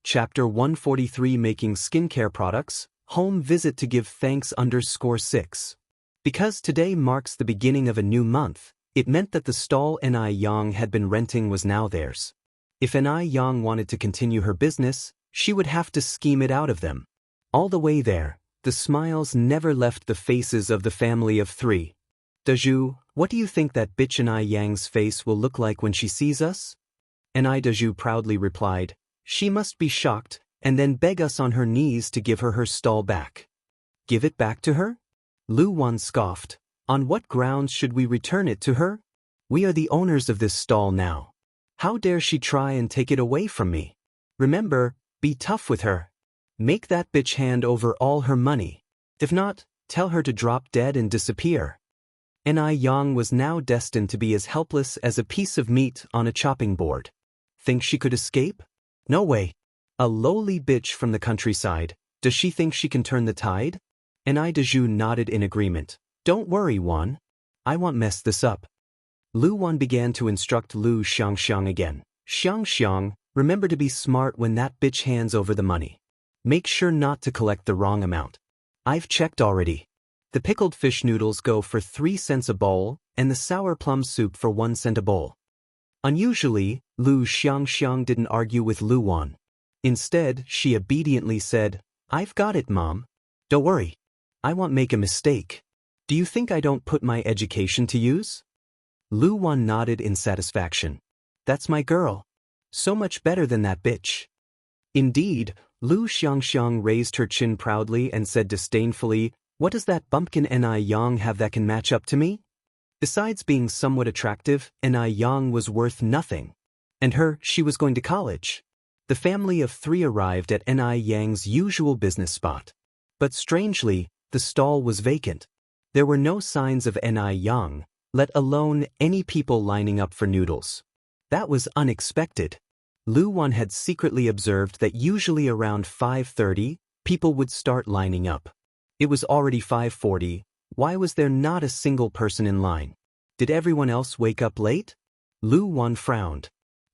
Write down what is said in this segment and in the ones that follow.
Chapter 143 Making Skincare Products, Home Visit to Give Thanks _6. Because today marks the beginning of a new month, it meant that the stall Ni Yang had been renting was now theirs. If Ni Yang wanted to continue her business, she would have to scheme it out of them. All the way there, the smiles never left the faces of the family of three. Daju, what do you think that bitch Ni Yang's face will look like when she sees us? Ni Daju proudly replied, she must be shocked, and then beg us on her knees to give her stall back. Give it back to her? Lu Wan scoffed. On what grounds should we return it to her? We are the owners of this stall now. How dare she try and take it away from me? Remember, be tough with her. Make that bitch hand over all her money. If not, tell her to drop dead and disappear. Ni Yang was now destined to be as helpless as a piece of meat on a chopping board. Think she could escape? No way. A lowly bitch from the countryside, does she think she can turn the tide? Ni Daju nodded in agreement. Don't worry, Wan. I won't mess this up. Lu Wan began to instruct Lu Xiangxiang again. Xiangxiang, remember to be smart when that bitch hands over the money. Make sure not to collect the wrong amount. I've checked already. The pickled fish noodles go for 3 cents a bowl, and the sour plum soup for 1 cent a bowl. Unusually, Lu Xiangxiang didn't argue with Lu Wan. Instead, she obediently said, I've got it, Mom. Don't worry. I won't make a mistake. Do you think I don't put my education to use? Lu Wan nodded in satisfaction. That's my girl. So much better than that bitch. Indeed, Lu Xiangxiang raised her chin proudly and said disdainfully, what does that bumpkin Ni Yang have that can match up to me? Besides being somewhat attractive, Ni Yang was worth nothing. And she was going to college. The family of three arrived at Ni Yang's usual business spot. But strangely, the stall was vacant. There were no signs of Ni Yang, let alone any people lining up for noodles. That was unexpected. Lu Wan had secretly observed that usually around 5:30, people would start lining up. It was already 5:40. Why was there not a single person in line? Did everyone else wake up late? Lu Wan frowned.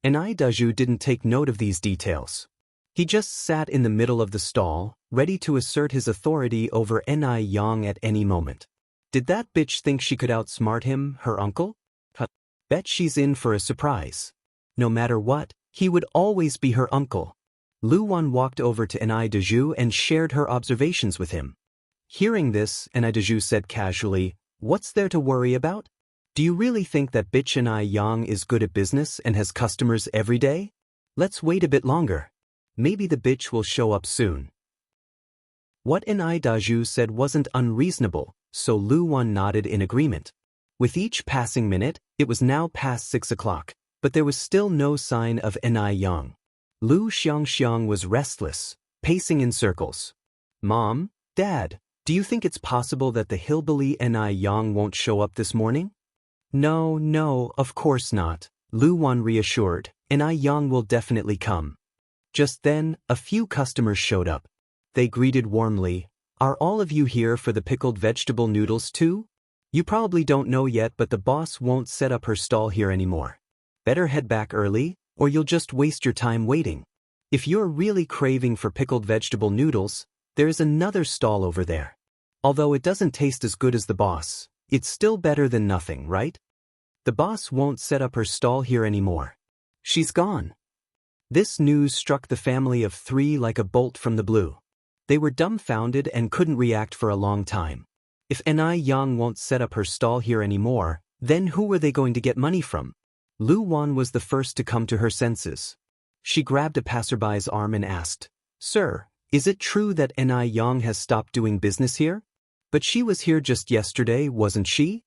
Ni Daju didn't take note of these details. He just sat in the middle of the stall, ready to assert his authority over Ni Yang at any moment. Did that bitch think she could outsmart him, her uncle? Bet she's in for a surprise. No matter what, he would always be her uncle. Lu Wan walked over to Ni Daju and shared her observations with him. Hearing this, Ni Daju said casually, what's there to worry about? Do you really think that bitch Ni Yang is good at business and has customers every day? Let's wait a bit longer. Maybe the bitch will show up soon. What Ni Daju said wasn't unreasonable, so Lu Wan nodded in agreement. With each passing minute, it was now past 6 o'clock, but there was still no sign of Ni Yang. Lu Xiangxiang was restless, pacing in circles. Mom, Dad, do you think it's possible that the hillbilly Ni Yang won't show up this morning? No, of course not, Lu Wan reassured. Ni Yang will definitely come. Just then, a few customers showed up. They greeted warmly, are all of you here for the pickled vegetable noodles too? You probably don't know yet, but the boss won't set up her stall here anymore. Better head back early, or you'll just waste your time waiting. If you're really craving for pickled vegetable noodles, there is another stall over there. Although it doesn't taste as good as the boss, it's still better than nothing, right? The boss won't set up her stall here anymore. She's gone. This news struck the family of three like a bolt from the blue. They were dumbfounded and couldn't react for a long time. If Ni Yang won't set up her stall here anymore, then who were they going to get money from? Lu Wan was the first to come to her senses. She grabbed a passerby's arm and asked, Sir, is it true that Ni Yang has stopped doing business here? But she was here just yesterday, wasn't she?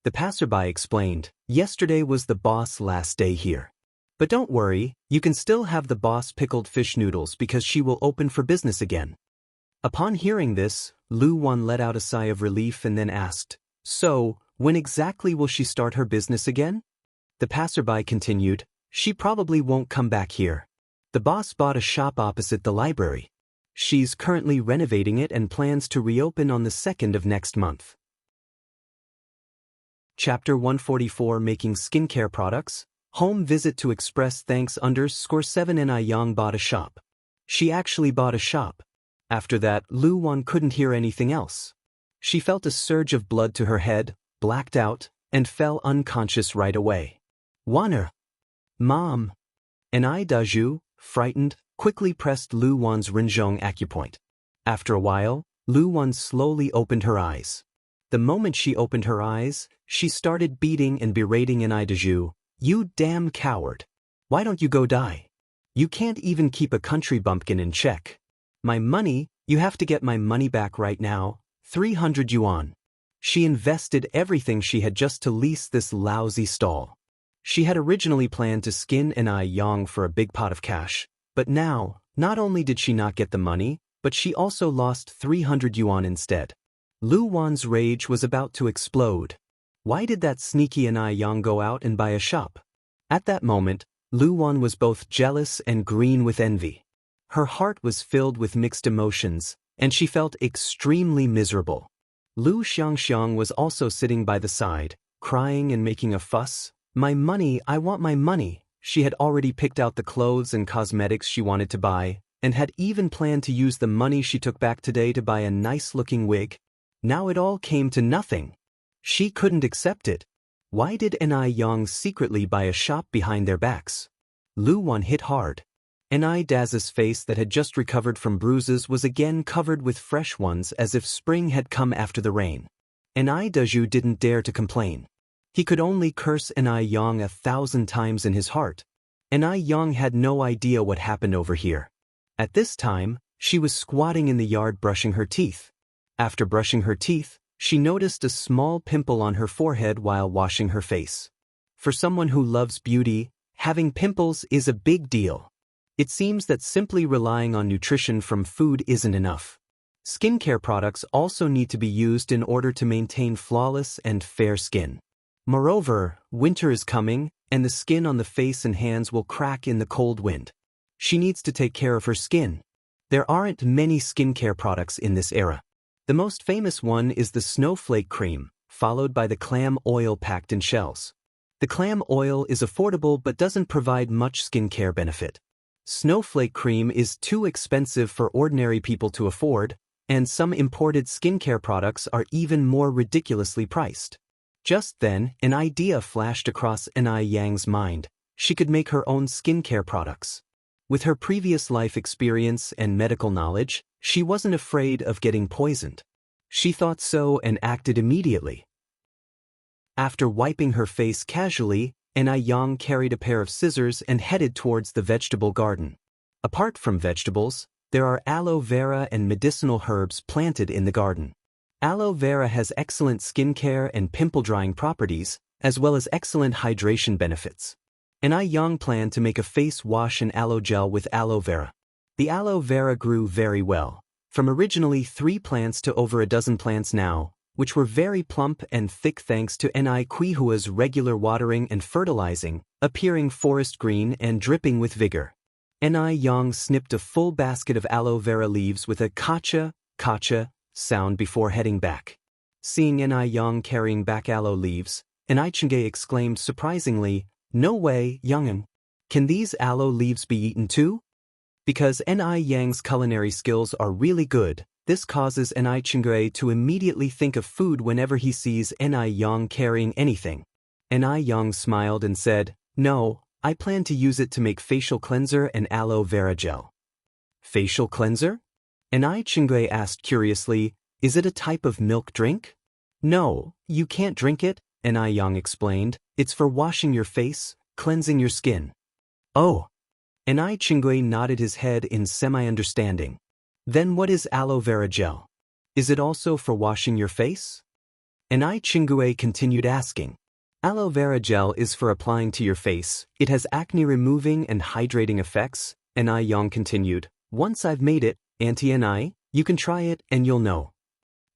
The passerby explained, yesterday was the boss' last day here. But don't worry, you can still have the boss pickled fish noodles because she will open for business again. Upon hearing this, Lu Wan let out a sigh of relief and then asked, so, when exactly will she start her business again? The passerby continued, she probably won't come back here. The boss bought a shop opposite the library. She's currently renovating it and plans to reopen on the 2nd of next month. Chapter 144 Making Skincare Products, Home Visit to Express Thanks _7 Ni Yang bought a shop. She actually bought a shop. After that, Lu Wan couldn't hear anything else. She felt a surge of blood to her head, blacked out, and fell unconscious right away. Waner! Mom! And Daju, frightened, quickly pressed Lu Wan's Rinzhong acupoint. After a while, Lu Wan slowly opened her eyes. The moment she opened her eyes, she started beating and berating Daju. You damn coward! Why don't you go die? You can't even keep a country bumpkin in check. My money, you have to get my money back right now, 300 yuan. She invested everything she had just to lease this lousy stall. She had originally planned to skin Yang for a big pot of cash, but now, not only did she not get the money, but she also lost 300 yuan instead. Lu Wan's rage was about to explode. Why did that sneaky Yang go out and buy a shop? At that moment, Lu Wan was both jealous and green with envy. Her heart was filled with mixed emotions, and she felt extremely miserable. Lu Xiangxiang was also sitting by the side, crying and making a fuss. My money, I want my money. She had already picked out the clothes and cosmetics she wanted to buy, and had even planned to use the money she took back today to buy a nice-looking wig. Now it all came to nothing. She couldn't accept it. Why did Yang secretly buy a shop behind their backs? Lu Wan hit hard. Daz's face that had just recovered from bruises was again covered with fresh ones as if spring had come after the rain. Daju didn't dare to complain. He could only curse Yang 1,000 times in his heart. Yang had no idea what happened over here. At this time, she was squatting in the yard brushing her teeth. After brushing her teeth, she noticed a small pimple on her forehead while washing her face. For someone who loves beauty, having pimples is a big deal. It seems that simply relying on nutrition from food isn't enough. Skincare products also need to be used in order to maintain flawless and fair skin. Moreover, winter is coming, and the skin on the face and hands will crack in the cold wind. She needs to take care of her skin. There aren't many skincare products in this era. The most famous one is the snowflake cream, followed by the clam oil packed in shells. The clam oil is affordable but doesn't provide much skincare benefit. Snowflake cream is too expensive for ordinary people to afford, and some imported skincare products are even more ridiculously priced. Just then, an idea flashed across Yang's mind. She could make her own skincare products. With her previous life experience and medical knowledge, she wasn't afraid of getting poisoned. She thought so and acted immediately. After wiping her face casually, Yang carried a pair of scissors and headed towards the vegetable garden. Apart from vegetables, there are aloe vera and medicinal herbs planted in the garden. Aloe vera has excellent skincare and pimple-drying properties, as well as excellent hydration benefits. Yang planned to make a face wash and aloe gel with aloe vera. The aloe vera grew very well, from originally 3 plants to over a dozen plants now, which were very plump and thick thanks to Quihua's regular watering and fertilizing, appearing forest green and dripping with vigor. Yang snipped a full basket of aloe vera leaves with a kacha, kacha sound before heading back. Seeing Yang carrying back aloe leaves, Chengge exclaimed surprisingly, "No way, Young'un. Can these aloe leaves be eaten too?" Because Yang's culinary skills are really good, this causes Chengge to immediately think of food whenever he sees Yang carrying anything. Yang smiled and said, "No, I plan to use it to make facial cleanser and aloe vera gel." Facial cleanser? Chengge asked curiously, "Is it a type of milk drink?" "No, you can't drink it," Yang explained. "It's for washing your face, cleansing your skin." "Oh." Chengge nodded his head in semi-understanding. "Then what is aloe vera gel? Is it also for washing your face?" Chengge continued asking. "Aloe vera gel is for applying to your face. It has acne-removing and hydrating effects," Yang continued. "Once I've made it, Auntie you can try it and you'll know."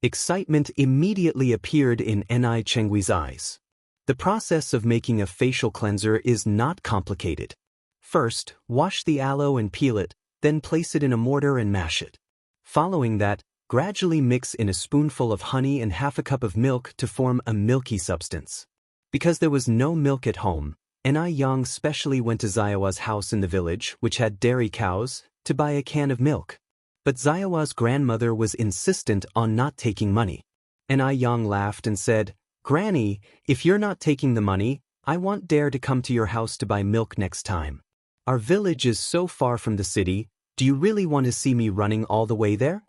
Excitement immediately appeared in Chengwe's eyes. The process of making a facial cleanser is not complicated. First, wash the aloe and peel it, then place it in a mortar and mash it. Following that, gradually mix in a spoonful of honey and half a cup of milk to form a milky substance. Because there was no milk at home, Yang specially went to Zaiwa's house in the village, which had dairy cows, to buy a can of milk. But Zaiwa's grandmother was insistent on not taking money. And Yang laughed and said, "Granny, if you're not taking the money, I won't dare to come to your house to buy milk next time. Our village is so far from the city, do you really want to see me running all the way there?"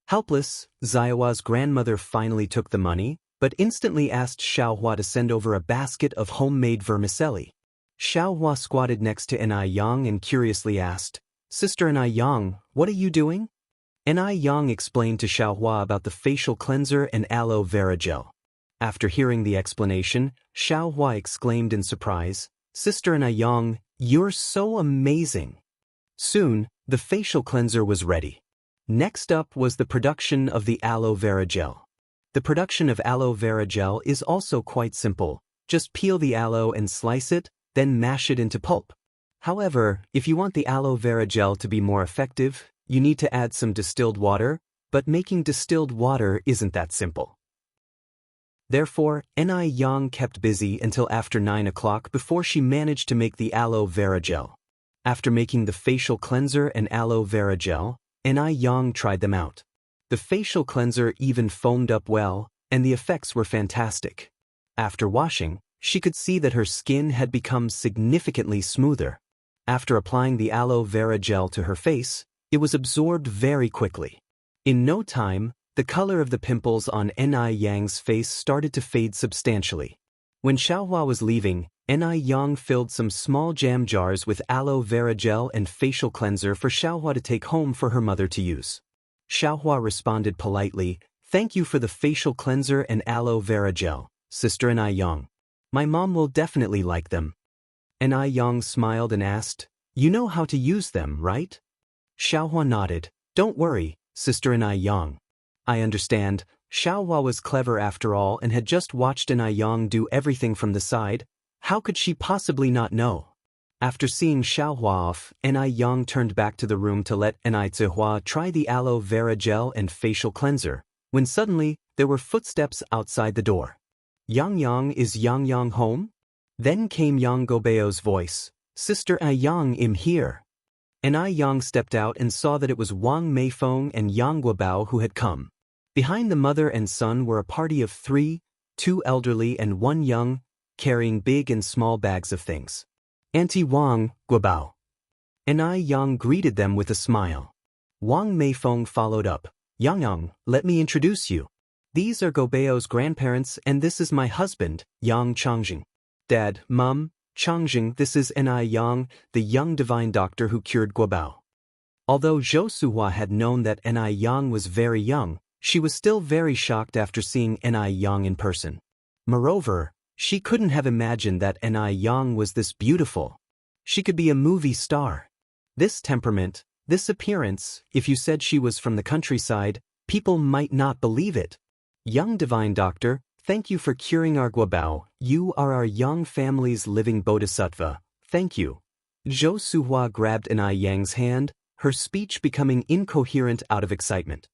Helpless, Zaiwa's grandmother finally took the money, but instantly asked Xiaohua to send over a basket of homemade vermicelli. Xiaohua squatted next to Yang and curiously asked, "Sister Yang, what are you doing?" Yang explained to Xiaohua about the facial cleanser and aloe vera gel. After hearing the explanation, Xiaohua exclaimed in surprise, "Sister Yang, you're so amazing." Soon, the facial cleanser was ready. Next up was the production of the aloe vera gel. The production of aloe vera gel is also quite simple. Just peel the aloe and slice it, then mash it into pulp. However, if you want the aloe vera gel to be more effective, you need to add some distilled water, but making distilled water isn't that simple. Therefore, Yang kept busy until after 9 o'clock before she managed to make the aloe vera gel. After making the facial cleanser and aloe vera gel, Yang tried them out. The facial cleanser even foamed up well, and the effects were fantastic. After washing, she could see that her skin had become significantly smoother. After applying the aloe vera gel to her face, it was absorbed very quickly. In no time, the color of the pimples on Yang's face started to fade substantially. When Xiaohua was leaving, Yang filled some small jam jars with aloe vera gel and facial cleanser for Xiaohua to take home for her mother to use. Xiaohua responded politely, "Thank you for the facial cleanser and aloe vera gel, Sister Yang. My mom will definitely like them." Yang smiled and asked, "You know how to use them, right?" Xiaohua nodded. "Don't worry, Sister Yang. I understand." Xiaohua was clever after all and had just watched Yang do everything from the side. How could she possibly not know? After seeing Xiaohua off, Yang turned back to the room to let Zihua try the aloe vera gel and facial cleanser, when suddenly, there were footsteps outside the door. "Yang, is Yang home?" Then came Yang Gobeo's voice, "Sister Yang, I'm here." Yang stepped out and saw that it was Wang Meifeng and Yang Guobao who had come. Behind the mother and son were a party of 3, 2 elderly and 1 young, carrying big and small bags of things. "Auntie Wang, Guobao." Yang greeted them with a smile. Wang Meifeng followed up, "Yang, let me introduce you. These are Gobeo's grandparents and this is my husband, Yang Changjing. Dad, Mom, Changjing, this is Yang, the young divine doctor who cured Guobao." Although Zhou Suhua had known that Yang was very young, she was still very shocked after seeing Yang in person. Moreover, she couldn't have imagined that Yang was this beautiful. She could be a movie star. This temperament, this appearance, if you said she was from the countryside, people might not believe it. "Young divine doctor, thank you for curing our Guobao. You are our young family's living bodhisattva. Thank you." Zhou Suhua grabbed Yang's hand, her speech becoming incoherent out of excitement.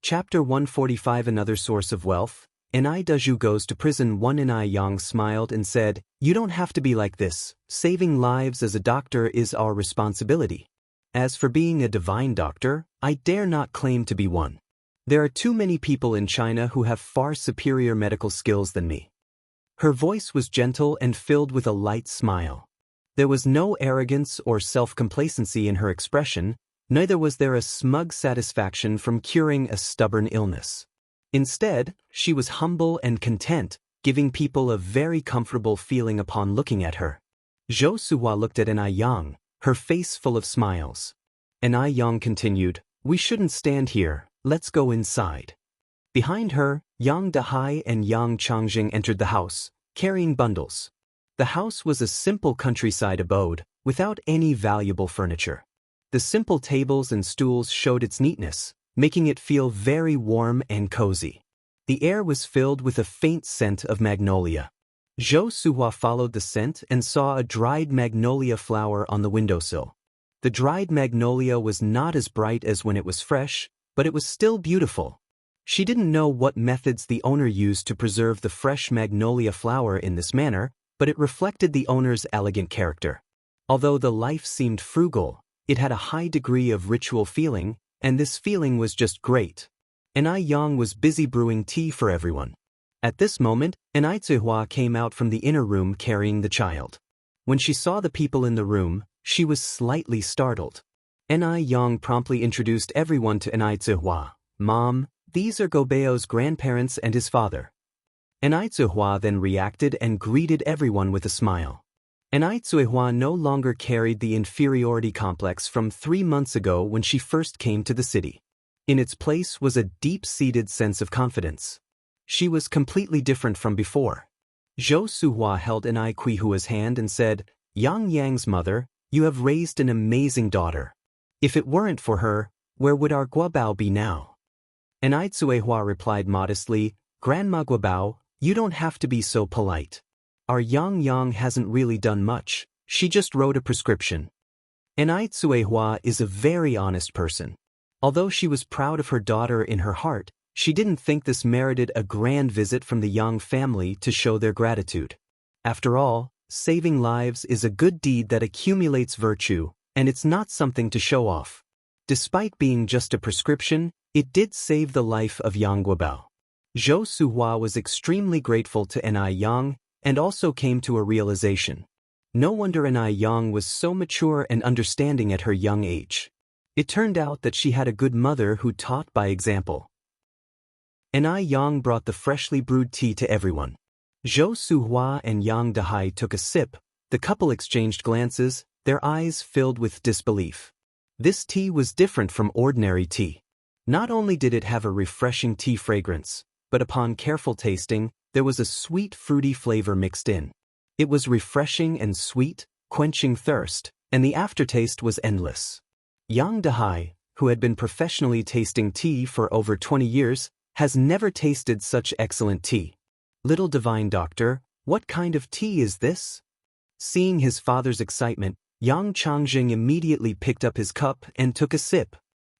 Chapter 145 Another Source of Wealth. Daju goes to prison. Yang smiled and said, "You don't have to be like this. Saving lives as a doctor is our responsibility. As for being a divine doctor, I dare not claim to be one. There are too many people in China who have far superior medical skills than me." Her voice was gentle and filled with a light smile. There was no arrogance or self-complacency in her expression, neither was there a smug satisfaction from curing a stubborn illness. Instead, she was humble and content, giving people a very comfortable feeling upon looking at her. Zhou Suhua looked at Yang, her face full of smiles. Yang continued, "We shouldn't stand here, let's go inside." Behind her, Yang Dahai and Yang Changjing entered the house, carrying bundles. The house was a simple countryside abode, without any valuable furniture. The simple tables and stools showed its neatness, making it feel very warm and cozy. The air was filled with a faint scent of magnolia. Zhou Suhua followed the scent and saw a dried magnolia flower on the windowsill. The dried magnolia was not as bright as when it was fresh, but it was still beautiful. She didn't know what methods the owner used to preserve the fresh magnolia flower in this manner, but it reflected the owner's elegant character. Although the life seemed frugal, it had a high degree of ritual feeling, and this feeling was just great. Enai Yang was busy brewing tea for everyone. At this moment, Enai Zihua came out from the inner room carrying the child. When she saw the people in the room, she was slightly startled. Enai Yang promptly introduced everyone to Enai Zihua. "Mom, these are Gobeo's grandparents and his father." Enai Zihua then reacted and greeted everyone with a smile. Enai Zihua no longer carried the inferiority complex from 3 months ago when she first came to the city. In its place was a deep-seated sense of confidence. She was completely different from before. Zhou Suhua held Enai Qihua's hand and said, "Yang Yang's mother, you have raised an amazing daughter. If it weren't for her, where would our Guabao be now?" Enai Zuehua replied modestly, "Grandma Guabao, you don't have to be so polite. Our Yang Yang hasn't really done much, she just wrote a prescription." Enai Zuehua is a very honest person. Although she was proud of her daughter in her heart, she didn't think this merited a grand visit from the Yang family to show their gratitude. After all, saving lives is a good deed that accumulates virtue, and it's not something to show off. Despite being just a prescription, it did save the life of Yang Guabao. Zhou Suhua was extremely grateful to Enai Yang, and also came to a realization. No wonder Enai Yang was so mature and understanding at her young age. It turned out that she had a good mother who taught by example. Enai Yang brought the freshly brewed tea to everyone. Zhou Suhua and Yang Dahai took a sip. The couple exchanged glances, their eyes filled with disbelief. This tea was different from ordinary tea. Not only did it have a refreshing tea fragrance, but upon careful tasting, there was a sweet fruity flavor mixed in. It was refreshing and sweet, quenching thirst, and the aftertaste was endless. Yang Dahai, who had been professionally tasting tea for over 20 years, has never tasted such excellent tea. "Little divine doctor, what kind of tea is this?" Seeing his father's excitement, Yang Changjing immediately picked up his cup and took a sip.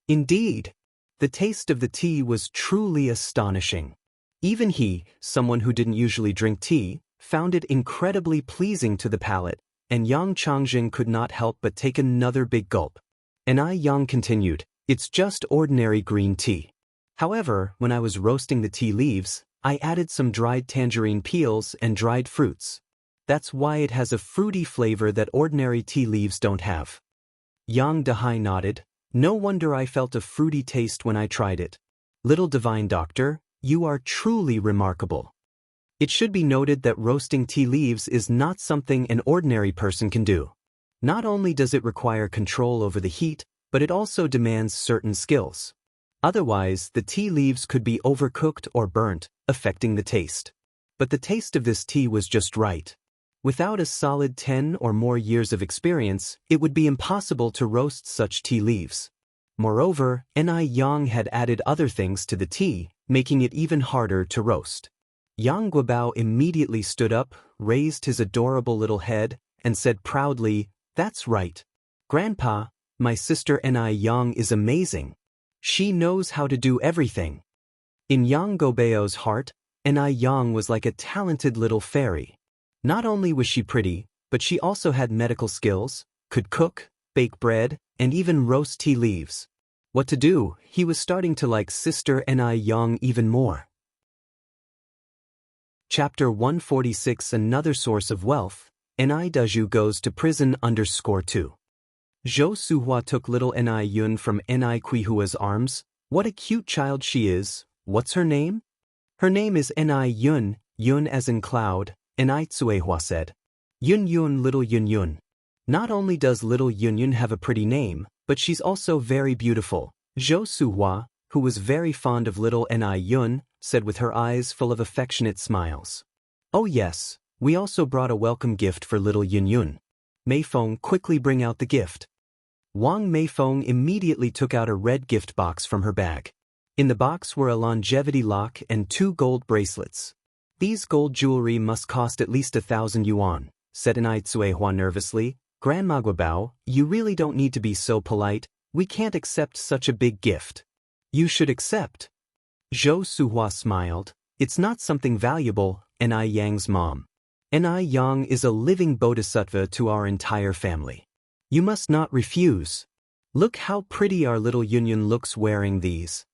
Indeed, the taste of the tea was truly astonishing. Even he, someone who didn't usually drink tea, found it incredibly pleasing to the palate, and Yang Changjing could not help but take another big gulp. Enai Yang continued, "It's just ordinary green tea. However, when I was roasting the tea leaves, I added some dried tangerine peels and dried fruits. That's why it has a fruity flavor that ordinary tea leaves don't have." Yang Dahai nodded. "No wonder I felt a fruity taste when I tried it. Little divine doctor, you are truly remarkable." It should be noted that roasting tea leaves is not something an ordinary person can do. Not only does it require control over the heat, but it also demands certain skills. Otherwise, the tea leaves could be overcooked or burnt, affecting the taste. But the taste of this tea was just right. Without a solid 10 or more years of experience, it would be impossible to roast such tea leaves. Moreover, Enai Yang had added other things to the tea, making it even harder to roast. Yang Guabao immediately stood up, raised his adorable little head, and said proudly, "That's right. Grandpa, my sister Enai Yang is amazing. She knows how to do everything." In Yang Gobeo's heart, Enai Yang was like a talented little fairy. Not only was she pretty, but she also had medical skills, could cook, bake bread, and even roast tea leaves. What to do? He was starting to like Sister Enai Yang even more. Chapter 146 Another Source of Wealth, Enai Daju Goes to Prison _2. Zhou Suhua took little Enai Yun from Enai Qihua's arms. "What a cute child she is. What's her name?" "Her name is Enai Yun, Yun as in cloud," Enai Zuehua said. "Yun Yun, little Yun Yun." Not only does little Yun Yun have a pretty name, but she's also very beautiful, Zhou Suhua, who was very fond of little Enai Yun, said with her eyes full of affectionate smiles. "Oh yes, we also brought a welcome gift for little Yun Yun. Meifeng, quickly bring out the gift." Wang Meifeng immediately took out a red gift box from her bag. In the box were a longevity lock and 2 gold bracelets. "These gold jewelry must cost at least 1,000 yuan, said Enai Zuehua nervously. "Grandma Guabao, you really don't need to be so polite, we can't accept such a big gift." "You should accept." Zhou Suhua smiled. "It's not something valuable, Enai Yang's mom." Ni Yang is a living bodhisattva to our entire family. You must not refuse. Look how pretty our little Yunyun looks wearing these.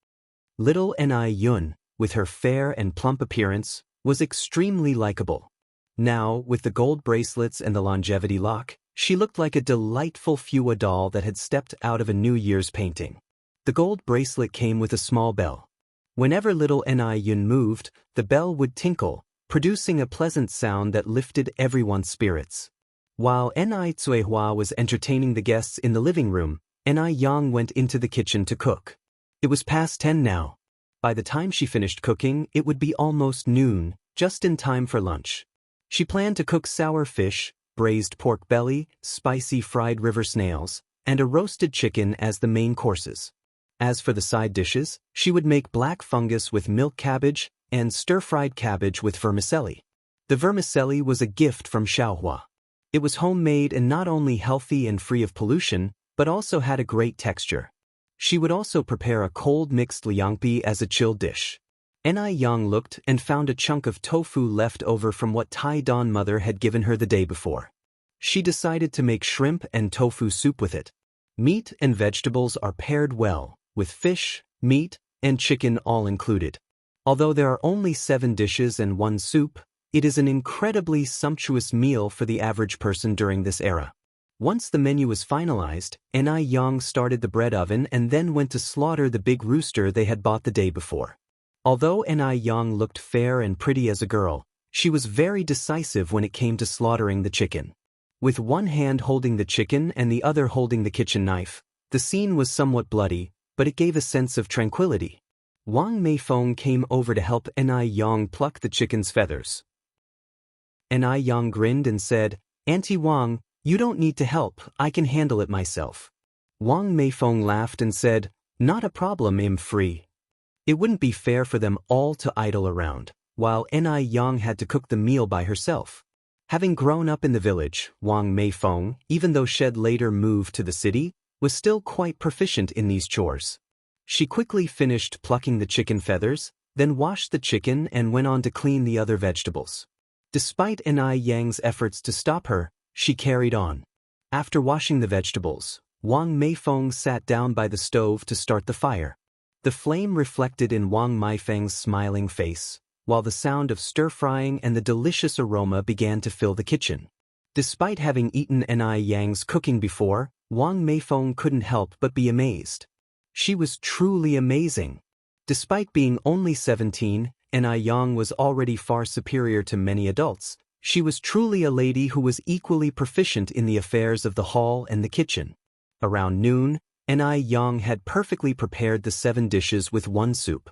Little Ni Yun, with her fair and plump appearance, was extremely likable. Now, with the gold bracelets and the longevity lock, she looked like a delightful Fua doll that had stepped out of a New Year's painting. The gold bracelet came with a small bell. Whenever little Ni Yun moved, the bell would tinkle, producing a pleasant sound that lifted everyone's spirits. While Ni Tsuehua was entertaining the guests in the living room, Ni Yang went into the kitchen to cook. It was past 10 now. By the time she finished cooking, it would be almost noon, just in time for lunch. She planned to cook sour fish, braised pork belly, spicy fried river snails, and a roasted chicken as the main courses. As for the side dishes, she would make black fungus with milk cabbage and stir-fried cabbage with vermicelli. The vermicelli was a gift from Xiaohua. It was homemade and not only healthy and free of pollution, but also had a great texture. She would also prepare a cold mixed liangpi as a chilled dish. Ni Yang looked and found a chunk of tofu left over from what Tai Don mother had given her the day before. She decided to make shrimp and tofu soup with it. Meat and vegetables are paired well, with fish, meat, and chicken all included. Although there are only 7 dishes and 1 soup, it is an incredibly sumptuous meal for the average person during this era. Once the menu was finalized, Ni Yang started the bread oven and then went to slaughter the big rooster they had bought the day before. Although Ni Yang looked fair and pretty as a girl, she was very decisive when it came to slaughtering the chicken. With one hand holding the chicken and the other holding the kitchen knife, the scene was somewhat bloody, but it gave a sense of tranquility. Wang Meifeng came over to help Ni Yang pluck the chicken's feathers. Ni Yang grinned and said, "Auntie Wang, you don't need to help, I can handle it myself." Wang Meifeng laughed and said, "Not a problem, I'm free." It wouldn't be fair for them all to idle around, while Ni Yang had to cook the meal by herself. Having grown up in the village, Wang Meifeng, even though she had later moved to the city, was still quite proficient in these chores. She quickly finished plucking the chicken feathers, then washed the chicken and went on to clean the other vegetables. Despite Ni Yang's efforts to stop her, she carried on. After washing the vegetables, Wang Meifeng sat down by the stove to start the fire. The flame reflected in Wang Meifeng's smiling face, while the sound of stir-frying and the delicious aroma began to fill the kitchen. Despite having eaten Ni Yang's cooking before, Wang Meifeng couldn't help but be amazed. She was truly amazing. Despite being only 17, Ni Yang was already far superior to many adults. She was truly a lady who was equally proficient in the affairs of the hall and the kitchen. Around noon, Ni Yang had perfectly prepared the 7 dishes with 1 soup.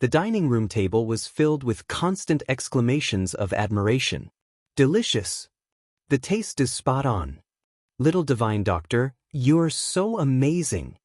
The dining room table was filled with constant exclamations of admiration. "Delicious! The taste is spot on. Little divine doctor, you're so amazing."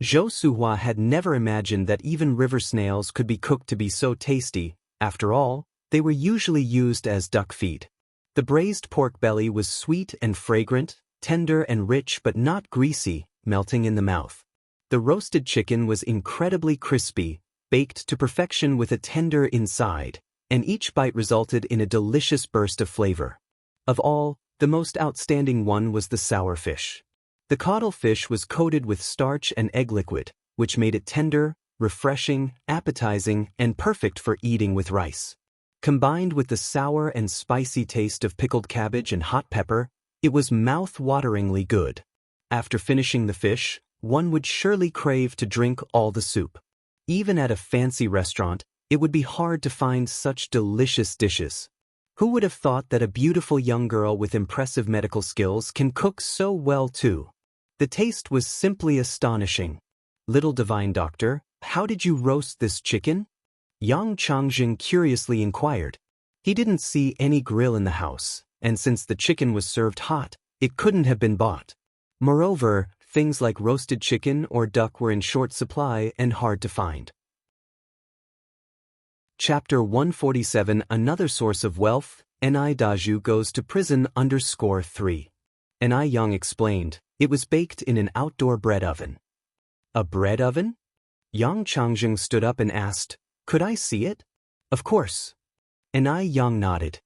Zhou Suhua had never imagined that even river snails could be cooked to be so tasty. After all, they were usually used as duck feed. The braised pork belly was sweet and fragrant, tender and rich but not greasy, melting in the mouth. The roasted chicken was incredibly crispy, baked to perfection with a tender inside, and each bite resulted in a delicious burst of flavor. Of all, the most outstanding one was the sour fish. The caudal fish was coated with starch and egg liquid, which made it tender, refreshing, appetizing, and perfect for eating with rice. Combined with the sour and spicy taste of pickled cabbage and hot pepper, it was mouth-wateringly good. After finishing the fish, one would surely crave to drink all the soup. Even at a fancy restaurant, it would be hard to find such delicious dishes. Who would have thought that a beautiful young girl with impressive medical skills can cook so well too? The taste was simply astonishing. "Little divine doctor, how did you roast this chicken?" Yang Changjing curiously inquired. He didn't see any grill in the house, and since the chicken was served hot, it couldn't have been bought. Moreover, things like roasted chicken or duck were in short supply and hard to find. Chapter 147 Another Source of Wealth, Ni Daju Goes to Prison _3. Ni Yang explained, it was baked in an outdoor bread oven. "A bread oven?" Yang Changjing stood up and asked, "Could I see it?" "Of course." Ni Yang nodded.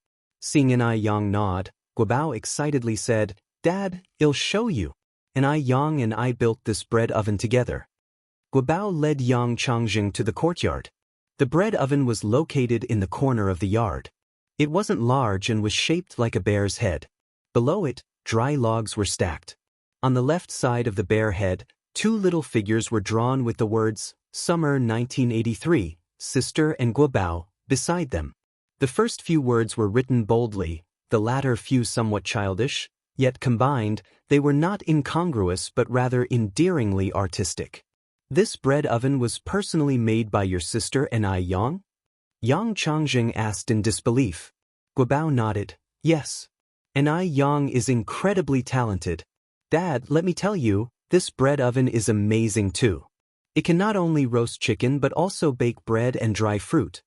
Seeing An Yang nod, Guobao excitedly said, "Dad, I'll show you. An Yang and I built this bread oven together." Guobao led Yang Changjing to the courtyard. The bread oven was located in the corner of the yard. It wasn't large and was shaped like a bear's head. Below it, dry logs were stacked. On the left side of the bear head, two little figures were drawn with the words, "Summer 1983, Sister and Guobao," beside them. The first few words were written boldly, the latter few somewhat childish, yet combined, they were not incongruous but rather endearingly artistic. "This bread oven was personally made by your sister and Yang?" Yang Changjing asked in disbelief. Guobao nodded, "Yes. And Yang is incredibly talented. Dad, let me tell you, this bread oven is amazing too. It can not only roast chicken but also bake bread and dry fruit."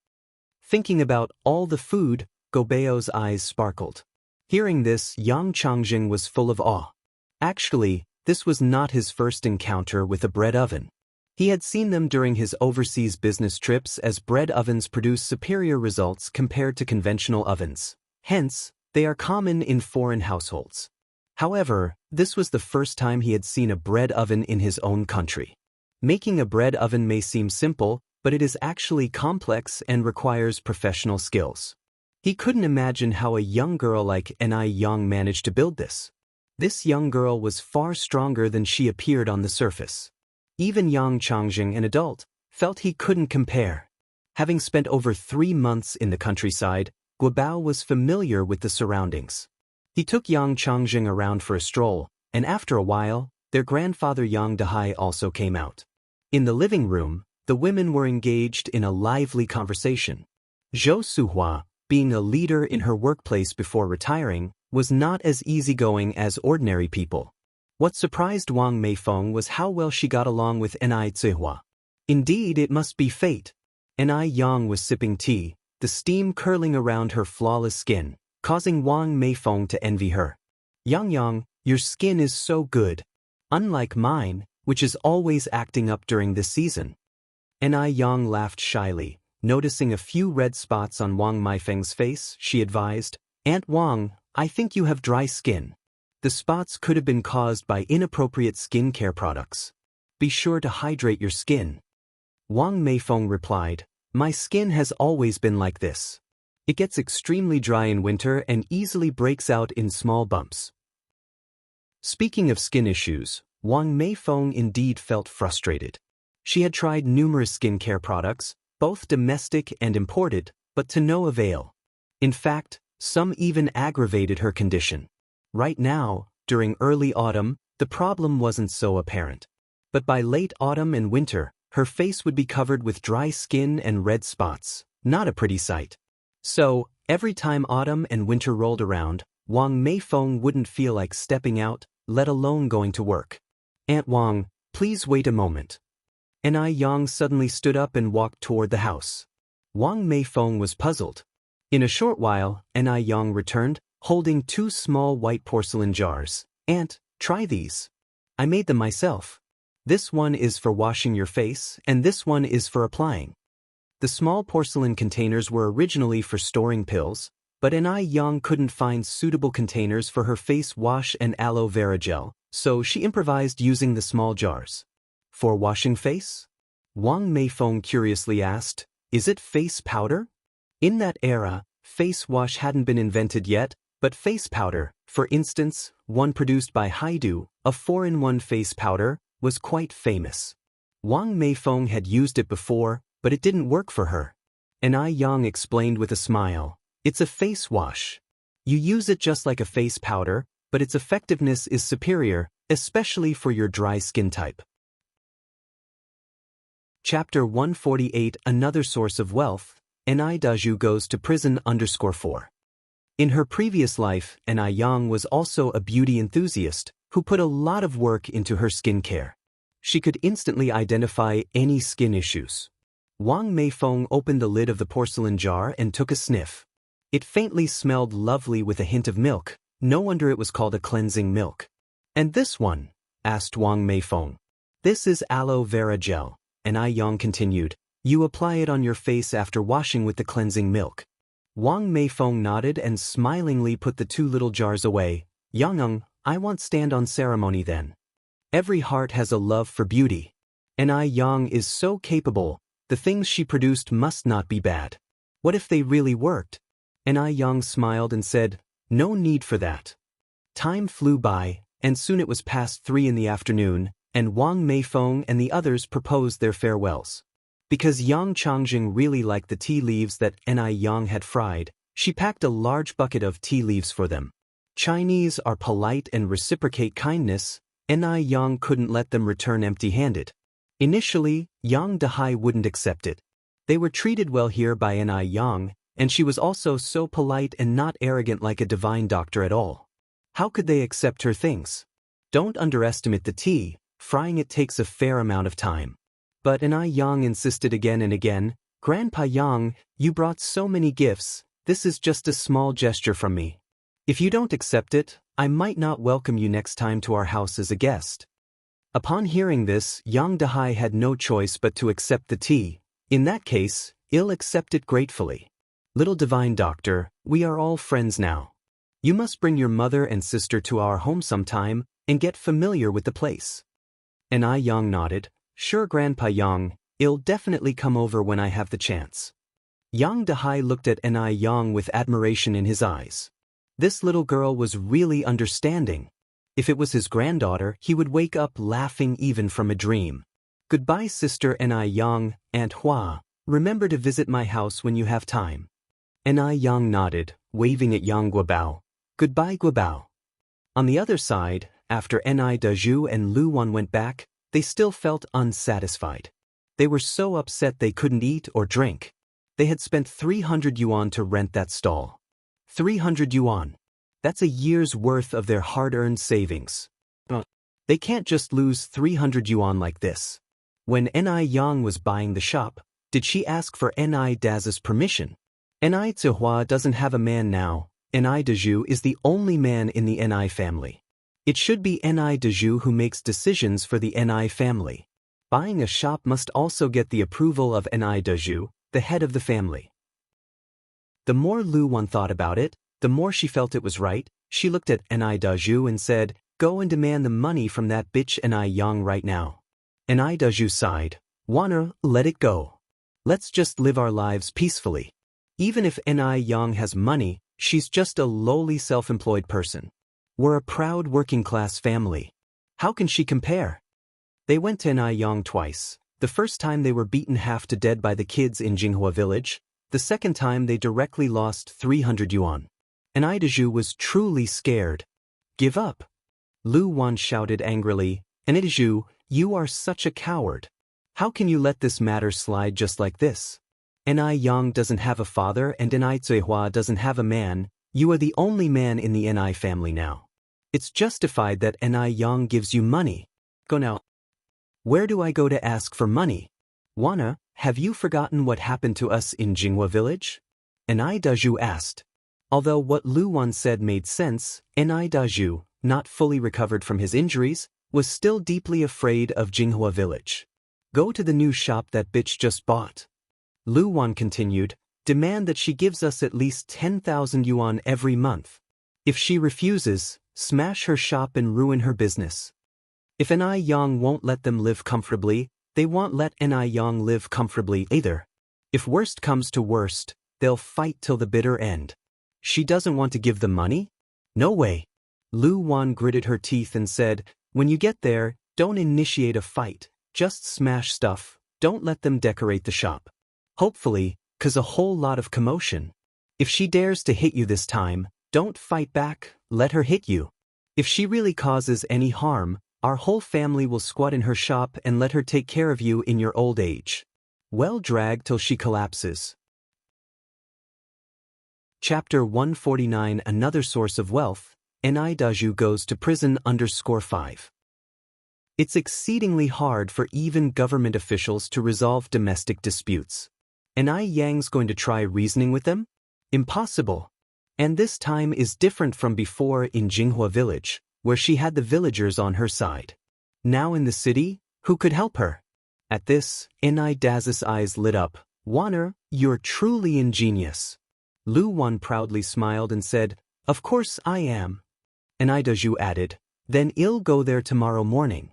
Thinking about all the food, Guobao's eyes sparkled. Hearing this, Yang Changjing was full of awe. Actually, this was not his first encounter with a bread oven. He had seen them during his overseas business trips as bread ovens produce superior results compared to conventional ovens. Hence, they are common in foreign households. However, this was the first time he had seen a bread oven in his own country. Making a bread oven may seem simple, but it is actually complex and requires professional skills. He couldn't imagine how a young girl like An Yang managed to build this. This young girl was far stronger than she appeared on the surface. Even Yang Changjing, an adult, felt he couldn't compare. Having spent over 3 months in the countryside, Guobao was familiar with the surroundings. He took Yang Changjing around for a stroll, and after a while, their grandfather Yang Dahai also came out. In the living room, the women were engaged in a lively conversation. Zhou Suhua, being a leader in her workplace before retiring, was not as easygoing as ordinary people. What surprised Wang Meifeng was how well she got along with An Zihua. Indeed, it must be fate. An Yang was sipping tea, the steam curling around her flawless skin, causing Wang Meifeng to envy her. "Yang, your skin is so good. Unlike mine, which is always acting up during this season." An Yang laughed shyly. Noticing a few red spots on Wang Meifeng's face, she advised, "Aunt Wang, I think you have dry skin. The spots could have been caused by inappropriate skincare products. Be sure to hydrate your skin." Wang Meifeng replied, "My skin has always been like this. It gets extremely dry in winter and easily breaks out in small bumps." Speaking of skin issues, Wang Meifeng indeed felt frustrated. She had tried numerous skincare products, both domestic and imported, but to no avail. In fact, some even aggravated her condition. Right now, during early autumn, the problem wasn't so apparent. But by late autumn and winter, her face would be covered with dry skin and red spots, not a pretty sight. So, every time autumn and winter rolled around, Wang Meifeng wouldn't feel like stepping out, let alone going to work. "Aunt Wang, please wait a moment." An Yang suddenly stood up and walked toward the house. Wang Meifeng was puzzled. In a short while, An Yang returned, holding 2 small white porcelain jars. "Aunt, try these. I made them myself. This one is for washing your face, and this one is for applying." The small porcelain containers were originally for storing pills, but An Yang couldn't find suitable containers for her face wash and aloe vera gel, so she improvised using the small jars. "For washing face?" Wang Meifeng curiously asked, "Is it face powder?" In that era, face wash hadn't been invented yet, but face powder, for instance, one produced by Haidu, a 4-in-1 face powder, was quite famous. Wang Meifeng had used it before, but it didn't work for her. An Yang explained with a smile, "It's a face wash. You use it just like a face powder, but its effectiveness is superior, especially for your dry skin type." Chapter 148 Another Source of Wealth, An Daju Goes to Prison _4. In her previous life, An Yang was also a beauty enthusiast who put a lot of work into her skincare. She could instantly identify any skin issues. Wang Meifeng opened the lid of the porcelain jar and took a sniff. It faintly smelled lovely with a hint of milk. No wonder it was called a cleansing milk. "And this one?" asked Wang Meifeng. "This is aloe vera gel," An Yang continued. "You apply it on your face after washing with the cleansing milk." Wang Meifeng nodded and smilingly put the 2 little jars away. Yang, I want stand on ceremony then. Every heart has a love for beauty. And Yang is so capable, the things she produced must not be bad. What if they really worked? And Yang smiled and said, no need for that. Time flew by, and soon it was past 3 in the afternoon, and Wang Meifeng and the others proposed their farewells. Because Yang Changjing really liked the tea leaves that Yang had fried, she packed a large bucket of tea leaves for them. Chinese are polite and reciprocate kindness, Yang couldn't let them return empty-handed. Initially, Yang Dehai wouldn't accept it. They were treated well here by Yang, and she was also so polite and not arrogant like a divine doctor at all. How could they accept her things? Don't underestimate the tea, frying it takes a fair amount of time. But Yang insisted again and again, Grandpa Yang, you brought so many gifts, this is just a small gesture from me. If you don't accept it, I might not welcome you next time to our house as a guest. Upon hearing this, Yang Dehai had no choice but to accept the tea. In that case, he'll accept it gratefully. Little divine doctor, we are all friends now. You must bring your mother and sister to our home sometime and get familiar with the place. Yang nodded, sure Grandpa Yang, I'll definitely come over when I have the chance. Yang Dehai looked at Yang with admiration in his eyes. This little girl was really understanding. If it was his granddaughter, he would wake up laughing even from a dream. Goodbye sister Yang, Aunt Hua, remember to visit my house when you have time. Yang nodded, waving at Yang Guobao. Goodbye Guobao. On the other side, after Dazhu and Lu Wan went back, they still felt unsatisfied. They were so upset they couldn't eat or drink. They had spent 300 yuan to rent that stall. 300 yuan. That's a year's worth of their hard-earned savings. They can't just lose 300 yuan like this. When Yang was buying the shop, did she ask for Daz's permission? Zihua doesn't have a man now. Dazhu is the only man in the family. It should be Dazhu who makes decisions for the family. Buying a shop must also get the approval of Dazhu, the head of the family. The more Lu Wan thought about it, the more she felt it was right. She looked at Dazhu and said, go and demand the money from that bitch Yang right now. Dazhu sighed, Wanna, let it go. Let's just live our lives peacefully. Even if Yang has money, she's just a lowly self-employed person. We're a proud working-class family. How can she compare? They went to Yang twice. The first time they were beaten half to dead by the kids in Jinghua village. The second time they directly lost 300 yuan. Dazhu was truly scared. Give up. Lu Wan shouted angrily, Dazhu, you are such a coward. How can you let this matter slide just like this? Yang doesn't have a father and Zihua doesn't have a man. You are the only man in the family now. It's justified that Yang gives you money. Go now. Where do I go to ask for money? Wana, have you forgotten what happened to us in Jinghua village? Dazhu asked. Although what Lu Wan said made sense, Dazhu, not fully recovered from his injuries, was still deeply afraid of Jinghua village. Go to the new shop that bitch just bought. Lu Wan continued, demand that she gives us at least 10,000 yuan every month. If she refuses, smash her shop and ruin her business. If Yang won't let them live comfortably, they won't let Yang live comfortably either. If worst comes to worst, they'll fight till the bitter end. She doesn't want to give them money? No way. Lu Wan gritted her teeth and said, when you get there, don't initiate a fight, just smash stuff, don't let them decorate the shop. Hopefully, 'cause a whole lot of commotion. If she dares to hit you this time, don't fight back, let her hit you. If she really causes any harm, our whole family will squat in her shop and let her take care of you in your old age. Well, drag till she collapses. Chapter 149 Another Source of Wealth, Dazhu goes to prison _5. It's exceedingly hard for even government officials to resolve domestic disputes. Yang's going to try reasoning with them? Impossible. And this time is different from before in Jinghua village, where she had the villagers on her side. Now in the city, who could help her? At this, Daz's eyes lit up. Wanner, you're truly ingenious. Lu Wan proudly smiled and said, "Of course I am." And Daju added, "Then I'll go there tomorrow morning."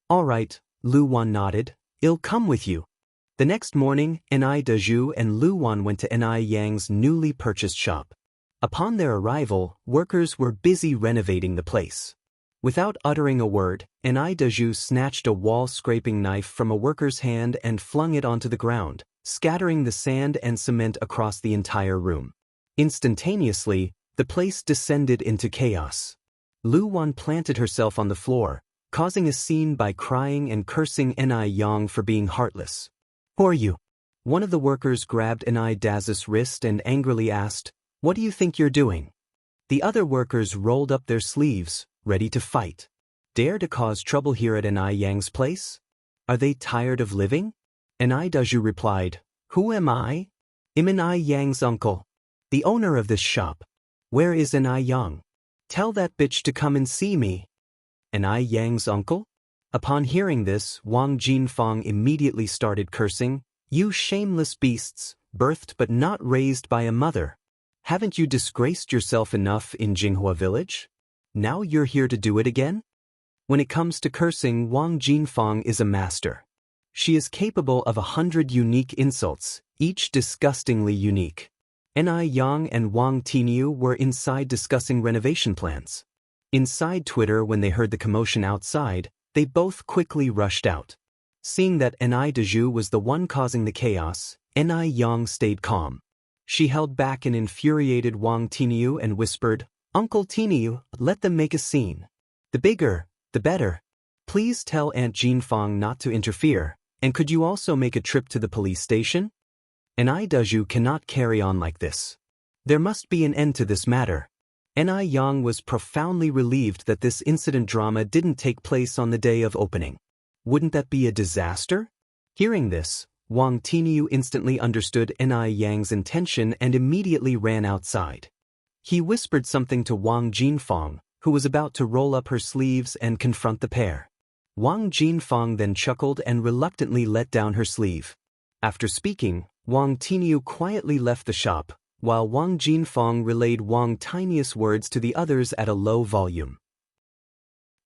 "All right," Lu Wan nodded, "I'll come with you." The next morning, Daju and Lu Wan went to Yang's newly purchased shop. Upon their arrival, workers were busy renovating the place. Without uttering a word, Daju snatched a wall-scraping knife from a worker's hand and flung it onto the ground, scattering the sand and cement across the entire room. Instantaneously, the place descended into chaos. Lu Wan planted herself on the floor, causing a scene by crying and cursing Yang for being heartless. "Who are you?" One of the workers grabbed Dazu's wrist and angrily asked, "What do you think you're doing?" The other workers rolled up their sleeves, ready to fight. Dare to cause trouble here at Yang's place? Are they tired of living? Daju replied, "Who am I?" "I'm Yang's uncle, the owner of this shop." "Where is Yang?" "Tell that bitch to come and see me." Yang's uncle? Upon hearing this, Wang Jinfang immediately started cursing, "You shameless beasts, birthed but not raised by a mother. Haven't you disgraced yourself enough in Jinghua village? Now you're here to do it again?" When it comes to cursing, Wang Jinfang is a master. She is capable of 100 unique insults, each disgustingly unique. Yang and Wang Tinyu were inside discussing renovation plans. Inside Twitter, when they heard the commotion outside, they both quickly rushed out. Seeing that Daju was the one causing the chaos, Yang stayed calm. She held back an infuriated Wang Tinyu and whispered, "Uncle Tinyu, let them make a scene. The bigger, the better. Please tell Aunt Jinfang not to interfere, and could you also make a trip to the police station? Daju cannot carry on like this. There must be an end to this matter." Yang was profoundly relieved that this incident drama didn't take place on the day of opening. Wouldn't that be a disaster? Hearing this, Wang Tinyu instantly understood Yang's intention and immediately ran outside. He whispered something to Wang Jinfang, who was about to roll up her sleeves and confront the pair. Wang Jinfang then chuckled and reluctantly let down her sleeve. After speaking, Wang Tinyu quietly left the shop, while Wang Jinfang relayed Wang Tiny's words to the others at a low volume.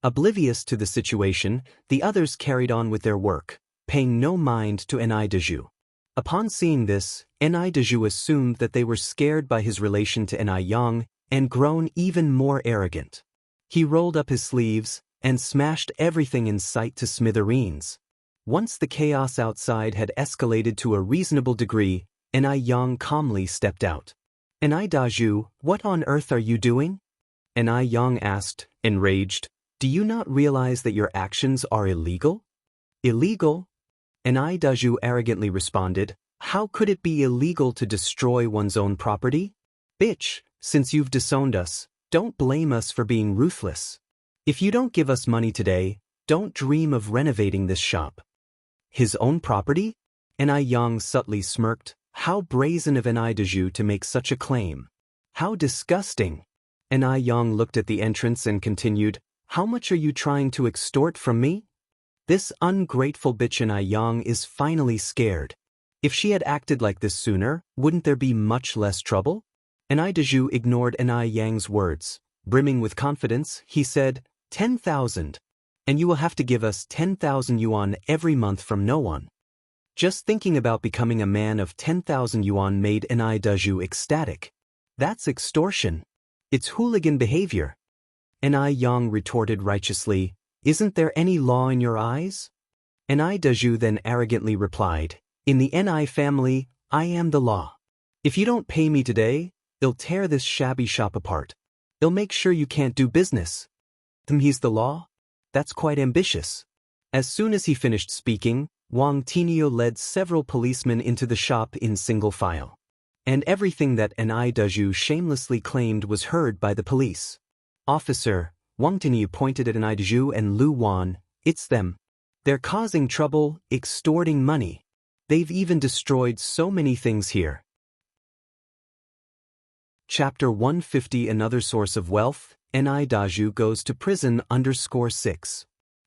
Oblivious to the situation, the others carried on with their work, paying no mind to Daju. Upon seeing this, Daju assumed that they were scared by his relation to Yang and grown even more arrogant. He rolled up his sleeves and smashed everything in sight to smithereens. Once the chaos outside had escalated to a reasonable degree, Yang calmly stepped out. "Daju, what on earth are you doing?" Yang asked, enraged, "Do you not realize that your actions are illegal?" "Illegal?" Daju arrogantly responded, "How could it be illegal to destroy one's own property? Bitch, since you've disowned us, don't blame us for being ruthless. If you don't give us money today, don't dream of renovating this shop." "His own property?" Yang subtly smirked. How brazen of Daju to make such a claim. How disgusting. Yang looked at the entrance and continued, "How much are you trying to extort from me?" This ungrateful bitch Yang is finally scared. If she had acted like this sooner, wouldn't there be much less trouble? Daju ignored Yang's words. Brimming with confidence, he said, 10,000. And you will have to give us 10,000 yuan every month from no one. Just thinking about becoming a man of 10,000 yuan made Daju ecstatic. That's extortion. It's hooligan behavior. Yang retorted righteously, "Isn't there any law in your eyes?" Daju then arrogantly replied, "In the Ni family, I am the law. If you don't pay me today, I'll tear this shabby shop apart. I'll make sure you can't do business." He's the law? That's quite ambitious. As soon as he finished speaking, Wang Tinio led several policemen into the shop in single file. And everything that Daju shamelessly claimed was heard by the police. "Officer," Wang Tinio pointed at Daju and Lu Wan, "It's them. They're causing trouble, extorting money. They've even destroyed so many things here." Chapter 150 Another Source of Wealth, Daju goes to prison _6.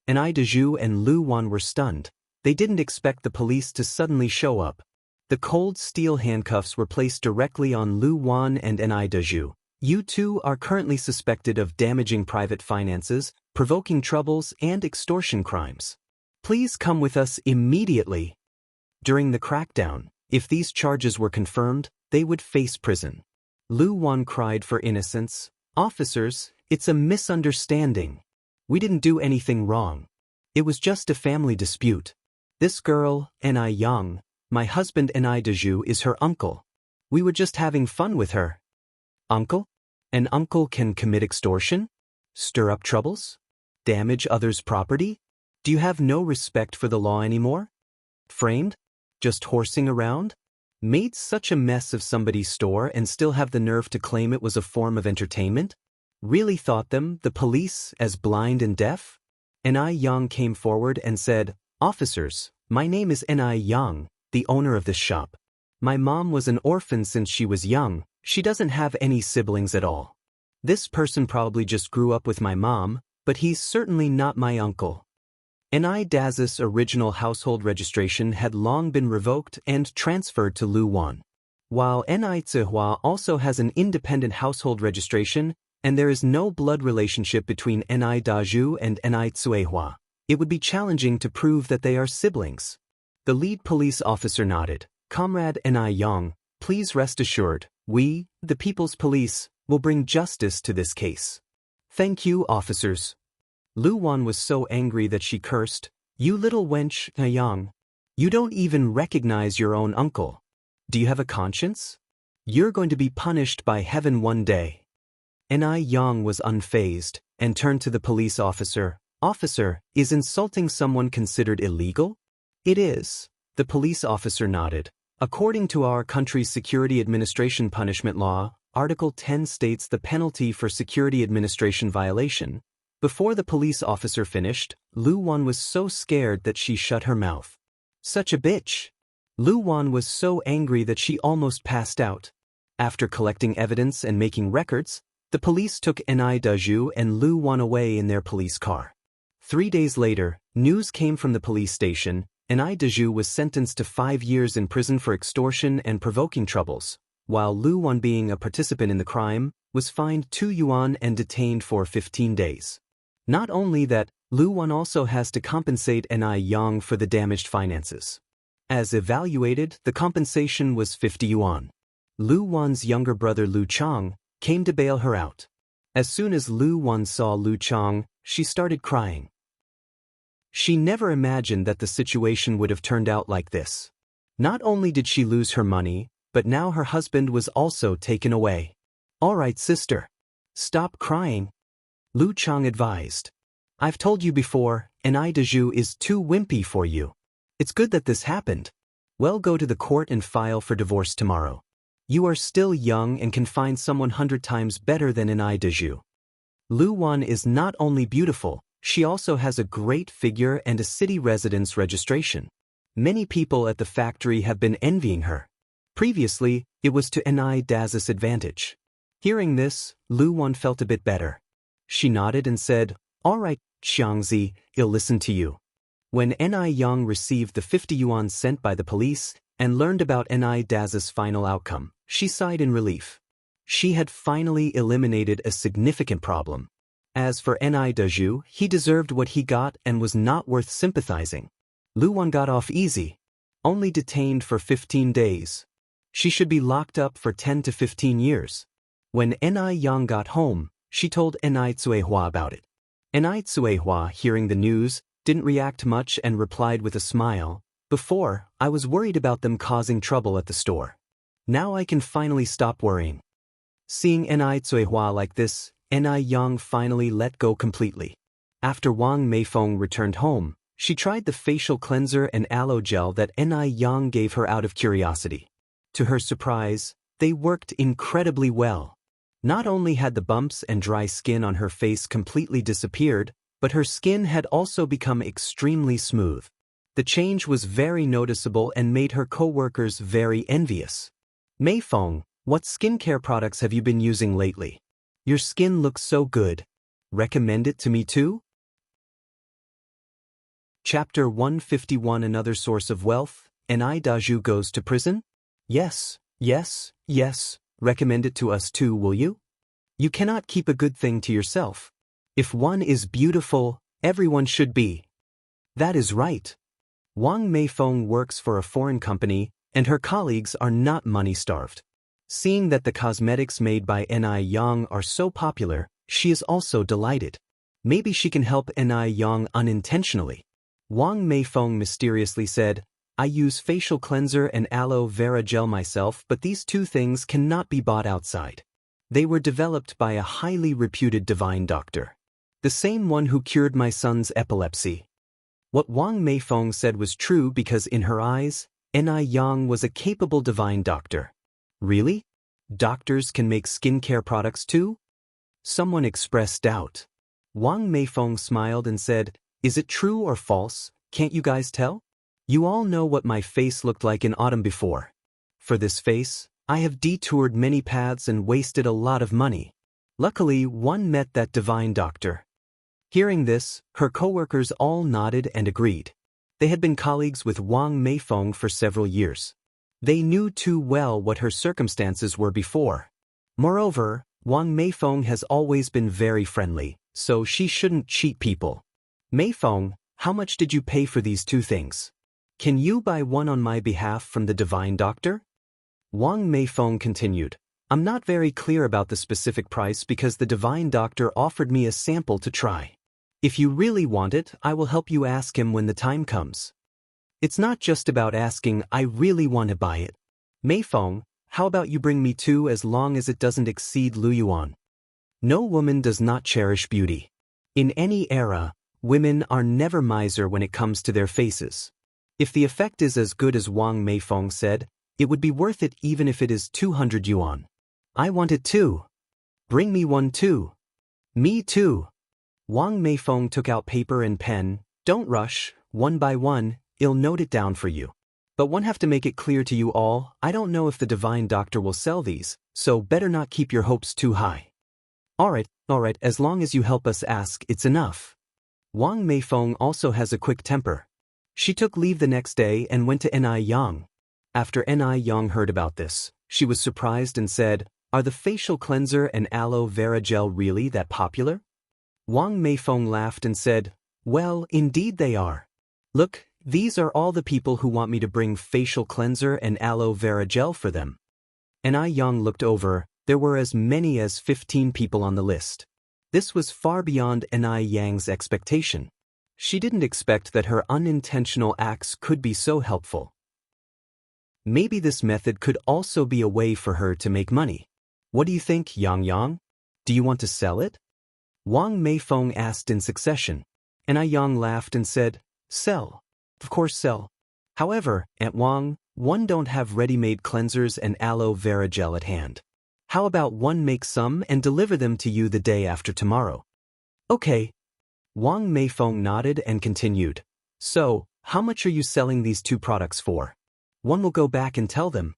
Daju and Lu Wan were stunned. They didn't expect the police to suddenly show up. The cold steel handcuffs were placed directly on Lu Wan and Ni Dezhu. You two are currently suspected of damaging private finances, provoking troubles, and extortion crimes. Please come with us immediately. During the crackdown, if these charges were confirmed, they would face prison. Lu Wan cried for innocence. Officers, it's a misunderstanding. We didn't do anything wrong. It was just a family dispute. This girl, Ni Yang, my husband Ni Dezhu, is her uncle. We were just having fun with her. Uncle? An uncle can commit extortion? Stir up troubles? Damage others' property? Do you have no respect for the law anymore? Framed? Just horsing around? Made such a mess of somebody's store and still have the nerve to claim it was a form of entertainment? Really thought them, the police, as blind and deaf? Ni Yang came forward and said, "Officers, my name is Ni Yang, the owner of this shop. My mom was an orphan since she was young. She doesn't have any siblings at all. This person probably just grew up with my mom, but he's certainly not my uncle." Ni Daz's original household registration had long been revoked and transferred to Lu Wan. While Ni Zihua also has an independent household registration, and there is no blood relationship between Ni Dazhu and Ni Zuehua, it would be challenging to prove that they are siblings. The lead police officer nodded. "Comrade Ni Yang, please rest assured, we, the People's Police, will bring justice to this case." "Thank you, officers." Lu Wan was so angry that she cursed, "You little wench, Yang. You don't even recognize your own uncle. Do you have a conscience? You're going to be punished by heaven one day." Ni Yang was unfazed and turned to the police officer. "Officer, is insulting someone considered illegal?" "It is." The police officer nodded. "According to our country's Security Administration Punishment Law, Article 10 states the penalty for security administration violation." Before the police officer finished, Lu Wan was so scared that she shut her mouth. "Such a bitch." Lu Wan was so angry that she almost passed out. After collecting evidence and making records, the police took Ni Dezhu and Lu Wan away in their police car. 3 days later, news came from the police station. Ni Dezhu was sentenced to 5 years in prison for extortion and provoking troubles, while Lu Wan, being a participant in the crime, was fined 2 yuan and detained for 15 days. Not only that, Lu Wan also has to compensate Ni Yang for the damaged finances. As evaluated, the compensation was 50 yuan. Lu Wan's younger brother Lu Chang came to bail her out. As soon as Lu Wan saw Lu Chang, she started crying. She never imagined that the situation would have turned out like this. Not only did she lose her money, but now her husband was also taken away. "All right, sister. Stop crying," Lu Chang advised. "I've told you before, Ni Dezhu is too wimpy for you. It's good that this happened. Well, go to the court and file for divorce tomorrow. You are still young and can find someone 100 times better than Ni Dezhu." Lu Wan is not only beautiful, she also has a great figure and a city residence registration. Many people at the factory have been envying her. Previously, it was to Ni Daz's advantage. Hearing this, Lu Wan felt a bit better. She nodded and said, "All right, Xiangzi, I'll listen to you." When Ni Yang received the 50 yuan sent by the police and learned about Ni Daz's final outcome, she sighed in relief. She had finally eliminated a significant problem. As for Ni Dezhu, he deserved what he got and was not worth sympathizing. Lu Wan got off easy, only detained for 15 days. She should be locked up for 10 to 15 years. When Ni Yang got home, she told Ni Zuehua about it. Ni Zuehua, hearing the news, didn't react much and replied with a smile, "Before, I was worried about them causing trouble at the store. Now I can finally stop worrying." Seeing Ni Zuehua like this, Ni Yang finally let go completely. After Wang Meifeng returned home, she tried the facial cleanser and aloe gel that Ni Yang gave her out of curiosity. To her surprise, they worked incredibly well. Not only had the bumps and dry skin on her face completely disappeared, but her skin had also become extremely smooth. The change was very noticeable and made her co-workers very envious. "Meifeng, what skincare products have you been using lately? Your skin looks so good. Recommend it to me too?" Chapter 151. Another source of wealth, Ni Daju goes to prison? Yes, yes, yes, recommend it to us too, will you? You cannot keep a good thing to yourself. If one is beautiful, everyone should be. That is right. Wang Meifeng works for a foreign company, and her colleagues are not money-starved. Seeing that the cosmetics made by Ni Yang are so popular, she is also delighted. Maybe she can help Ni Yang unintentionally. Wang Meifeng mysteriously said, I use facial cleanser and aloe vera gel myself, but these two things cannot be bought outside. They were developed by a highly reputed divine doctor. The same one who cured my son's epilepsy. What Wang Meifeng said was true because in her eyes, Ni Yang was a capable divine doctor. Really? Doctors can make skincare products too? Someone expressed doubt. Wang Meifeng smiled and said, Is it true or false? Can't you guys tell? You all know what my face looked like in autumn before. For this face, I have detoured many paths and wasted a lot of money. Luckily, one met that divine doctor. Hearing this, her co-workers all nodded and agreed. They had been colleagues with Wang Meifeng for several years. They knew too well what her circumstances were before. Moreover, Wang Meifeng has always been very friendly, so she shouldn't cheat people. Meifeng, how much did you pay for these two things? Can you buy one on my behalf from the divine doctor? Wang Meifeng continued, I'm not very clear about the specific price because the divine doctor offered me a sample to try. If you really want it, I will help you ask him when the time comes. It's not just about asking, I really want to buy it. Meifeng, how about you bring me two as long as it doesn't exceed Lu Yuan? No woman does not cherish beauty. In any era, women are never miser when it comes to their faces. If the effect is as good as Wang Meifeng said, it would be worth it even if it is 200 yuan. I want it too. Bring me one too. Me too. Wang Meifeng took out paper and pen. Don't rush, one by one, I'll note it down for you. But one have to make it clear to you all, I don't know if the divine doctor will sell these, so better not keep your hopes too high. Alright, as long as you help us ask, it's enough. Wang Meifeng also has a quick temper. She took leave the next day and went to Ni Yang. After Ni Yang heard about this, she was surprised and said, Are the facial cleanser and aloe vera gel really that popular? Wang Meifeng laughed and said, Well, indeed they are. Look, these are all the people who want me to bring facial cleanser and aloe vera gel for them. Ni Yang looked over, there were as many as 15 people on the list. This was far beyond Ni Yang's expectation. She didn't expect that her unintentional acts could be so helpful. Maybe this method could also be a way for her to make money. What do you think, Yang? Do you want to sell it? Wang Meifeng asked in succession. Ni Yang laughed and said, Sell. Of course sell. However, Aunt Wang, one don't have ready-made cleansers and aloe vera gel at hand. How about one make some and deliver them to you the day after tomorrow? Okay. Wang Meifeng nodded and continued. So, how much are you selling these two products for? One will go back and tell them.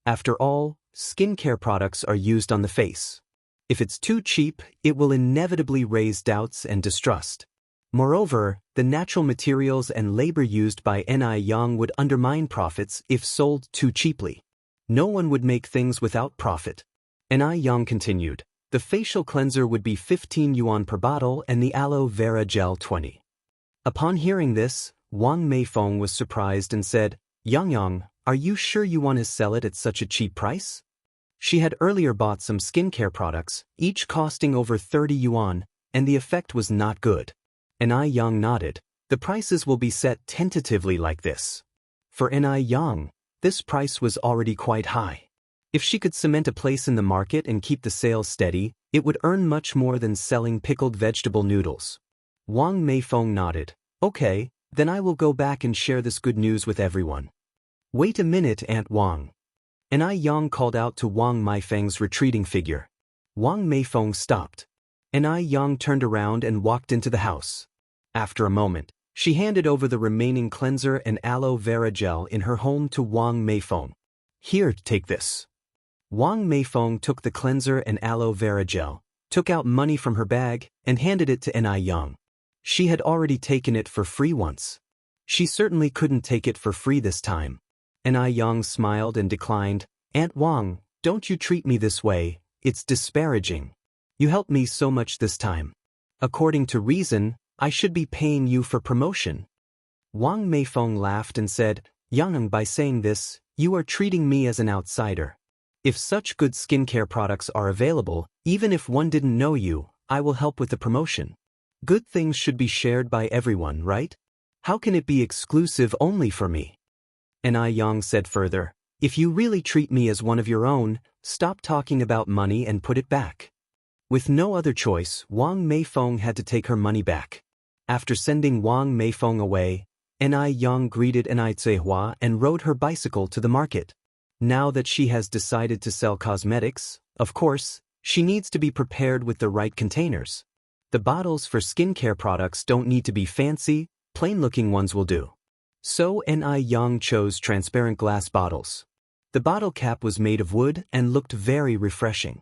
After all, skincare products are used on the face. If it's too cheap, it will inevitably raise doubts and distrust. Moreover, the natural materials and labor used by Ni Yang would undermine profits if sold too cheaply. No one would make things without profit. Ni Yang continued. The facial cleanser would be 15 yuan per bottle and the aloe vera gel 20. Upon hearing this, Wang Meifeng was surprised and said, Yang, are you sure you want to sell it at such a cheap price? She had earlier bought some skincare products, each costing over 30 yuan, and the effect was not good. Ni Yang nodded. The prices will be set tentatively like this. For Ni Yang, this price was already quite high. If she could cement a place in the market and keep the sales steady, it would earn much more than selling pickled vegetable noodles. Wang Meifeng nodded. Okay, then I will go back and share this good news with everyone. Wait a minute, Aunt Wang. Ni Yang called out to Wang Meifeng's retreating figure. Wang Meifeng stopped. Ni Yang turned around and walked into the house. After a moment, she handed over the remaining cleanser and aloe vera gel in her home to Wang Meifeng. Here, take this. Wang Meifeng took the cleanser and aloe vera gel, took out money from her bag, and handed it to Ni Yang. She had already taken it for free once. She certainly couldn't take it for free this time. Yang smiled and declined. Aunt Wang, don't you treat me this way, it's disparaging. You helped me so much this time. According to reason, I should be paying you for promotion. Wang Meifeng laughed and said, Yang, by saying this, you are treating me as an outsider. If such good skincare products are available, even if one didn't know you, I will help with the promotion. Good things should be shared by everyone, right? How can it be exclusive only for me? Yang said further, if you really treat me as one of your own, stop talking about money and put it back. With no other choice, Wang Meifeng had to take her money back. After sending Wang Meifeng away, Yang greeted Zehua and rode her bicycle to the market. Now that she has decided to sell cosmetics, of course, she needs to be prepared with the right containers. The bottles for skincare products don't need to be fancy, plain-looking ones will do. So Yang chose transparent glass bottles. The bottle cap was made of wood and looked very refreshing.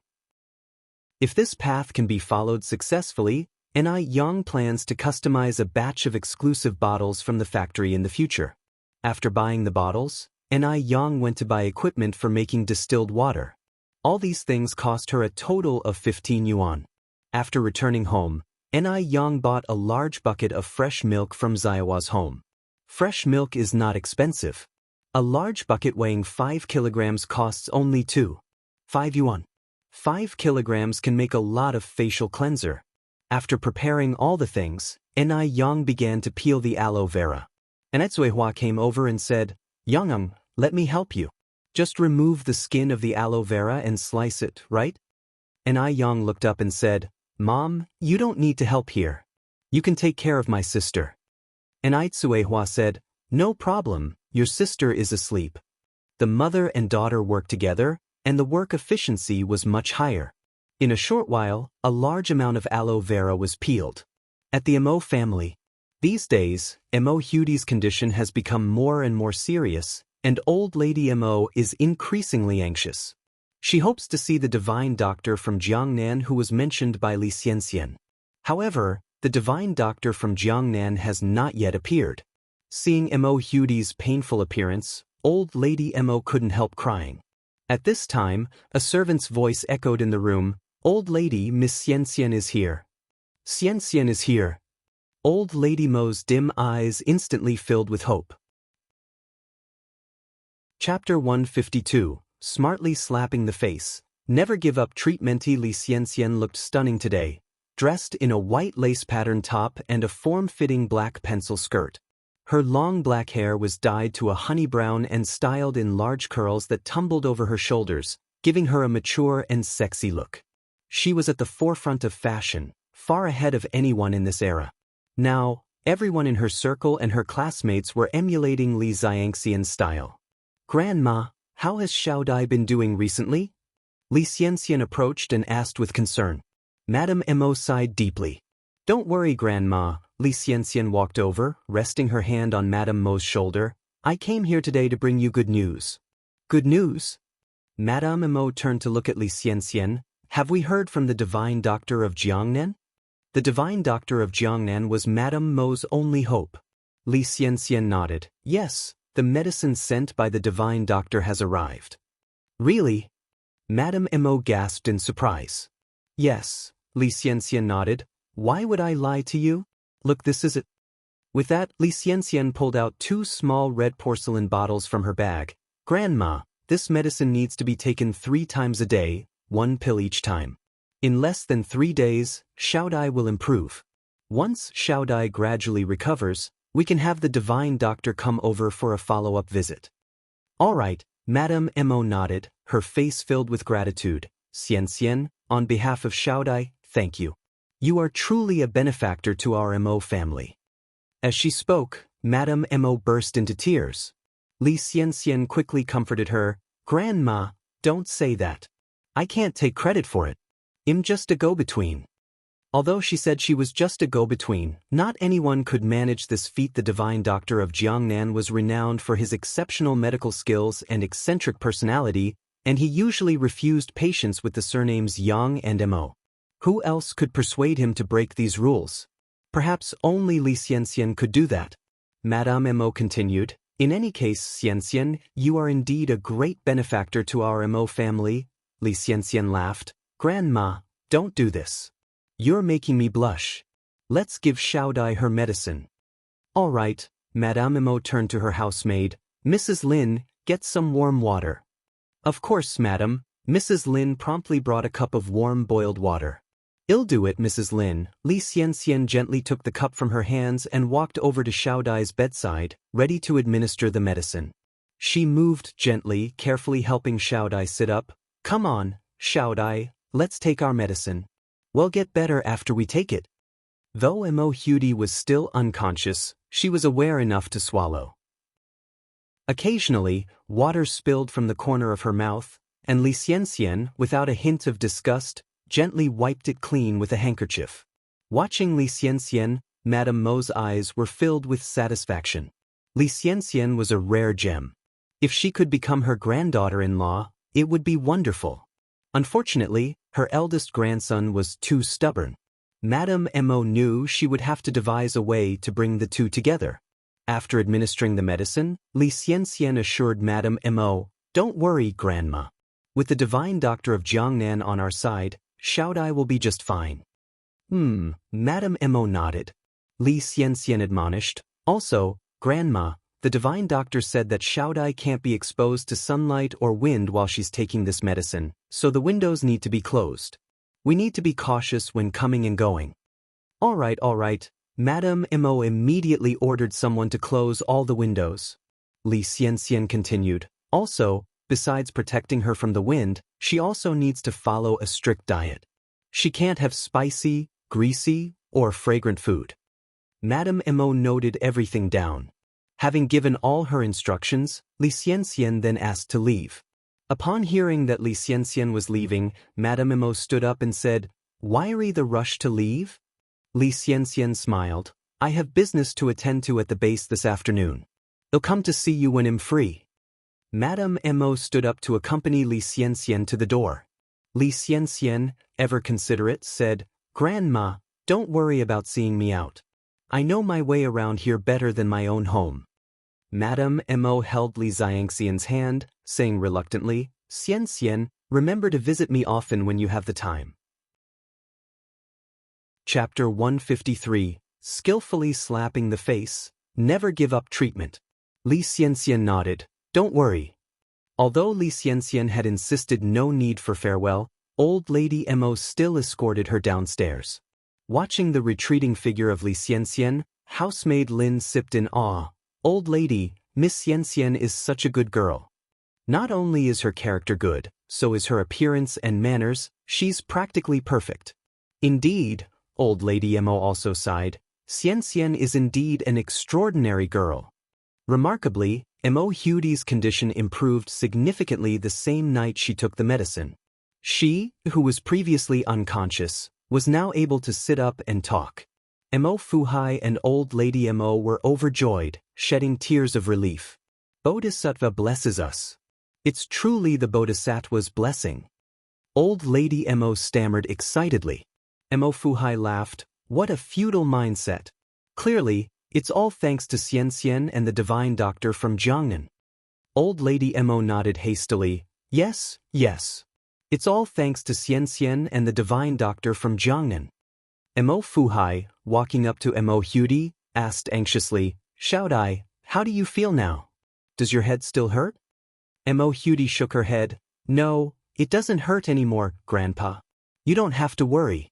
If this path can be followed successfully, Yang plans to customize a batch of exclusive bottles from the factory in the future. After buying the bottles, Yang went to buy equipment for making distilled water. All these things cost her a total of 15 yuan. After returning home, Yang bought a large bucket of fresh milk from Zaihua's home. Fresh milk is not expensive. A large bucket weighing 5 kilograms costs only 5 yuan. 5 kilograms can make a lot of facial cleanser. After preparing all the things, Yang began to peel the aloe vera. Zehua came over and said, Yang, let me help you. Just remove the skin of the aloe vera and slice it, right? Yang looked up and said, Mom, you don't need to help here. You can take care of my sister. Zehua said, no problem, your sister is asleep. The mother and daughter worked together, and the work efficiency was much higher. In a short while, a large amount of aloe vera was peeled. At the Mo family, these days, Mo Hudi's condition has become more and more serious, and old lady Mo is increasingly anxious. She hopes to see the divine doctor from Jiangnan who was mentioned by Li Xianxian. However, the divine doctor from Jiangnan has not yet appeared. Seeing Mo Hudi's painful appearance, old lady Mo couldn't help crying. At this time, a servant's voice echoed in the room, Old lady, Miss Xianxian is here. Xianxian is here. Old lady Mo's dim eyes instantly filled with hope. Chapter 152, Smartly Slapping the Face. Never give up treatmenty. Li Xianxian looked stunning today, dressed in a white lace-patterned top and a form-fitting black pencil skirt. Her long black hair was dyed to a honey brown and styled in large curls that tumbled over her shoulders, giving her a mature and sexy look. She was at the forefront of fashion, far ahead of anyone in this era. Now, everyone in her circle and her classmates were emulating Li Xianxian's style. Grandma, how has Xiaodai been doing recently? Li Xianxian approached and asked with concern. Madame Mo sighed deeply. Don't worry, Grandma. Li Xianxian walked over, resting her hand on Madame Mo's shoulder. I came here today to bring you good news. Good news? Madame Mo turned to look at Li Xianxian. Have we heard from the divine doctor of Jiangnan? The divine doctor of Jiangnan was Madame Mo's only hope. Li Xianxian nodded. Yes, the medicine sent by the divine doctor has arrived. Really? Madame Mo gasped in surprise. Yes, Li Xianxian nodded. Why would I lie to you? Look, this is it. With that, Li Xianxian pulled out 2 small red porcelain bottles from her bag. Grandma, this medicine needs to be taken 3 times a day, 1 pill each time. In less than 3 days, Xiaodai will improve. Once Xiaodai gradually recovers, we can have the divine doctor come over for a follow-up visit. All right, Madame Mo nodded, her face filled with gratitude. Xianxian, on behalf of Xiaodai, thank you. You are truly a benefactor to our Mo family. As she spoke, Madame Mo burst into tears. Li Xianxian quickly comforted her. Grandma, don't say that. I can't take credit for it. I'm just a go-between. Although she said she was just a go-between, not anyone could manage this feat. The divine doctor of Jiangnan was renowned for his exceptional medical skills and eccentric personality, and he usually refused patients with the surnames Yang and Mo. Who else could persuade him to break these rules? Perhaps only Li Xianxian could do that. Madame Mo continued, In any case, Xianxian, you are indeed a great benefactor to our Mo family, Li Xianxian laughed. Grandma, don't do this. You're making me blush. Let's give Xiaodai her medicine. All right, Madame Mo turned to her housemaid. Mrs. Lin, get some warm water. Of course, madam. Mrs. Lin promptly brought a cup of warm boiled water. I'll do it, Mrs. Lin. Li Xianxian gently took the cup from her hands and walked over to Xiaodai's bedside, ready to administer the medicine. She moved gently, carefully helping Xiaodai sit up. Come on, Xiaodai, let's take our medicine. We'll get better after we take it. Though Mo Hudi was still unconscious, she was aware enough to swallow. Occasionally, water spilled from the corner of her mouth, and Li Xianxian, without a hint of disgust, gently wiped it clean with a handkerchief. Watching Li Xianxian, Madame Mo's eyes were filled with satisfaction. Li Xianxian was a rare gem. If she could become her granddaughter-in-law, it would be wonderful. Unfortunately, her eldest grandson was too stubborn. Madame Mo knew she would have to devise a way to bring the two together. After administering the medicine, Li Xianxian assured Madame Mo, "Don't worry, Grandma. With the divine doctor of Jiangnan on our side, Xiaodai will be just fine." Madame Mo nodded. Li Xianxian admonished, "Also, Grandma, the divine doctor said that Xiaodai can't be exposed to sunlight or wind while she's taking this medicine, so the windows need to be closed. We need to be cautious when coming and going." All right. Madame Mo immediately ordered someone to close all the windows. Li Xianxian continued, "Also, besides protecting her from the wind, she also needs to follow a strict diet. She can't have spicy, greasy, or fragrant food." Madame Mo noted everything down. Having given all her instructions, Li Xianxian then asked to leave. Upon hearing that Li Xianxian was leaving, Madame Mo stood up and said, "Why the rush to leave?" Li Xianxian smiled. "I have business to attend to at the base this afternoon. I'll come to see you when I'm free." Madame Mo stood up to accompany Li Xianxian to the door. Li Xianxian, ever considerate, said, "Grandma, don't worry about seeing me out. I know my way around here better than my own home." Madame Mo held Li Xianxian's hand, saying reluctantly, "Xianxian, remember to visit me often when you have the time." Chapter 153, Skillfully Slapping the Face, Never Give Up Treatment. Li Xianxian nodded. "Don't worry." Although Li Xianxian had insisted no need for farewell, old lady Mo still escorted her downstairs. Watching the retreating figure of Li Xianxian, housemaid Lin sipped in awe. "Old lady, Miss Xianxian is such a good girl. Not only is her character good, so is her appearance and manners, she's practically perfect." Indeed, old lady Mo also sighed, "Xianxian is indeed an extraordinary girl." Remarkably, Mo Hudi's condition improved significantly the same night she took the medicine. She, who was previously unconscious, was now able to sit up and talk. Mo Fuhai and old lady Mo were overjoyed, shedding tears of relief. "Bodhisattva blesses us. It's truly the Bodhisattva's blessing." Old lady Mo stammered excitedly. Mo Fuhai laughed. "What a futile mindset. Clearly, it's all thanks to Xianxian and the divine doctor from Jiangnan." Old lady Mo nodded hastily. Yes. It's all thanks to Xianxian and the divine doctor from Jiangnan." Mo Fuhai, walking up to Mo Hudi, asked anxiously, "Xiaodai, how do you feel now? Does your head still hurt?" Mo Hudi shook her head. "No, it doesn't hurt anymore, Grandpa. You don't have to worry."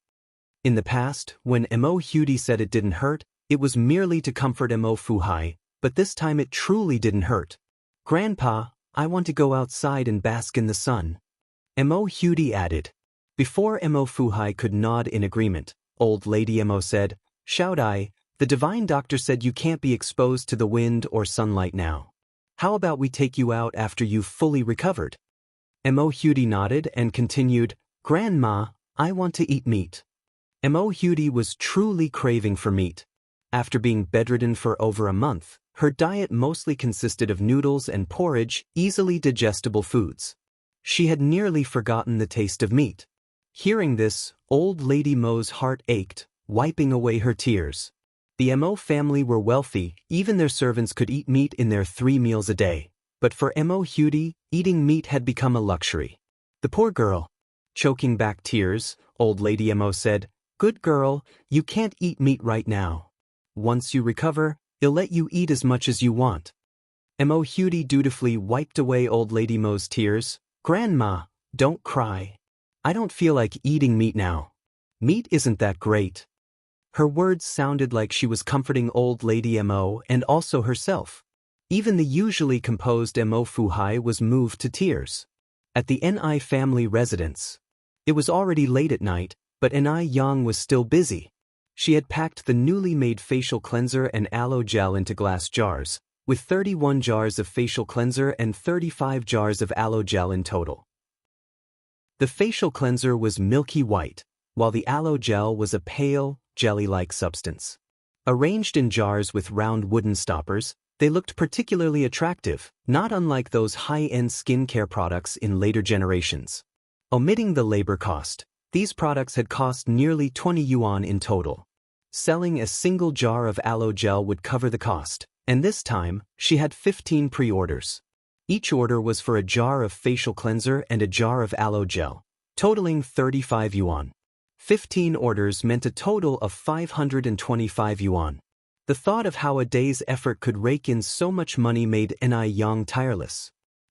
In the past, when Mo Hudi said it didn't hurt, it was merely to comfort Mo Fuhai, but this time it truly didn't hurt. "Grandpa, I want to go outside and bask in the sun," Mo Hudi added. Before Mo Fuhai could nod in agreement, old lady Mo said, "Xiaodai, the divine doctor said you can't be exposed to the wind or sunlight now. How about we take you out after you've fully recovered?" Mo Hudi nodded and continued, "Grandma, I want to eat meat." Mo Hudi was truly craving for meat. After being bedridden for over a month, her diet mostly consisted of noodles and porridge, easily digestible foods. She had nearly forgotten the taste of meat. Hearing this, old lady Mo's heart ached, wiping away her tears. The Mo family were wealthy, even their servants could eat meat in their 3 meals a day. But for Mo Hudi, eating meat had become a luxury. The poor girl. Choking back tears, old lady Mo said, "Good girl, you can't eat meat right now. Once you recover, I'll let you eat as much as you want." Mo Hudi dutifully wiped away old lady Mo's tears. "Grandma, don't cry. I don't feel like eating meat now. Meat isn't that great." Her words sounded like she was comforting old lady Mo and also herself. Even the usually composed Mo Fuhai was moved to tears. At the Ni family residence. It was already late at night, but Ni Yang was still busy. She had packed the newly made facial cleanser and aloe gel into glass jars, with 31 jars of facial cleanser and 35 jars of aloe gel in total. The facial cleanser was milky white, while the aloe gel was a pale, jelly-like substance. Arranged in jars with round wooden stoppers, they looked particularly attractive, not unlike those high-end skincare products in later generations. Omitting the labor cost, these products had cost nearly 20 yuan in total. Selling a single jar of aloe gel would cover the cost, and this time, she had 15 pre-orders. Each order was for a jar of facial cleanser and a jar of aloe gel, totaling 35 yuan. 15 orders meant a total of 525 yuan. The thought of how a day's effort could rake in so much money made Ni Yang tireless.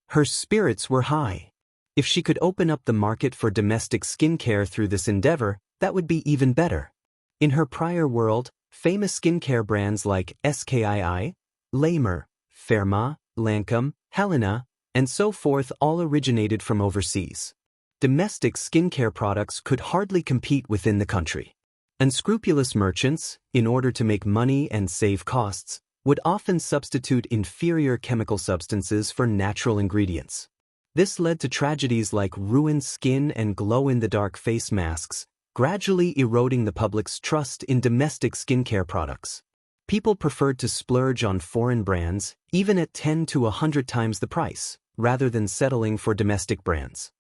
Her spirits were high. If she could open up the market for domestic skincare through this endeavor, that would be even better. In her prior world, famous skincare brands like SKII, Lamer, Fairma, Lancome, Helena, and so forth all originated from overseas. Domestic skincare products could hardly compete within the country. Unscrupulous merchants, in order to make money and save costs, would often substitute inferior chemical substances for natural ingredients. This led to tragedies like ruined skin and glow-in-the-dark face masks, gradually eroding the public's trust in domestic skincare products. People preferred to splurge on foreign brands, even at 10 to 100 times the price, rather than settling for domestic brands.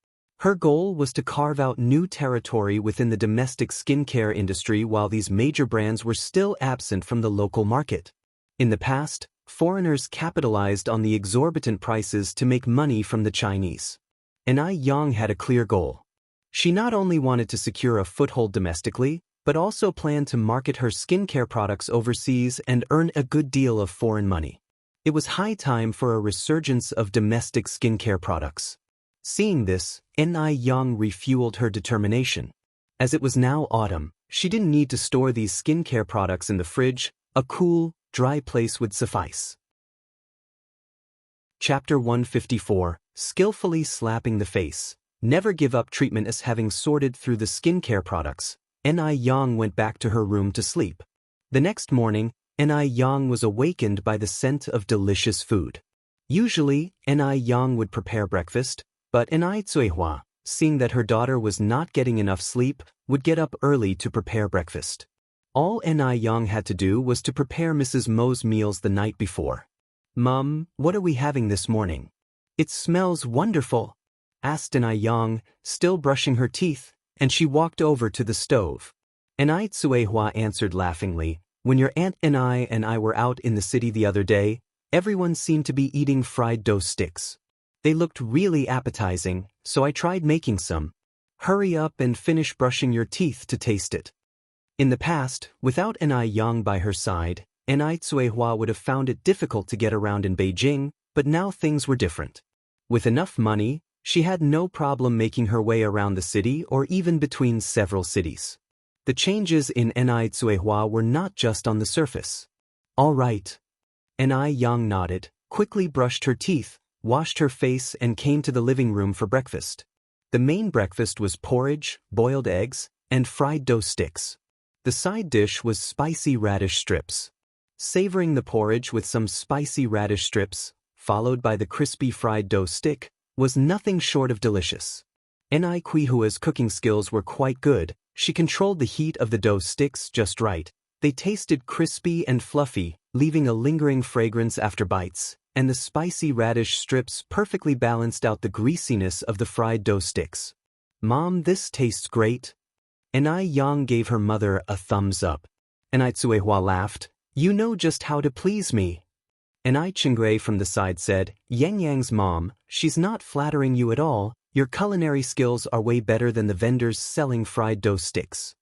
Her goal was to carve out new territory within the domestic skincare industry while these major brands were still absent from the local market. In the past, foreigners capitalized on the exorbitant prices to make money from the Chinese. Ni Yang had a clear goal. She not only wanted to secure a foothold domestically, but also planned to market her skincare products overseas and earn a good deal of foreign money. It was high time for a resurgence of domestic skincare products. Seeing this, Ni Yang refueled her determination. As it was now autumn, she didn't need to store these skincare products in the fridge. A cool, dry place would suffice. Chapter 154, Skillfully Slapping the Face. Never give up treatment. As having sorted through the skincare products, Ni Yang went back to her room to sleep. The next morning, Ni Yang was awakened by the scent of delicious food. Usually, Ni Yang would prepare breakfast, but Ni Zuihua, seeing that her daughter was not getting enough sleep, would get up early to prepare breakfast. All Ni Yang had to do was to prepare Mrs. Mo's meals the night before. "Mum, what are we having this morning?" "It smells wonderful," asked Ni Yang, still brushing her teeth, and she walked over to the stove. Ni Zuihua answered laughingly, "When your Aunt Ni and I were out in the city the other day, everyone seemed to be eating fried dough sticks. They looked really appetizing, so I tried making some. Hurry up and finish brushing your teeth to taste it." In the past, without Ni Yang by her side, Ni Zuihua would have found it difficult to get around in Beijing, but now things were different. With enough money, she had no problem making her way around the city or even between several cities. The changes in Ni Zuihua were not just on the surface. "All right." Ni Yang nodded, quickly brushed her teeth, washed her face and came to the living room for breakfast. The main breakfast was porridge, boiled eggs, and fried dough sticks. The side dish was spicy radish strips. Savoring the porridge with some spicy radish strips, followed by the crispy fried dough stick, was nothing short of delicious. Ni Kuihua's cooking skills were quite good. She controlled the heat of the dough sticks just right. They tasted crispy and fluffy, leaving a lingering fragrance after bites, and the spicy radish strips perfectly balanced out the greasiness of the fried dough sticks. "Mom, this tastes great." Ni Yang gave her mother a thumbs up. Ni Zuihua laughed. You know just how to please me. An Chingray from the side said, Yang Yang's mom, she's not flattering you at all, your culinary skills are way better than the vendors selling fried dough sticks.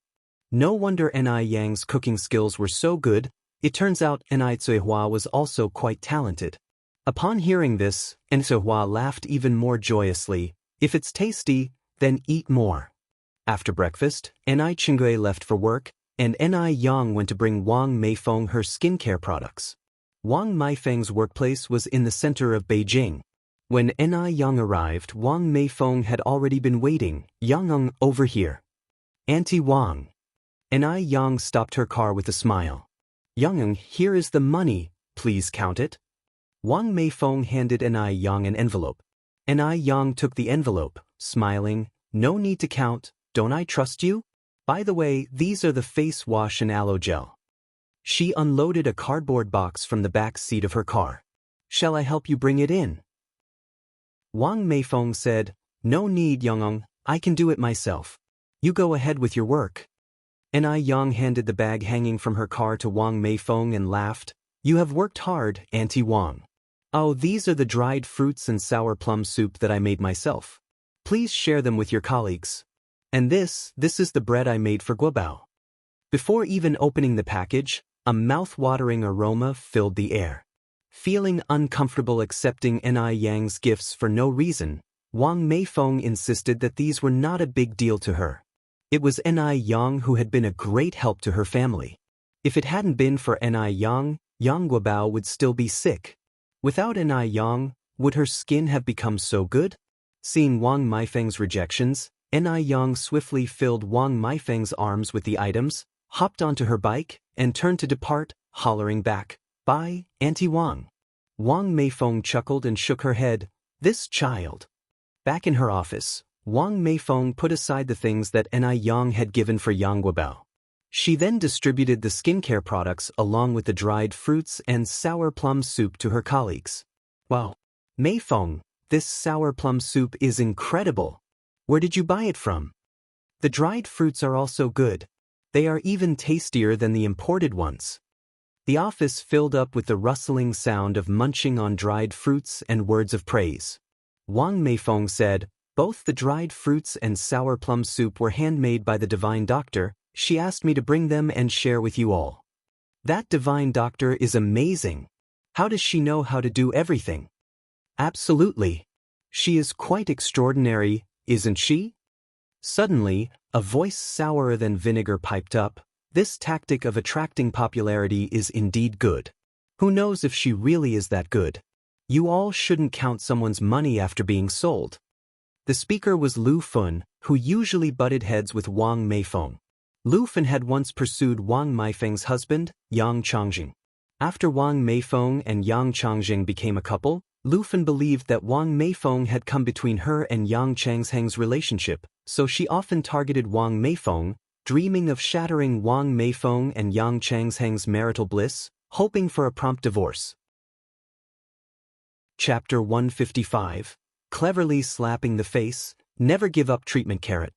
No wonder Yang's cooking skills were so good, it turns out Tsuihua was also quite talented. Upon hearing this, Tsuihua laughed even more joyously, if it's tasty, then eat more. After breakfast, Chingray left for work, and Yang went to bring Wang Meifeng her skincare products. Wang Meifeng's workplace was in the center of Beijing. When Yang arrived, Wang Meifeng had already been waiting. Yang, over here. Auntie Wang. Yang stopped her car with a smile. Yang, here is the money, please count it. Wang Meifeng handed Yang an envelope. Yang took the envelope, smiling, no need to count, don't I trust you? By the way, these are the face wash and aloe gel. She unloaded a cardboard box from the back seat of her car. Shall I help you bring it in? Wang Meifeng said, no need, Yang, I can do it myself. You go ahead with your work. Yang handed the bag hanging from her car to Wang Meifeng and laughed, you have worked hard, Auntie Wang. Oh, these are the dried fruits and sour plum soup that I made myself. Please share them with your colleagues. And this is the bread I made for Guobao. Before even opening the package, a mouth-watering aroma filled the air. Feeling uncomfortable accepting Yang's gifts for no reason, Wang Meifeng insisted that these were not a big deal to her. It was Yang who had been a great help to her family. If it hadn't been for Yang, Yang Guobao would still be sick. Without Yang, would her skin have become so good? Seeing Wang Meifeng's rejections, Yang swiftly filled Wang Meifeng's arms with the items, hopped onto her bike, and turned to depart, hollering back, bye, Auntie Wang. Wang Meifeng chuckled and shook her head, this child. Back in her office, Wang Meifeng put aside the things that Yang had given for Yang Guobao. She then distributed the skincare products along with the dried fruits and sour plum soup to her colleagues. Wow, Meifeng, this sour plum soup is incredible. Where did you buy it from? The dried fruits are also good. They are even tastier than the imported ones. The office filled up with the rustling sound of munching on dried fruits and words of praise. Wang Meifeng said, both the dried fruits and sour plum soup were handmade by the divine doctor. She asked me to bring them and share with you all. That divine doctor is amazing. How does she know how to do everything? Absolutely. She is quite extraordinary, isn't she? Suddenly, a voice sourer than vinegar piped up, this tactic of attracting popularity is indeed good. Who knows if she really is that good? You all shouldn't count someone's money after being sold. The speaker was Lu Fun, who usually butted heads with Wang Meifeng. Lu Fun had once pursued Wang Meifeng's husband, Yang Changjing. After Wang Meifeng and Yang Changjing became a couple, Lu Fun believed that Wang Meifeng had come between her and Yang Changjing's relationship, so she often targeted Wang Meifeng, dreaming of shattering Wang Meifeng and Yang Changjing's marital bliss, hoping for a prompt divorce. Chapter 155. Cleverly slapping the face, never give up treatment carrot.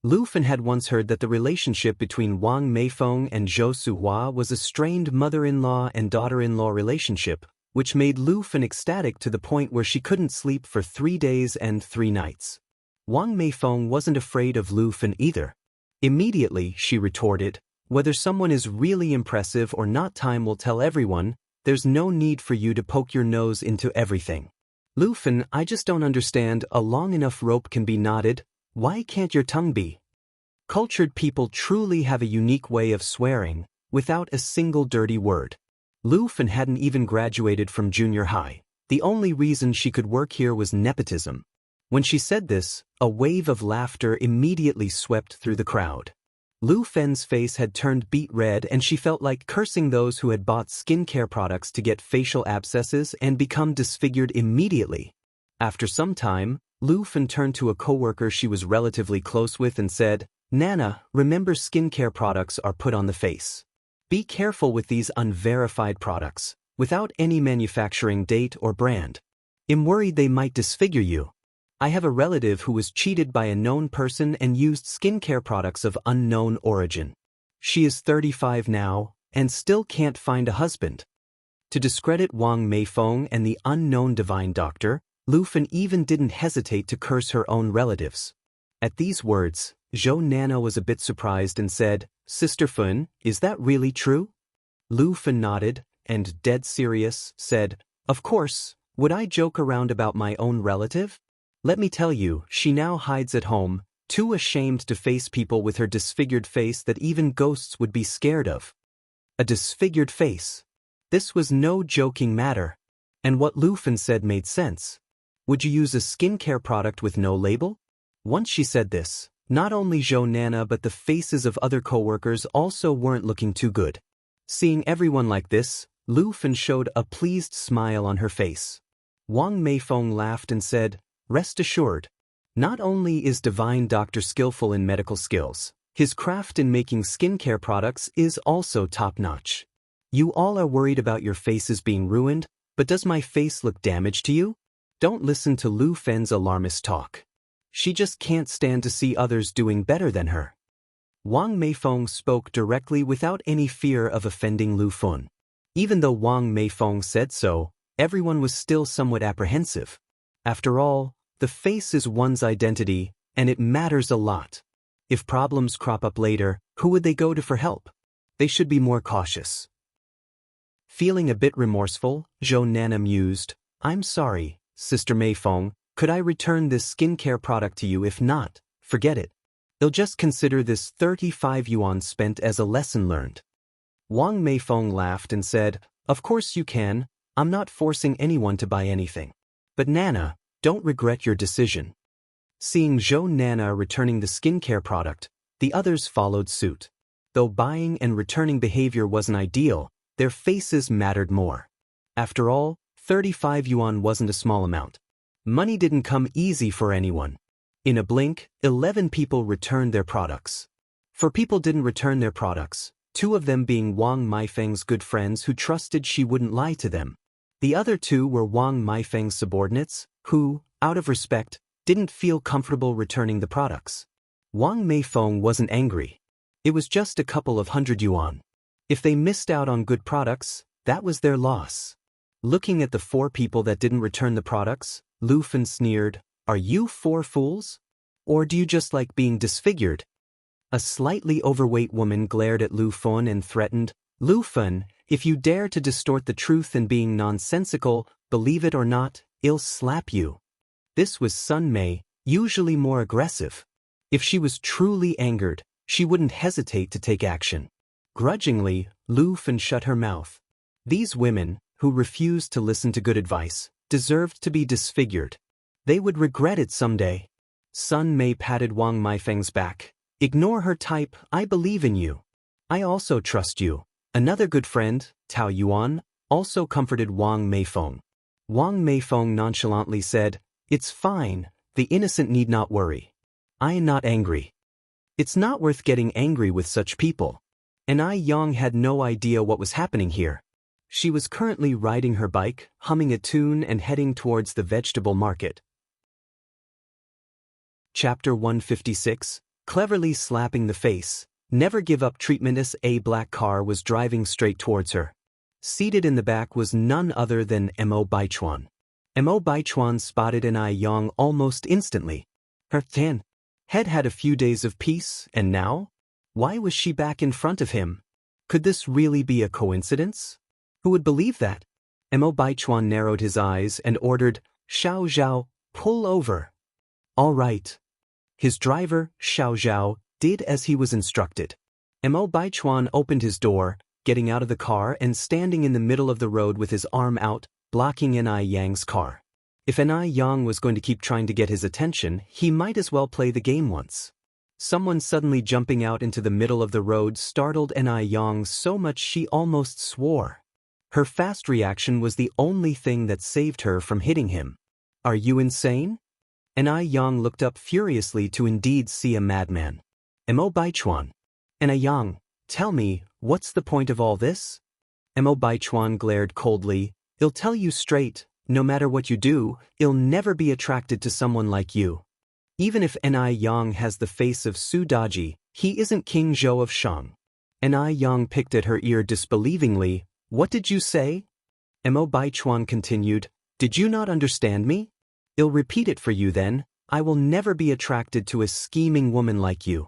Lu Fun had once heard that the relationship between Wang Meifeng and Zhou Suhua was a strained mother-in-law and daughter-in-law relationship, which made Lu Fun ecstatic to the point where she couldn't sleep for 3 days and 3 nights. Wang Meifeng wasn't afraid of Lu Fun either. Immediately, she retorted, whether someone is really impressive or not, time will tell everyone, there's no need for you to poke your nose into everything. Lu Fun, I just don't understand, a long enough rope can be knotted, why can't your tongue be? Cultured people truly have a unique way of swearing, without a single dirty word. Lu Fun hadn't even graduated from junior high. The only reason she could work here was nepotism. When she said this, a wave of laughter immediately swept through the crowd. Lu Fen's face had turned beet red and she felt like cursing those who had bought skincare products to get facial abscesses and become disfigured immediately. After some time, Lu Fen turned to a coworker she was relatively close with and said, Nana, remember skincare products are put on the face. Be careful with these unverified products, without any manufacturing date or brand. I'm worried they might disfigure you. I have a relative who was cheated by a known person and used skincare products of unknown origin. She is 35 now, and still can't find a husband. To discredit Wang Meifeng and the unknown divine doctor, Lu Fen even didn't hesitate to curse her own relatives. At these words, Zhou Nana was a bit surprised and said, "Sister Fen, is that really true?" Lu Fen nodded, and dead serious, said, "Of course, would I joke around about my own relative? Let me tell you, she now hides at home, too ashamed to face people with her disfigured face that even ghosts would be scared of." A disfigured face. This was no joking matter. And what Lu Fen said made sense. Would you use a skincare product with no label? Once she said this, not only Zhou Nana but the faces of other co-workers also weren't looking too good. Seeing everyone like this, Lu Fen showed a pleased smile on her face. Wang Meifeng laughed and said, "Rest assured. Not only is Divine Doctor skillful in medical skills, his craft in making skincare products is also top-notch. You all are worried about your faces being ruined, but does my face look damaged to you? Don't listen to Lu Fen's alarmist talk. She just can't stand to see others doing better than her." Wang Meifeng spoke directly without any fear of offending Lu Fen. Even though Wang Meifeng said so, everyone was still somewhat apprehensive. After all, the face is one's identity, and it matters a lot. If problems crop up later, who would they go to for help? They should be more cautious. Feeling a bit remorseful, Zhou Nana mused, "I'm sorry, Sister Meifeng, could I return this skincare product to you? If not, forget it. They'll just consider this 35 yuan spent as a lesson learned." Wang Meifeng laughed and said, "Of course you can, I'm not forcing anyone to buy anything. But Nana, don't regret your decision." Seeing Zhou Nana returning the skincare product, the others followed suit. Though buying and returning behavior wasn't ideal, their faces mattered more. After all, 35 yuan wasn't a small amount. Money didn't come easy for anyone. In a blink, 11 people returned their products. 4 people didn't return their products, 2 of them being Wang Meifeng's good friends who trusted she wouldn't lie to them. The other 2 were Wang Meifeng's subordinates, who, out of respect, didn't feel comfortable returning the products. Wang Meifeng wasn't angry. It was just a couple of 100 yuan. If they missed out on good products, that was their loss. Looking at the 4 people that didn't return the products, Lu Fen sneered, "Are you 4 fools? Or do you just like being disfigured?" A slightly overweight woman glared at Lu Fen and threatened, "Lu Fen, if you dare to distort the truth in being nonsensical, believe it or not, I'll slap you." This was Sun Mei, usually more aggressive. If she was truly angered, she wouldn't hesitate to take action. Grudgingly, Lu Fen shut her mouth. These women, who refused to listen to good advice, deserved to be disfigured. They would regret it someday. Sun Mei patted Wang Meifeng's back. "Ignore her type, I believe in you. I also trust you." Another good friend, Tao Yuan, also comforted Wang Meifeng. Wang Meifeng nonchalantly said, "It's fine, the innocent need not worry. I am not angry." It's not worth getting angry with such people. And Ai Yang had no idea what was happening here. She was currently riding her bike, humming a tune and heading towards the vegetable market. Chapter 156, Cleverly Slapping the Face. Never give up treatment as a black car was driving straight towards her. Seated in the back was none other than Mo Baichuan. Mo Baichuan spotted an Ai Yang almost instantly. Her head had a few days of peace, and now? Why was she back in front of him? Could this really be a coincidence? Who would believe that? Mo Baichuan narrowed his eyes and ordered, "Xiao Zhao, pull over." "All right." His driver, Xiao Zhao, did as he was instructed. Mo Baichuan opened his door, getting out of the car and standing in the middle of the road with his arm out, blocking an Ai Yang's car. If an Ai Yang was going to keep trying to get his attention, he might as well play the game once. Someone suddenly jumping out into the middle of the road startled an Ai Yang so much she almost swore. Her fast reaction was the only thing that saved her from hitting him. "Are you insane?" An Ai Yang looked up furiously to indeed see a madman. Mo Baichuan. An Ai Yang, tell me, what's the point of all this? Mo Baichuan glared coldly, "I'll tell you straight, no matter what you do, I'll never be attracted to someone like you. Even if An Ai Yang has the face of Su Daji, he isn't King Zhou of Shang. Ni Yang picked at her ear disbelievingly. What did you say? Mo Baichuan continued. Did you not understand me? I'll repeat it for you then. I will never be attracted to a scheming woman like you.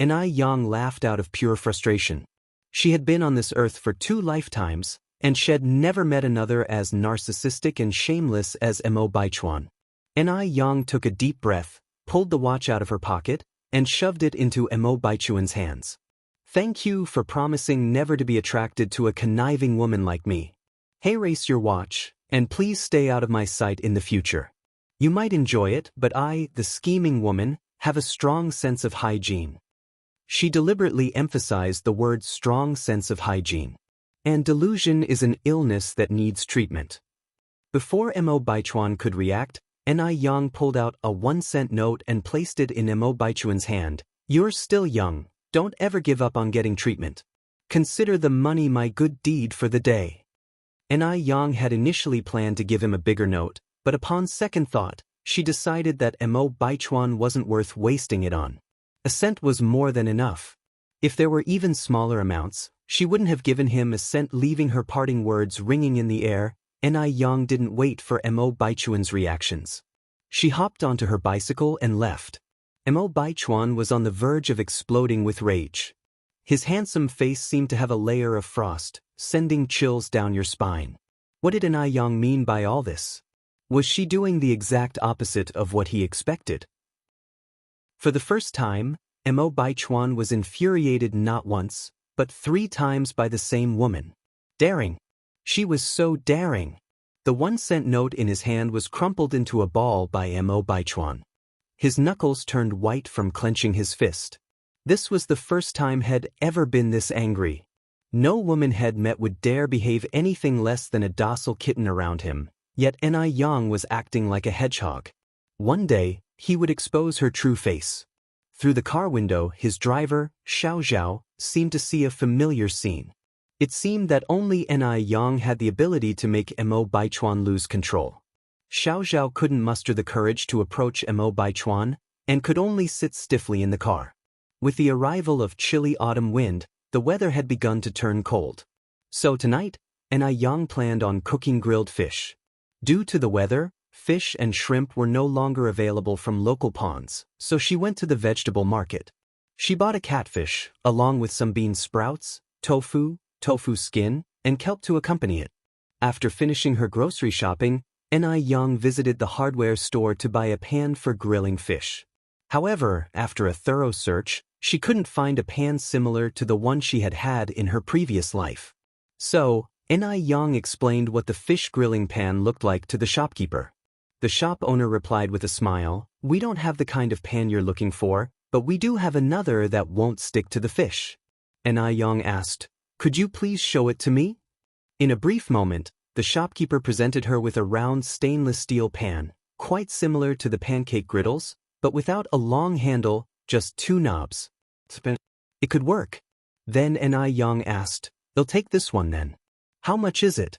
Ni Yang laughed out of pure frustration. She had been on this earth for 2 lifetimes, and she had never met another as narcissistic and shameless as Mo Baichuan. Ni Yang took a deep breath, pulled the watch out of her pocket, and shoved it into Mo Baichuan's hands. Thank you for promising never to be attracted to a conniving woman like me. Hey, race your watch, and please stay out of my sight in the future. You might enjoy it, but I, the scheming woman, have a strong sense of hygiene. She deliberately emphasized the word strong sense of hygiene. And delusion is an illness that needs treatment. Before Mo Baichuan could react, Ni Yang pulled out a 1-cent note and placed it in Mo Baichuan's hand. You're still young. Don't ever give up on getting treatment. Consider the money my good deed for the day. Ni Yang had initially planned to give him a bigger note, but upon second thought, she decided that Mo Baichuan wasn't worth wasting it on. A cent was more than enough. If there were even smaller amounts, she wouldn't have given him a cent, leaving her parting words ringing in the air. Ni Yang didn't wait for Mo Baichuan's reactions. She hopped onto her bicycle and left. Mo Baichuan was on the verge of exploding with rage. His handsome face seemed to have a layer of frost, sending chills down your spine. What did Ni Yang mean by all this? Was she doing the exact opposite of what he expected? For the first time, Mo Baichuan was infuriated not once, but 3 times by the same woman. Daring. She was so daring. The 1-cent note in his hand was crumpled into a ball by Mo Baichuan. His knuckles turned white from clenching his fist. This was the first time he'd ever been this angry. No woman he'd met would dare behave anything less than a docile kitten around him, yet Ni Yang was acting like a hedgehog. One day, he would expose her true face. Through the car window, his driver, Xiao Zhao, seemed to see a familiar scene. It seemed that only Ni Yang had the ability to make Mo Baichuan lose control. Xiao Zhao couldn't muster the courage to approach Mo Baichuan, and could only sit stiffly in the car. With the arrival of chilly autumn wind, the weather had begun to turn cold. So tonight, Ni Yang planned on cooking grilled fish. Due to the weather, fish and shrimp were no longer available from local ponds, so she went to the vegetable market. She bought a catfish, along with some bean sprouts, tofu skin, and kelp to accompany it. After finishing her grocery shopping, Ni Yang visited the hardware store to buy a pan for grilling fish. However, after a thorough search, she couldn't find a pan similar to the one she had had in her previous life. So, Ni Yang explained what the fish grilling pan looked like to the shopkeeper. The shop owner replied with a smile, "We don't have the kind of pan you're looking for, but we do have another that won't stick to the fish." Ni Yang asked, "Could you please show it to me?" In a brief moment, the shopkeeper presented her with a round stainless steel pan, quite similar to the pancake griddles, but without a long handle, just 2 knobs. It could work. Then Ni Yang asked, "I'll take this one then. How much is it?"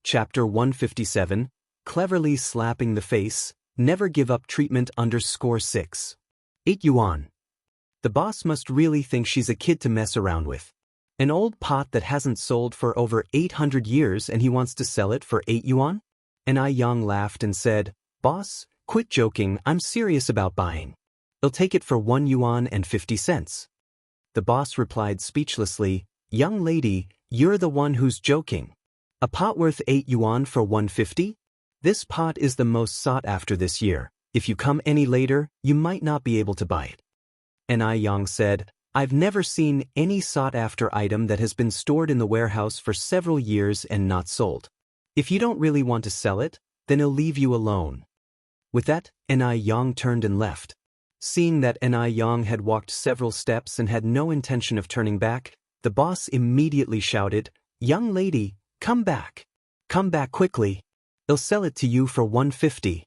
Chapter 157, Cleverly Slapping the Face, Never Give Up Treatment _6. 8 yuan. The boss must really think she's a kid to mess around with. An old pot that hasn't sold for over 800 years and he wants to sell it for 8 yuan? Ni Yang laughed and said, "Boss, quit joking, I'm serious about buying. I'll take it for 1 yuan and 50 cents. The boss replied speechlessly, "Young lady, you're the one who's joking. A pot worth 8 yuan for 150? This pot is the most sought after this year. If you come any later, you might not be able to buy it." Ni Yang said, "I've never seen any sought-after item that has been stored in the warehouse for several years and not sold. If you don't really want to sell it, then I'll leave you alone." With that, Ni Yang turned and left. Seeing that Ni Yang had walked several steps and had no intention of turning back, the boss immediately shouted, "Young lady, come back. Come back quickly. I'll sell it to you for 150.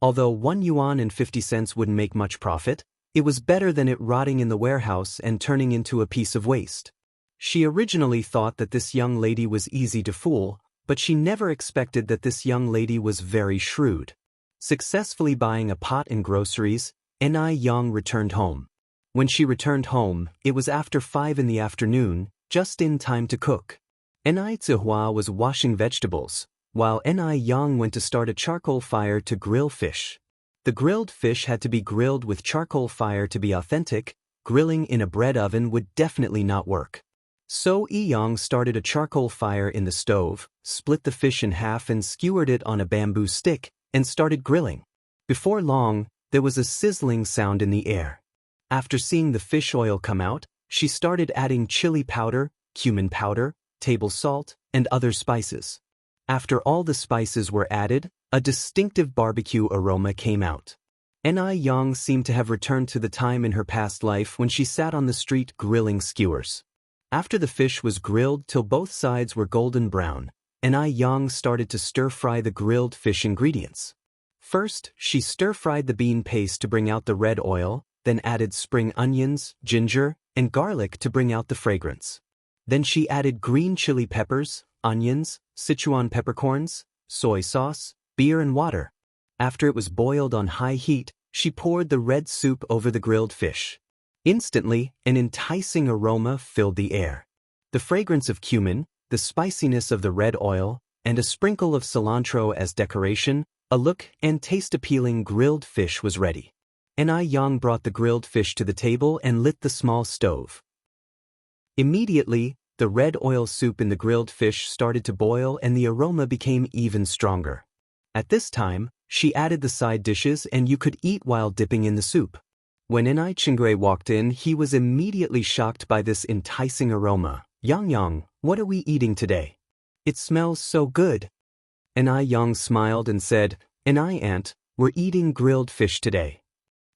Although 1 yuan and 50 cents wouldn't make much profit, it was better than it rotting in the warehouse and turning into a piece of waste. She originally thought that this young lady was easy to fool, but she never expected that this young lady was very shrewd. Successfully buying a pot and groceries, Ni Yang returned home. When she returned home, it was after 5 in the afternoon, just in time to cook. Ni Zihua was washing vegetables, while Ni Yang went to start a charcoal fire to grill fish. The grilled fish had to be grilled with charcoal fire to be authentic. Grilling in a bread oven would definitely not work. So Yang started a charcoal fire in the stove, split the fish in half and skewered it on a bamboo stick, and started grilling. Before long, there was a sizzling sound in the air. After seeing the fish oil come out, she started adding chili powder, cumin powder, table salt, and other spices. After all the spices were added, a distinctive barbecue aroma came out. Ni Yang seemed to have returned to the time in her past life when she sat on the street grilling skewers. After the fish was grilled till both sides were golden brown, Ni Yang started to stir-fry the grilled fish ingredients. First, she stir-fried the bean paste to bring out the red oil, then added spring onions, ginger, and garlic to bring out the fragrance. Then she added green chili peppers, onions, Sichuan peppercorns, soy sauce, beer and water. After it was boiled on high heat, she poured the red soup over the grilled fish. Instantly, an enticing aroma filled the air. The fragrance of cumin, the spiciness of the red oil, and a sprinkle of cilantro as decoration, a look and taste-appealing grilled fish was ready. Ni Yang brought the grilled fish to the table and lit the small stove. Immediately, the red oil soup in the grilled fish started to boil and the aroma became even stronger. At this time, she added the side dishes and you could eat while dipping in the soup. When Ni Chingui walked in, he was immediately shocked by this enticing aroma. Yang, what are we eating today? It smells so good. Ni Yang smiled and said, Ni Aunt, we're eating grilled fish today.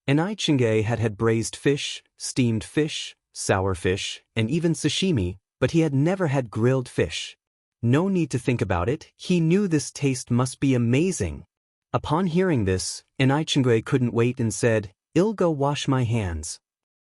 Ni Chingui had had braised fish, steamed fish, sour fish, and even sashimi, but he had never had grilled fish. No need to think about it, he knew this taste must be amazing. Upon hearing this, Ni Chingui couldn't wait and said, I'll go wash my hands.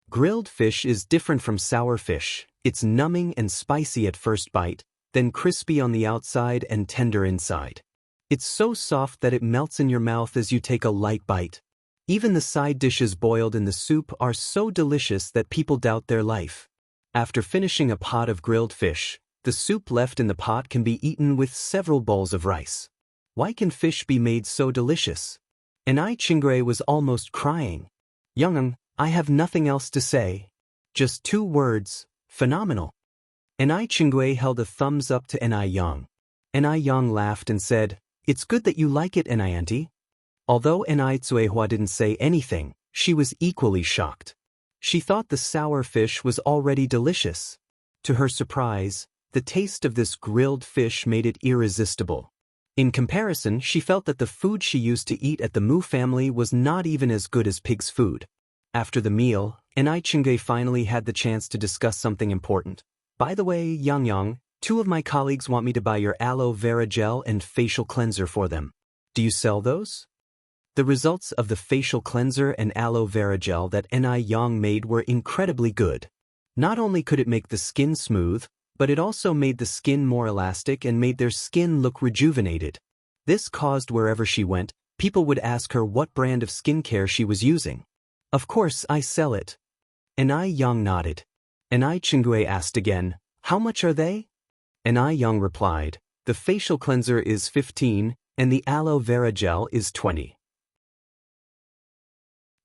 Grilled fish is different from sour fish. It's numbing and spicy at first bite, then crispy on the outside and tender inside. It's so soft that it melts in your mouth as you take a light bite. Even the side dishes boiled in the soup are so delicious that people doubt their life. After finishing a pot of grilled fish, the soup left in the pot can be eaten with several bowls of rice. Why can fish be made so delicious? Ni Chingui was almost crying. Yang, I have nothing else to say. Just 2 words, phenomenal. Ni Chingui held a thumbs up to Ni Yang. Ni Yang laughed and said, It's good that you like it, Ni Auntie. Although Ni Zuehua didn't say anything, she was equally shocked. She thought the sour fish was already delicious. To her surprise, the taste of this grilled fish made it irresistible. In comparison, she felt that the food she used to eat at the Mu family was not even as good as pig's food. After the meal, Ni Chingui finally had the chance to discuss something important. By the way, Yang, 2 of my colleagues want me to buy your aloe vera gel and facial cleanser for them. Do you sell those? The results of the facial cleanser and aloe vera gel that Ni Yang made were incredibly good. Not only could it make the skin smooth, but it also made the skin more elastic and made their skin look rejuvenated. This caused wherever she went, people would ask her what brand of skincare she was using. Of course, I sell it. Ni Yang nodded. Ni Chingui asked again, how much are they? Ni Yang replied, the facial cleanser is 15 and the aloe vera gel is 20.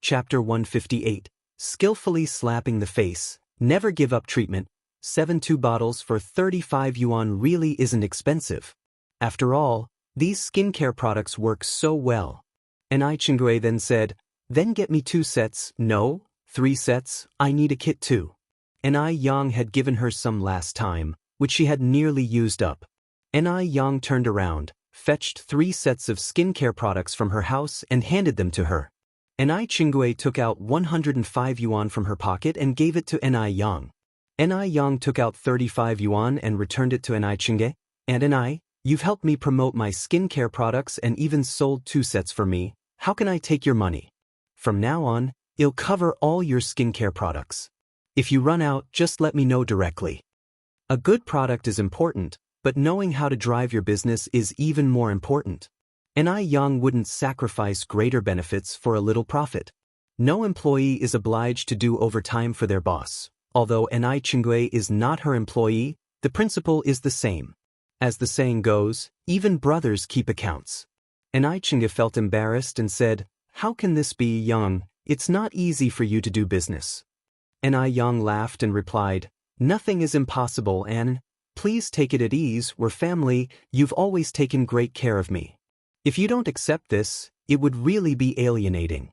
Chapter 158, Skillfully Slapping the Face, Never Give Up Treatment. 7 bottles for 35 yuan really isn't expensive. After all, these skincare products work so well. Ni Chingui then said, then get me 2 sets, no, 3 sets, I need a kit too. Ni Yang had given her some last time, which she had nearly used up. Ni Yang turned around, fetched 3 sets of skincare products from her house and handed them to her. Ni Chingui took out 105 yuan from her pocket and gave it to Ni Yang. Ni Yang took out 35 yuan and returned it to Ni Chingui. And Ni, you've helped me promote my skincare products and even sold 2 sets for me. How can I take your money? From now on, it'll cover all your skincare products. If you run out, just let me know directly. A good product is important, but knowing how to drive your business is even more important. Ni Yang wouldn't sacrifice greater benefits for a little profit. No employee is obliged to do overtime for their boss. Although Ni Chingui is not her employee, the principle is the same. As the saying goes, even brothers keep accounts. Ni Chingui felt embarrassed and said, "How can this be, Yang? It's not easy for you to do business." Ni Yang laughed and replied, "Nothing is impossible, An. Please take it at ease, we're family, you've always taken great care of me. If you don't accept this, it would really be alienating."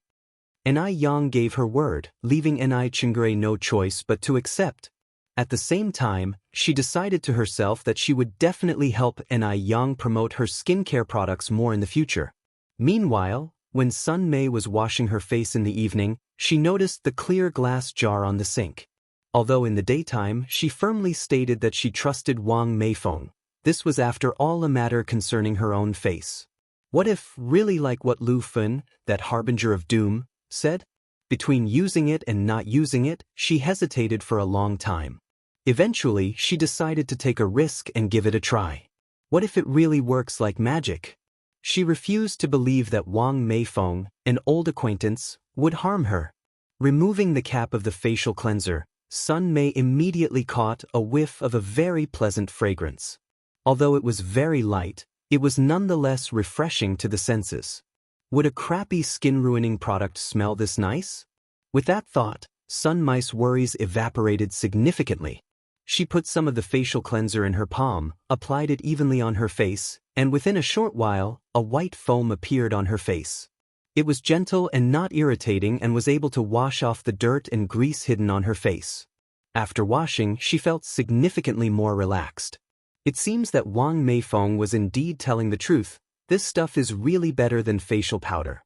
Ni Yang gave her word, leaving Ni Chingui no choice but to accept. At the same time, she decided to herself that she would definitely help Ni Yang promote her skincare products more in the future. Meanwhile, when Sun Mei was washing her face in the evening, she noticed the clear glass jar on the sink. Although in the daytime she firmly stated that she trusted Wang Meifeng, this was after all a matter concerning her own face. What if, really like what Lu Fen, that harbinger of doom, said? Between using it and not using it, she hesitated for a long time. Eventually, she decided to take a risk and give it a try. What if it really works like magic? She refused to believe that Wang Meifeng, an old acquaintance, would harm her. Removing the cap of the facial cleanser, Sun Mei immediately caught a whiff of a very pleasant fragrance. Although it was very light, it was nonetheless refreshing to the senses. Would a crappy skin-ruining product smell this nice? With that thought, Sun Mei's worries evaporated significantly. She put some of the facial cleanser in her palm, applied it evenly on her face, and within a short while, a white foam appeared on her face. It was gentle and not irritating and was able to wash off the dirt and grease hidden on her face. After washing, she felt significantly more relaxed. It seems that Wang Meifeng was indeed telling the truth. This stuff is really better than facial powder.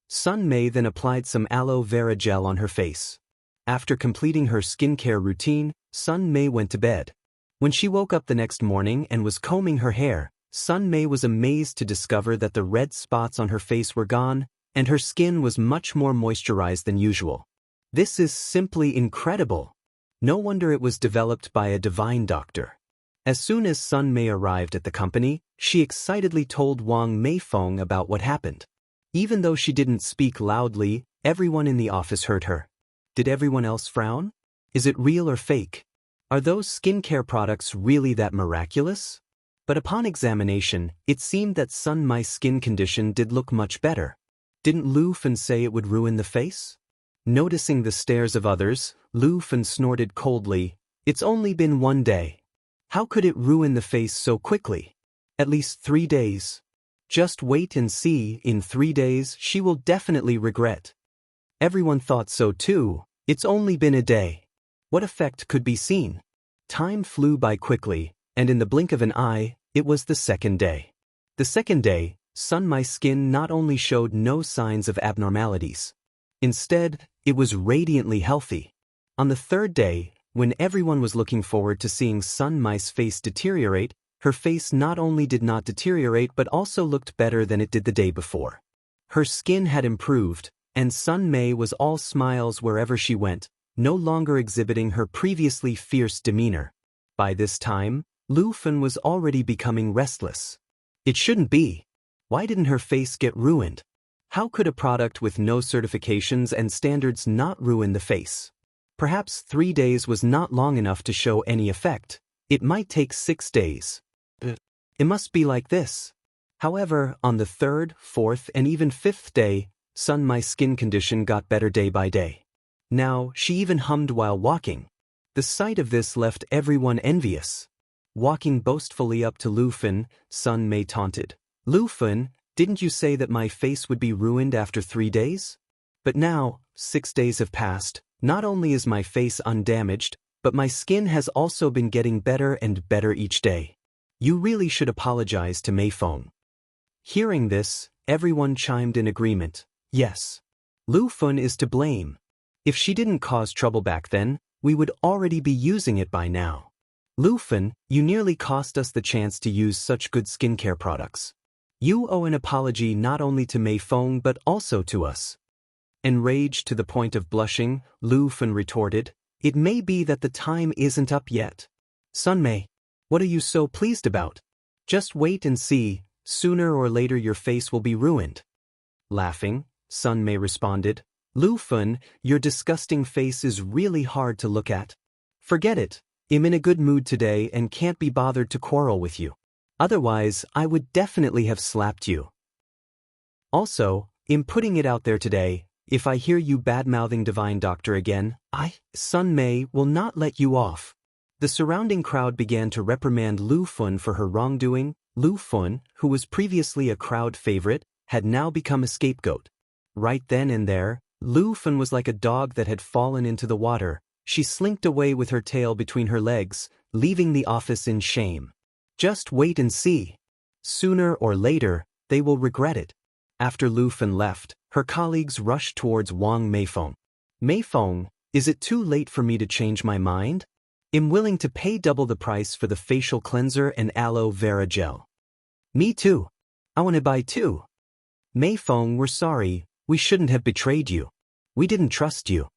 Sun Mei then applied some aloe vera gel on her face. After completing her skincare routine, Sun Mei went to bed. When she woke up the next morning and was combing her hair, Sun Mei was amazed to discover that the red spots on her face were gone, and her skin was much more moisturized than usual. This is simply incredible. No wonder it was developed by a divine doctor. As soon as Sun Mei arrived at the company, she excitedly told Wang Meifeng about what happened. Even though she didn't speak loudly, everyone in the office heard her. Did everyone else frown? Is it real or fake? Are those skincare products really that miraculous? But upon examination, it seemed that Sun Mei's skin condition did look much better. Didn't Lu Fen say it would ruin the face? Noticing the stares of others, Lu Fen snorted coldly. It's only been 1 day. How could it ruin the face so quickly? At least 3 days. Just wait and see, in 3 days she will definitely regret. Everyone thought so too. It's only been a day. What effect could be seen? Time flew by quickly, and in the blink of an eye, it was the 2nd day. The 2nd day, Sun Mei's skin not only showed no signs of abnormalities. Instead, it was radiantly healthy. On the 3rd day, when everyone was looking forward to seeing Sun Mei's face deteriorate, her face not only did not deteriorate but also looked better than it did the day before. Her skin had improved, and Sun Mei was all smiles wherever she went, no longer exhibiting her previously fierce demeanor. By this time, Lu Fen was already becoming restless. It shouldn't be. Why didn't her face get ruined? How could a product with no certifications and standards not ruin the face? Perhaps 3 days was not long enough to show any effect. It might take 6 days. It must be like this. However, on the 3rd, 4th, and even 5th day, Sun Mei's skin condition got better day by day. Now, she even hummed while walking. The sight of this left everyone envious. Walking boastfully up to Lu Fen, Sun Mei taunted. Lu Fen, didn't you say that my face would be ruined after 3 days? But now, 6 days have passed. Not only is my face undamaged, but my skin has also been getting better and better each day. You really should apologize to Meifeng. Hearing this, everyone chimed in agreement. Yes. Lu Fen is to blame. If she didn't cause trouble back then, we would already be using it by now. Lu Fen, you nearly cost us the chance to use such good skincare products. You owe an apology not only to Meifeng but also to us. Enraged to the point of blushing, Lu Fen retorted, it may be that the time isn't up yet. Sun Mei, what are you so pleased about? Just wait and see, sooner or later your face will be ruined. Laughing, Sun Mei responded. Lu Fun, your disgusting face is really hard to look at. Forget it. I'm in a good mood today and can't be bothered to quarrel with you. Otherwise, I would definitely have slapped you. Also, I'm putting it out there today, if I hear you bad-mouthing Divine Doctor again, Sun Mei, will not let you off. The surrounding crowd began to reprimand Lu Fun for her wrongdoing. Lu Fun, who was previously a crowd favorite, had now become a scapegoat. Right then and there, Lu Fun was like a dog that had fallen into the water. She slinked away with her tail between her legs, leaving the office in shame. Just wait and see. Sooner or later, they will regret it. After Lu Fun left, her colleagues rushed towards Wang Meifeng. Meifeng, is it too late for me to change my mind? I'm willing to pay double the price for the facial cleanser and aloe vera gel. Me too. I want to buy two. Meifeng, we're sorry, we shouldn't have betrayed you. We didn't trust you.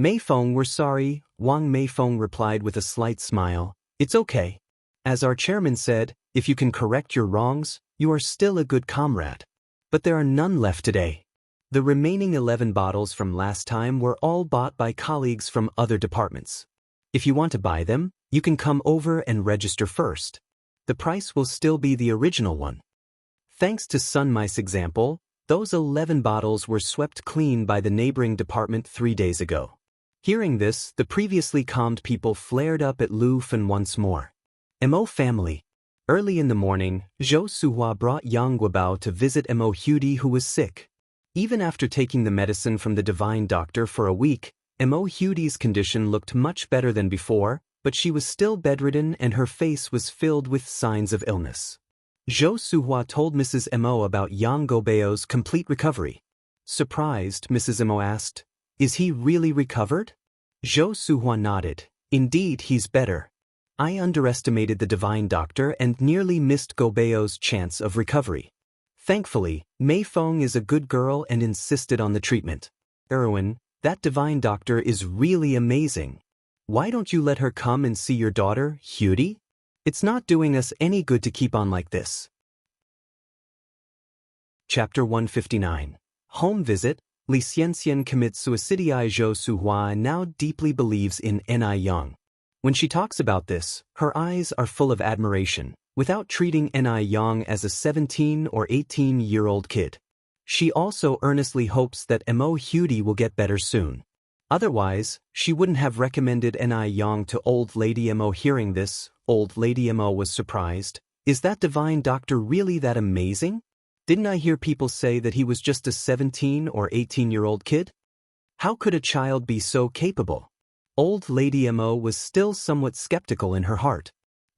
Meifeng, we're sorry, Wang Meifeng replied with a slight smile. It's okay. As our chairman said, if you can correct your wrongs, you are still a good comrade. But there are none left today. The remaining 11 bottles from last time were all bought by colleagues from other departments. If you want to buy them, you can come over and register first. The price will still be the original one. Thanks to Sun Mei's example, those 11 bottles were swept clean by the neighboring department 3 days ago. Hearing this, the previously calmed people flared up at Lu Fun once more. Mo family. Early in the morning, Zhou Suhua brought Yang Guobao to visit Mo Hudi, who was sick. Even after taking the medicine from the Divine Doctor for a week, Mo Hudi's condition looked much better than before, but she was still bedridden and her face was filled with signs of illness. Zhou Suhua told Mrs. Mo about Yang Guobao's complete recovery. Surprised, Mrs. Mo asked, "Is he really recovered?" Zhou Suhua nodded. "Indeed, he's better. I underestimated the Divine Doctor and nearly missed Guobao's chance of recovery. Thankfully, Meifeng is a good girl and insisted on the treatment. Erwin, that Divine Doctor is really amazing. Why don't you let her come and see your daughter, Hudi? It's not doing us any good to keep on like this." Chapter 159. Home Visit. Li Xianxian commits suicide. Zhou Suhua now deeply believes in Ni Yang. When she talks about this, her eyes are full of admiration, without treating Ni Yang as a 17 or 18-year-old kid. She also earnestly hopes that Mo Hudi will get better soon. Otherwise, she wouldn't have recommended Ni Yang to Old Lady Mo. Hearing this, Old Lady Mo was surprised. Is that Divine Doctor really that amazing? Didn't I hear people say that he was just a 17 or 18-year-old kid? How could a child be so capable? Old Lady Mo was still somewhat skeptical in her heart.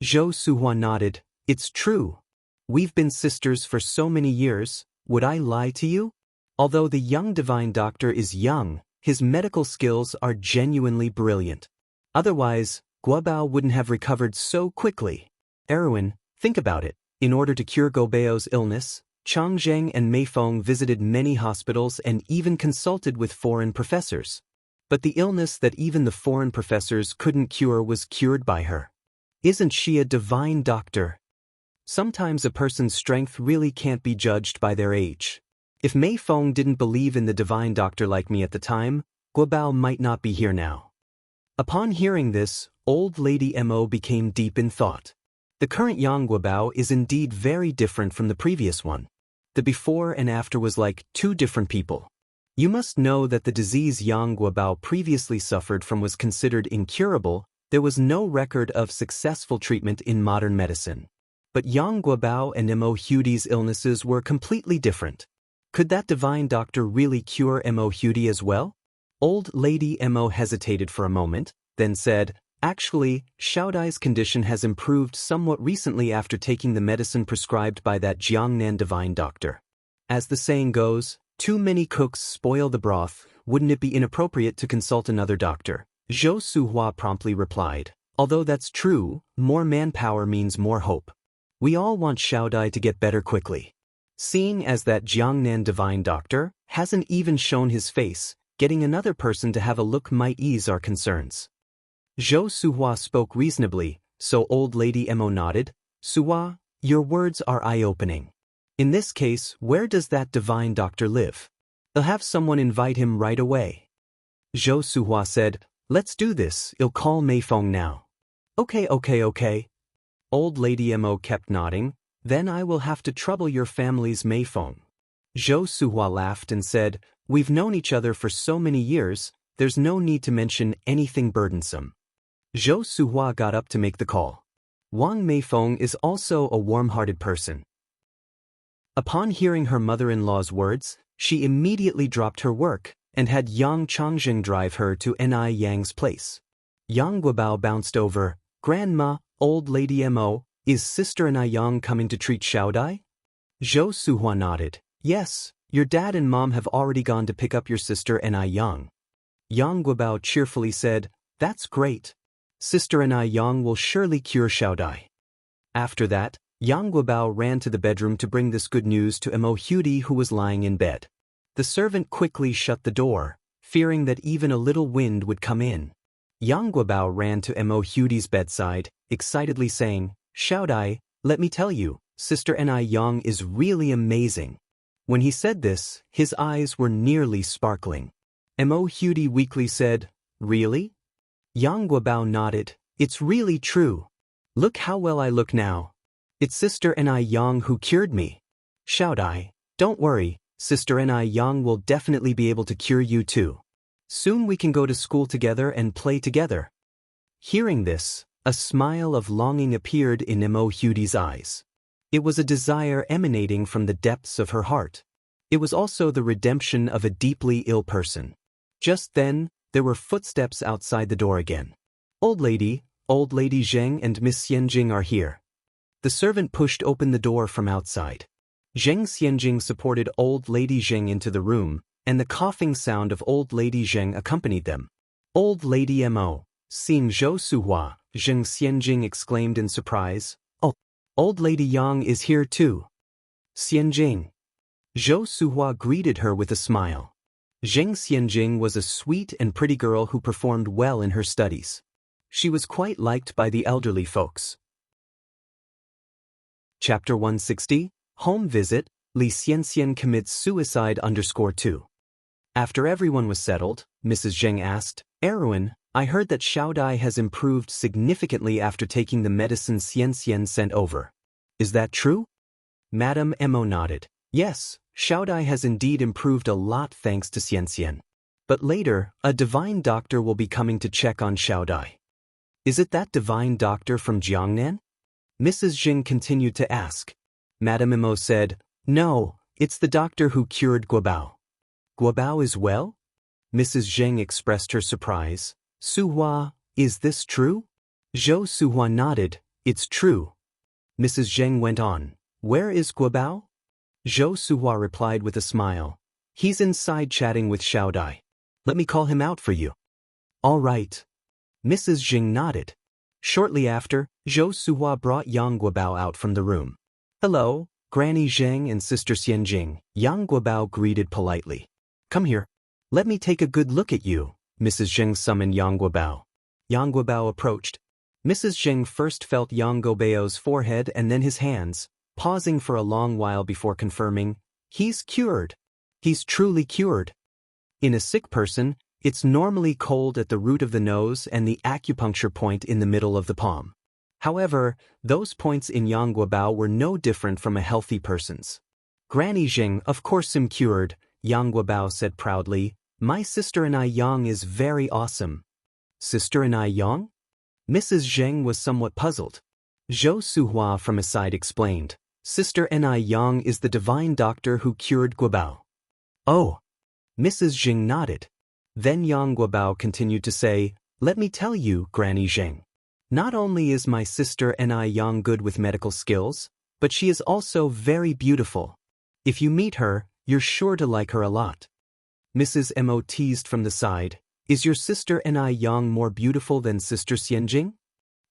Zhou Suhua nodded. It's true. We've been sisters for so many years. Would I lie to you? Although the young Divine Doctor is young, his medical skills are genuinely brilliant. Otherwise, Guobao wouldn't have recovered so quickly. Erwin, think about it. In order to cure Guobao's illness, Changzheng and Meifeng visited many hospitals and even consulted with foreign professors. But the illness that even the foreign professors couldn't cure was cured by her. Isn't she a Divine Doctor? Sometimes a person's strength really can't be judged by their age. If Meifeng didn't believe in the Divine Doctor like me at the time, Guobao might not be here now. Upon hearing this, Old Lady Mo became deep in thought. The current Yang Guobao is indeed very different from the previous one. The before and after was like two different people. You must know that the disease Yang Guobao previously suffered from was considered incurable. There was no record of successful treatment in modern medicine. But Yang Guobao and Mo Hudi's illnesses were completely different. Could that Divine Doctor really cure Mo Hudi as well? Old Lady Mo hesitated for a moment, then said, "Actually, Xiaodai's condition has improved somewhat recently after taking the medicine prescribed by that Jiangnan Divine Doctor. As the saying goes, too many cooks spoil the broth. Wouldn't it be inappropriate to consult another doctor?" Zhou Suhua promptly replied, "Although that's true, more manpower means more hope. We all want Xiaodai to get better quickly. Seeing as that Jiangnan Divine Doctor hasn't even shown his face, getting another person to have a look might ease our concerns." Zhou Suhua spoke reasonably, so Old Lady Mo nodded. "Suhua, your words are eye-opening. In this case, where does that Divine Doctor live?" I'll have someone invite him right away. Zhou Suhua said, let's do this, I'll call Mei Feng now. Okay. Old Lady Mo kept nodding, then I will have to trouble your family's Mei Feng. Zhou Suhua laughed and said, we've known each other for so many years, there's no need to mention anything burdensome. Zhou Suhua got up to make the call. Wang Meifeng is also a warm-hearted person. Upon hearing her mother-in-law's words, she immediately dropped her work and had Yang Changjing drive her to Ni Yang's place. Yang Guobao bounced over, Grandma, Old Lady Mo, is Sister Ni Yang coming to treat Xiaodai? Zhou Suhua nodded. Yes, your dad and mom have already gone to pick up your sister Ni Yang. Yang Guobao cheerfully said, that's great. Sister Ni Yang will surely cure Xiaodai. After that, Yang Guobao ran to the bedroom to bring this good news to Mo Hudi, who was lying in bed. The servant quickly shut the door, fearing that even a little wind would come in. Yang Guobao ran to Mo Hudi's bedside, excitedly saying, Xiaodai, let me tell you, Sister Ni Yang is really amazing. When he said this, his eyes were nearly sparkling. Mo Hudi weakly said, really? Yang Guobao nodded, it's really true. Look how well I look now. It's Sister Ni Yang who cured me. Xiaodai, don't worry, Sister Ni Yang will definitely be able to cure you too. Soon we can go to school together and play together. Hearing this, a smile of longing appeared in Mo Hudi's eyes. It was a desire emanating from the depths of her heart. It was also the redemption of a deeply ill person. Just then, there were footsteps outside the door again. Old Lady Zheng and Miss Xianjing are here. The servant pushed open the door from outside. Zheng Xianjing supported Old Lady Zheng into the room, and the coughing sound of Old Lady Zheng accompanied them. Old Lady Mo, seeing Zhou Suhua, Zheng Xianjing exclaimed in surprise, oh, Old Lady Yang is here too. Xianjing. Zhou Suhua greeted her with a smile. Zheng Xianjing was a sweet and pretty girl who performed well in her studies. She was quite liked by the elderly folks. Chapter 160, Home Visit, Li Xianxian commits suicide _2. After everyone was settled, Mrs. Zheng asked, Erwin, I heard that Xiaodai has improved significantly after taking the medicine Xianxian sent over. Is that true? Madame Mo nodded. Yes, Xiaodai has indeed improved a lot thanks to Xianxian. But later, a divine doctor will be coming to check on Xiaodai. Is it that divine doctor from Jiangnan? Mrs. Jing continued to ask. Madame Mo said, no, it's the doctor who cured Guobao. Guobao is well? Mrs. Zheng expressed her surprise. Suhua, is this true? Zhou Suhua nodded, it's true. Mrs. Zheng went on, where is Guobao? Zhou Suhua replied with a smile. He's inside chatting with Xiaodai. Let me call him out for you. All right. Mrs. Jing nodded. Shortly after, Zhou Suhua brought Yang Guobao out from the room. Hello, Granny Zheng and Sister Xianjing, Yang Guobao greeted politely. Come here. Let me take a good look at you, Mrs. Zheng summoned Yang Guobao. Yang Guobao approached. Mrs. Zheng first felt Yang Guobao's forehead and then his hands, pausing for a long while before confirming, he's cured. He's truly cured. In a sick person, it's normally cold at the root of the nose and the acupuncture point in the middle of the palm. However, those points in Yang Guobao were no different from a healthy person's. Granny Zheng, of course I'm cured, Yang Guobao said proudly. My sister Ni Yang is very awesome. Sister Ni Yang? Mrs. Zheng was somewhat puzzled. Zhou Suhua from his side explained. Sister Ni Yang is the divine doctor who cured Guobao. Oh. Mrs. Zheng nodded. Then Yang Guobao continued to say, let me tell you, Granny Zheng. Not only is my sister Ni Yang good with medical skills, but she is also very beautiful. If you meet her, you're sure to like her a lot. Mrs. Mo teased from the side, is your sister Ni Yang more beautiful than Sister Xianjing?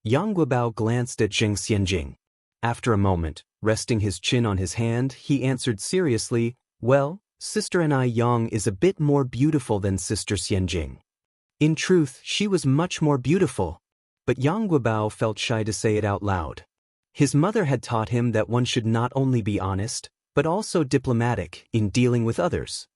Yang Guobao glanced at Zheng Xianjing. After a moment, resting his chin on his hand, he answered seriously, well, Sister Ni Yang is a bit more beautiful than Sister Xianjing. In truth, she was much more beautiful. But Yang Guobao felt shy to say it out loud. His mother had taught him that one should not only be honest, but also diplomatic in dealing with others.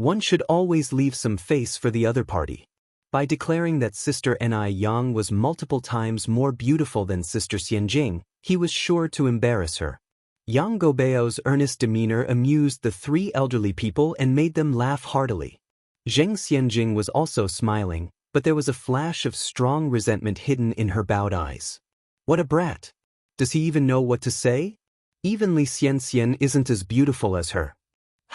One should always leave some face for the other party. By declaring that Sister Ni Yang was multiple times more beautiful than Sister Xianjing, he was sure to embarrass her. Yang Guobao's earnest demeanor amused the three elderly people and made them laugh heartily. Zheng Xianjing was also smiling, but there was a flash of strong resentment hidden in her bowed eyes. What a brat! Does he even know what to say? Even Li Xianxian isn't as beautiful as her.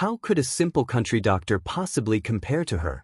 How could a simple country doctor possibly compare to her?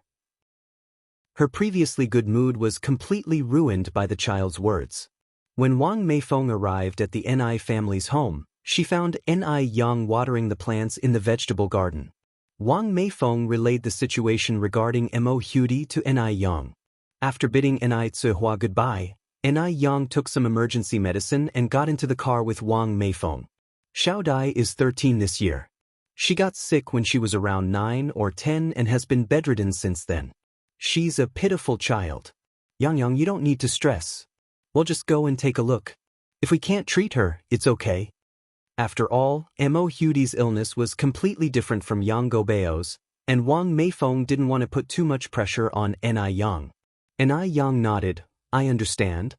Her previously good mood was completely ruined by the child's words. When Wang Meifeng arrived at the Ni family's home, she found Ni Yang watering the plants in the vegetable garden. Wang Meifeng relayed the situation regarding Mo Hudi to Ni Yang. After bidding Ni Zihua goodbye, Ni Yang took some emergency medicine and got into the car with Wang Meifeng. Xiao Dai is 13 this year. She got sick when she was around 9 or 10 and has been bedridden since then. She's a pitiful child. Yang, you don't need to stress. We'll just go and take a look. If we can't treat her, it's okay. After all, Mo Hudi's illness was completely different from Yang Guobao's, and Wang Meifeng didn't want to put too much pressure on Ni Yang. Ni Yang nodded, I understand.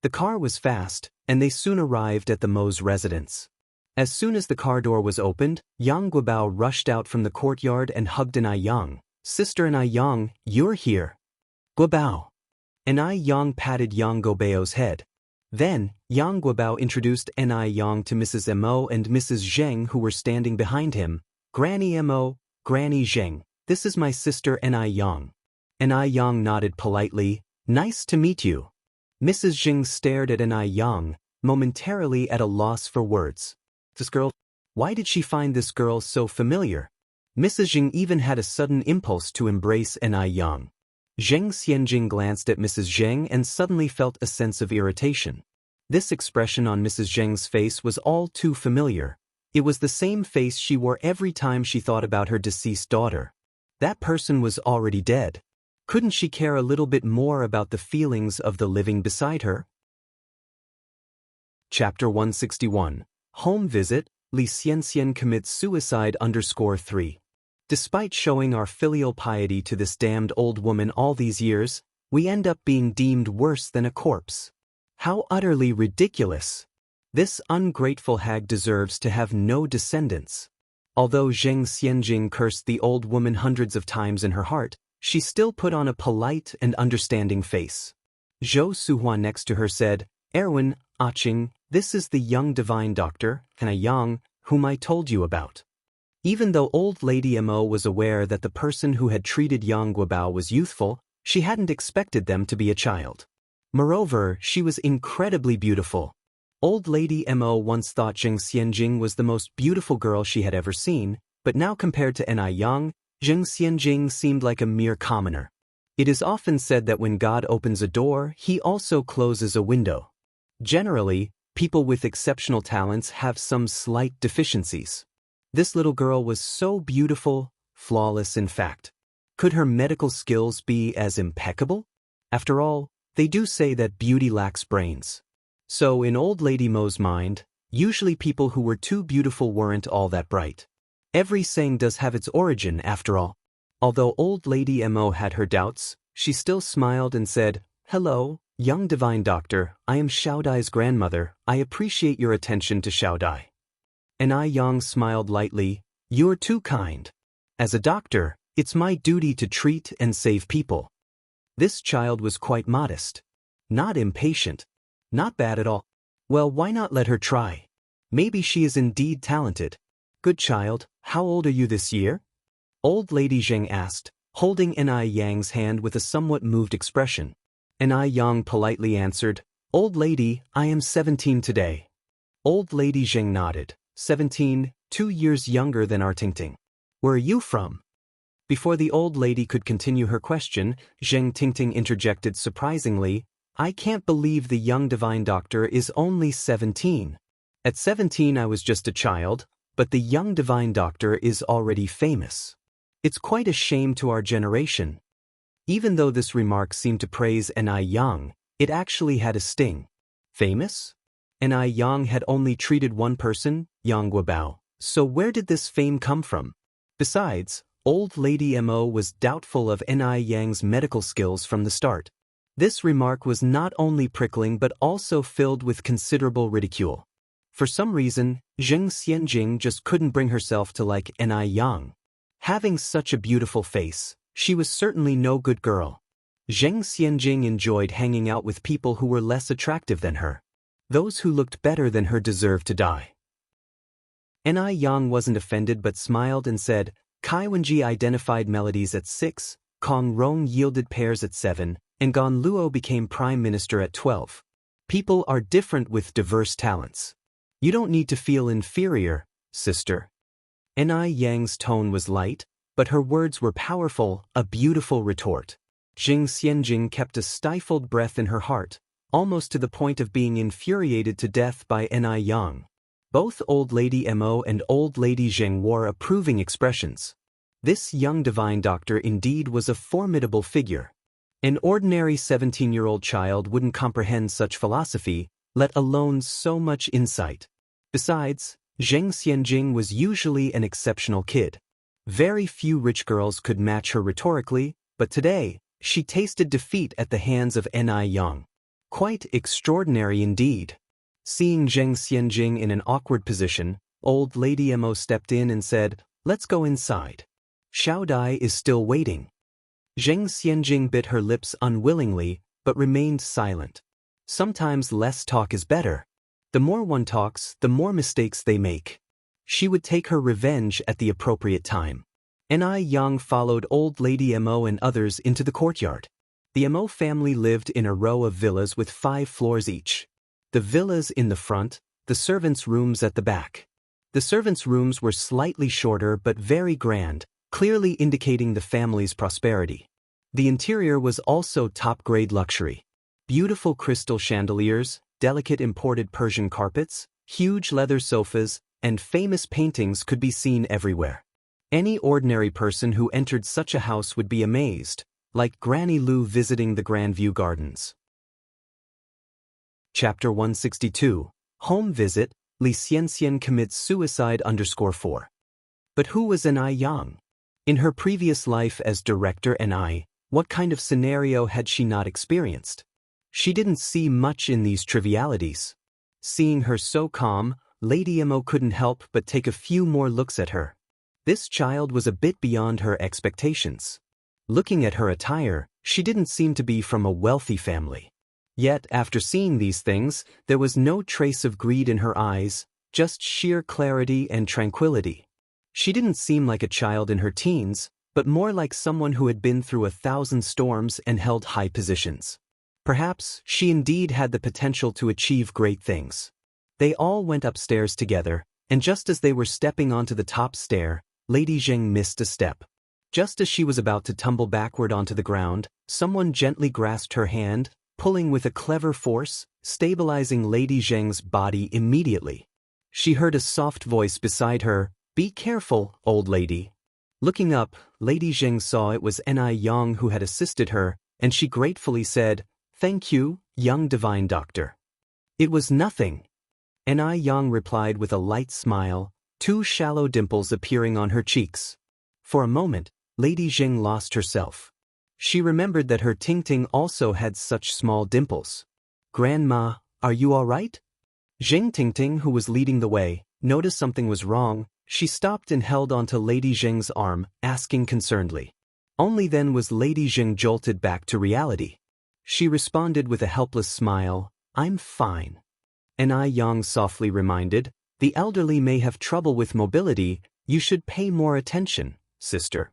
The car was fast, and they soon arrived at the Mo's residence. As soon as the car door was opened, Yang Guobao rushed out from the courtyard and hugged Ni Yang. Sister Ni Yang, you're here. Guobao. Ni Yang patted Yang Guobao's head. Then, Yang Guobao introduced Ni Yang to Mrs. Mo and Mrs. Zheng who were standing behind him. Granny Mo, Granny Zheng, this is my sister Ni Yang. Ni Yang nodded politely, nice to meet you. Mrs. Zheng stared at Ni Yang, momentarily at a loss for words. This girl? Why did she find this girl so familiar? Mrs. Zheng even had a sudden impulse to embrace Ni Yang. Zheng Xianjing glanced at Mrs. Zheng and suddenly felt a sense of irritation. This expression on Mrs. Zheng's face was all too familiar. It was the same face she wore every time she thought about her deceased daughter. That person was already dead. Couldn't she care a little bit more about the feelings of the living beside her? Chapter 161. Home Visit, Li Xianxian commits suicide _3. Despite showing our filial piety to this damned old woman all these years, we end up being deemed worse than a corpse. How utterly ridiculous! This ungrateful hag deserves to have no descendants. Although Zheng Xianjing cursed the old woman hundreds of times in her heart, she still put on a polite and understanding face. Zhou Suhuan next to her said, Erwin, Aching, this is the young divine doctor, Ni Yang, whom I told you about. Even though old lady Mo was aware that the person who had treated Yang Guobao was youthful, she hadn't expected them to be a child. Moreover, she was incredibly beautiful. Old lady Mo once thought Zheng Xianjing was the most beautiful girl she had ever seen, but now compared to Ni Yang, Zheng Xianjing seemed like a mere commoner. It is often said that when God opens a door, he also closes a window. Generally, people with exceptional talents have some slight deficiencies. This little girl was so beautiful, flawless in fact. Could her medical skills be as impeccable? After all, they do say that beauty lacks brains. So in old lady Mo's mind, usually people who were too beautiful weren't all that bright. Every saying does have its origin after all. Although old lady Mo had her doubts, she still smiled and said, Hello, young divine doctor, I am Xiao Dai's grandmother, I appreciate your attention to Xiao Dai. Ni Yang smiled lightly, You're too kind. As a doctor, it's my duty to treat and save people. This child was quite modest. Not impatient. Not bad at all. Well, why not let her try? Maybe she is indeed talented. Good child, how old are you this year? Old lady Zheng asked, holding Ni Yang's hand with a somewhat moved expression. Ni Yang politely answered, Old lady, I am 17 today. Old lady Zheng nodded. 17, 2 years younger than our Tingting. Where are you from? Before the old lady could continue her question, Zheng Tingting interjected surprisingly, I can't believe the young divine doctor is only 17. At 17 I was just a child, but the young divine doctor is already famous. It's quite a shame to our generation. Even though this remark seemed to praise Ni Yang, it actually had a sting. Famous? Ni Yang had only treated one person, Yang Guobao, so where did this fame come from? Besides, Old Lady Mo was doubtful of Ni Yang's medical skills from the start. This remark was not only prickling but also filled with considerable ridicule. For some reason, Zheng Xianjing just couldn't bring herself to like Ni Yang. Having such a beautiful face, she was certainly no good girl. Zheng Xianjing enjoyed hanging out with people who were less attractive than her. Those who looked better than her deserved to die. Ni Yang wasn't offended but smiled and said, Kai Wenji identified melodies at 6, Kong Rong yielded pairs at 7, and Gan Luo became prime minister at 12. People are different with diverse talents. You don't need to feel inferior, sister. Ni Yang's tone was light, but her words were powerful, a beautiful retort. Zheng Xianjing kept a stifled breath in her heart, almost to the point of being infuriated to death by Ni Yang. Both Old Lady Mo and Old Lady Zheng wore approving expressions. This young divine doctor indeed was a formidable figure. An ordinary 17-year-old child wouldn't comprehend such philosophy, let alone so much insight. Besides, Zheng Xianjing was usually an exceptional kid. Very few rich girls could match her rhetorically, but today, she tasted defeat at the hands of Ni Yang. Quite extraordinary indeed. Seeing Zheng Xianjing in an awkward position, Old Lady Mo stepped in and said, Let's go inside. Xiao Dai is still waiting. Zheng Xianjing bit her lips unwillingly, but remained silent. Sometimes less talk is better. The more one talks, the more mistakes they make. She would take her revenge at the appropriate time. Ni Yang followed Old Lady Mo and others into the courtyard. The Mo family lived in a row of villas with 5 floors each. The villas in the front, the servants' rooms at the back. The servants' rooms were slightly shorter but very grand, clearly indicating the family's prosperity. The interior was also top-grade luxury. Beautiful crystal chandeliers, delicate imported Persian carpets, huge leather sofas, and famous paintings could be seen everywhere. Any ordinary person who entered such a house would be amazed, like Granny Lu visiting the Grandview Gardens. Chapter 162, Home Visit, Li Xianxian commits suicide _4. But who was Ni Yang? In her previous life as Director Ni, what kind of scenario had she not experienced? She didn't see much in these trivialities. Seeing her so calm, Lady Mo couldn't help but take a few more looks at her. This child was a bit beyond her expectations. Looking at her attire, she didn't seem to be from a wealthy family. Yet, after seeing these things, there was no trace of greed in her eyes, just sheer clarity and tranquility. She didn't seem like a child in her teens, but more like someone who had been through 1,000 storms and held high positions. Perhaps she indeed had the potential to achieve great things. They all went upstairs together, and just as they were stepping onto the top stair, Lady Zheng missed a step. Just as she was about to tumble backward onto the ground, someone gently grasped her hand, pulling with a clever force, stabilizing Lady Zheng's body immediately. She heard a soft voice beside her, "Be careful, old lady." Looking up, Lady Zheng saw it was Ni Yang who had assisted her, and she gratefully said, "Thank you, young divine doctor." "It was nothing." Ni Yang replied with a light smile, 2 shallow dimples appearing on her cheeks. For a moment, Lady Zheng lost herself. She remembered that her Tingting also had such small dimples. "Grandma, are you all right?" Zheng Tingting, who was leading the way, noticed something was wrong. She stopped and held onto Lady Zheng's arm, asking concernedly. Only then was Lady Zheng jolted back to reality. She responded with a helpless smile, "I'm fine." Ni Yang softly reminded, "The elderly may have trouble with mobility, you should pay more attention, sister."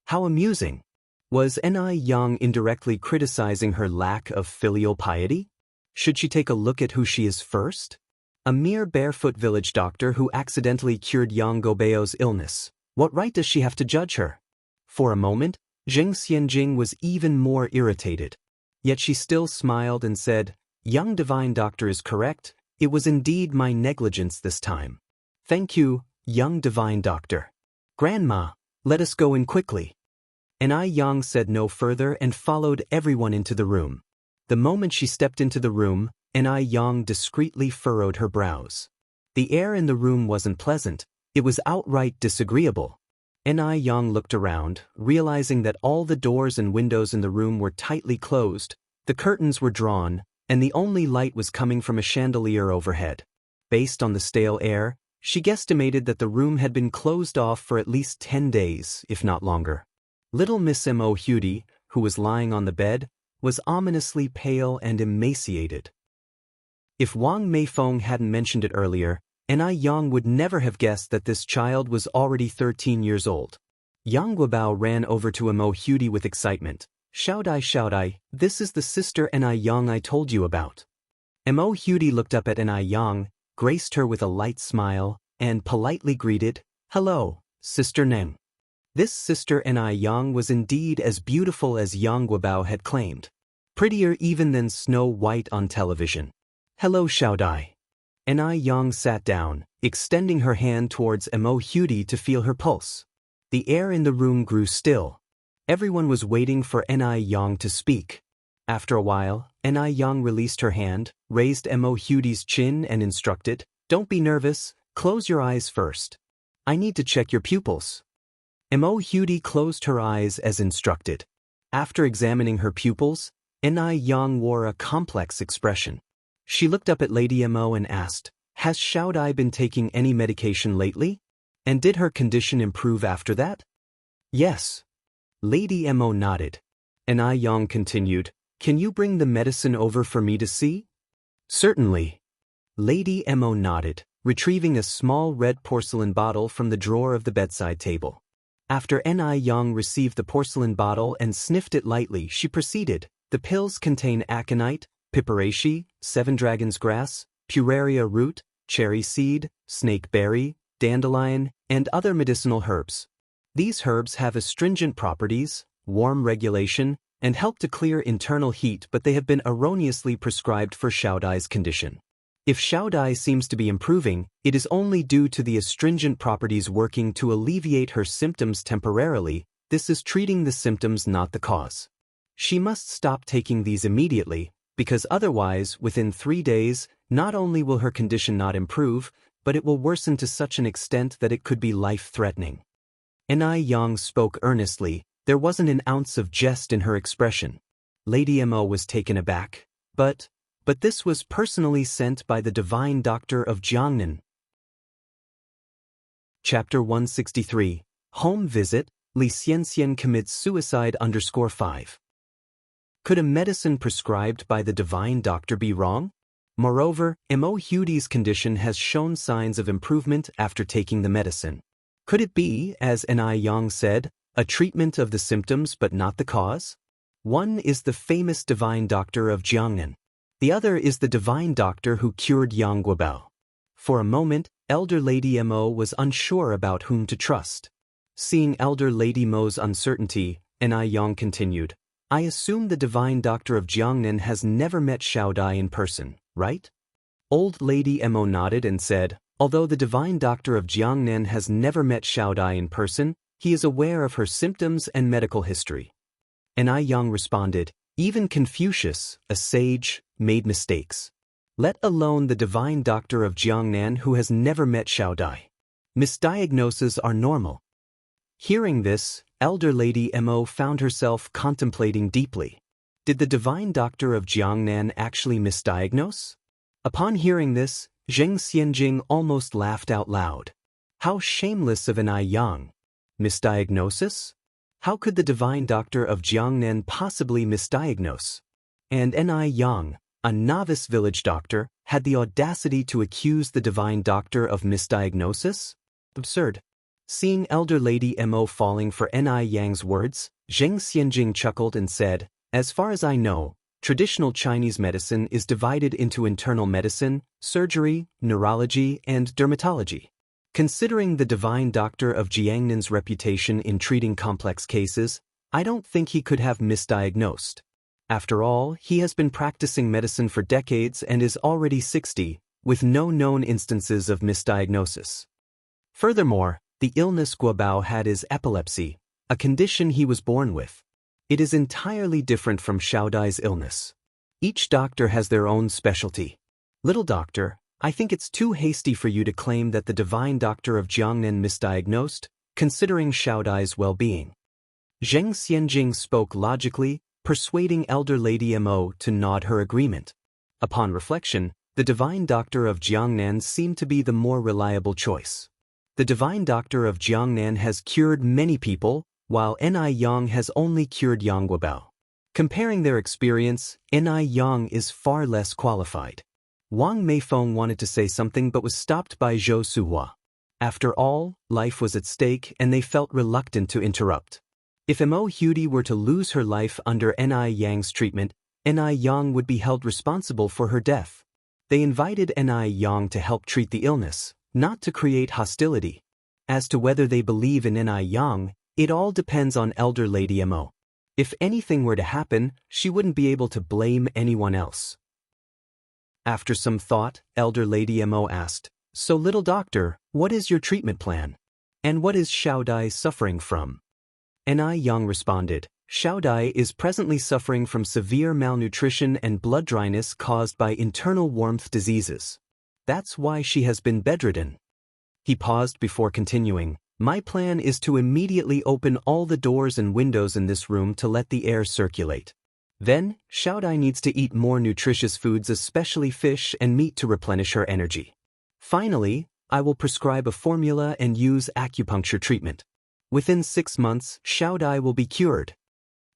How amusing! Was Ni Yang indirectly criticizing her lack of filial piety? Should she take a look at who she is first? A mere barefoot village doctor who accidentally cured Yang Gobeo's illness. What right does she have to judge her? For a moment, Zheng Xianjing was even more irritated. Yet she still smiled and said, "Young divine doctor is correct, it was indeed my negligence this time. Thank you, young divine doctor. Grandma, let us go in quickly." Ni Yang said no further and followed everyone into the room. The moment she stepped into the room, Ni Yang discreetly furrowed her brows. The air in the room wasn't pleasant, it was outright disagreeable. Ni Yang looked around, realizing that all the doors and windows in the room were tightly closed, the curtains were drawn, and the only light was coming from a chandelier overhead. Based on the stale air, she guesstimated that the room had been closed off for at least 10 days, if not longer. Little Miss Mo Hudi, who was lying on the bed, was ominously pale and emaciated. If Wang Meifeng hadn't mentioned it earlier, Ni Yang would never have guessed that this child was already 13 years old. Yang Guobao ran over to Mo Hudi with excitement. Shout I, this is the sister Ni Yang I told you about. Mo Hudi looked up at Ni Yang, graced her with a light smile, and politely greeted, "Hello, Sister Neng." This sister Ni Yang was indeed as beautiful as Yang Guobao had claimed. Prettier even than Snow White on television. "Hello, Shoudai." Ni Yang sat down, extending her hand towards Mo Hudi to feel her pulse. The air in the room grew still. Everyone was waiting for Ni Yang to speak. After a while, Ni Yang released her hand, raised Mo Hudi's chin and instructed, "Don't be nervous, close your eyes first. I need to check your pupils." Mo Hudi closed her eyes as instructed. After examining her pupils, Ni Yang wore a complex expression. She looked up at Lady Mo and asked, "Has Shoudai been taking any medication lately? And did her condition improve after that?" "Yes." Lady Mo nodded. Ni Yang continued, "Can you bring the medicine over for me to see?" "Certainly." Lady Mo nodded, retrieving a small red porcelain bottle from the drawer of the bedside table. After Ni Yang received the porcelain bottle and sniffed it lightly, she proceeded, "The pills contain aconite, piperaceae, seven dragons grass, puraria root, cherry seed, snake berry, dandelion, and other medicinal herbs. These herbs have astringent properties, warm regulation, and help to clear internal heat, but they have been erroneously prescribed for Shoudai's condition. If Shoudai seems to be improving, it is only due to the astringent properties working to alleviate her symptoms temporarily. This is treating the symptoms, not the cause. She must stop taking these immediately, because otherwise, within 3 days, not only will her condition not improve, but it will worsen to such an extent that it could be life-threatening." Ni Yang spoke earnestly. There wasn't an ounce of jest in her expression. Lady Mo was taken aback. But this was personally sent by the divine doctor of Jiangnan. Chapter 163. Home Visit, Li Xianxian commits suicide _5. Could a medicine prescribed by the divine doctor be wrong? Moreover, Mo Hudi's condition has shown signs of improvement after taking the medicine. Could it be, as Ni Yang said, a treatment of the symptoms but not the cause? One is the famous divine doctor of Jiangnan. The other is the divine doctor who cured Yang Guobao. For a moment, Elder Lady Mo was unsure about whom to trust. Seeing Elder Lady Mo's uncertainty, Ni Yang continued, "I assume the divine doctor of Jiangnan has never met Shoudai in person, right?" Old Lady Mo nodded and said, "Although the divine doctor of Jiangnan has never met Shoudai in person, he is aware of her symptoms and medical history." Ni Yang responded, "Even Confucius, a sage, made mistakes. Let alone the divine doctor of Jiangnan who has never met Shoudai. Misdiagnoses are normal." Hearing this, Elder Lady Mo found herself contemplating deeply. Did the divine doctor of Jiangnan actually misdiagnose? Upon hearing this, Zheng Xianjing almost laughed out loud. How shameless of Ni Yang! Misdiagnosis? How could the divine doctor of Jiangnan possibly misdiagnose? And Ni Yang, a novice village doctor, had the audacity to accuse the divine doctor of misdiagnosis? Absurd. Seeing Elder Lady Mo falling for Ni Yang's words, Zheng Xianjing chuckled and said, "As far as I know, traditional Chinese medicine is divided into internal medicine, surgery, neurology, and dermatology. Considering the divine doctor of Jiangnan's reputation in treating complex cases, I don't think he could have misdiagnosed. After all, he has been practicing medicine for decades and is already 60, with no known instances of misdiagnosis. Furthermore, the illness Guobao had is epilepsy, a condition he was born with. It is entirely different from Shoudai's illness. Each doctor has their own specialty. Little doctor, I think it's too hasty for you to claim that the divine doctor of Jiangnan misdiagnosed. considering Xiaodai's well-being. Zheng Xianjing spoke logically, persuading Elder Lady Mo to nod her agreement. Upon reflection, the divine doctor of Jiangnan seemed to be the more reliable choice. The divine doctor of Jiangnan has cured many people, while Ni Yang has only cured Yang Guobao. Comparing their experience, Ni Yang is far less qualified. Wang Meifeng wanted to say something but was stopped by Zhou Suhua. After all, life was at stake and they felt reluctant to interrupt. If Mo Hudi were to lose her life under Ni Yang's treatment, Ni Yang would be held responsible for her death. They invited Ni Yang to help treat the illness, not to create hostility. As to whether they believe in Ni Yang, it all depends on Elder Lady Mo. If anything were to happen, she wouldn't be able to blame anyone else. After some thought, Elder Lady Mo asked, "So little doctor, what is your treatment plan? And what is Xiaodai suffering from?" Ni Yang responded, "Xiaodai is presently suffering from severe malnutrition and blood dryness caused by internal warmth diseases. That's why she has been bedridden." He paused before continuing, "My plan is to immediately open all the doors and windows in this room to let the air circulate. Then, Xiaodai needs to eat more nutritious foods, especially fish and meat, to replenish her energy. Finally, I will prescribe a formula and use acupuncture treatment. Within 6 months, Xiaodai will be cured."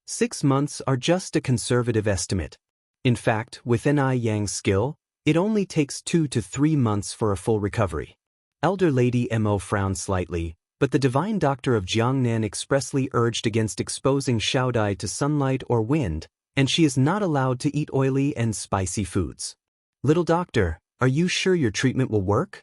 6 months are just a conservative estimate. In fact, with Ni Yang's skill, it only takes 2 to 3 months for a full recovery. Elder Lady Mo frowned slightly, but the divine doctor of Jiangnan expressly urged against exposing Xiaodai to sunlight or wind, and she is not allowed to eat oily and spicy foods. "Little doctor, are you sure your treatment will work?"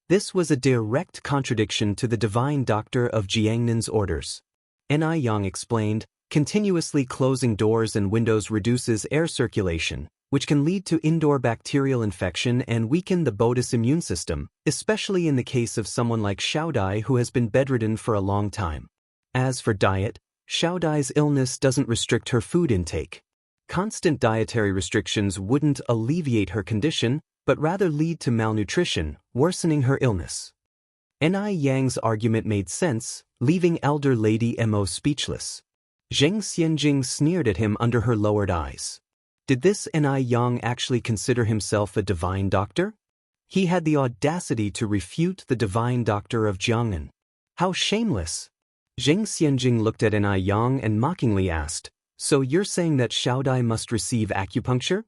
This was a direct contradiction to the divine doctor of Jiangnan's orders. Ni Yang explained, "Continuously closing doors and windows reduces air circulation, which can lead to indoor bacterial infection and weaken the body's immune system, especially in the case of someone like Xiaodai who has been bedridden for a long time. As for diet, Xiaodai's illness doesn't restrict her food intake. Constant dietary restrictions wouldn't alleviate her condition, but rather lead to malnutrition, worsening her illness." Ni Yang's argument made sense, leaving Elder Lady Mo speechless. Zheng Xianjing sneered at him under her lowered eyes. Did this Ni Yang actually consider himself a divine doctor? He had the audacity to refute the divine doctor of Jiangnan. How shameless! Zheng Xianjing looked at Ni Yang and mockingly asked, "So you're saying that Xiaodai must receive acupuncture?"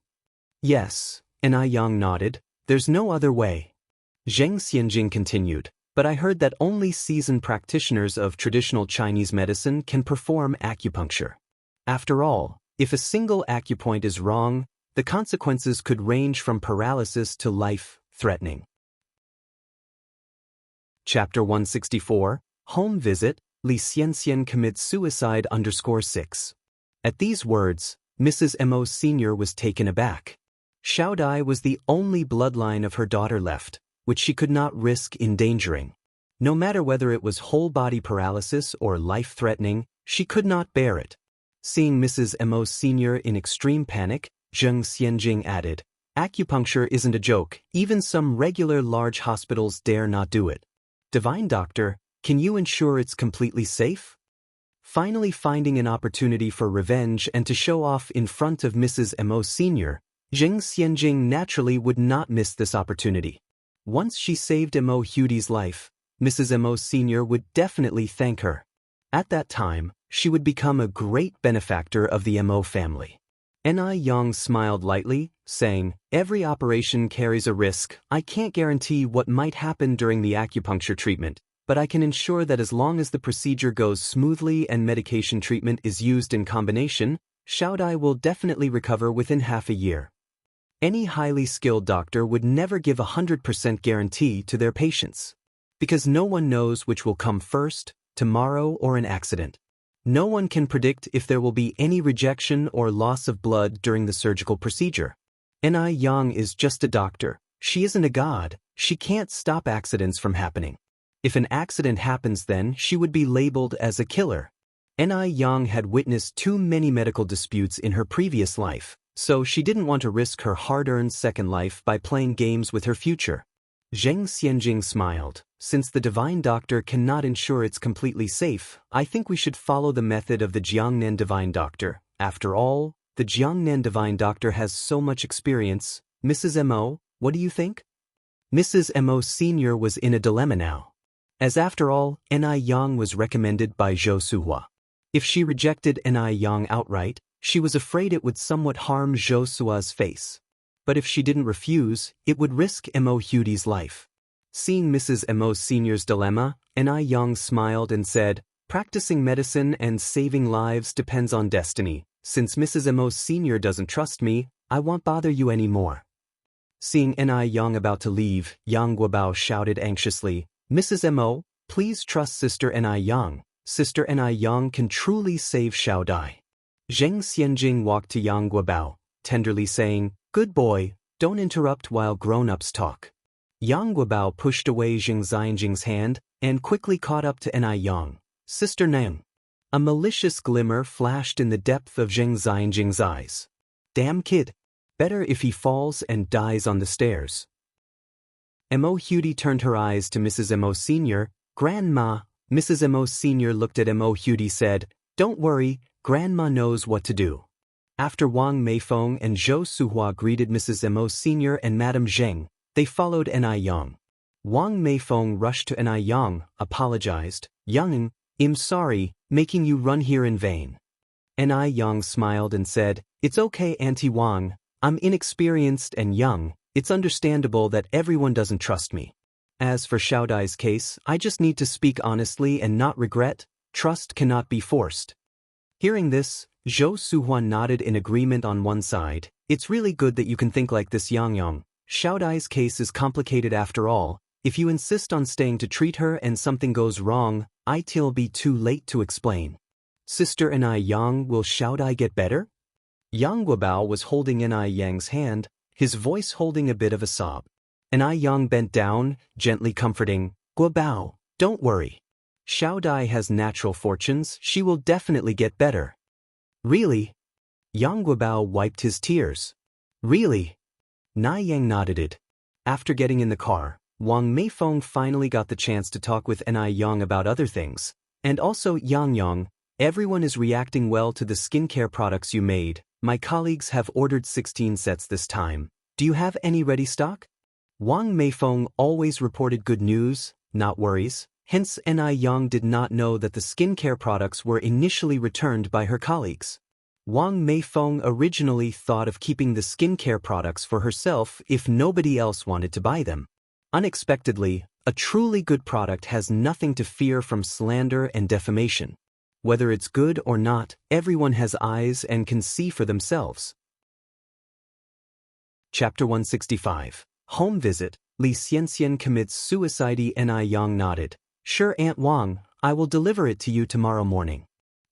"Yes," Ni Yang nodded. "There's no other way." Zheng Xianjing continued, "But I heard that only seasoned practitioners of traditional Chinese medicine can perform acupuncture. After all, if a single acupoint is wrong, the consequences could range from paralysis to life-threatening." Chapter 164, Home Visit, Li Xianxian Commits Suicide _6. At these words, Mrs. Mo Sr. was taken aback. Xiaodai was the only bloodline of her daughter left, which she could not risk endangering. No matter whether it was whole-body paralysis or life-threatening, she could not bear it. Seeing Mrs. Mo Sr. in extreme panic, Zheng Xianjing added, "Acupuncture isn't a joke, even some regular large hospitals dare not do it. Divine doctor, can you ensure it's completely safe?" Finally finding an opportunity for revenge and to show off in front of Mrs. Mo Sr., Zheng Xianjing naturally would not miss this opportunity. Once she saved Mo Hudi's life, Mrs. Mo Sr. would definitely thank her. At that time, she would become a great benefactor of the Mo family. Ni Yang smiled lightly, saying, "Every operation carries a risk. I can't guarantee what might happen during the acupuncture treatment, but I can ensure that as long as the procedure goes smoothly and medication treatment is used in combination, Xiaodai will definitely recover within half a year." Any highly skilled doctor would never give a 100% guarantee to their patients. Because no one knows which will come first, tomorrow or an accident. No one can predict if there will be any rejection or loss of blood during the surgical procedure. Ni Yang is just a doctor. She isn't a god. She can't stop accidents from happening. If an accident happens, then she would be labeled as a killer. Ni Yang had witnessed too many medical disputes in her previous life, so she didn't want to risk her hard-earned second life by playing games with her future. Zheng Xianjing smiled, since the divine doctor cannot ensure it's completely safe, I think we should follow the method of the Jiangnan divine doctor. After all, the Jiangnan divine doctor has so much experience. Mrs. Mo, what do you think? Mrs. Mo Sr. was in a dilemma now. As after all, Ni Yang was recommended by Zhou Suhua. If she rejected Ni Yang outright, she was afraid it would somewhat harm Zhou Suhua's face. But if she didn't refuse, it would risk Mo Hudi's life. Seeing Mrs. Mo Sr.'s dilemma, Ni Yang smiled and said, "Practicing medicine and saving lives depends on destiny. Since Mrs. Mo Sr. doesn't trust me, I won't bother you anymore." Seeing Ni Yang about to leave, Yang Guobao shouted anxiously, "Mrs. Mo, please trust Sister Ni Yang. Sister Ni Yang can truly save Xiao Dai." Zheng Xianjing walked to Yang Guobao, tenderly saying, "Good boy, don't interrupt while grown-ups talk." Yang Guobao pushed away Zheng Xianjing's hand and quickly caught up to Ni Yang. "Sister Nang." A malicious glimmer flashed in the depth of Zheng Xianjing's eyes. "Damn kid. Better if he falls and dies on the stairs." Mo Hudi turned her eyes to Mrs. Mo Sr. "Grandma." Mrs. Mo Sr. looked at Mo Hudi said, "Don't worry, Grandma knows what to do." After Wang Meifeng and Zhou Suhua greeted Mrs. Mo Sr. and Madame Zheng, they followed Ni Yang. Wang Meifeng rushed to Ni Yang, apologized, "Yang, I'm sorry, making you run here in vain." Ni Yang smiled and said, "It's okay, Auntie Wang. I'm inexperienced and young. It's understandable that everyone doesn't trust me. As for Xiao Dai's case, I just need to speak honestly and not regret. Trust cannot be forced." Hearing this, Zhou Suhua nodded in agreement on one side. "It's really good that you can think like this, Yang Yang. Xiao Dai's case is complicated after all. If you insist on staying to treat her and something goes wrong, it'll be too late to explain." "Sister Ni Yang, will Xiao Dai get better?" Yang Guobao was holding Ni Yang's hand, his voice holding a bit of a sob. Ni Yang bent down, gently comforting, "Guobao, don't worry. Xiao Dai has natural fortunes, she will definitely get better." "Really?" Yang Guobao wiped his tears. "Really?" Ni Yang nodded. After getting in the car, Wang Meifeng finally got the chance to talk with Ni Yang about other things. "And also, Yang, everyone is reacting well to the skincare products you made. My colleagues have ordered 16 sets this time. Do you have any ready stock?" Wang Meifeng always reported good news, not worries. Hence Ni Yang did not know that the skincare products were initially returned by her colleagues. Wang Meifeng originally thought of keeping the skincare products for herself if nobody else wanted to buy them. Unexpectedly, a truly good product has nothing to fear from slander and defamation. Whether it's good or not, everyone has eyes and can see for themselves. Chapter 165. Home Visit. Li Xianxian commits suicide. Ni Yang nodded. "Sure, Aunt Wang, I will deliver it to you tomorrow morning."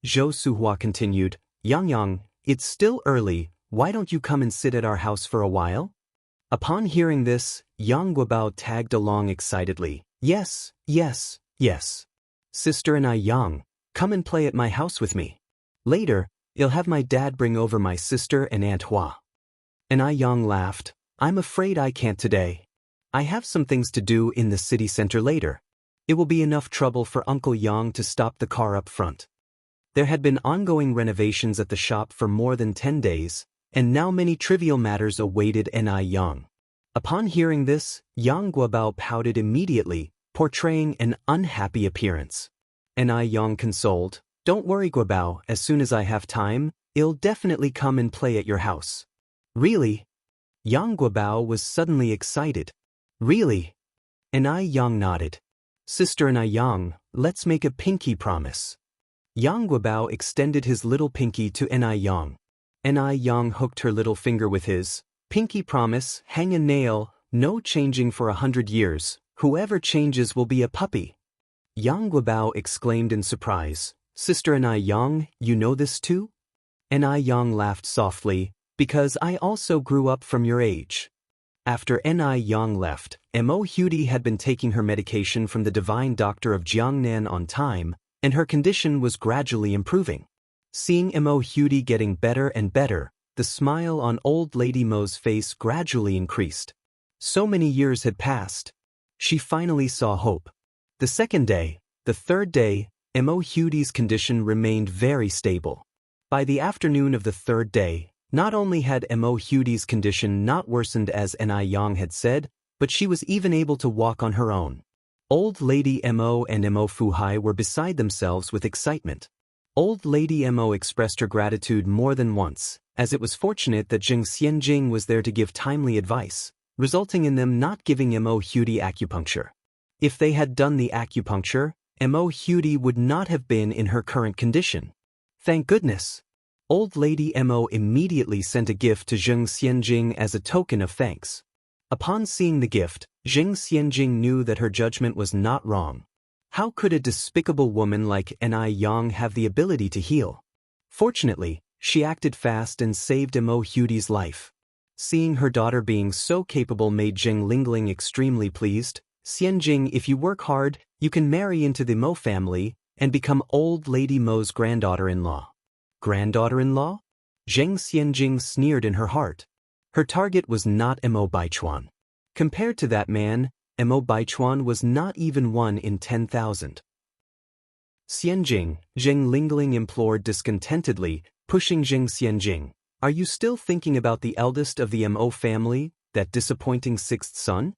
Zhou Suhua continued, Yang, it's still early, why don't you come and sit at our house for a while?" Upon hearing this, Yang Guobao tagged along excitedly. Yes. Sister Ni Yang, come and play at my house with me. Later, you'll have my dad bring over my sister and Aunt Hua." Ni Yang laughed. "I'm afraid I can't today. I have some things to do in the city center later. It will be enough trouble for Uncle Yang to stop the car up front." There had been ongoing renovations at the shop for more than 10 days, and now many trivial matters awaited Ni Yang. Upon hearing this, Yang Guobao pouted immediately, portraying an unhappy appearance. Ni Yang consoled, "Don't worry, Guobao, as soon as I have time, I'll definitely come and play at your house." "Really?" Yang Guobao was suddenly excited. "Really?" Ni Yang nodded. "Sister Ni Yang, let's make a pinky promise." Yang Guobao extended his little pinky to Ni Yang. Ni Yang hooked her little finger with his. "Pinky promise, hang a nail, no changing for 100 years, whoever changes will be a puppy." Yang Guobao exclaimed in surprise, "Sister Ni Yang, you know this too?" Ni Yang laughed softly, "Because I also grew up from your age." After Ni Yang left, Mo Hudi had been taking her medication from the divine doctor of Jiangnan on time, and her condition was gradually improving. Seeing Mo Hudi getting better and better, the smile on old Lady Mo's face gradually increased. So many years had passed. She finally saw hope. The second day, the third day, Mo Hudi's condition remained very stable. By the afternoon of the third day, not only had Mo Hudi's condition not worsened as Ni Yang had said, but she was even able to walk on her own. Old Lady Mo and Mo Fuhai were beside themselves with excitement. Old Lady Mo expressed her gratitude more than once, as it was fortunate that Jing Xianjing was there to give timely advice, resulting in them not giving Mo Hudi acupuncture. If they had done the acupuncture, Mo Hudi would not have been in her current condition. Thank goodness. Old Lady Mo immediately sent a gift to Jing Xianjing as a token of thanks. Upon seeing the gift, Jing Xianjing knew that her judgment was not wrong. How could a despicable woman like Ni Yang have the ability to heal? Fortunately, she acted fast and saved Mo Hudi's life. Seeing her daughter being so capable made Jing Lingling extremely pleased. Xianjing, if you work hard, you can marry into the Mo family and become Old Lady Mo's granddaughter-in-law. Granddaughter-in-law? Zheng Xianjing sneered in her heart. Her target was not Mo Baichuan. Compared to that man, Mo Baichuan was not even 1 in 10,000. Xianjing, Zheng Lingling implored discontentedly, pushing Zheng Xianjing. Are you still thinking about the eldest of the Mo family, that disappointing sixth son?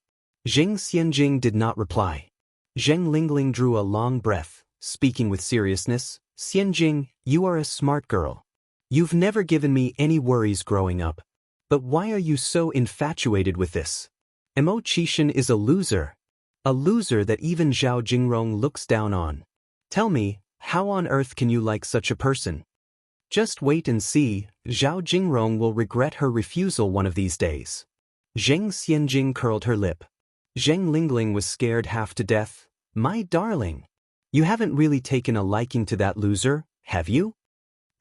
Zheng Xianjing did not reply. Zheng Lingling drew a long breath, speaking with seriousness. Xianjing, you are a smart girl. You've never given me any worries growing up. But why are you so infatuated with this? Mo Qishan is a loser. A loser that even Zhao Jingrong looks down on. Tell me, how on earth can you like such a person? Just wait and see, Zhao Jingrong will regret her refusal one of these days. Zheng Xianjing curled her lip. Zheng Lingling was scared half to death. My darling. You haven't really taken a liking to that loser, have you?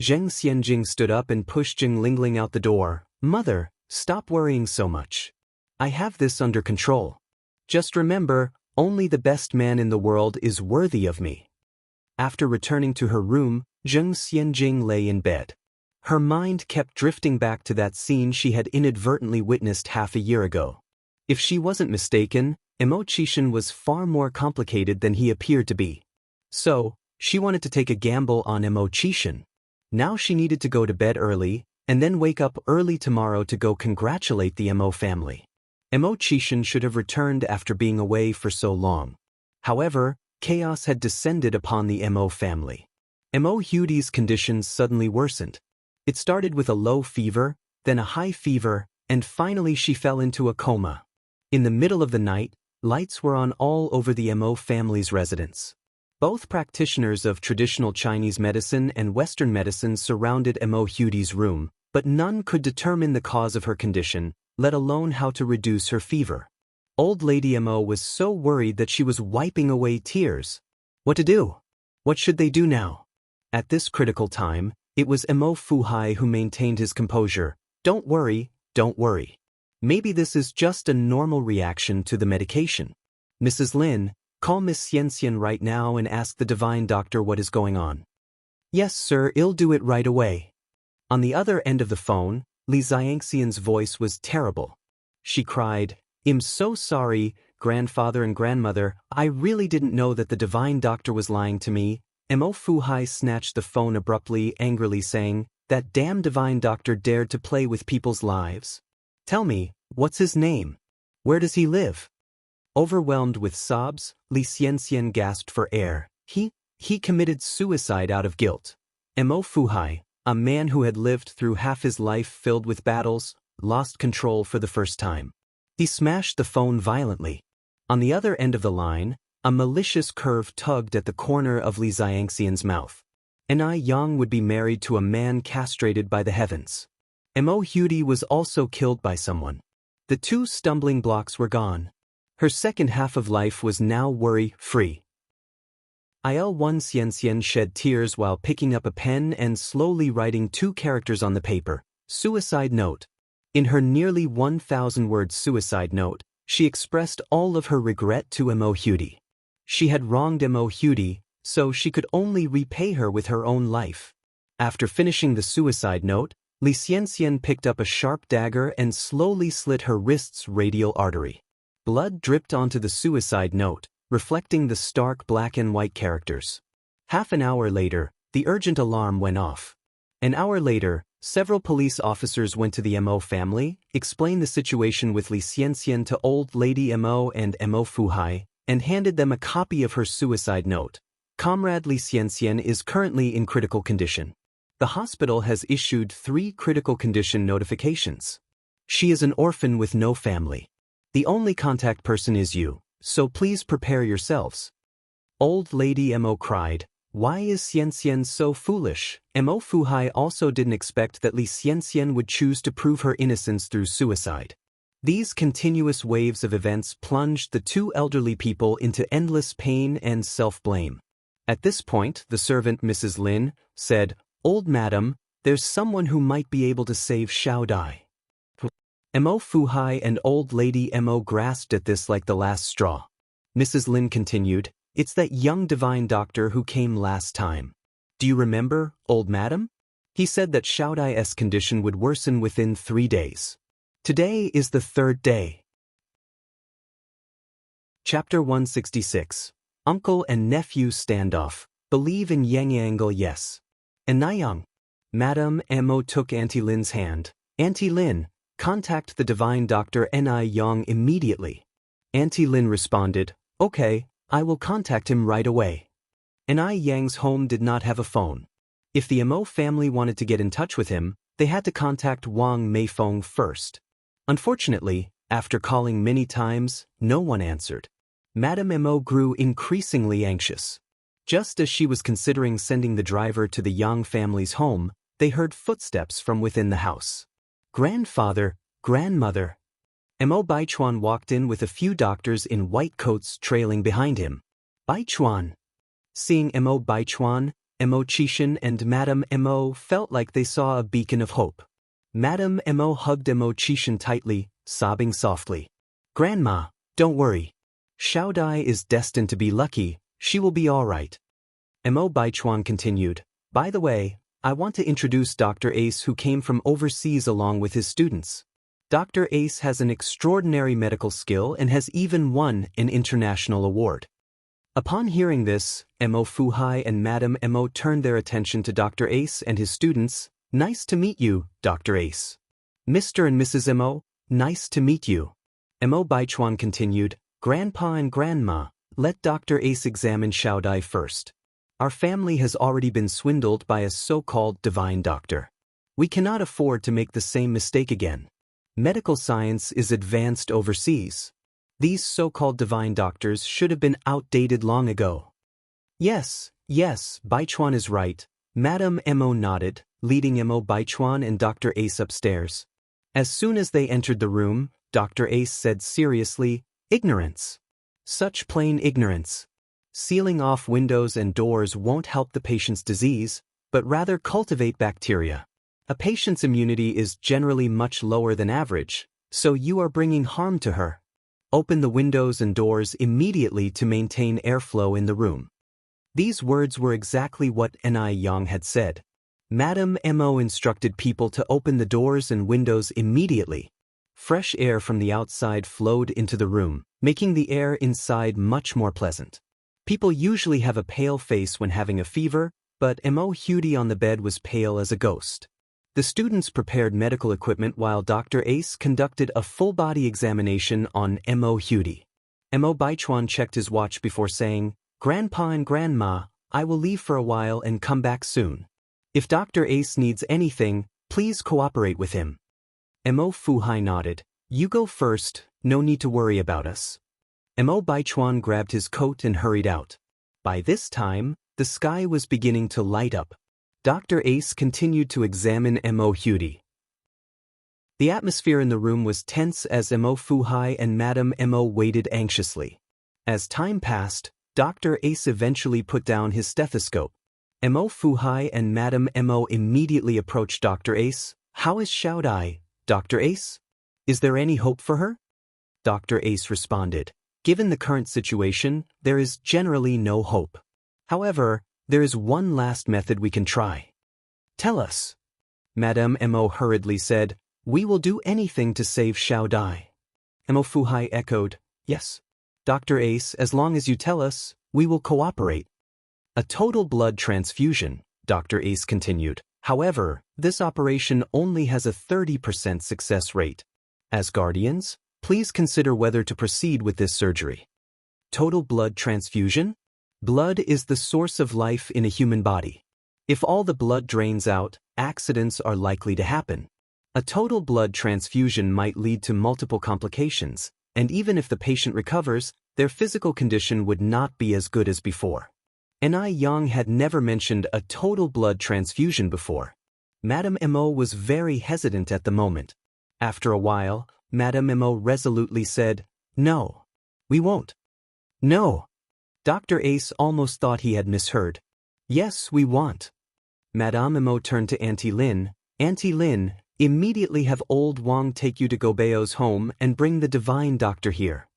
Zheng Xianjing stood up and pushed Zheng Lingling out the door. Mother, stop worrying so much. I have this under control. Just remember, only the best man in the world is worthy of me. After returning to her room, Zheng Xianjing lay in bed. Her mind kept drifting back to that scene she had inadvertently witnessed half a year ago. If she wasn't mistaken, Mo Qishan was far more complicated than he appeared to be. So, she wanted to take a gamble on Mo Qishan. Now she needed to go to bed early, and then wake up early tomorrow to go congratulate the Mo family. Mo Qishan should have returned after being away for so long. However, chaos had descended upon the Mo family. Mo Hudi's conditions suddenly worsened. It started with a low fever, then a high fever, and finally she fell into a coma. In the middle of the night, lights were on all over the Mo family's residence. Both practitioners of traditional Chinese medicine and Western medicine surrounded Mo Hudi's room, but none could determine the cause of her condition, let alone how to reduce her fever. Old Lady Mo was so worried that she was wiping away tears. What to do? What should they do now? At this critical time, it was Mo Fuhai who maintained his composure. Don't worry, don't worry. Maybe this is just a normal reaction to the medication. Mrs. Lin, call Miss Xianxian right now and ask the divine doctor what is going on. Yes, sir, I'll do it right away. On the other end of the phone, Li Xiangxian's voice was terrible. She cried, I'm so sorry, grandfather and grandmother, I really didn't know that the divine doctor was lying to me. Mo Fuhai snatched the phone abruptly, angrily saying, that damn divine doctor dared to play with people's lives. Tell me, what's his name? Where does he live? Overwhelmed with sobs, Li Xianxian gasped for air. He committed suicide out of guilt. Mo Fuhai, a man who had lived through half his life filled with battles, lost control for the first time. He smashed the phone violently. On the other end of the line, a malicious curve tugged at the corner of Li Xiangxian's mouth. Ni Yang would be married to a man castrated by the heavens. Mo Hudi was also killed by someone. The two stumbling blocks were gone. Her second half of life was now worry-free. Il-1 Xianxian shed tears while picking up a pen and slowly writing 2 characters on the paper. Suicide note. In her nearly 1,000-word suicide note, she expressed all of her regret to Mo Hudi. She had wronged Mo Hudi, so she could only repay her with her own life. After finishing the suicide note, Li Xianxian picked up a sharp dagger and slowly slit her wrist's radial artery. Blood dripped onto the suicide note, reflecting the stark black and white characters. Half an hour later, the urgent alarm went off. An hour later, several police officers went to the Mo family, explained the situation with Li Xianxian to old lady Mo and Mo Fuhai, and handed them a copy of her suicide note. Comrade Li Xianxian is currently in critical condition. The hospital has issued 3 critical condition notifications. She is an orphan with no family. The only contact person is you, so please prepare yourselves. Old lady Mo cried. Why is Xianxian so foolish? Mo Fuhai also didn't expect that Li Xianxian would choose to prove her innocence through suicide. These continuous waves of events plunged the 2 elderly people into endless pain and self-blame. At this point, the servant Mrs. Lin said, "Old madam, there's someone who might be able to save Xiao Dai." Mo Fuhai and old lady Mo grasped at this like the last straw. Mrs. Lin continued, "It's that young divine doctor who came last time. Do you remember, old madam? He said that Xiao Dai's condition would worsen within 3 days. Today is the 3rd day." Chapter 166. Uncle and Nephew Standoff. Believe in Yang Angle, yes. And Nayang. Madam Mo took Auntie Lin's hand. "Auntie Lin, contact the divine doctor Ni Yang immediately." Auntie Lin responded, "Okay, I will contact him right away." Ni Yang's home did not have a phone. If the Mo family wanted to get in touch with him, they had to contact Wang Meifeng first. Unfortunately, after calling many times, no one answered. Madame Mo grew increasingly anxious. Just as she was considering sending the driver to the Yang family's home, they heard footsteps from within the house. "Grandfather, grandmother." Mo Baichuan walked in with a few doctors in white coats trailing behind him. "Baichuan." Seeing Mo Baichuan, Mo Qishan and Madame Mo felt like they saw a beacon of hope. Madame Mo hugged Mo Qishan tightly, sobbing softly. "Grandma, don't worry. Xiao Dai is destined to be lucky, she will be all right." Mo Baichuan continued, "By the way, I want to introduce Dr. Ace who came from overseas along with his students. Dr. Ace has an extraordinary medical skill and has even won an international award." Upon hearing this, Mo Fuhai and Madame Mo turned their attention to Dr. Ace and his students. "Nice to meet you, Dr. Ace." "Mr. and Mrs. Mo, nice to meet you." Mo Baichuan continued, "Grandpa and Grandma, let Dr. Ace examine Xiao Dai first. Our family has already been swindled by a so-called divine doctor. We cannot afford to make the same mistake again. Medical science is advanced overseas. These so-called divine doctors should have been outdated long ago." Yes, Baichuan is right. Madame Mo nodded, leading Mo Baichuan and Dr. Ace upstairs. As soon as they entered the room, Dr. Ace said seriously, "Ignorance. Such plain ignorance. Sealing off windows and doors won't help the patient's disease, but rather cultivate bacteria. A patient's immunity is generally much lower than average, so you are bringing harm to her. Open the windows and doors immediately to maintain airflow in the room." These words were exactly what Ni Yang had said. Madame Mo instructed people to open the doors and windows immediately. Fresh air from the outside flowed into the room, making the air inside much more pleasant. People usually have a pale face when having a fever, but Mo Hudi on the bed was pale as a ghost. The students prepared medical equipment while Dr. Ace conducted a full-body examination on Mo Hudi. Mo Baichuan checked his watch before saying, "Grandpa and Grandma, I will leave for a while and come back soon. If Dr. Ace needs anything, please cooperate with him." Mo Fuhai nodded. "You go first, no need to worry about us." Mo Baichuan grabbed his coat and hurried out. By this time, the sky was beginning to light up. Dr. Ace continued to examine Mo Hudi. The atmosphere in the room was tense as Mo Fuhai and Madame Mo waited anxiously. As time passed, Dr. Ace eventually put down his stethoscope. Mo Fuhai and Madame Mo immediately approached Dr. Ace. "How is Xiao Dai, Dr. Ace? Is there any hope for her?" Dr. Ace responded, "Given the current situation, there is generally no hope. However, there is one last method we can try." "Tell us." Madame Mo hurriedly said, "We will do anything to save Xiao Dai." Mo Fuhai echoed, "Yes. Dr. Ace, as long as you tell us, we will cooperate. A total blood transfusion, Dr. Ace continued. However, this operation only has a 30% success rate. As guardians, please consider whether to proceed with this surgery. Total blood transfusion? Blood is the source of life in a human body. If all the blood drains out, accidents are likely to happen. A total blood transfusion might lead to multiple complications, and even if the patient recovers, their physical condition would not be as good as before. N.I. Yang had never mentioned a total blood transfusion before. Madame Mo was very hesitant at the moment. After a while, Madame Mo resolutely said, "No. We won't." "No." Dr. Ace almost thought he had misheard. "Yes, we want." Madame Mo turned to Auntie Lin. "Auntie Lin, immediately have old Wang take you to Gobeo's home and bring the divine doctor here."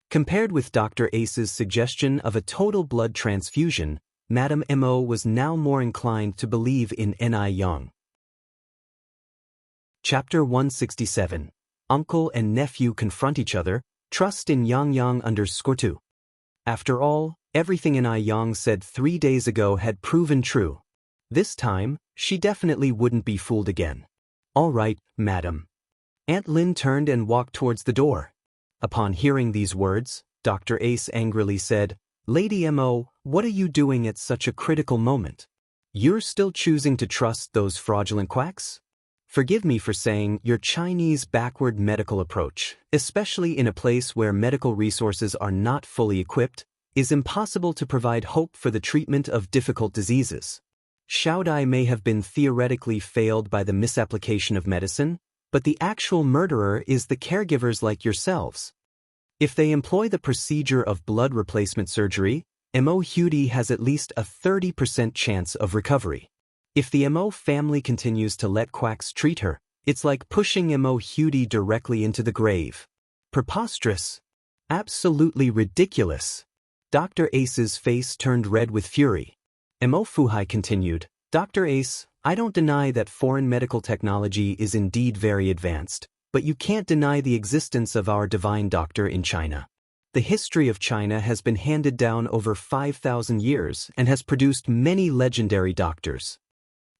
Compared with Dr. Ace's suggestion of a total blood transfusion, Madame Mo was now more inclined to believe in N.I. Yang. Chapter 167. Uncle and nephew confront each other, trust in Yang 2. After all, everything N.I. Yang said 3 days ago had proven true. This time, she definitely wouldn't be fooled again. "All right, madam." Aunt Lin turned and walked towards the door. Upon hearing these words, Dr. Ace angrily said, "Lady Mo, what are you doing at such a critical moment? You're still choosing to trust those fraudulent quacks? Forgive me for saying your Chinese backward medical approach, especially in a place where medical resources are not fully equipped, is impossible to provide hope for the treatment of difficult diseases. Xiaodai may have been theoretically failed by the misapplication of medicine, but the actual murderer is the caregivers like yourselves. If they employ the procedure of blood replacement surgery, Mo Hudi has at least a 30% chance of recovery. If the Mo family continues to let quacks treat her, it's like pushing Mo Hudi directly into the grave. Preposterous. Absolutely ridiculous." Dr. Ace's face turned red with fury. Mo Fuhai continued, "Dr. Ace, I don't deny that foreign medical technology is indeed very advanced, but you can't deny the existence of our divine doctor in China. The history of China has been handed down over 5,000 years and has produced many legendary doctors."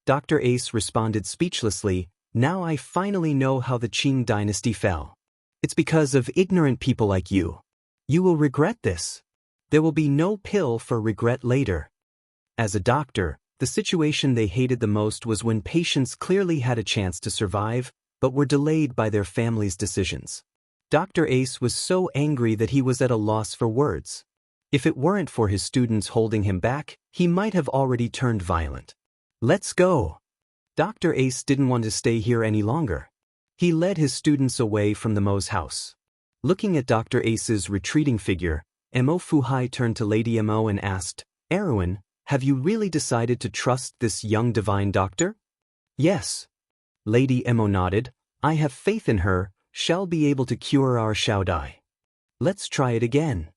Dr. Ace responded speechlessly, "Now I finally know how the Qing dynasty fell. It's because of ignorant people like you. You will regret this. There will be no pill for regret later." As a doctor, the situation they hated the most was when patients clearly had a chance to survive, but were delayed by their family's decisions. Dr. Ace was so angry that he was at a loss for words. If it weren't for his students holding him back, he might have already turned violent. "Let's go." Dr. Ace didn't want to stay here any longer. He led his students away from the Mo's house. Looking at Dr. Ace's retreating figure, Mo Fuhai turned to Lady Mo and asked, "Erwin, have you really decided to trust this young divine doctor?" "Yes." Lady Mo nodded. "I have faith in her, shall be able to cure our Xiaodai." "Let's try it again."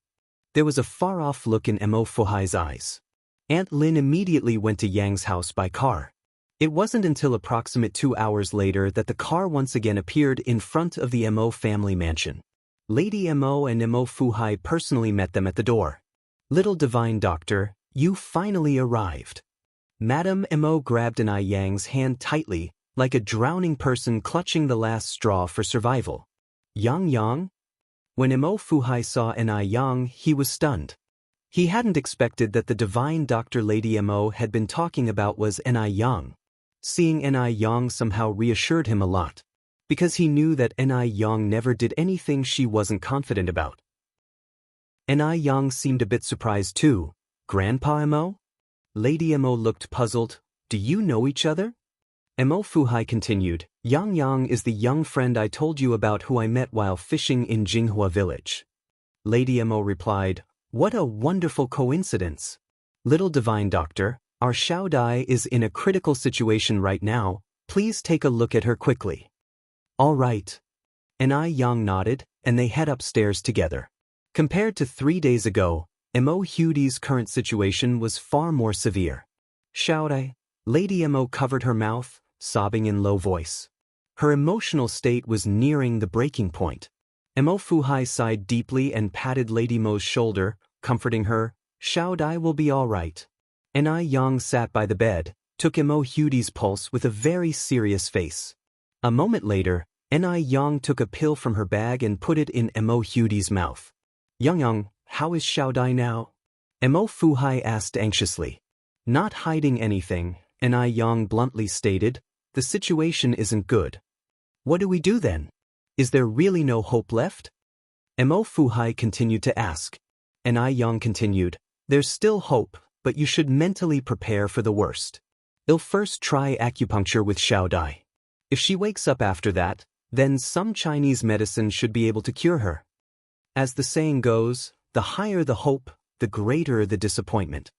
There was a far-off look in Mo Fuhai's eyes. Aunt Lin immediately went to Yang's house by car. It wasn't until approximate 2 hours later that the car once again appeared in front of the Mo family mansion. Lady Mo and Mo Fuhai personally met them at the door. "Little divine doctor, you finally arrived." Madame Mo grabbed N.I. Yang's hand tightly, like a drowning person clutching the last straw for survival. Yang? When Mo Fuhai saw N.I. Yang, he was stunned. He hadn't expected that the divine doctor Lady Mo had been talking about was N.I. Yang. Seeing N.I. Yang somehow reassured him a lot, because he knew that N.I. Yang never did anything she wasn't confident about. N.I. Yang seemed a bit surprised too. "Grandpa Mo?" Lady Mo looked puzzled. "Do you know each other?" Mo Fuhai continued, Yang is the young friend I told you about who I met while fishing in Jinghua village." Lady Mo replied, "What a wonderful coincidence. Little divine doctor, our Xiaodai is in a critical situation right now, please take a look at her quickly." "All right." N.I. Yang nodded, and they head upstairs together. Compared to 3 days ago, Mo Hudi's current situation was far more severe. "Xiaodai?" Lady Mo covered her mouth, sobbing in low voice. Her emotional state was nearing the breaking point. Mo Fuhai sighed deeply and patted Lady Mo's shoulder, comforting her. Xiao Dai will be all right. Ni Yang sat by the bed, took Mo Hudi's pulse with a very serious face. A moment later, Ni Yang took a pill from her bag and put it in Mo Hudi's mouth. Yang, how is Xiao Dai now? Mo Fuhai asked anxiously. Not hiding anything, Ni Yang bluntly stated, the situation isn't good. What do we do then? Is there really no hope left? Mo Fuhai continued to ask. Ni Yang continued, there's still hope, but you should mentally prepare for the worst. I'll first try acupuncture with Xiao Dai. If she wakes up after that, then some Chinese medicine should be able to cure her. As the saying goes, the higher the hope, the greater the disappointment.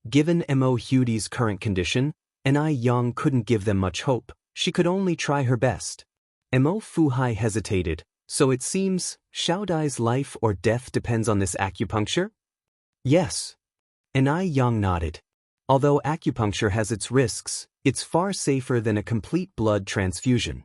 Given Mo Hudi's current condition, Ni Yang couldn't give them much hope, she could only try her best. Mo Fuhai hesitated, so it seems, Xiao Dai's life or death depends on this acupuncture? Yes. Ni Yang nodded. Although acupuncture has its risks, it's far safer than a complete blood transfusion.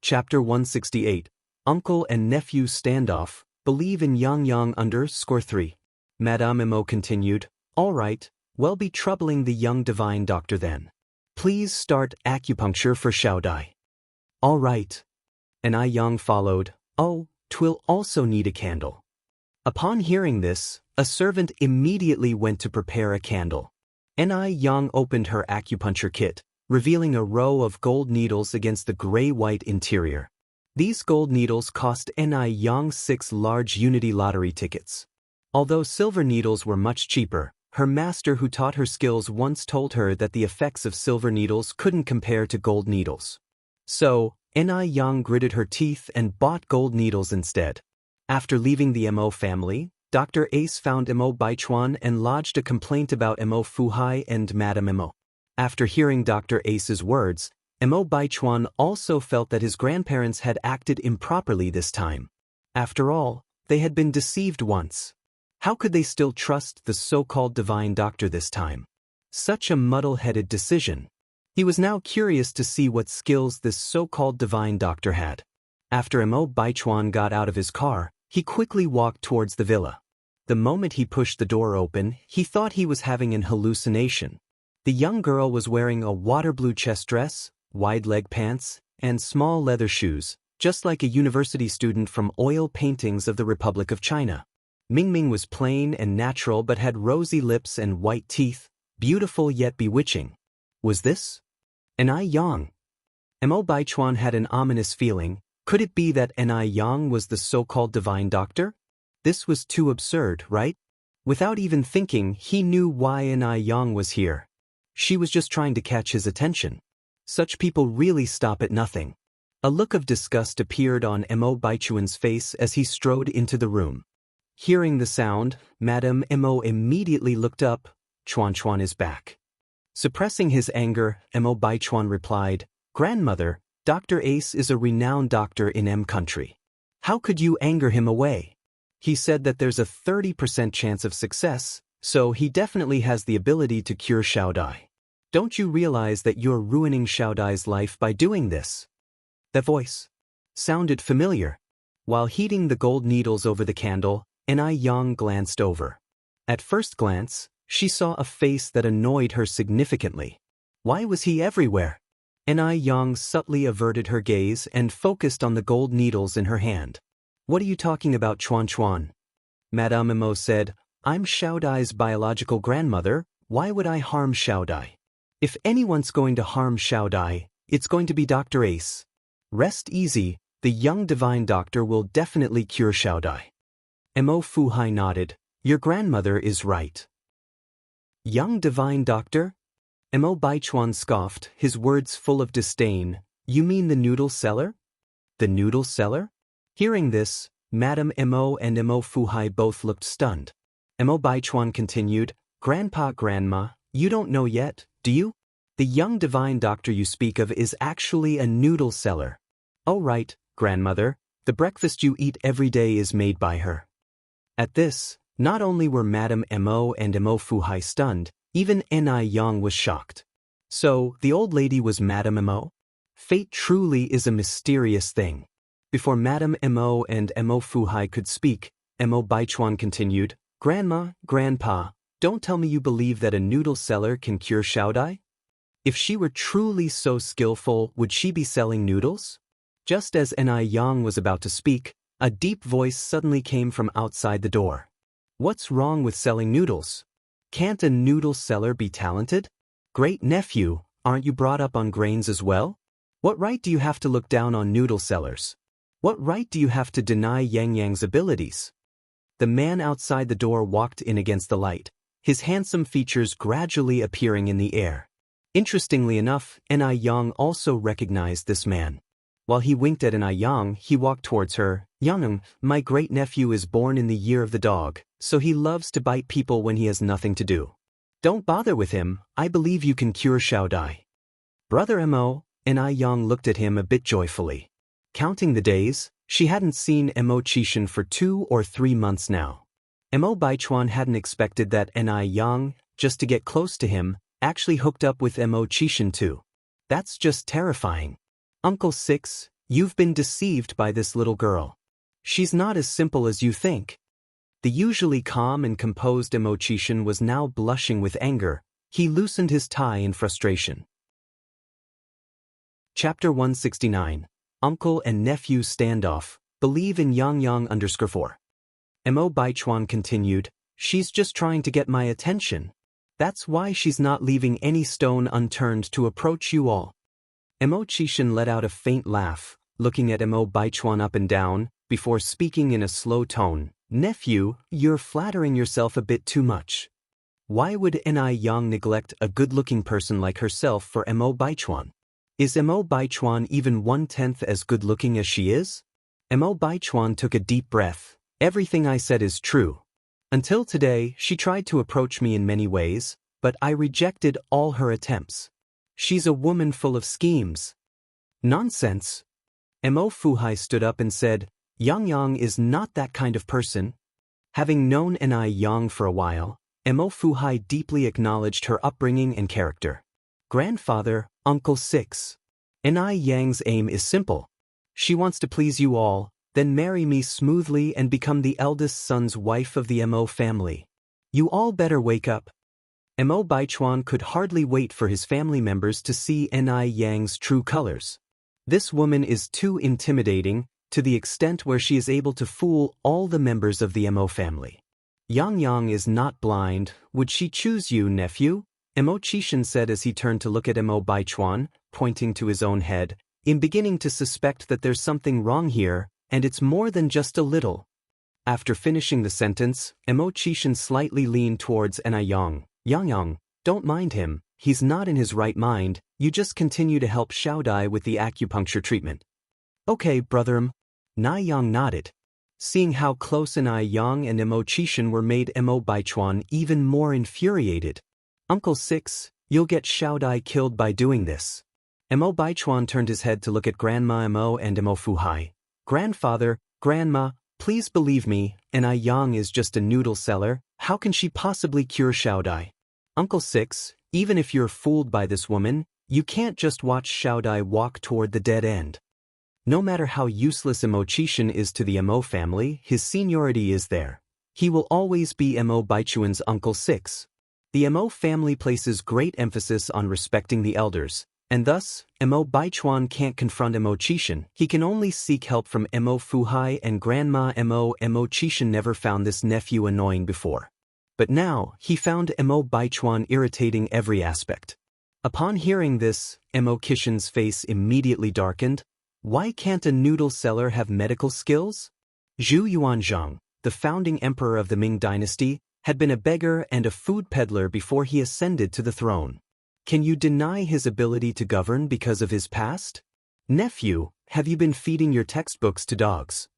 Chapter 168. Uncle and Nephew Standoff, Believe in Yang 3. Madame Mo continued, all right, well be troubling the young divine doctor then. Please start acupuncture for Xiao Dai. All right. Ni Yang followed, oh, 'twill also need a candle. Upon hearing this, a servant immediately went to prepare a candle. Ni Yang opened her acupuncture kit, revealing a row of gold needles against the gray-white interior. These gold needles cost Ni Yang 6 large Unity lottery tickets. Although silver needles were much cheaper, her master who taught her skills once told her that the effects of silver needles couldn't compare to gold needles. So, Ni Yang gritted her teeth and bought gold needles instead. After leaving the Mo family, Dr. Ace found Mo Baichuan and lodged a complaint about Mo Fuhai and Madame Mo. After hearing Dr. Ace's words, Mo Baichuan also felt that his grandparents had acted improperly this time. After all, they had been deceived once. How could they still trust the so-called divine doctor this time? Such a muddle-headed decision. He was now curious to see what skills this so-called divine doctor had. After Mo Baichuan got out of his car, he quickly walked towards the villa. The moment he pushed the door open, he thought he was having an hallucination. The young girl was wearing a water blue chest dress, wide leg pants, and small leather shoes, just like a university student from oil paintings of the Republic of China. Mingming was plain and natural but had rosy lips and white teeth, beautiful yet bewitching. Was this Ni Yang? Mo Baichuan had an ominous feeling. Could it be that Ni Yang was the so-called divine doctor? This was too absurd, right? Without even thinking, he knew why Ni Yang was here. She was just trying to catch his attention. Such people really stop at nothing. A look of disgust appeared on Mo Baichuan's face as he strode into the room. Hearing the sound, Madame Mo immediately looked up. Chuan is back. Suppressing his anger, Mo Baichuan replied, Grandmother, Dr. Ace is a renowned doctor in M country. How could you anger him away? He said that there's a 30% chance of success, so he definitely has the ability to cure Xiao Dai. Don't you realize that you're ruining Xiao Dai's life by doing this? That voice sounded familiar. While heating the gold needles over the candle, Ni Yang glanced over. At first glance, she saw a face that annoyed her significantly. Why was he everywhere? Ni Yang subtly averted her gaze and focused on the gold needles in her hand. What are you talking about, Chuan? Madame Mo said, I'm Xiao Dai's biological grandmother, why would I harm Xiao Dai? If anyone's going to harm Xiao Dai, it's going to be Dr. Ace. Rest easy, the young divine doctor will definitely cure Xiao Dai. Mo Fuhai nodded, your grandmother is right. Young divine doctor? Mo Baichuan scoffed, his words full of disdain. You mean the noodle seller? The noodle seller? Hearing this, Madame Mo and Mo Fuhai both looked stunned. Mo Baichuan continued, Grandma, you don't know yet, do you? The young divine doctor you speak of is actually a noodle seller. Oh right, grandmother, the breakfast you eat every day is made by her. At this, not only were Madame Mo and Mo Fuhai stunned, even Ni Yang was shocked. So, the old lady was Madame Mo? Fate truly is a mysterious thing. Before Madame Mo and Mo Fuhai could speak, Mo Baichuan continued, "Grandma, Grandpa, don't tell me you believe that a noodle seller can cure Xiaodai? If she were truly so skillful, would she be selling noodles?" Just as Ni Yang was about to speak, a deep voice suddenly came from outside the door. "What's wrong with selling noodles? Can't a noodle seller be talented? Great nephew, aren't you brought up on grains as well? What right do you have to look down on noodle sellers? What right do you have to deny Yang Yang's abilities?" The man outside the door walked in against the light, his handsome features gradually appearing in the air. Interestingly enough, Ni Yang also recognized this man. While he winked at Ni Yang, he walked towards her. "Yang, my great-nephew is born in the year of the dog, so he loves to bite people when he has nothing to do. Don't bother with him, I believe you can cure Xiaodai." "Brother Mo," Ni Yang looked at him a bit joyfully. Counting the days, she hadn't seen Mo Qishan for 2 or 3 months now. Mo Baichuan hadn't expected that Ni Yang, just to get close to him, actually hooked up with Mo Qishan too. That's just terrifying. "Uncle Six, you've been deceived by this little girl. She's not as simple as you think." The usually calm and composed Mo Qishan was now blushing with anger. He loosened his tie in frustration. Chapter 169. Uncle and Nephew Standoff. Believe in Yang Yang _4. Mo Baichuan continued, "She's just trying to get my attention. That's why she's not leaving any stone unturned to approach you all." Mo Qishan let out a faint laugh, looking at Mo Baichuan up and down, before speaking in a slow tone. "Nephew, you're flattering yourself a bit too much. Why would Ni Yang neglect a good-looking person like herself for Mo Baichuan? Is Mo Baichuan even 1/10 as good-looking as she is?" Mo Baichuan took a deep breath. "Everything I said is true. Until today, she tried to approach me in many ways, but I rejected all her attempts. She's a woman full of schemes." "Nonsense." Mo Fuhai stood up and said, "Yang Yang is not that kind of person." Having known Ni Yang for a while, Mo Fuhai deeply acknowledged her upbringing and character. "Grandfather, Uncle Six. Ni Yang's aim is simple. She wants to please you all, then marry me smoothly and become the eldest son's wife of the Mo family. You all better wake up." Mo Baichuan could hardly wait for his family members to see Ni Yang's true colors. This woman is too intimidating, to the extent where she is able to fool all the members of the Mo family. "Yang Yang is not blind. Would she choose you, nephew?" Mo Qishan said as he turned to look at Mo Baichuan, pointing to his own head, in beginning to suspect that there's something wrong here, and it's more than just a little. After finishing the sentence, Mo Qishan slightly leaned towards Ni Yang. "Yang Yang, don't mind him, he's not in his right mind, you just continue to help Xiaodai with the acupuncture treatment." "Okay, brother." Ni Yang nodded. Seeing how close Ni Yang and Mo Qishan were made Mo Baichuan even more infuriated. "Uncle Six, you'll get Xiaodai killed by doing this." Mo Baichuan turned his head to look at Grandma Mo and Mo Fuhai. "Grandfather, Grandma, please believe me, Ni Yang is just a noodle seller, how can she possibly cure Xiaodai? Uncle Six, even if you're fooled by this woman, you can't just watch Xiaodai walk toward the dead end. No matter how useless Mo Qishan is to the Mo family, his seniority is there. He will always be Mo Baichuan's Uncle Six. The Mo family places great emphasis on respecting the elders, and thus, Mo Baichuan can't confront Mo Qishan. He can only seek help from Mo Fuhai and Grandma Mo. Mo Qishan never found this nephew annoying before. But now, he found Mo Baichuan irritating every aspect. Upon hearing this, Mo Qishan's face immediately darkened. Why can't a noodle seller have medical skills? Zhu Yuanzhang, the founding emperor of the Ming dynasty, had been a beggar and a food peddler before he ascended to the throne. Can you deny his ability to govern because of his past? Nephew, have you been feeding your textbooks to dogs?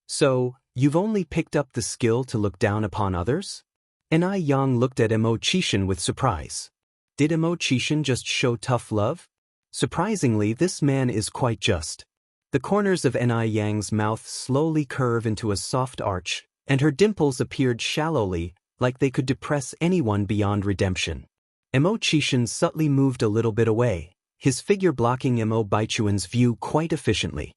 So, you've only picked up the skill to look down upon others? Ni Yang looked at Mo Qishan with surprise. Did Mo Qishan just show tough love? Surprisingly, this man is quite just. The corners of Ni Yang's mouth slowly curve into a soft arch, and her dimples appeared shallowly, like they could depress anyone beyond redemption. Mo Qishan subtly moved a little bit away, his figure blocking Mo Baichuan's view quite efficiently.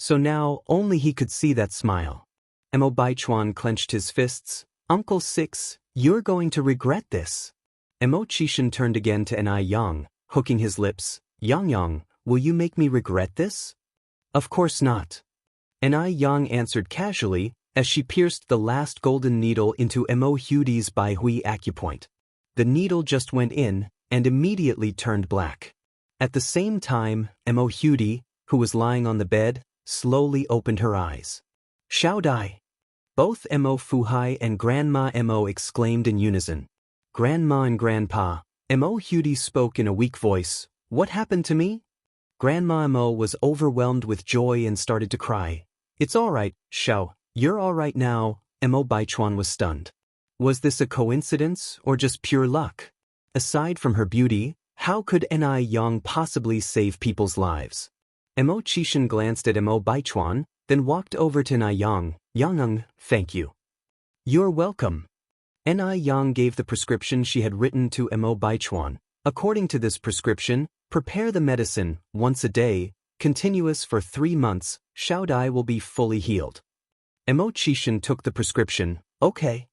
So now only he could see that smile. Mo Baichuan clenched his fists. Uncle Six, you're going to regret this. Mo Chishan turned again to Nai Yang, hooking his lips. Yang, will you make me regret this? Of course not. Nai Yang answered casually, as she pierced the last golden needle into Mo Hudi's Bai Hui acupoint. The needle just went in, and immediately turned black. At the same time, Mo Hudi, who was lying on the bed, slowly opened her eyes. Xiao Dai! Both Mo Fuhai and Grandma Mo exclaimed in unison. Grandma and Grandpa, Mo Hudi spoke in a weak voice. What happened to me? Grandma Mo was overwhelmed with joy and started to cry. It's all right, Xiao, you're all right now. Mo Baichuan was stunned. Was this a coincidence or just pure luck? Aside from her beauty, how could Nai Yang possibly save people's lives? Mo Chishan glanced at Mo Baichuan, then walked over to Nai Yang. Yang, thank you. You're welcome. Nai Yang gave the prescription she had written to Mo Baichuan. According to this prescription, prepare the medicine once a day, continuous for 3 months. Xiao Dai will be fully healed. Mo Chishan took the prescription. Okay.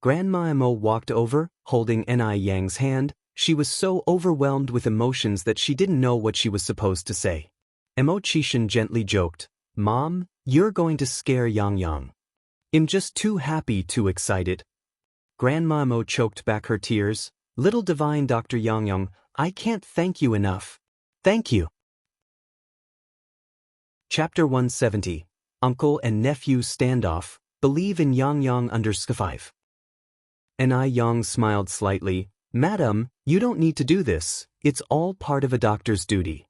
Grandma Mo walked over, holding Nai Yang's hand. She was so overwhelmed with emotions that she didn't know what she was supposed to say. Mo Chishan gently joked, Mom, you're going to scare Yang. I'm just too happy, too excited. Grandma Mo choked back her tears. Little divine Dr. Yang, I can't thank you enough. Thank you. Chapter 170. Uncle and Nephew Standoff, Believe in Yang under 5. Nai Yang smiled slightly. Madam, you don't need to do this. It's all part of a doctor's duty.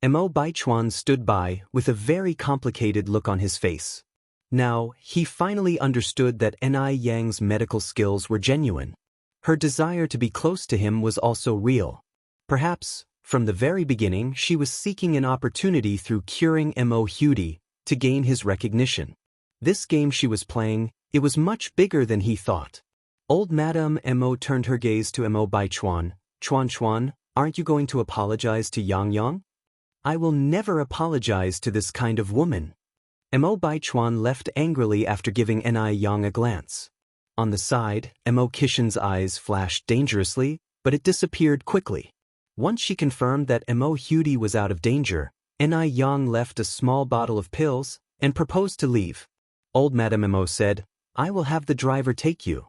Mo Baichuan stood by, with a very complicated look on his face. Now, he finally understood that Nai Yang's medical skills were genuine. Her desire to be close to him was also real. Perhaps, from the very beginning, she was seeking an opportunity through curing Mo Hudi to gain his recognition. This game she was playing, it was much bigger than he thought. Old Madame Mo turned her gaze to Mo Baichuan. Chuan, aren't you going to apologize to Yang? I will never apologize to this kind of woman. Mo Baichuan left angrily after giving Nai Yang a glance. On the side, Mo Kishan's eyes flashed dangerously, but it disappeared quickly. Once she confirmed that Mo Hudi was out of danger, Nai Yang left a small bottle of pills and proposed to leave. Old Madame Mo said, I will have the driver take you.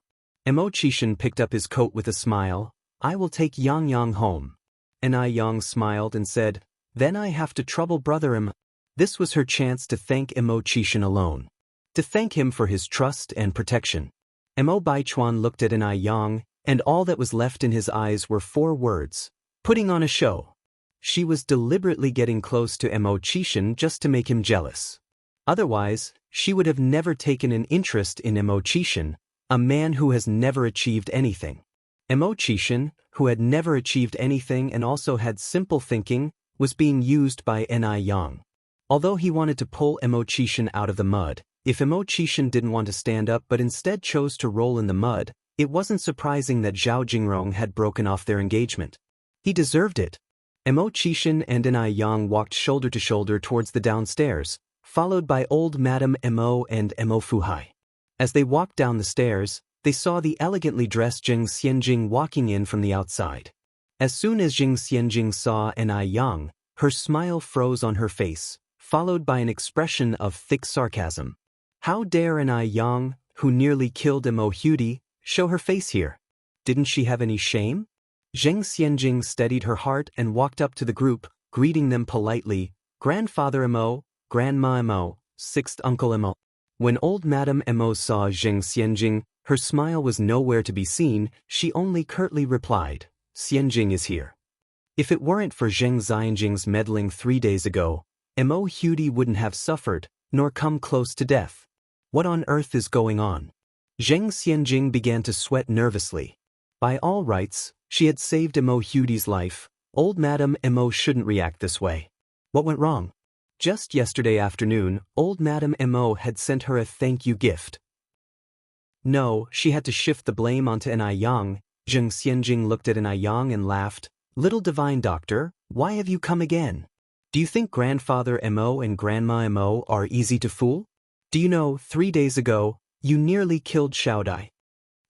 Mo Chishan picked up his coat with a smile. I will take Yang home. Nai Yang smiled and said, Then I have to trouble brother Mo. This was her chance to thank Mo Chishan alone. To thank him for his trust and protection. Mo Baichuan looked at Nai Yang, and all that was left in his eyes were 4 words. Putting on a show. She was deliberately getting close to Mo Chishan just to make him jealous. Otherwise, she would have never taken an interest in Mo Chishan, a man who has never achieved anything. Mo Chishan, who had never achieved anything and also had simple thinking, was being used by Nai Yang. Although he wanted to pull Mo Chishan out of the mud, if Mo Chishan didn't want to stand up but instead chose to roll in the mud, it wasn't surprising that Zhao Jingrong had broken off their engagement. He deserved it. Mo Chishan and Nai Yang walked shoulder to shoulder towards the downstairs, followed by old Madame Mo and Mo Fuhai. As they walked down the stairs, they saw the elegantly dressed Zheng Xianjing walking in from the outside. As soon as Zheng Xianjing saw Nai Yang, her smile froze on her face, followed by an expression of thick sarcasm. How dare Nai Yang, who nearly killed Mo Hudi, show her face here? Didn't she have any shame? Zheng Xianjing steadied her heart and walked up to the group, greeting them politely. Grandfather Mo, Grandma Mo, 6th Uncle Mo. When old Madame Mo saw Zheng Xianjing, her smile was nowhere to be seen. She only curtly replied, Xianjing is here. If it weren't for Zheng Xianjing's meddling 3 days ago, Mo Hudi wouldn't have suffered, nor come close to death. What on earth is going on? Zheng Xianjing began to sweat nervously. By all rights, she had saved Mo Hudi's life. Old Madame Mo shouldn't react this way. What went wrong? Just yesterday afternoon, old Madame Mo had sent her a thank you gift. No, she had to shift the blame onto Nai Yang. Zheng Xianjing looked at Nai Yang and laughed. Little divine doctor, why have you come again? Do you think Grandfather Mo and Grandma Mo are easy to fool? Do you know, 3 days ago, you nearly killed Xiaodai.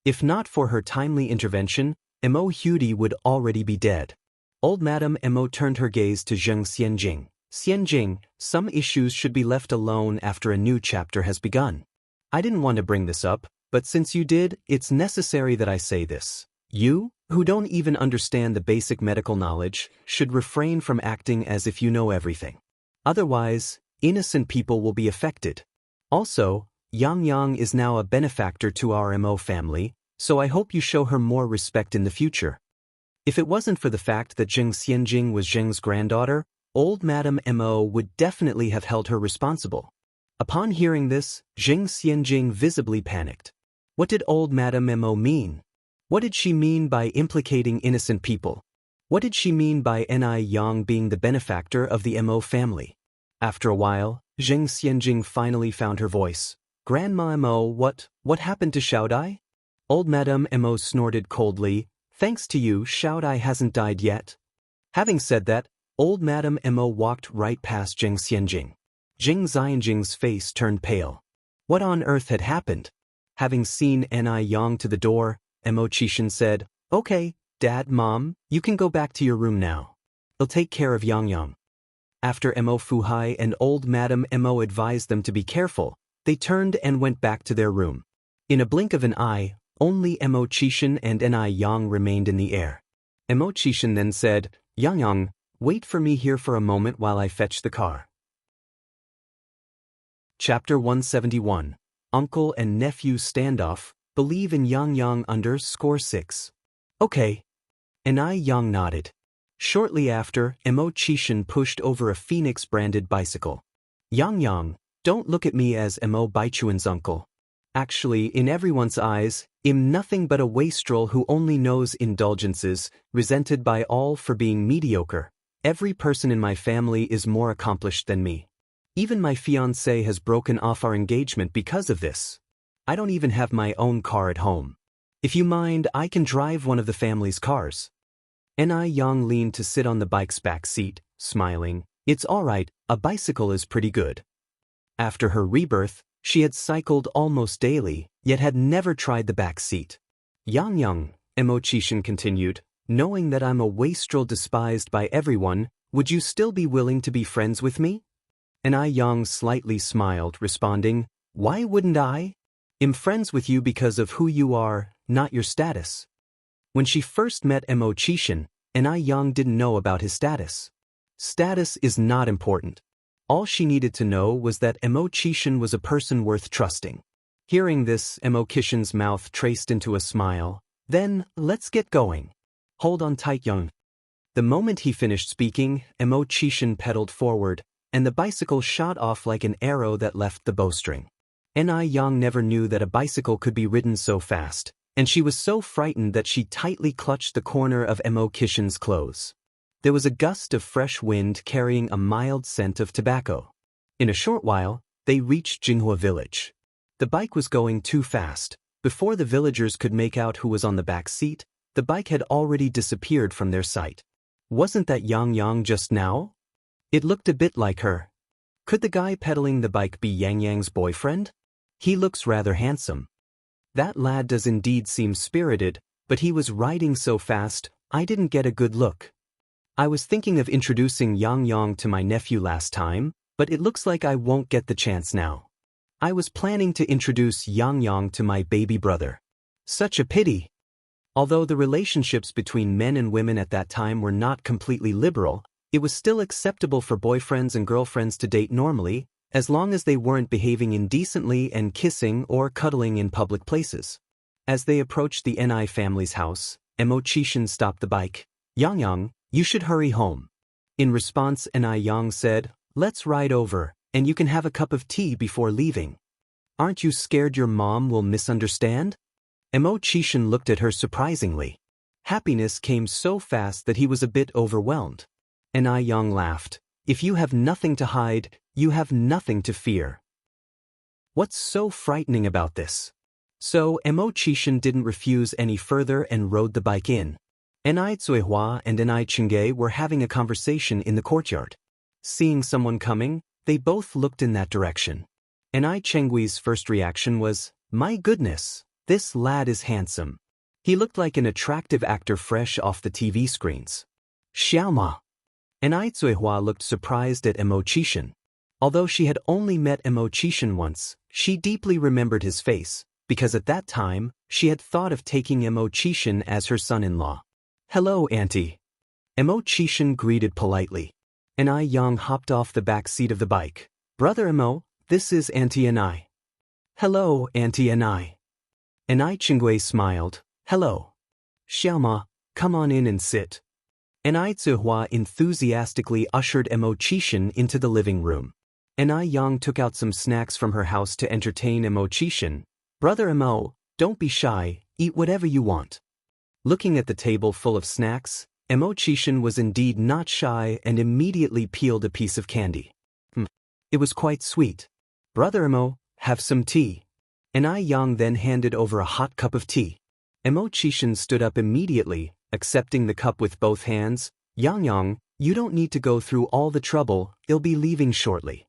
If not for her timely intervention, Mo Hudi would already be dead. Old Madame Mo turned her gaze to Zheng Xianjing. Xianjing, some issues should be left alone after a new chapter has begun. I didn't want to bring this up, but since you did, it's necessary that I say this. You, who don't even understand the basic medical knowledge, should refrain from acting as if you know everything. Otherwise, innocent people will be affected. Also, Yang Yang is now a benefactor to our Mo family, so I hope you show her more respect in the future. If it wasn't for the fact that Zheng Xianjing was Zheng's granddaughter, old Madame Mo would definitely have held her responsible. Upon hearing this, Zheng Xianjing visibly panicked. What did old Madame Mo mean? What did she mean by implicating innocent people? What did she mean by Ni Yang being the benefactor of the Mo family? After a while, Zheng Xianjing finally found her voice. Grandma Mo, what happened to Xiaodai? Old Madame Mo snorted coldly. Thanks to you, Xiaodai hasn't died yet. Having said that, old Madame Mo walked right past Zheng Xianjing. Zheng Xianjing's face turned pale. What on earth had happened? Having seen Ni Yang to the door, Mo Qishan said, Okay, Dad, Mom, you can go back to your room now. I'll take care of Yang Yang. After Mo Fuhai and old Madame Mo advised them to be careful, they turned and went back to their room. In a blink of an eye, only Mo Qishan and Ni Yang remained in the air. Mo Qishan then said, Yang Yang, wait for me here for a moment while I fetch the car. Chapter 171. Uncle and Nephew Standoff, Believe in Yang Yang _6. Okay. Ni Yang nodded. Shortly after, Mo Qishan pushed over a Phoenix-branded bicycle. Yang Yang, don't look at me as Mo Baichuan's uncle. Actually, in everyone's eyes, I'm nothing but a wastrel who only knows indulgences, resented by all for being mediocre. Every person in my family is more accomplished than me. Even my fiancé has broken off our engagement because of this. I don't even have my own car at home. If you mind, I can drive one of the family's cars. Ni Yang leaned to sit on the bike's back seat, smiling. It's alright, a bicycle is pretty good. After her rebirth, she had cycled almost daily, yet had never tried the back seat. Yang Yang, Mo Qishan continued, knowing that I'm a wastrel despised by everyone, would you still be willing to be friends with me? Ni Yang slightly smiled, responding, Why wouldn't I? I'm friends with you because of who you are, not your status. When she first met Mo Qishan, Ni Yang didn't know about his status. Status is not important. All she needed to know was that Mo Qishan was a person worth trusting. Hearing this, Mo Qishan's mouth traced into a smile. Then, let's get going. Hold on tight, Young. The moment he finished speaking, Mo Qishan pedaled forward, and the bicycle shot off like an arrow that left the bowstring. Ni Yang never knew that a bicycle could be ridden so fast, and she was so frightened that she tightly clutched the corner of Mo Qishan's clothes. There was a gust of fresh wind carrying a mild scent of tobacco. In a short while, they reached Jinghua village. The bike was going too fast. Before the villagers could make out who was on the back seat, the bike had already disappeared from their sight. Wasn't that Yang Yang just now? It looked a bit like her. Could the guy pedaling the bike be Yang Yang's boyfriend? He looks rather handsome. That lad does indeed seem spirited, but he was riding so fast, I didn't get a good look. I was thinking of introducing Yang Yang to my nephew last time, but it looks like I won't get the chance now. I was planning to introduce Yang Yang to my baby brother. Such a pity. Although the relationships between men and women at that time were not completely liberal, it was still acceptable for boyfriends and girlfriends to date normally, as long as they weren't behaving indecently and kissing or cuddling in public places. As they approached the Ni family's house, Mo Qishan stopped the bike. Yang Yang, you should hurry home. In response, Ni Yang said, Let's ride over, and you can have a cup of tea before leaving. Aren't you scared your mom will misunderstand? Mo Qishan looked at her surprisingly. Happiness came so fast that he was a bit overwhelmed. Ni Yang laughed. If you have nothing to hide, you have nothing to fear. What's so frightening about this? So Mo Qishan didn't refuse any further and rode the bike in. Ni Zuihua and Ni Chengge were having a conversation in the courtyard. Seeing someone coming, they both looked in that direction. Enai Chenggui's first reaction was, "My goodness, this lad is handsome." He looked like an attractive actor fresh off the TV screens. Xiaoma. Enai Zuihua looked surprised at Emo Qishan. Although she had only met Emo Qishan once, she deeply remembered his face, because at that time, she had thought of taking Emo Qishan as her son-in-law. "Hello, Auntie." Emo Qishan greeted politely. Enai Yang hopped off the back seat of the bike. "Brother Emo, this is Auntie Enai." "Hello, Auntie Enai." Enai Chenggui smiled. "Hello. Xiaoma, come on in and sit." Enai Zuihua enthusiastically ushered Emo Qishan into the living room. Enai Yang took out some snacks from her house to entertain Emo Qishan. "Brother Emo, don't be shy, eat whatever you want." Looking at the table full of snacks, Emo Qishan was indeed not shy and immediately peeled a piece of candy. It was quite sweet. "Brother Emo, have some tea." Enai Yang then handed over a hot cup of tea. Emo Qishan stood up immediately, accepting the cup with both hands. Yang, you don't need to go through all the trouble, I'll be leaving shortly."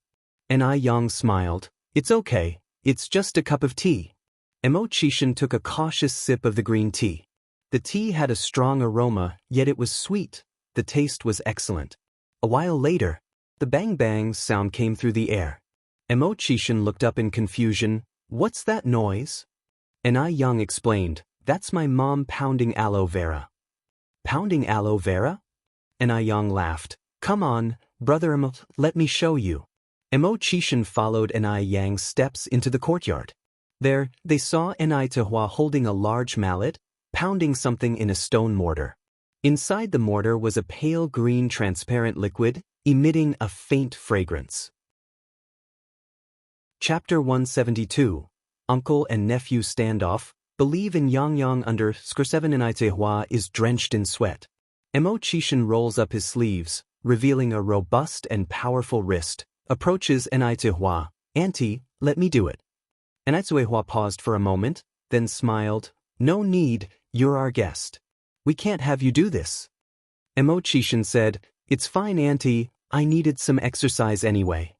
Enai Yang smiled. "It's okay, it's just a cup of tea." Emo Qishan took a cautious sip of the green tea. The tea had a strong aroma, yet it was sweet. The taste was excellent. A while later, the bang-bang sound came through the air. Emo Qishan looked up in confusion. "What's that noise?" Enai Yang explained, "That's my mom pounding aloe vera." "Pounding aloe vera?" Enai Yang laughed. "Come on, brother Emo, let me show you." Emo Qishan followed Enai Yang's steps into the courtyard. There, they saw Enai Zuihua holding a large mallet, pounding something in a stone mortar. Inside the mortar was a pale green transparent liquid, emitting a faint fragrance. Chapter 172. Uncle and Nephew Standoff. Believe in Yang under *7. Enai Zuihua is drenched in sweat. Emo Qishan rolls up his sleeves, revealing a robust and powerful wrist, approaches Enai Zuihua. "Auntie, let me do it." Enai Zuihua paused for a moment, then smiled. "No need, you're our guest. We can't have you do this." Emo Qishan said, "It's fine, Auntie, I needed some exercise anyway."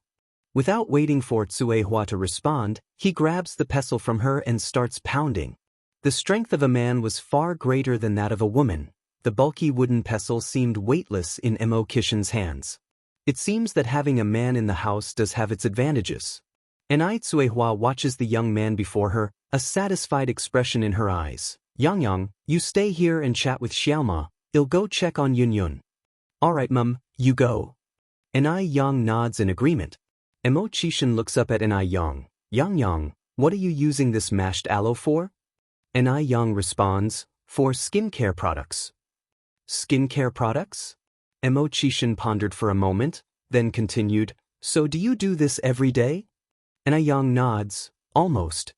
Without waiting for Zuihua to respond, he grabs the pestle from her and starts pounding. The strength of a man was far greater than that of a woman. The bulky wooden pestle seemed weightless in Emo Qishan's hands. It seems that having a man in the house does have its advantages. Enai Zuihua watches the young man before her, a satisfied expression in her eyes. Yang, you stay here and chat with Xiaoma, I'll go check on Yun. "Alright Mum, you go." Enai Yang nods in agreement. Emo Qishan looks up at Enai Yang. Yang, what are you using this mashed aloe for?" Enai Yang responds, "For skincare products." "Skincare products?" Emo Qishan pondered for a moment, then continued, "So do you do this every day?" Enai Yang nods, "Almost."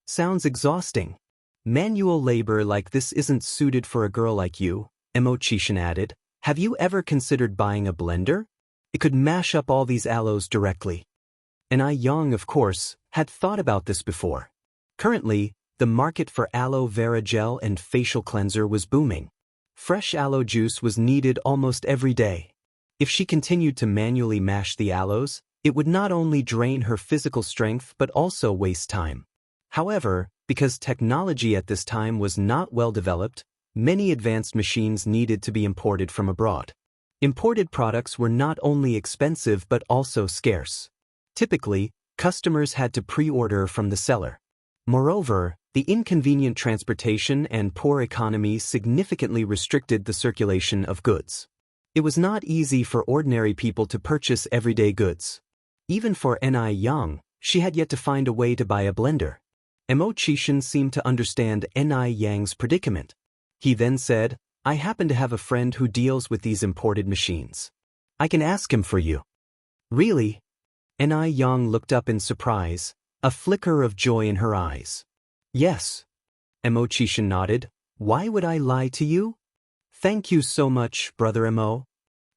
"Sounds exhausting." "Manual labor like this isn't suited for a girl like you," Emo Qishan added. "Have you ever considered buying a blender? It could mash up all these aloes directly." Enai Yang, of course, had thought about this before. Currently, the market for aloe vera gel and facial cleanser was booming. Fresh aloe juice was needed almost every day. If she continued to manually mash the aloes, it would not only drain her physical strength but also waste time. However, because technology at this time was not well developed, many advanced machines needed to be imported from abroad. Imported products were not only expensive but also scarce. Typically, customers had to pre-order from the seller. Moreover, the inconvenient transportation and poor economy significantly restricted the circulation of goods. It was not easy for ordinary people to purchase everyday goods. Even for Enai Yang, she had yet to find a way to buy a blender. Emo Qishan seemed to understand Enai Yang's predicament. He then said, "I happen to have a friend who deals with these imported machines. I can ask him for you." "Really?" Enai Yang looked up in surprise, a flicker of joy in her eyes. "Yes." Emo Qishan nodded. "Why would I lie to you?" "Thank you so much, Brother Emo."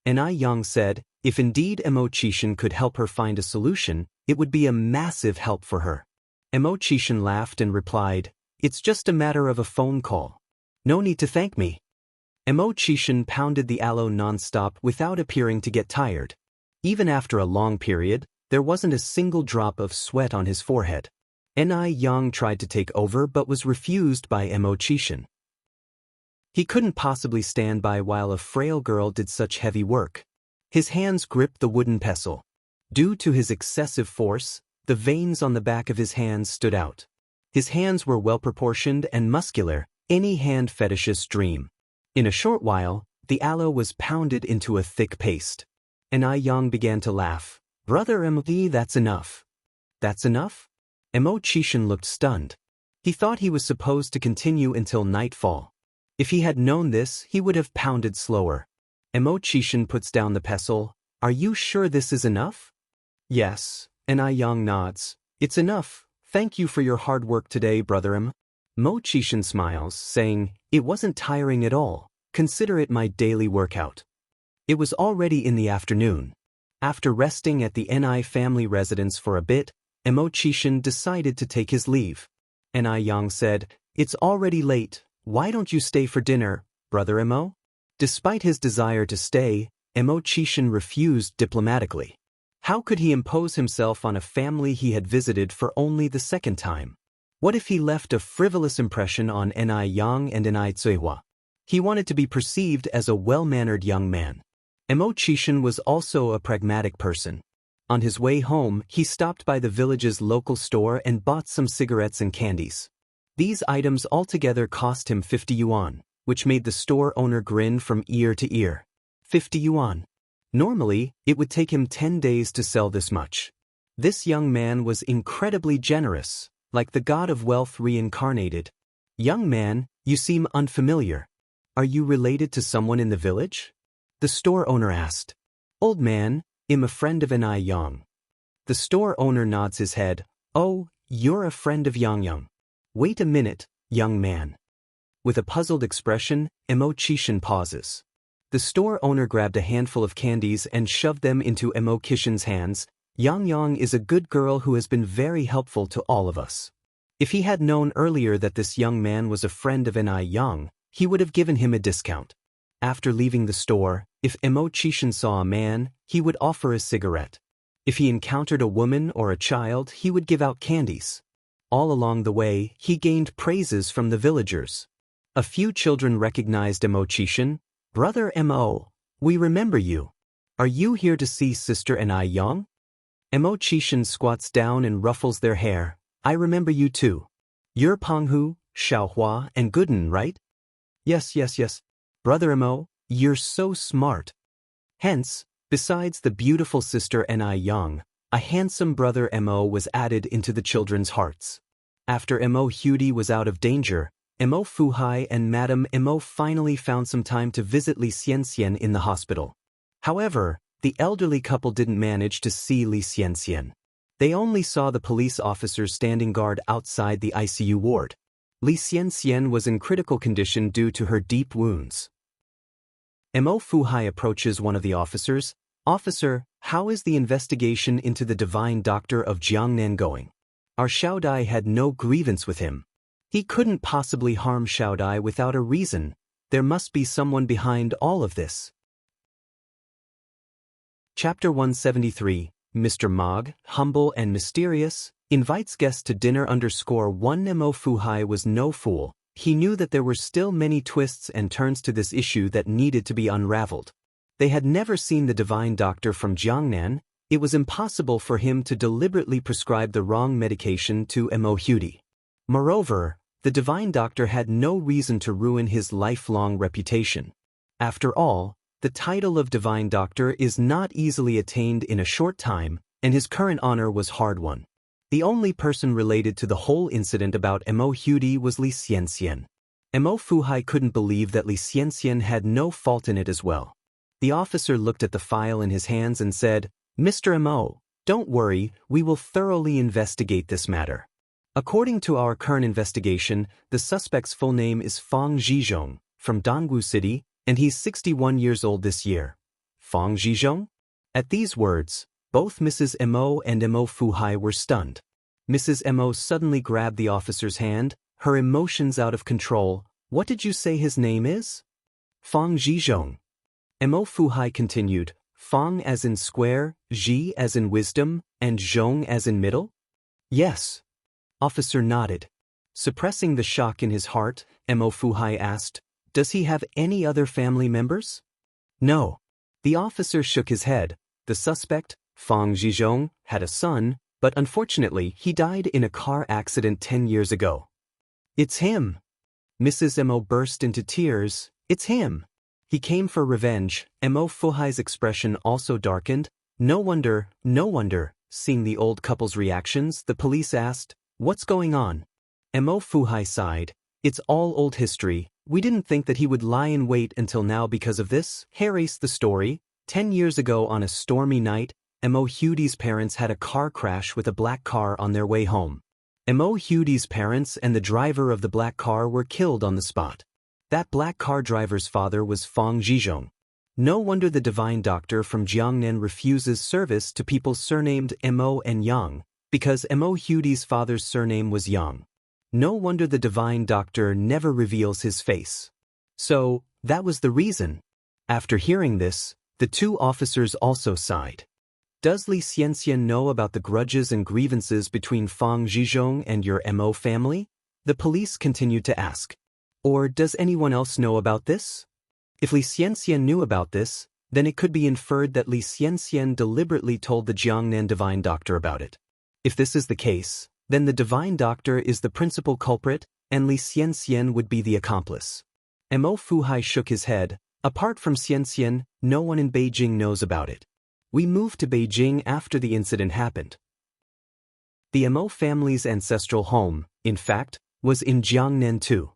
Enai Yang said, if indeed Emo Qishan could help her find a solution, it would be a massive help for her. Emo Qishan laughed and replied, "It's just a matter of a phone call. No need to thank me." Emo Qishan pounded the aloe non-stop without appearing to get tired. Even after a long period, there wasn't a single drop of sweat on his forehead. Ni Yang tried to take over but was refused by Mo Chishan. He couldn't possibly stand by while a frail girl did such heavy work. His hands gripped the wooden pestle. Due to his excessive force, the veins on the back of his hands stood out. His hands were well-proportioned and muscular, any hand fetishist's dream. In a short while, the aloe was pounded into a thick paste. Ni Yang began to laugh. "Brother MD, that's enough." "That's enough?" Mo Chishan looked stunned. He thought he was supposed to continue until nightfall. If he had known this, he would have pounded slower. Mo Chishan puts down the pestle. "Are you sure this is enough?" "Yes," Ni Yang nods. "It's enough. Thank you for your hard work today, Brother M." Mo Chishan smiles, saying, "It wasn't tiring at all. Consider it my daily workout." It was already in the afternoon. After resting at the Ni family residence for a bit, Mo Chishan decided to take his leave. Ni Yang said, "It's already late. Why don't you stay for dinner, Brother Mo?" Despite his desire to stay, Mo Chishan refused diplomatically. How could he impose himself on a family he had visited for only the second time? What if he left a frivolous impression on Ni Yang and Ni Tsuihua? He wanted to be perceived as a well-mannered young man. Mo Chishan was also a pragmatic person. On his way home, he stopped by the village's local store and bought some cigarettes and candies. These items altogether cost him 50 yuan, which made the store owner grin from ear to ear. 50 yuan. Normally, it would take him 10 days to sell this much. This young man was incredibly generous, like the god of wealth reincarnated. "Young man, you seem unfamiliar. Are you related to someone in the village?" The store owner asked. "Old man, I'm a friend of Ni Yang." The store owner nods his head. "Oh, you're a friend of Yang Yang. Wait a minute, young man." With a puzzled expression, Mo Chishan pauses. The store owner grabbed a handful of candies and shoved them into Mo Chishan's hands. "Yang Yang is a good girl who has been very helpful to all of us." If he had known earlier that this young man was a friend of Ni Yang, he would have given him a discount. After leaving the store, if Mo Chishan saw a man, he would offer a cigarette. If he encountered a woman or a child, he would give out candies. All along the way, he gained praises from the villagers. A few children recognized Mo Chishan. "Brother Mo, we remember you. Are you here to see Sister Ni Yang?" Mo Chishan squats down and ruffles their hair. "I remember you too. You're Penghu, Xiaohua, and Gooden, right?" Yes. "Brother Mo, you're so smart." Hence, besides the beautiful Sister Ni Yang, a handsome Brother Mo was added into the children's hearts. After Mo Hudi was out of danger, Mo Fuhai and Madame Mo finally found some time to visit Li Xianxian in the hospital. However, the elderly couple didn't manage to see Li Xianxian. They only saw the police officers standing guard outside the ICU ward. Li Xianxian was in critical condition due to her deep wounds. Mo Fuhai approaches one of the officers. "Officer, how is the investigation into the divine doctor of Jiangnan going? Our Xiaodai had no grievance with him. He couldn't possibly harm Xiaodai without a reason. There must be someone behind all of this." Chapter 173, Mr. Mog, humble and mysterious, invites guests to dinner. _1 Mo Fuhai was no fool. He knew that there were still many twists and turns to this issue that needed to be unraveled. They had never seen the divine doctor from Jiangnan. It was impossible for him to deliberately prescribe the wrong medication to Mo Hudi. Moreover, the divine doctor had no reason to ruin his lifelong reputation. After all, the title of divine doctor is not easily attained in a short time, and his current honor was hard-won. The only person related to the whole incident about Mo Hudi was Li Xianxian. Mo Fuhai couldn't believe that Li Xianxian had no fault in it as well. The officer looked at the file in his hands and said, "Mr. Mo, don't worry, we will thoroughly investigate this matter. According to our current investigation, the suspect's full name is Fang Zhizhong, from Dongwu City, and he's 61 years old this year." Fang Zhizhong? At these words, both Mrs. Mo and Mo Fuhai were stunned. Mrs. Mo suddenly grabbed the officer's hand, her emotions out of control. "What did you say his name is?" "Fang Zhizhong." Mo Fuhai continued, Fang as in square, Ji as in wisdom, and Zhong as in middle? Yes. Officer nodded. Suppressing the shock in his heart, Mo Fuhai asked, "Does he have any other family members?" No. The officer shook his head. The suspect, Fang Zhizhong, had a son, but unfortunately he died in a car accident 10 years ago. It's him. Mrs. Mo burst into tears. It's him. He came for revenge. Mo Fuhai's expression also darkened. No wonder. Seeing the old couple's reactions, the police asked, "What's going on?" Mo Fuhai sighed. "It's all old history. We didn't think that he would lie in wait until now because of this." Harry's the story. 10 years ago on a stormy night, Mo Hudy's parents had a car crash with a black car on their way home. Mo Hudy's parents and the driver of the black car were killed on the spot. That black car driver's father was Fang Zhizhong. No wonder the divine doctor from Jiangnan refuses service to people surnamed Mo and Yang, because Mo Hudy's father's surname was Yang. No wonder the divine doctor never reveals his face. So, that was the reason. After hearing this, the two officers also sighed. Does Li Xianxian know about the grudges and grievances between Fang Zhizhong and your Mo family? The police continued to ask. Or does anyone else know about this? If Li Xianxian knew about this, then it could be inferred that Li Xianxian deliberately told the Jiangnan divine doctor about it. If this is the case, then the divine doctor is the principal culprit, and Li Xianxian would be the accomplice. Mo Fuhai shook his head. Apart from Xianxian, no one in Beijing knows about it. We moved to Beijing after the incident happened. The Mo family's ancestral home, in fact, was in Jiangnan too.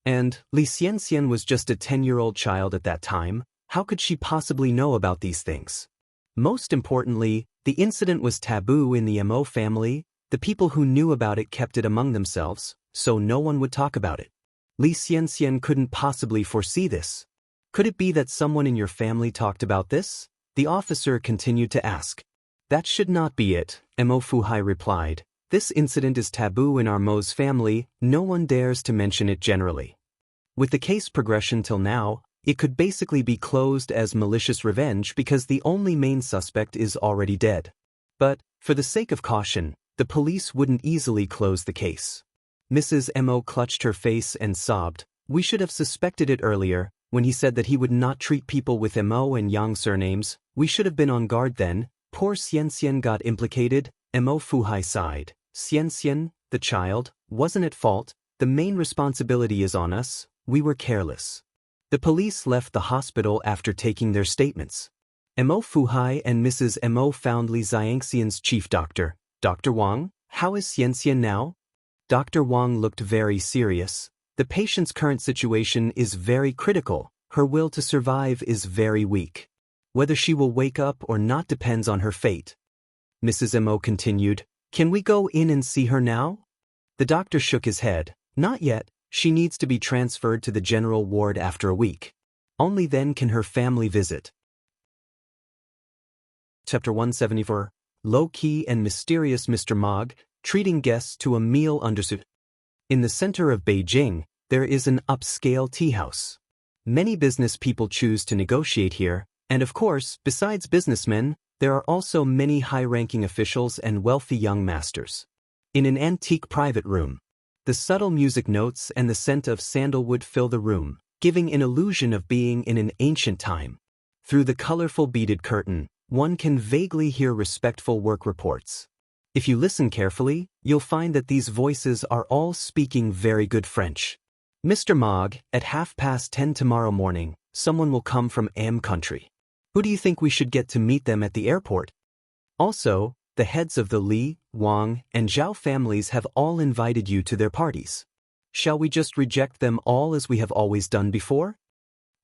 And Li Xianxian was just a 10-year-old child at that time. How could she possibly know about these things? Most importantly, the incident was taboo in the Mo family. The people who knew about it kept it among themselves, so no one would talk about it. Li Xianxian couldn't possibly foresee this. Could it be that someone in your family talked about this? The officer continued to ask. That should not be it, Mo Fuhai replied. This incident is taboo in our Mo's family. No one dares to mention it generally. With the case progression till now, it could basically be closed as malicious revenge because the only main suspect is already dead. But, for the sake of caution, the police wouldn't easily close the case. Mrs. Mo clutched her face and sobbed. We should have suspected it earlier. When he said that he would not treat people with Mo and Yang surnames, we should have been on guard then. Poor Xianxian got implicated. Mo Fuhai sighed. Xianxian, the child, wasn't at fault. The main responsibility is on us. We were careless. The police left the hospital after taking their statements. Mo Fuhai and Mrs. Mo found Li Xianxian's chief doctor, Dr. Wang. How is Xianxian now? Dr. Wang looked very serious. The patient's current situation is very critical. Her will to survive is very weak. Whether she will wake up or not depends on her fate. Mrs. Mo continued, Can we go in and see her now? The doctor shook his head. Not yet. She needs to be transferred to the general ward after a week. Only then can her family visit. Chapter 174. Low-key and mysterious Mr. Mog, treating guests to a meal understood. In the center of Beijing, there is an upscale tea house. Many business people choose to negotiate here, and of course, besides businessmen, there are also many high-ranking officials and wealthy young masters. In an antique private room, the subtle music notes and the scent of sandalwood fill the room, giving an illusion of being in an ancient time. Through the colorful beaded curtain, one can vaguely hear respectful work reports. If you listen carefully, you'll find that these voices are all speaking very good French. Mr. Mog, at 10:30 tomorrow morning, someone will come from Am country. Who do you think we should get to meet them at the airport? Also, the heads of the Li, Wang, and Zhao families have all invited you to their parties. Shall we just reject them all as we have always done before?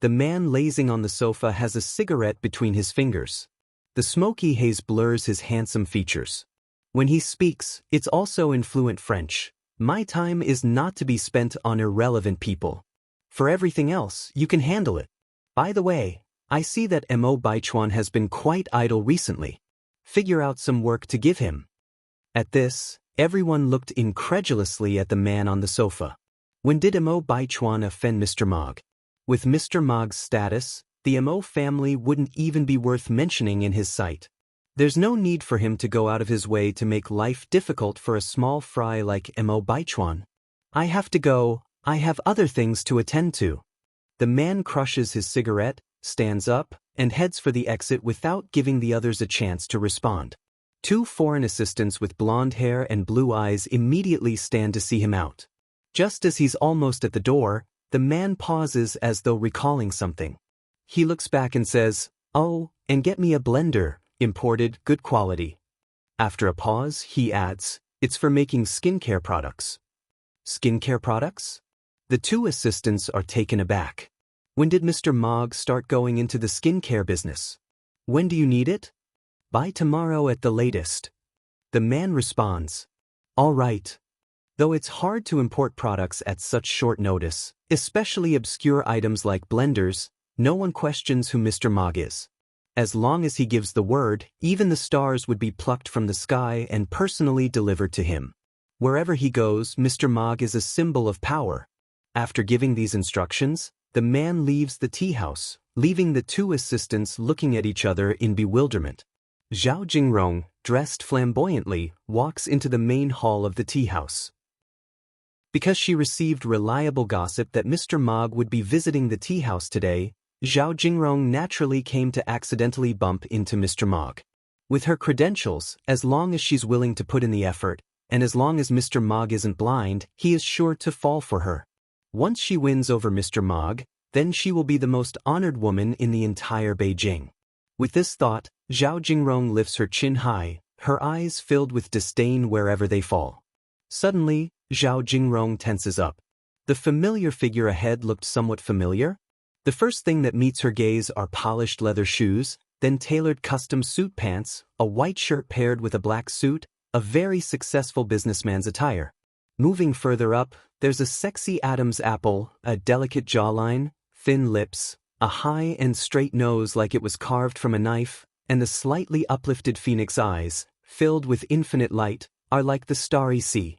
The man lazing on the sofa has a cigarette between his fingers. The smoky haze blurs his handsome features. When he speaks, it's also in fluent French. My time is not to be spent on irrelevant people. For everything else, you can handle it. By the way, I see that Mo Baichuan has been quite idle recently. Figure out some work to give him. At this, everyone looked incredulously at the man on the sofa. When did Mo Baichuan offend Mr. Mog? With Mr. Mog's status, The Mo family wouldn't even be worth mentioning in his sight. There's no need for him to go out of his way to make life difficult for a small fry like Mo Baichuan. I have to go, I have other things to attend to. The man crushes his cigarette, stands up, and heads for the exit without giving the others a chance to respond. Two foreign assistants with blonde hair and blue eyes immediately stand to see him out. Just as he's almost at the door, the man pauses as though recalling something. He looks back and says, "Oh, and get me a blender, imported, good quality." After a pause, he adds, "It's for making skincare products." Skincare products? The two assistants are taken aback. When did Mr. Mogg start going into the skincare business? When do you need it? By tomorrow at the latest. The man responds, "All right." Though it's hard to import products at such short notice, especially obscure items like blenders, no one questions who Mr. Mogg is. As long as he gives the word, even the stars would be plucked from the sky and personally delivered to him. Wherever he goes, Mr. Mogg is a symbol of power. After giving these instructions, the man leaves the tea house, leaving the two assistants looking at each other in bewilderment. Zhao Jingrong, dressed flamboyantly, walks into the main hall of the tea house. Because she received reliable gossip that Mr. Mogg would be visiting the tea house today, Zhao Jingrong naturally came to accidentally bump into Mr. Mogg. With her credentials, as long as she's willing to put in the effort, and as long as Mr. Mogg isn't blind, he is sure to fall for her. Once she wins over Mr. Mogg, then she will be the most honored woman in the entire Beijing. With this thought, Zhao Jingrong lifts her chin high, her eyes filled with disdain wherever they fall. Suddenly, Zhao Jingrong tenses up. The familiar figure ahead looked somewhat familiar. The first thing that meets her gaze are polished leather shoes, then tailored custom suit pants, a white shirt paired with a black suit, a very successful businessman's attire. Moving further up, there's a sexy Adam's apple, a delicate jawline, thin lips, a high and straight nose like it was carved from a knife, and the slightly uplifted phoenix eyes, filled with infinite light, are like the starry sea.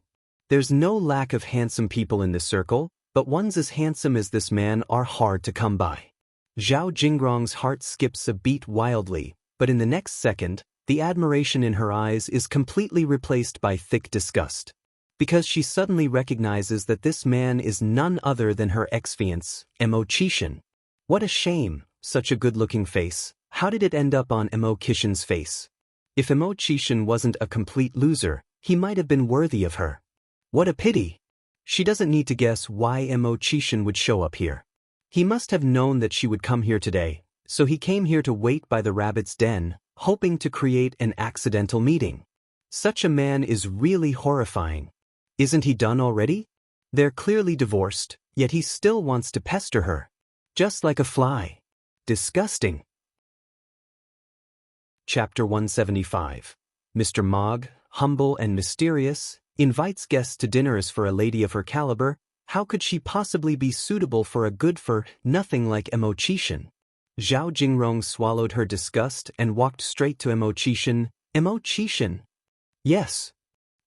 There's no lack of handsome people in this circle, but ones as handsome as this man are hard to come by. Zhao Jingrong's heart skips a beat wildly, but in the next second, the admiration in her eyes is completely replaced by thick disgust. Because she suddenly recognizes that this man is none other than her ex-fiancé, Mo Qishan. What a shame, such a good-looking face. How did it end up on Mo Qishan's face? If Mo Qishan wasn't a complete loser, he might have been worthy of her. What a pity! She doesn't need to guess why Mo Qishan would show up here. He must have known that she would come here today, so he came here to wait by the rabbit's den, hoping to create an accidental meeting. Such a man is really horrifying. Isn't he done already? They're clearly divorced, yet he still wants to pester her. Just like a fly. Disgusting. Chapter 175. Mr. Mogg, humble and mysterious, invites guests to dinner. As for a lady of her caliber, how could she possibly be suitable for a good-for-nothing like Mo Qishan? Zhao Jingrong swallowed her disgust and walked straight to Mo Qishan. Mo Qishan? Yes.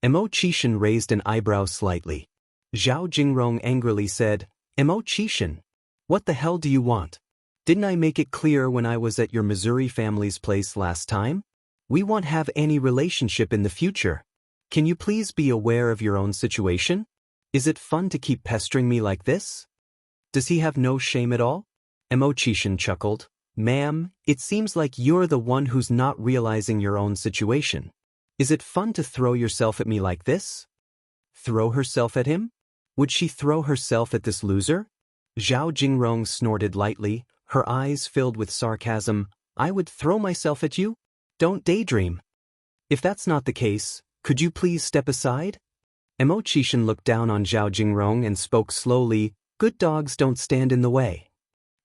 Mo Qishan raised an eyebrow slightly. Zhao Jingrong angrily said, Mo Qishan, what the hell do you want? Didn't I make it clear when I was at your Missouri family's place last time? We won't have any relationship in the future. Can you please be aware of your own situation? Is it fun to keep pestering me like this? Does he have no shame at all? Mo Qishan chuckled. Ma'am, it seems like you're the one who's not realizing your own situation. Is it fun to throw yourself at me like this? Throw herself at him? Would she throw herself at this loser? Zhao Jingrong snorted lightly, her eyes filled with sarcasm. I would throw myself at you? Don't daydream. If that's not the case, could you please step aside? Mo Qishan looked down on Zhao Jingrong and spoke slowly. Good dogs don't stand in the way.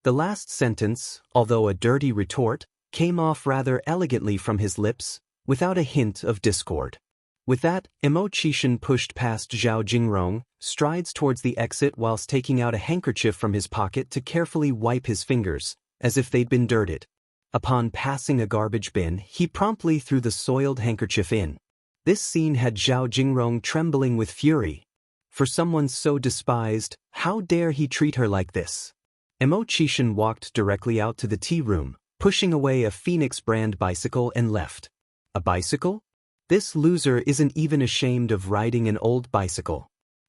The last sentence, although a dirty retort, came off rather elegantly from his lips, without a hint of discord. With that, Mo Qishan pushed past Zhao Jingrong, strides towards the exit whilst taking out a handkerchief from his pocket to carefully wipe his fingers, as if they'd been dirted. Upon passing a garbage bin, he promptly threw the soiled handkerchief in. This scene had Zhao Jingrong trembling with fury. For someone so despised, how dare he treat her like this? Mo Chishan walked directly out to the tea room, pushing away a Phoenix brand bicycle and left. A bicycle? This loser isn't even ashamed of riding an old bicycle.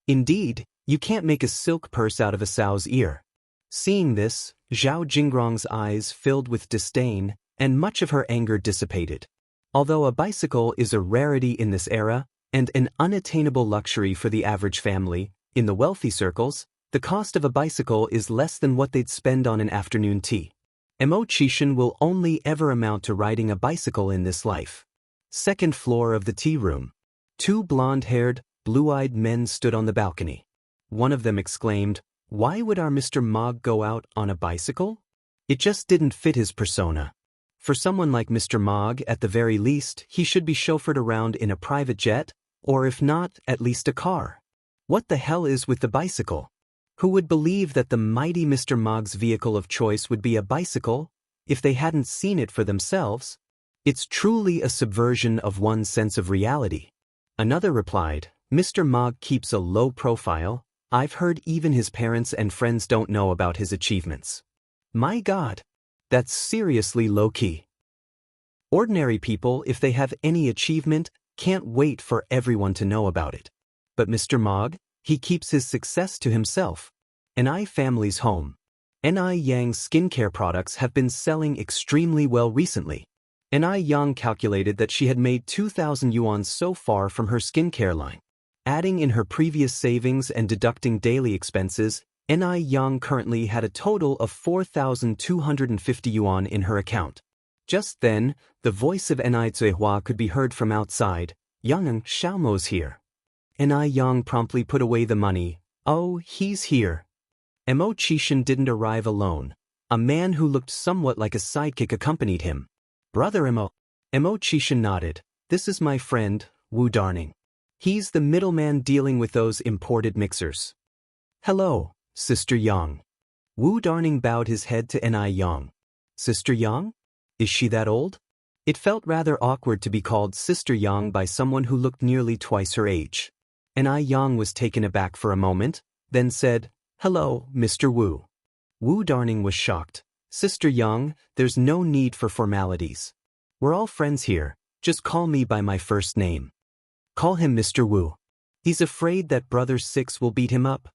Indeed, you can't make a silk purse out of a sow's ear. Seeing this, Zhao Jingrong's eyes filled with disdain, and much of her anger dissipated. Although a bicycle is a rarity in this era, and an unattainable luxury for the average family, in the wealthy circles, the cost of a bicycle is less than what they'd spend on an afternoon tea. Mo Chishan will only ever amount to riding a bicycle in this life. Second floor of the tea room. Two blonde-haired, blue-eyed men stood on the balcony. One of them exclaimed, "Why would our Mr. Mog go out on a bicycle?" It just didn't fit his persona. For someone like Mr. Mog, at the very least, he should be chauffeured around in a private jet, or if not, at least a car. What the hell is with the bicycle? Who would believe that the mighty Mr. Mog's vehicle of choice would be a bicycle, if they hadn't seen it for themselves? It's truly a subversion of one's sense of reality. Another replied, "Mr. Mog keeps a low profile. I've heard even his parents and friends don't know about his achievements." My God, that's seriously low-key. Ordinary people, if they have any achievement, can't wait for everyone to know about it. But Mr. Mog, he keeps his success to himself. NI family's home. NI Yang's skincare products have been selling extremely well recently. NI Yang calculated that she had made 2,000 yuan so far from her skincare line. Adding in her previous savings and deducting daily expenses, NI Yang currently had a total of 4,250 yuan in her account. Just then, the voice of NI Zuihua could be heard from outside. "Yang Xiaomo's here." NI Yang promptly put away the money. "Oh, he's here." Mo Chishan didn't arrive alone. A man who looked somewhat like a sidekick accompanied him. "Brother Mo." Mo Chishan nodded. "This is my friend, Wu Darning. He's the middleman dealing with those imported mixers." "Hello, Sister Yang." Wu Darning bowed his head to NI Yang. "Sister Yang? Is she that old?" It felt rather awkward to be called Sister Yang by someone who looked nearly twice her age. NI Yang was taken aback for a moment, then said, "Hello, Mr. Wu." Wu Darning was shocked. "Sister Yang, there's no need for formalities. We're all friends here, just call me by my first name." "Call him Mr. Wu. He's afraid that Brother Six will beat him up."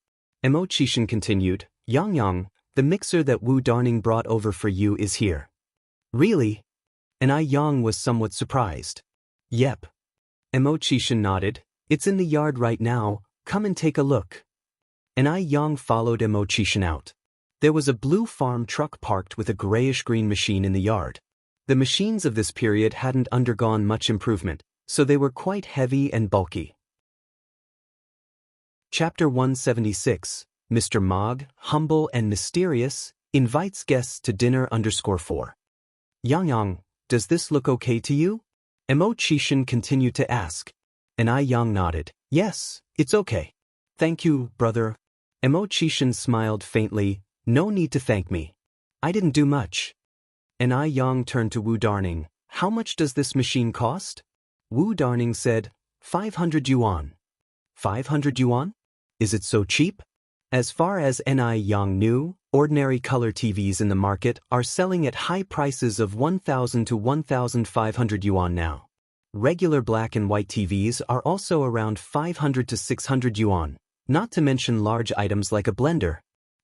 Mo Chishan continued, Yang, the mixer that Wu Darning brought over for you is here." "Really?" NI Yang was somewhat surprised. "Yep." Mo Chishan nodded. "It's in the yard right now, come and take a look." NI Yang followed Mo Chishan out. There was a blue farm truck parked with a grayish-green machine in the yard. The machines of this period hadn't undergone much improvement, so they were quite heavy and bulky. Chapter 176, Mr. Mog, humble and mysterious, invites guests to dinner _4. Yang, does this look okay to you?" Mo Chishan continued to ask. NI Yang nodded. "Yes, it's okay. Thank you, brother." Mo Chishan smiled faintly. "No need to thank me. I didn't do much." NI Yang turned to Wu Darning. "How much does this machine cost?" Wu Darning said, 500 yuan. 500 yuan? Is it so cheap? As far as NI Yang knew, ordinary color TVs in the market are selling at high prices of 1,000 to 1,500 yuan now. Regular black and white TVs are also around 500 to 600 yuan, not to mention large items like a blender.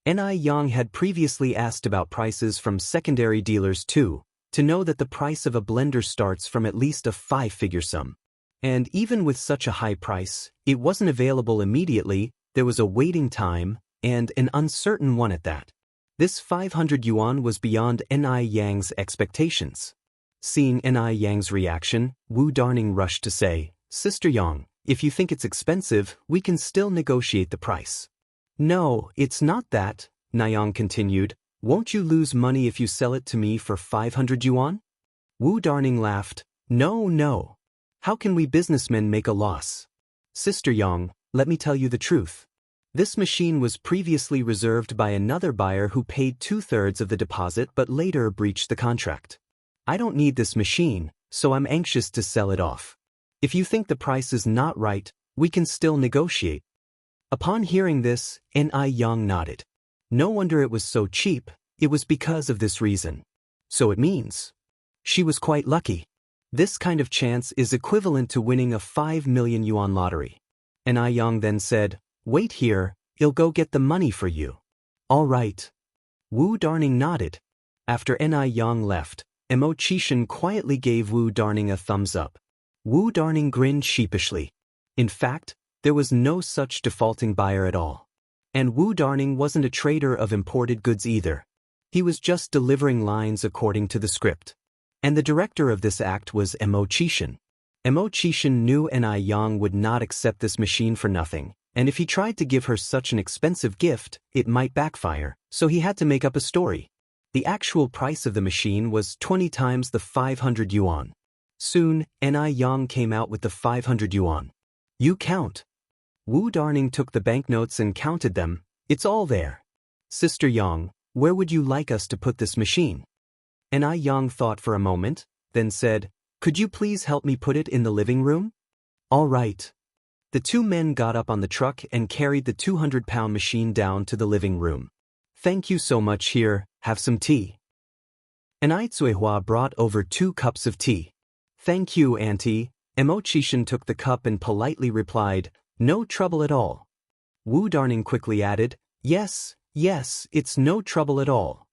NI Yang had previously asked about prices from secondary dealers too, to know that the price of a blender starts from at least a 5-figure sum. And even with such a high price, it wasn't available immediately, there was a waiting time, and an uncertain one at that. This 500 yuan was beyond NI Yang's expectations. Seeing NI Yang's reaction, Wu Darning rushed to say, "Sister Yang, if you think it's expensive, we can still negotiate the price." "No, it's not that," Nayang continued. "Won't you lose money if you sell it to me for 500 yuan?" Wu Darning laughed. No. How can we businessmen make a loss?" "Sister Yang, let me tell you the truth. This machine was previously reserved by another buyer who paid 2/3 of the deposit but later breached the contract. I don't need this machine, so I'm anxious to sell it off. If you think the price is not right, we can still negotiate." Upon hearing this, NI Yang nodded. No wonder it was so cheap, it was because of this reason. So it means she was quite lucky. This kind of chance is equivalent to winning a 5 million yuan lottery. And I Yang then said, "Wait here, I'll go get the money for you." "All right." Wu Darning nodded. After Ni Yang left, Mo Chishan quietly gave Wu Darning a thumbs up. Wu Darning grinned sheepishly. In fact, there was no such defaulting buyer at all. And Wu Darning wasn't a trader of imported goods either. He was just delivering lines according to the script. And the director of this act was Mo Chishan. Mo Chishan knew Ni Yang would not accept this machine for nothing, and if he tried to give her such an expensive gift, it might backfire, so he had to make up a story. The actual price of the machine was 20 times the 500 yuan. Soon, Ni Yang came out with the 500 yuan. "You count." Wu Darning took the banknotes and counted them. "It's all there." "Sister Yang, where would you like us to put this machine?" Ni Yang thought for a moment, then said, "Could you please help me put it in the living room?" "All right." The two men got up on the truck and carried the 200-pound machine down to the living room. "Thank you so much. Here, have some tea." Ni Zuihua brought over 2 cups of tea. "Thank you, Auntie." Mo Chishan took the cup and politely replied, "No trouble at all." Wu Darning quickly added, Yes, it's no trouble at all."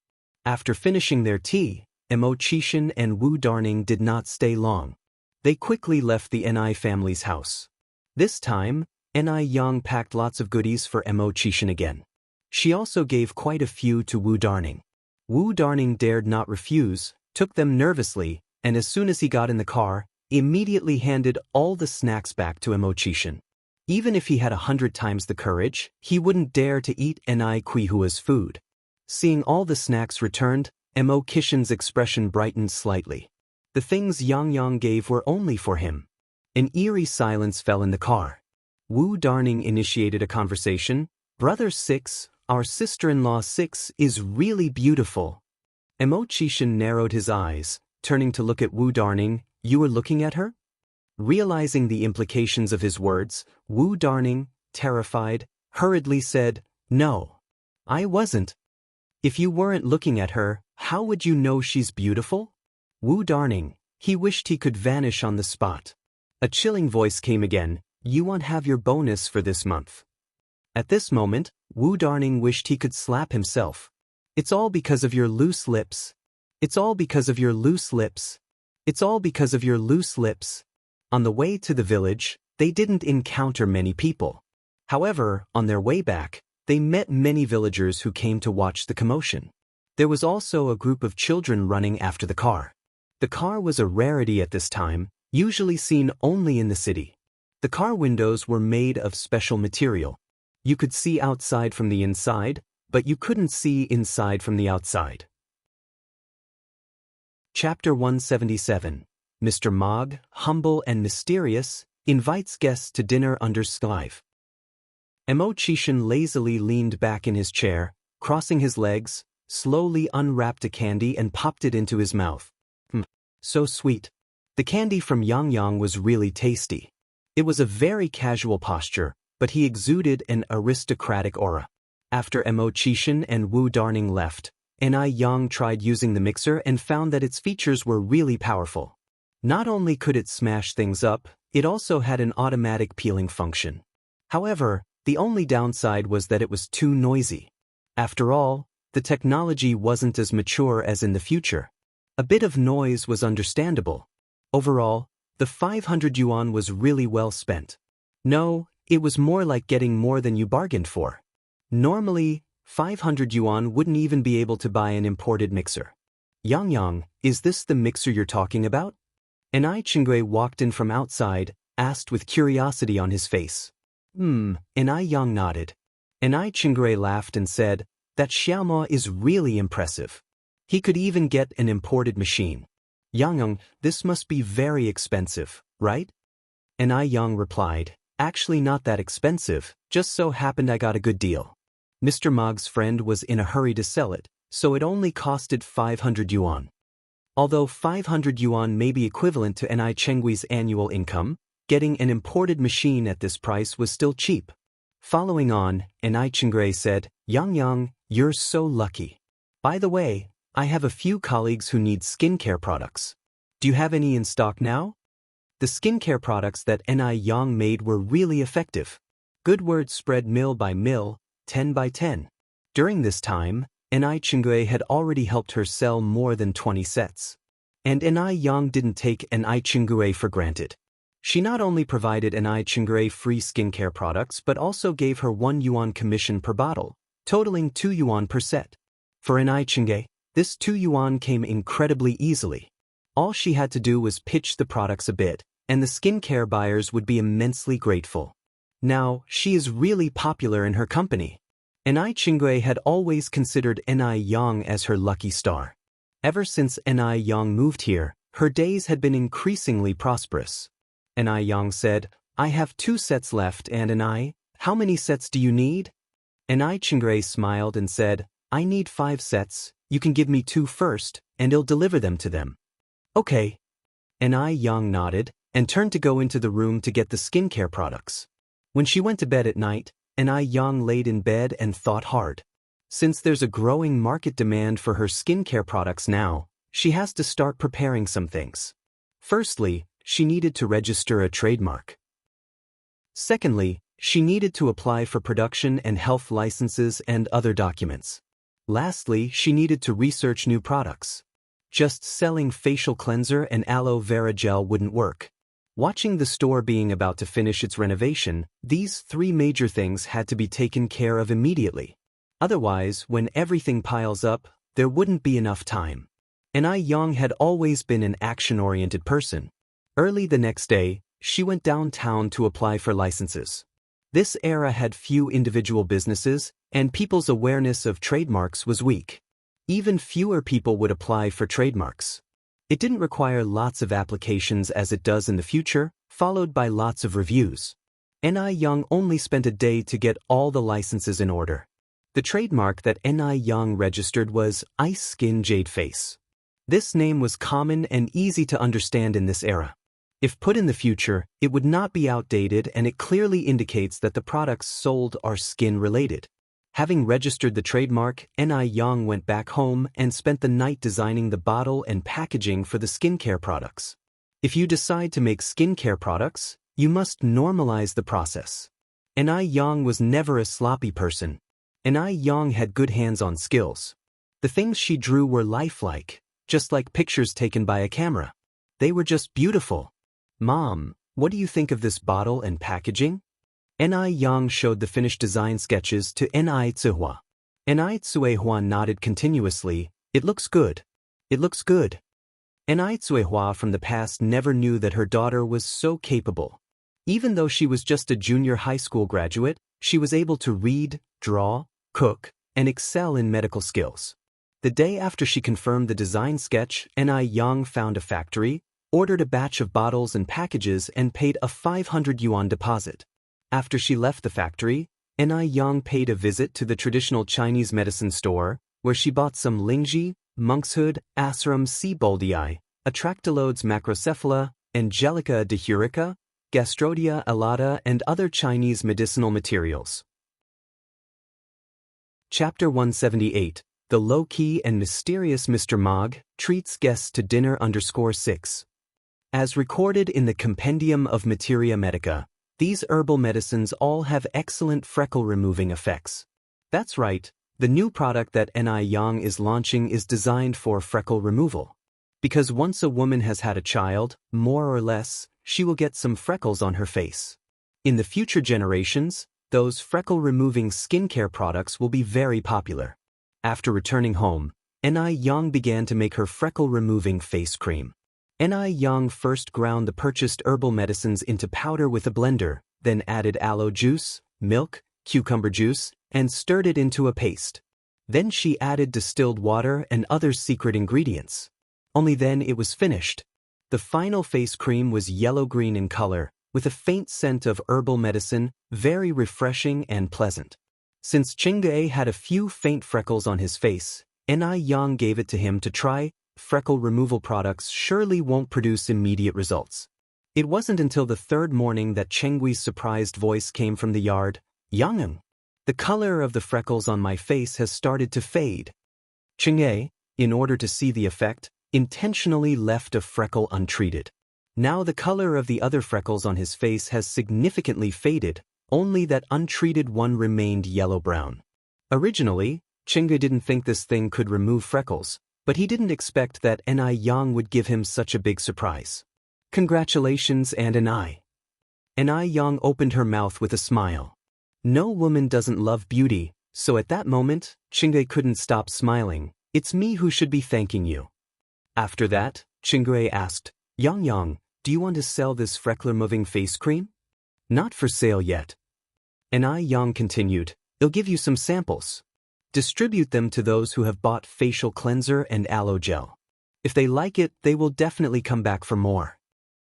After finishing their tea, Mo Chishan and Wu Darning did not stay long. They quickly left the Ni family's house. This time, Ni Yang packed lots of goodies for Mo Chishan again. She also gave quite a few to Wu Darning. Wu Darning dared not refuse, took them nervously, and as soon as he got in the car, immediately handed all the snacks back to Mo Chishan. Even if he had 100 times the courage, he wouldn't dare to eat Ni Kuihua's food. Seeing all the snacks returned, Mo Chishan's expression brightened slightly. The things Yang gave were only for him. An eerie silence fell in the car. Wu Darning initiated a conversation. "Brother 6, our sister-in-law 6 is really beautiful." Mo Chishan narrowed his eyes, turning to look at Wu Darning. "You were looking at her?" Realizing the implications of his words, Wu Darning, terrified, hurriedly said, "No, I wasn't." "If you weren't looking at her, how would you know she's beautiful?" Wu Darning, he wished he could vanish on the spot. A chilling voice came again, "You won't have your bonus for this month." At this moment, Wu Darning wished he could slap himself. "It's all because of your loose lips. It's all because of your loose lips. It's all because of your loose lips." On the way to the village, they didn't encounter many people. However, on their way back, they met many villagers who came to watch the commotion. There was also a group of children running after the car. The car was a rarity at this time, usually seen only in the city. The car windows were made of special material. You could see outside from the inside, but you couldn't see inside from the outside. Chapter 177. Mr. Mogg, humble and mysterious, invites guests to dinner under Skyve. Mo Chishan lazily leaned back in his chair, crossing his legs, slowly unwrapped a candy and popped it into his mouth. So sweet. The candy from Yang was really tasty. It was a very casual posture, but he exuded an aristocratic aura. After Mo Chishan and Wu Darning left, Ni Yang tried using the mixer and found that its features were really powerful. Not only could it smash things up, it also had an automatic peeling function. However, the only downside was that it was too noisy. After all, the technology wasn't as mature as in the future. A bit of noise was understandable. Overall, the 500 yuan was really well spent. No, it was more like getting more than you bargained for. Normally, 500 yuan wouldn't even be able to buy an imported mixer. "Yang, is this the mixer you're talking about?" Ni Chingui walked in from outside, asked with curiosity on his face. Ni Yang nodded. Ni Chingui laughed and said, "That Xiaomo is really impressive. He could even get an imported machine. Yang, this must be very expensive, right?" Ni Yang replied, "Actually not that expensive, just so happened I got a good deal. Mr. Mogg's friend was in a hurry to sell it, so it only costed 500 yuan. Although 500 yuan may be equivalent to Ni Chengui's annual income, getting an imported machine at this price was still cheap." Following on, Ni Chengui said, Yang, you're so lucky. By the way, I have a few colleagues who need skincare products. Do you have any in stock now? The skincare products that Yang made were really effective. Good word spread mill by mill, 10 by 10. During this time, Chingui had already helped her sell more than 20 sets. And Yang didn't take Chingui for granted. She not only provided Chingui free skincare products but also gave her 1 yuan commission per bottle, totaling 2 yuan per set. For Chingui, this 2 yuan came incredibly easily. All she had to do was pitch the products a bit, and the skincare buyers would be immensely grateful. Now, she is really popular in her company. Chingui had always considered Yang as her lucky star. Ever since Yang moved here, her days had been increasingly prosperous. Yang said, I have 2 sets left and how many sets do you need? Chingui smiled and said, I need 5 sets, you can give me 2 first, and I'll deliver them to them. Okay. Yang nodded, and turned to go into the room to get the skincare products. When she went to bed at night, Yang laid in bed and thought hard. Since there's a growing market demand for her skincare products now, she has to start preparing some things. Firstly, she needed to register a trademark. Secondly, she needed to apply for production and health licenses and other documents. Lastly, she needed to research new products. Just selling facial cleanser and aloe vera gel wouldn't work. Watching the store being about to finish its renovation, these 3 major things had to be taken care of immediately. Otherwise, when everything piles up, there wouldn't be enough time. Yang had always been an action-oriented person. Early the next day, she went downtown to apply for licenses. This era had few individual businesses, and people's awareness of trademarks was weak. Even fewer people would apply for trademarks. It didn't require lots of applications as it does in the future, followed by lots of reviews. Yang only spent a day to get all the licenses in order. The trademark that Yang registered was Ice Skin Jade Face. This name was common and easy to understand in this era. If put in the future, it would not be outdated, and it clearly indicates that the products sold are skin-related. Having registered the trademark, Yang went back home and spent the night designing the bottle and packaging for the skincare products. If you decide to make skincare products, you must normalize the process. Yang was never a sloppy person. Yang had good hands-on skills. The things she drew were lifelike, just like pictures taken by a camera. They were just beautiful. Mom, what do you think of this bottle and packaging? Yang showed the finished design sketches to Tsuehua. Tsuehua nodded continuously. It looks good. It looks good. Tsuehua from the past never knew that her daughter was so capable. Even though she was just a junior high school graduate, she was able to read, draw, cook, and excel in medical skills. The day after she confirmed the design sketch, Yang found a factory, ordered a batch of bottles and packages, and paid a 500 yuan deposit. After she left the factory, Yang paid a visit to the traditional Chinese medicine store, where she bought some lingji, monkshood, asarum seaboldii, atractylodes macrocephala, angelica dihurica, gastrodia alata, and other Chinese medicinal materials. Chapter 178, The Low-Key and Mysterious Mr. Mog Treats Guests to Dinner _6. As recorded in the Compendium of Materia Medica, these herbal medicines all have excellent freckle-removing effects. That's right, the new product that Yang is launching is designed for freckle removal. Because once a woman has had a child, more or less, she will get some freckles on her face. In the future generations, those freckle-removing skincare products will be very popular. After returning home, Yang began to make her freckle-removing face cream. Yang first ground the purchased herbal medicines into powder with a blender, then added aloe juice, milk, cucumber juice, and stirred it into a paste. Then she added distilled water and other secret ingredients. Only then it was finished. The final face cream was yellow-green in color, with a faint scent of herbal medicine, very refreshing and pleasant. Since Ching'e had a few faint freckles on his face, Yang gave it to him to try. Freckle removal products surely won't produce immediate results. It wasn't until the 3rd morning that Chenggui's surprised voice came from the yard. Yang, The color of the freckles on my face has started to fade. Chang'e, in order to see the effect, intentionally left a freckle untreated. Now the color of the other freckles on his face has significantly faded, only that untreated one remained yellow-brown. Originally, Chang'e didn't think this thing could remove freckles, but he didn't expect that Ni Yang would give him such a big surprise. Congratulations, Ni. Ni Yang opened her mouth with a smile. No woman doesn't love beauty, so at that moment, Chang'e couldn't stop smiling. It's me who should be thanking you. After that, Chang'e asked, Yang, do you want to sell this freckler-moving face cream? Not for sale yet. Ni Yang continued, I'll give you some samples. Distribute them to those who have bought facial cleanser and aloe gel. If they like it, they will definitely come back for more.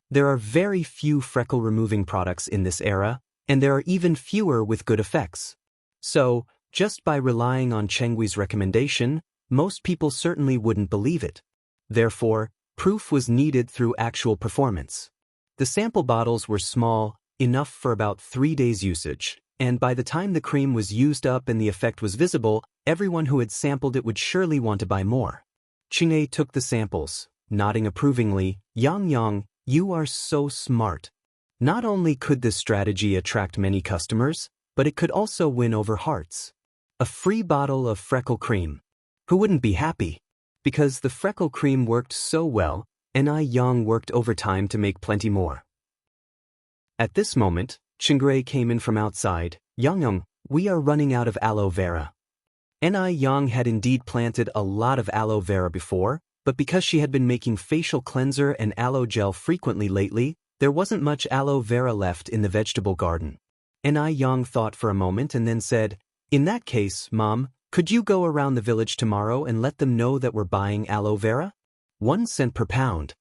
There are very few freckle-removing products in this era, and there are even fewer with good effects. So, just by relying on Chenggui's recommendation, most people certainly wouldn't believe it. Therefore, proof was needed through actual performance. The sample bottles were small, enough for about 3 days usage, and by the time the cream was used up and the effect was visible, everyone who had sampled it would surely want to buy more. Chang'e took the samples, nodding approvingly, Yang, you are so smart. Not only could this strategy attract many customers, but it could also win over hearts. A free bottle of freckle cream. Who wouldn't be happy? Because the freckle cream worked so well, Ni Yang worked overtime to make plenty more. At this moment, Chang'e came in from outside. Yang, we are running out of aloe vera. Ni Yang had indeed planted a lot of aloe vera before, but because she had been making facial cleanser and aloe gel frequently lately, there wasn't much aloe vera left in the vegetable garden. Ni Yang thought for a moment and then said, in that case, Mom, could you go around the village tomorrow and let them know that we're buying aloe vera? 1 cent per pound.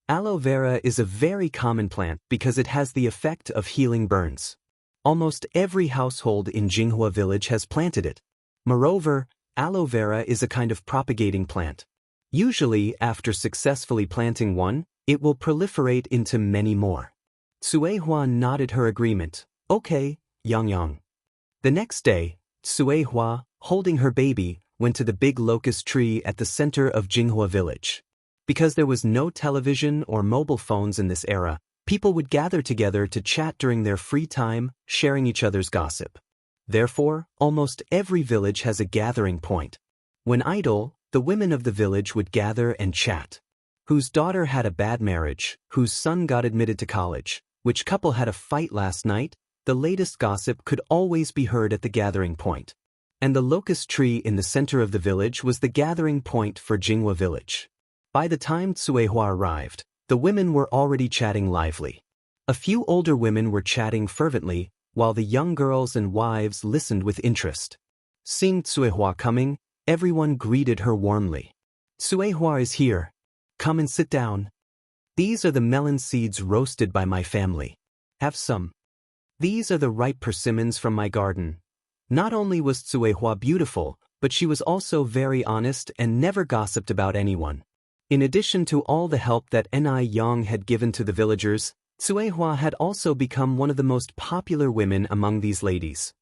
Aloe vera is a very common plant because it has the effect of healing burns. Almost every household in Jinghua village has planted it. Moreover, aloe vera is a kind of propagating plant. Usually, after successfully planting one, it will proliferate into many more. Cuehua nodded her agreement. Okay, Yang. The next day, Cuehua, holding her baby, went to the big locust tree at the center of Jinghua village. Because there was no television or mobile phones in this era, people would gather together to chat during their free time, sharing each other's gossip. Therefore, almost every village has a gathering point. When idle, the women of the village would gather and chat. Whose daughter had a bad marriage, whose son got admitted to college, which couple had a fight last night, the latest gossip could always be heard at the gathering point. And the locust tree in the center of the village was the gathering point for Jinghua village. By the time Cuehua arrived, the women were already chatting lively. A few older women were chatting fervently, while the young girls and wives listened with interest. Seeing Cuehua coming, everyone greeted her warmly. Cuehua is here. Come and sit down. These are the melon seeds roasted by my family. Have some. These are the ripe persimmons from my garden. Not only was Cuehua beautiful, but she was also very honest and never gossiped about anyone. In addition to all the help that Ni Yang had given to the villagers, Cuehua had also become one of the most popular women among these ladies.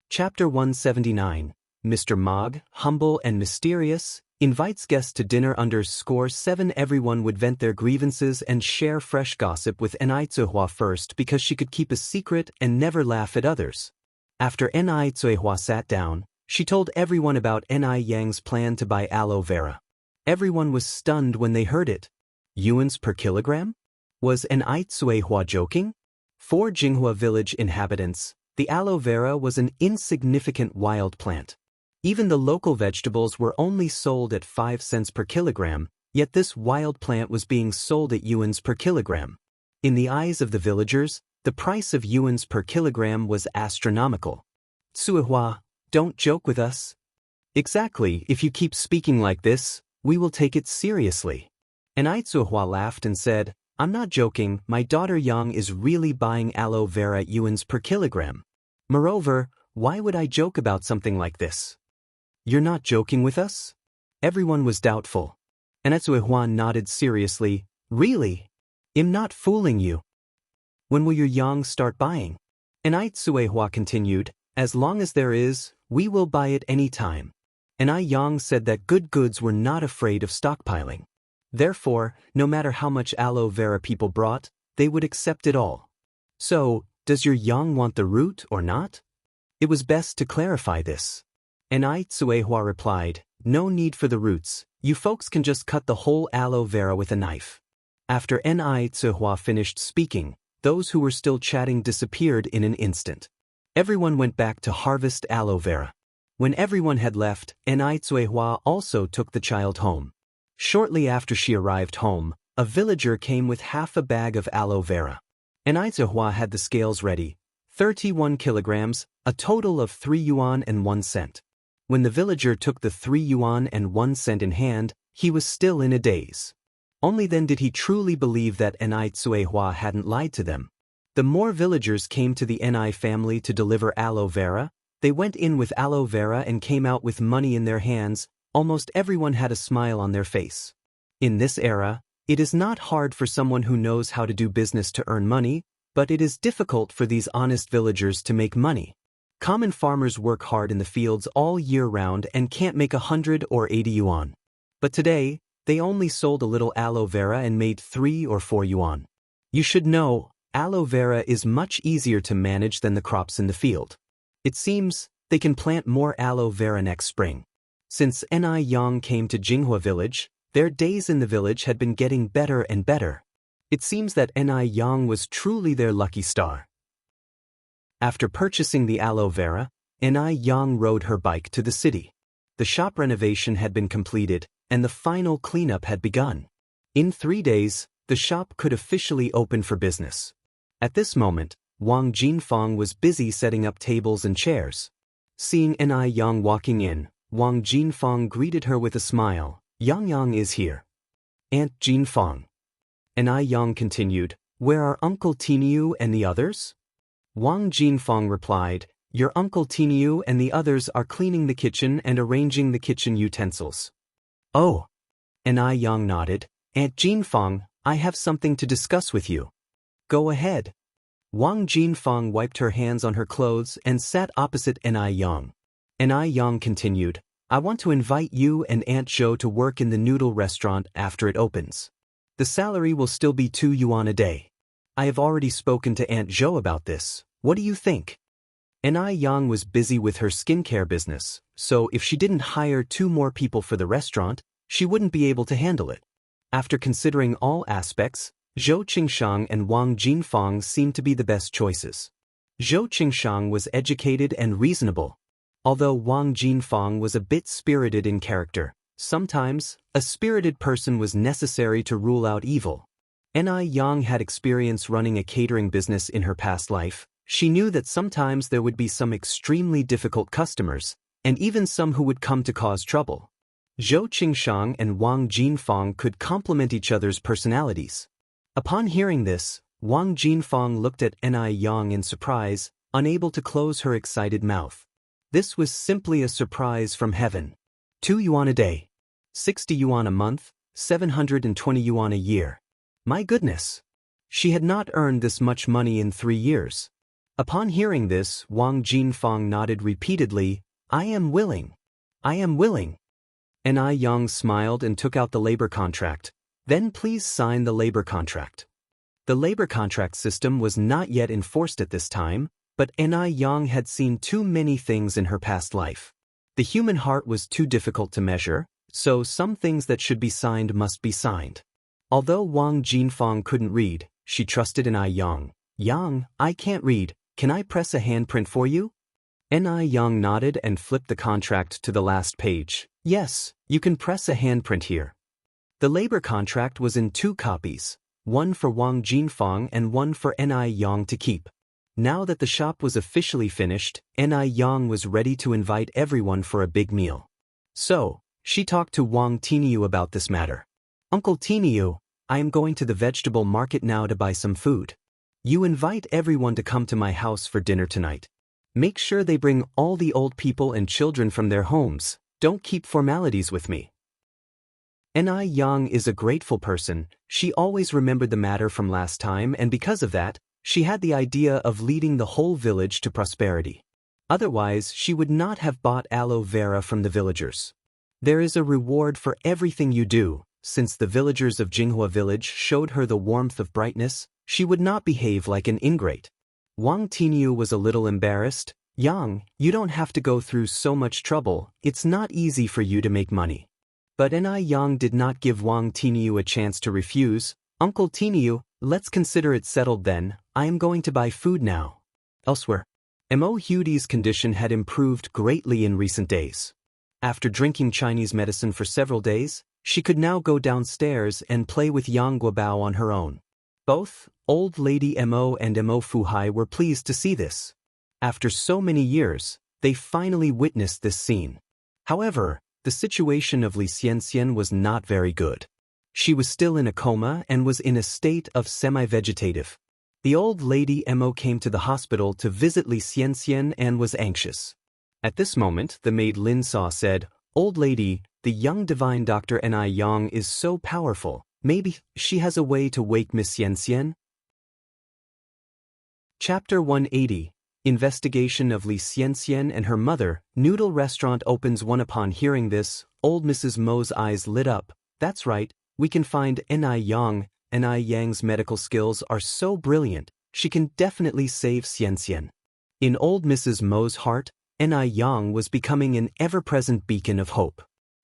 Chapter 179. Mr. Mog, humble and mysterious, invites guests to dinner. _7 Everyone would vent their grievances and share fresh gossip with Ni Cuehua first because she could keep a secret and never laugh at others. After Ni Cuehua sat down, she told everyone about Ni Yang's plan to buy aloe vera. Everyone was stunned when they heard it. Yuans per kilogram? Was Ni Cuehua joking? For Jinghua village inhabitants, the aloe vera was an insignificant wild plant. Even the local vegetables were only sold at 5 cents per kilogram, yet this wild plant was being sold at yuans per kilogram. In the eyes of the villagers, the price of yuans per kilogram was astronomical. Cuehua, don't joke with us. Exactly, if you keep speaking like this, we will take it seriously. Ni Cuehua laughed and said, I'm not joking, my daughter Yang is really buying aloe vera at yuans per kilogram. Moreover, why would I joke about something like this? You're not joking with us? Everyone was doubtful. Ni Cuehua nodded seriously, really? I'm not fooling you. When will your Yang start buying? Enai Tsuehua continued, as long as there is, we will buy it any time. Enai Yang said that good goods were not afraid of stockpiling. Therefore, no matter how much aloe vera people brought, they would accept it all. So, does your Yang want the root or not? It was best to clarify this. Enai Tsuehua replied, no need for the roots, you folks can just cut the whole aloe vera with a knife. After Enai Tsuehua finished speaking, those who were still chatting disappeared in an instant. Everyone went back to harvest aloe vera. When everyone had left, Enai Tsuehua also took the child home. Shortly after she arrived home, a villager came with half a bag of aloe vera. Enai Tsuehua had the scales ready, 31 kilograms, a total of 3 yuan and 1 cent. When the villager took the 3 yuan and 1 cent in hand, he was still in a daze. Only then did he truly believe that Enai Tsuehua hadn't lied to them. The more villagers came to the Enai family to deliver aloe vera, they went in with aloe vera and came out with money in their hands. Almost everyone had a smile on their face. In this era, it is not hard for someone who knows how to do business to earn money, but it is difficult for these honest villagers to make money. Common farmers work hard in the fields all year round and can't make 100 or 80 yuan. But today, they only sold a little aloe vera and made 3 or 4 yuan. You should know, aloe vera is much easier to manage than the crops in the field. It seems they can plant more aloe vera next spring. Since Enai Yang came to Jinghua village, their days in the village had been getting better and better. It seems that Enai Yang was truly their lucky star. After purchasing the aloe vera, Enai Yang rode her bike to the city. The shop renovation had been completed, and the final cleanup had begun. In 3 days, the shop could officially open for business. At this moment, Wang Jinfeng was busy setting up tables and chairs. Seeing Enai Yang walking in, Wang Jinfeng greeted her with a smile. Yang is here. Aunt Jinfeng. Enai Yang continued, where are Uncle Tiniu and the others? Wang Jinfeng replied, your Uncle Tiniu and the others are cleaning the kitchen and arranging the kitchen utensils. Oh. Enai Yang nodded. Aunt Jinfeng, I have something to discuss with you. Go ahead. Wang Jinfeng wiped her hands on her clothes and sat opposite Enai Yang. Enai Yang continued, I want to invite you and Aunt Zhou to work in the noodle restaurant after it opens. The salary will still be 2 yuan a day. I have already spoken to Aunt Zhou about this. What do you think? Enai Yang was busy with her skincare business, so if she didn't hire 2 more people for the restaurant, she wouldn't be able to handle it. After considering all aspects, Zhou Qingshang and Wang Jinfeng seemed to be the best choices. Zhou Qingshang was educated and reasonable. Although Wang Jinfeng was a bit spirited in character, sometimes, a spirited person was necessary to rule out evil. Enai Yang had experience running a catering business in her past life. She knew that sometimes there would be some extremely difficult customers, and even some who would come to cause trouble. Zhou Qingshang and Wang Jinfeng could complement each other's personalities. Upon hearing this, Wang Jinfeng looked at Enai Yang in surprise, unable to close her excited mouth. This was simply a surprise from heaven. 2 yuan a day. 60 yuan a month, 720 yuan a year. My goodness! She had not earned this much money in 3 years. Upon hearing this, Wang Jinfeng nodded repeatedly, I am willing. I am willing. Enai Yang smiled and took out the labor contract. Then please sign the labor contract. The labor contract system was not yet enforced at this time, but Enai Yang had seen too many things in her past life. The human heart was too difficult to measure, so some things that should be signed must be signed. Although Wang Jinfeng couldn't read, she trusted Enai Yang. Yang, I can't read, can I press a handprint for you? Enai Yang nodded and flipped the contract to the last page. Yes, you can press a handprint here. The labor contract was in 2 copies, one for Wang Jinfeng and one for Enai Yang to keep. Now that the shop was officially finished, Enai Yang was ready to invite everyone for a big meal. So, she talked to Wang Tiniu about this matter. Uncle Tiniu, I am going to the vegetable market now to buy some food. You invite everyone to come to my house for dinner tonight. Make sure they bring all the old people and children from their homes. Don't keep formalities with me. Enai Yang is a grateful person. She always remembered the matter from last time, and because of that, She had the idea of leading the whole village to prosperity. Otherwise, she would not have bought aloe vera from the villagers. There is a reward for everything you do. Since the villagers of Jinghua village showed her the warmth of brightness, she would not behave like an ingrate. Wang Tinyu was a little embarrassed. Yang, you don't have to go through so much trouble, it's not easy for you to make money. But Yang did not give Wang Tinyu a chance to refuse. Uncle Tinyu, let's consider it settled then, I am going to buy food now. Elsewhere, Mo Hudi's condition had improved greatly in recent days. After drinking Chinese medicine for several days, she could now go downstairs and play with Yang Guobao on her own. Both, old lady Mo and Mo Fuhai were pleased to see this. After so many years, they finally witnessed this scene. However, the situation of Li Xianxian was not very good. She was still in a coma and was in a state of semi-vegetative. The old lady Mo came to the hospital to visit Li Xianxian and was anxious. At this moment, the maid Lin Sa said, "Old lady, the young divine Dr. Yang is so powerful, maybe she has a way to wake Miss Xianxian?" Chapter 180. Investigation of Li Xianxian and her mother. Noodle restaurant opens. One. Upon hearing this, old Mrs. Mo's eyes lit up. That's right, we can find Yang. Yang's medical skills are so brilliant, she can definitely save Xianxian. In old Mrs. Mo's heart, Yang was becoming an ever-present beacon of hope.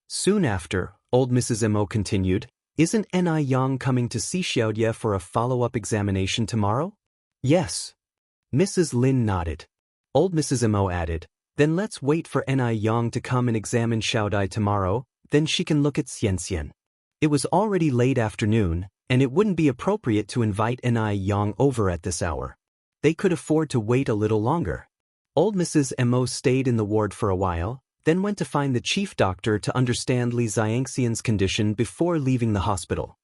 Soon after, old Mrs. Mo continued, "Isn't Yang coming to see Xiaodia for a follow-up examination tomorrow?" "Yes." Mrs. Lin nodded. Old Mrs. Mo added, "Then let's wait for Yang to come and examine Xiaodai tomorrow, then she can look at Xianxian." It was already late afternoon, and it wouldn't be appropriate to invite Yang over at this hour. They could afford to wait a little longer. Old Mrs. Mo stayed in the ward for a while, then went to find the chief doctor to understand Li Xianxian's condition before leaving the hospital.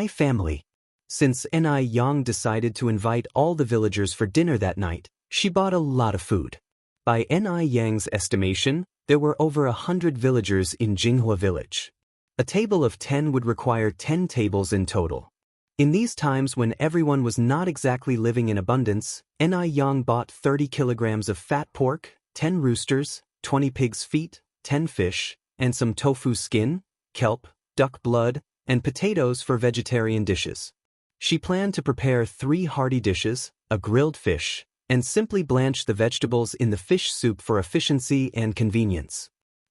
Family. Since Yang decided to invite all the villagers for dinner that night, she bought a lot of food. By Yang's estimation, there were over 100 villagers in Jinghua village. A table of 10 would require 10 tables in total. In these times when everyone was not exactly living in abundance, Yang bought 30 kilograms of fat pork, 10 roosters, 20 pig's feet, 10 fish, and some tofu skin, kelp, duck blood, and potatoes for vegetarian dishes. She planned to prepare 3 hearty dishes, a grilled fish, and simply blanch the vegetables in the fish soup for efficiency and convenience.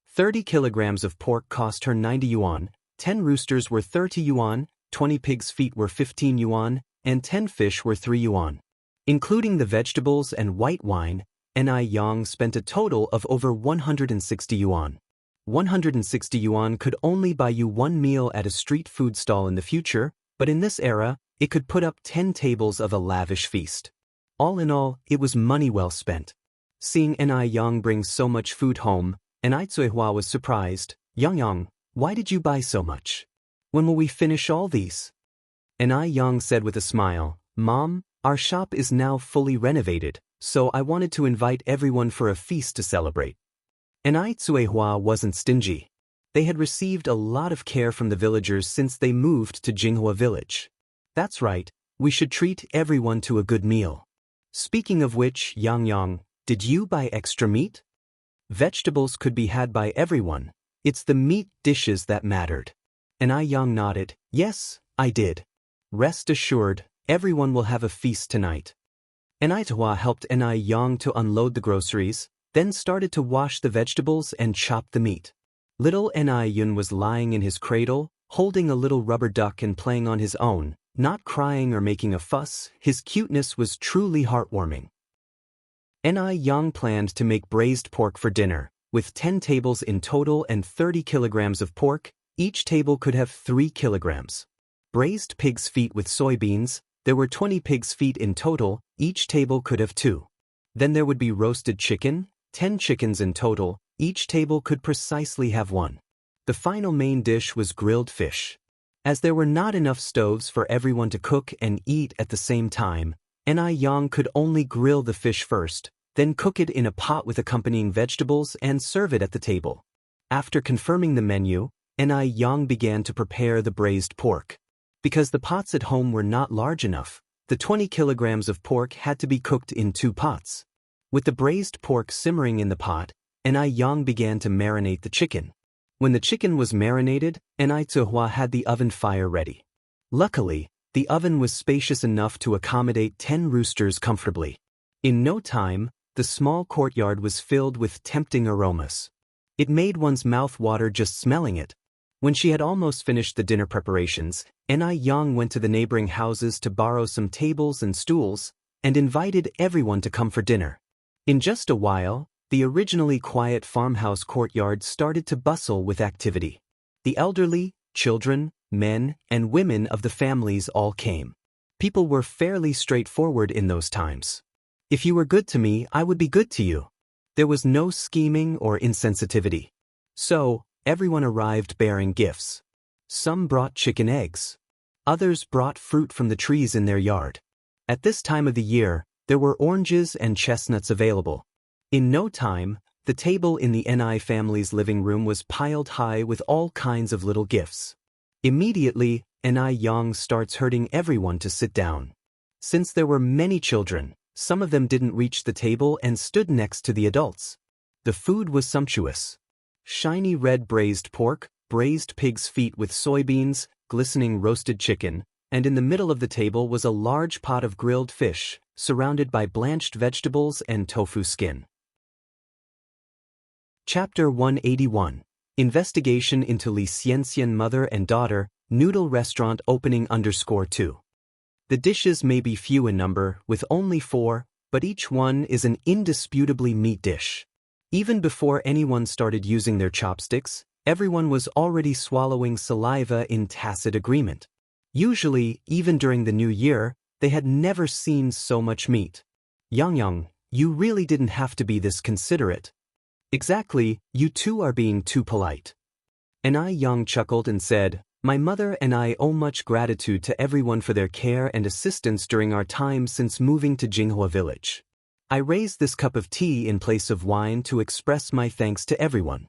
30 kilograms of pork cost her 90 yuan, 10 roosters were 30 yuan, 20 pig's feet were 15 yuan, and 10 fish were 3 yuan. Including the vegetables and white wine, Yang spent a total of over 160 yuan. 160 yuan could only buy you one meal at a street food stall in the future, but in this era, it could put up 10 tables of a lavish feast. All in all, it was money well spent. Seeing Yang bring so much food home, Zuihua was surprised. "Yang, why did you buy so much? When will we finish all these?" Yang said with a smile, "Mom, our shop is now fully renovated, so I wanted to invite everyone for a feast to celebrate." Zuihua wasn't stingy. They had received a lot of care from the villagers since they moved to Jinghua village. "That's right, we should treat everyone to a good meal. Speaking of which, Yang, did you buy extra meat?" Vegetables could be had by everyone. It's the meat dishes that mattered. Yang nodded. "Yes, I did. Rest assured, everyone will have a feast tonight." Zuihua helped Yang to unload the groceries, then started to wash the vegetables and chop the meat. Little Yun was lying in his cradle, holding a little rubber duck and playing on his own, not crying or making a fuss. His cuteness was truly heartwarming. Yang planned to make braised pork for dinner, with 10 tables in total and 30 kilograms of pork. Each table could have 3 kilograms. Braised pig's feet with soybeans, there were 20 pig's feet in total, each table could have 2. Then there would be roasted chicken, 10 chickens in total, each table could precisely have 1. The final main dish was grilled fish. As there were not enough stoves for everyone to cook and eat at the same time, Yang could only grill the fish first, then cook it in a pot with accompanying vegetables and serve it at the table. After confirming the menu, Yang began to prepare the braised pork. Because the pots at home were not large enough, The 20 kilograms of pork had to be cooked in 2 pots. With the braised pork simmering in the pot, Enai Yang began to marinate the chicken. When the chicken was marinated, Enai Zihua had the oven fire ready. Luckily, the oven was spacious enough to accommodate 10 roosters comfortably. In no time, the small courtyard was filled with tempting aromas. It made one's mouth water just smelling it. When she had almost finished the dinner preparations, Enai Yang went to the neighboring houses to borrow some tables and stools, and invited everyone to come for dinner. In just a while, the originally quiet farmhouse courtyard started to bustle with activity. The elderly, children, men, and women of the families all came. People were fairly straightforward in those times. If you were good to me, I would be good to you. There was no scheming or insensitivity. So, everyone arrived bearing gifts. Some brought chicken eggs. Others brought fruit from the trees in their yard. At this time of the year, there were oranges and chestnuts available. In no time, the table in the Enai family's living room was piled high with all kinds of little gifts. Immediately, Enai Yang starts herding everyone to sit down. Since there were many children, some of them didn't reach the table and stood next to the adults. The food was sumptuous. Shiny red braised pork, braised pig's feet with soybeans, glistening roasted chicken, and in the middle of the table was a large pot of grilled fish, surrounded by blanched vegetables and tofu skin. Chapter 181. Investigation into Li Xianxian mother and daughter, noodle restaurant opening _2. The dishes may be few in number, with only 4, but each one is an indisputably meat dish. Even before anyone started using their chopsticks, everyone was already swallowing saliva in tacit agreement. Usually, even during the new year, they had never seen so much meat. Yang, you really didn't have to be this considerate. Exactly, you two are being too polite. Enai Yang chuckled and said, my mother and I owe much gratitude to everyone for their care and assistance during our time since moving to Jinghua village. I raised this cup of tea in place of wine to express my thanks to everyone.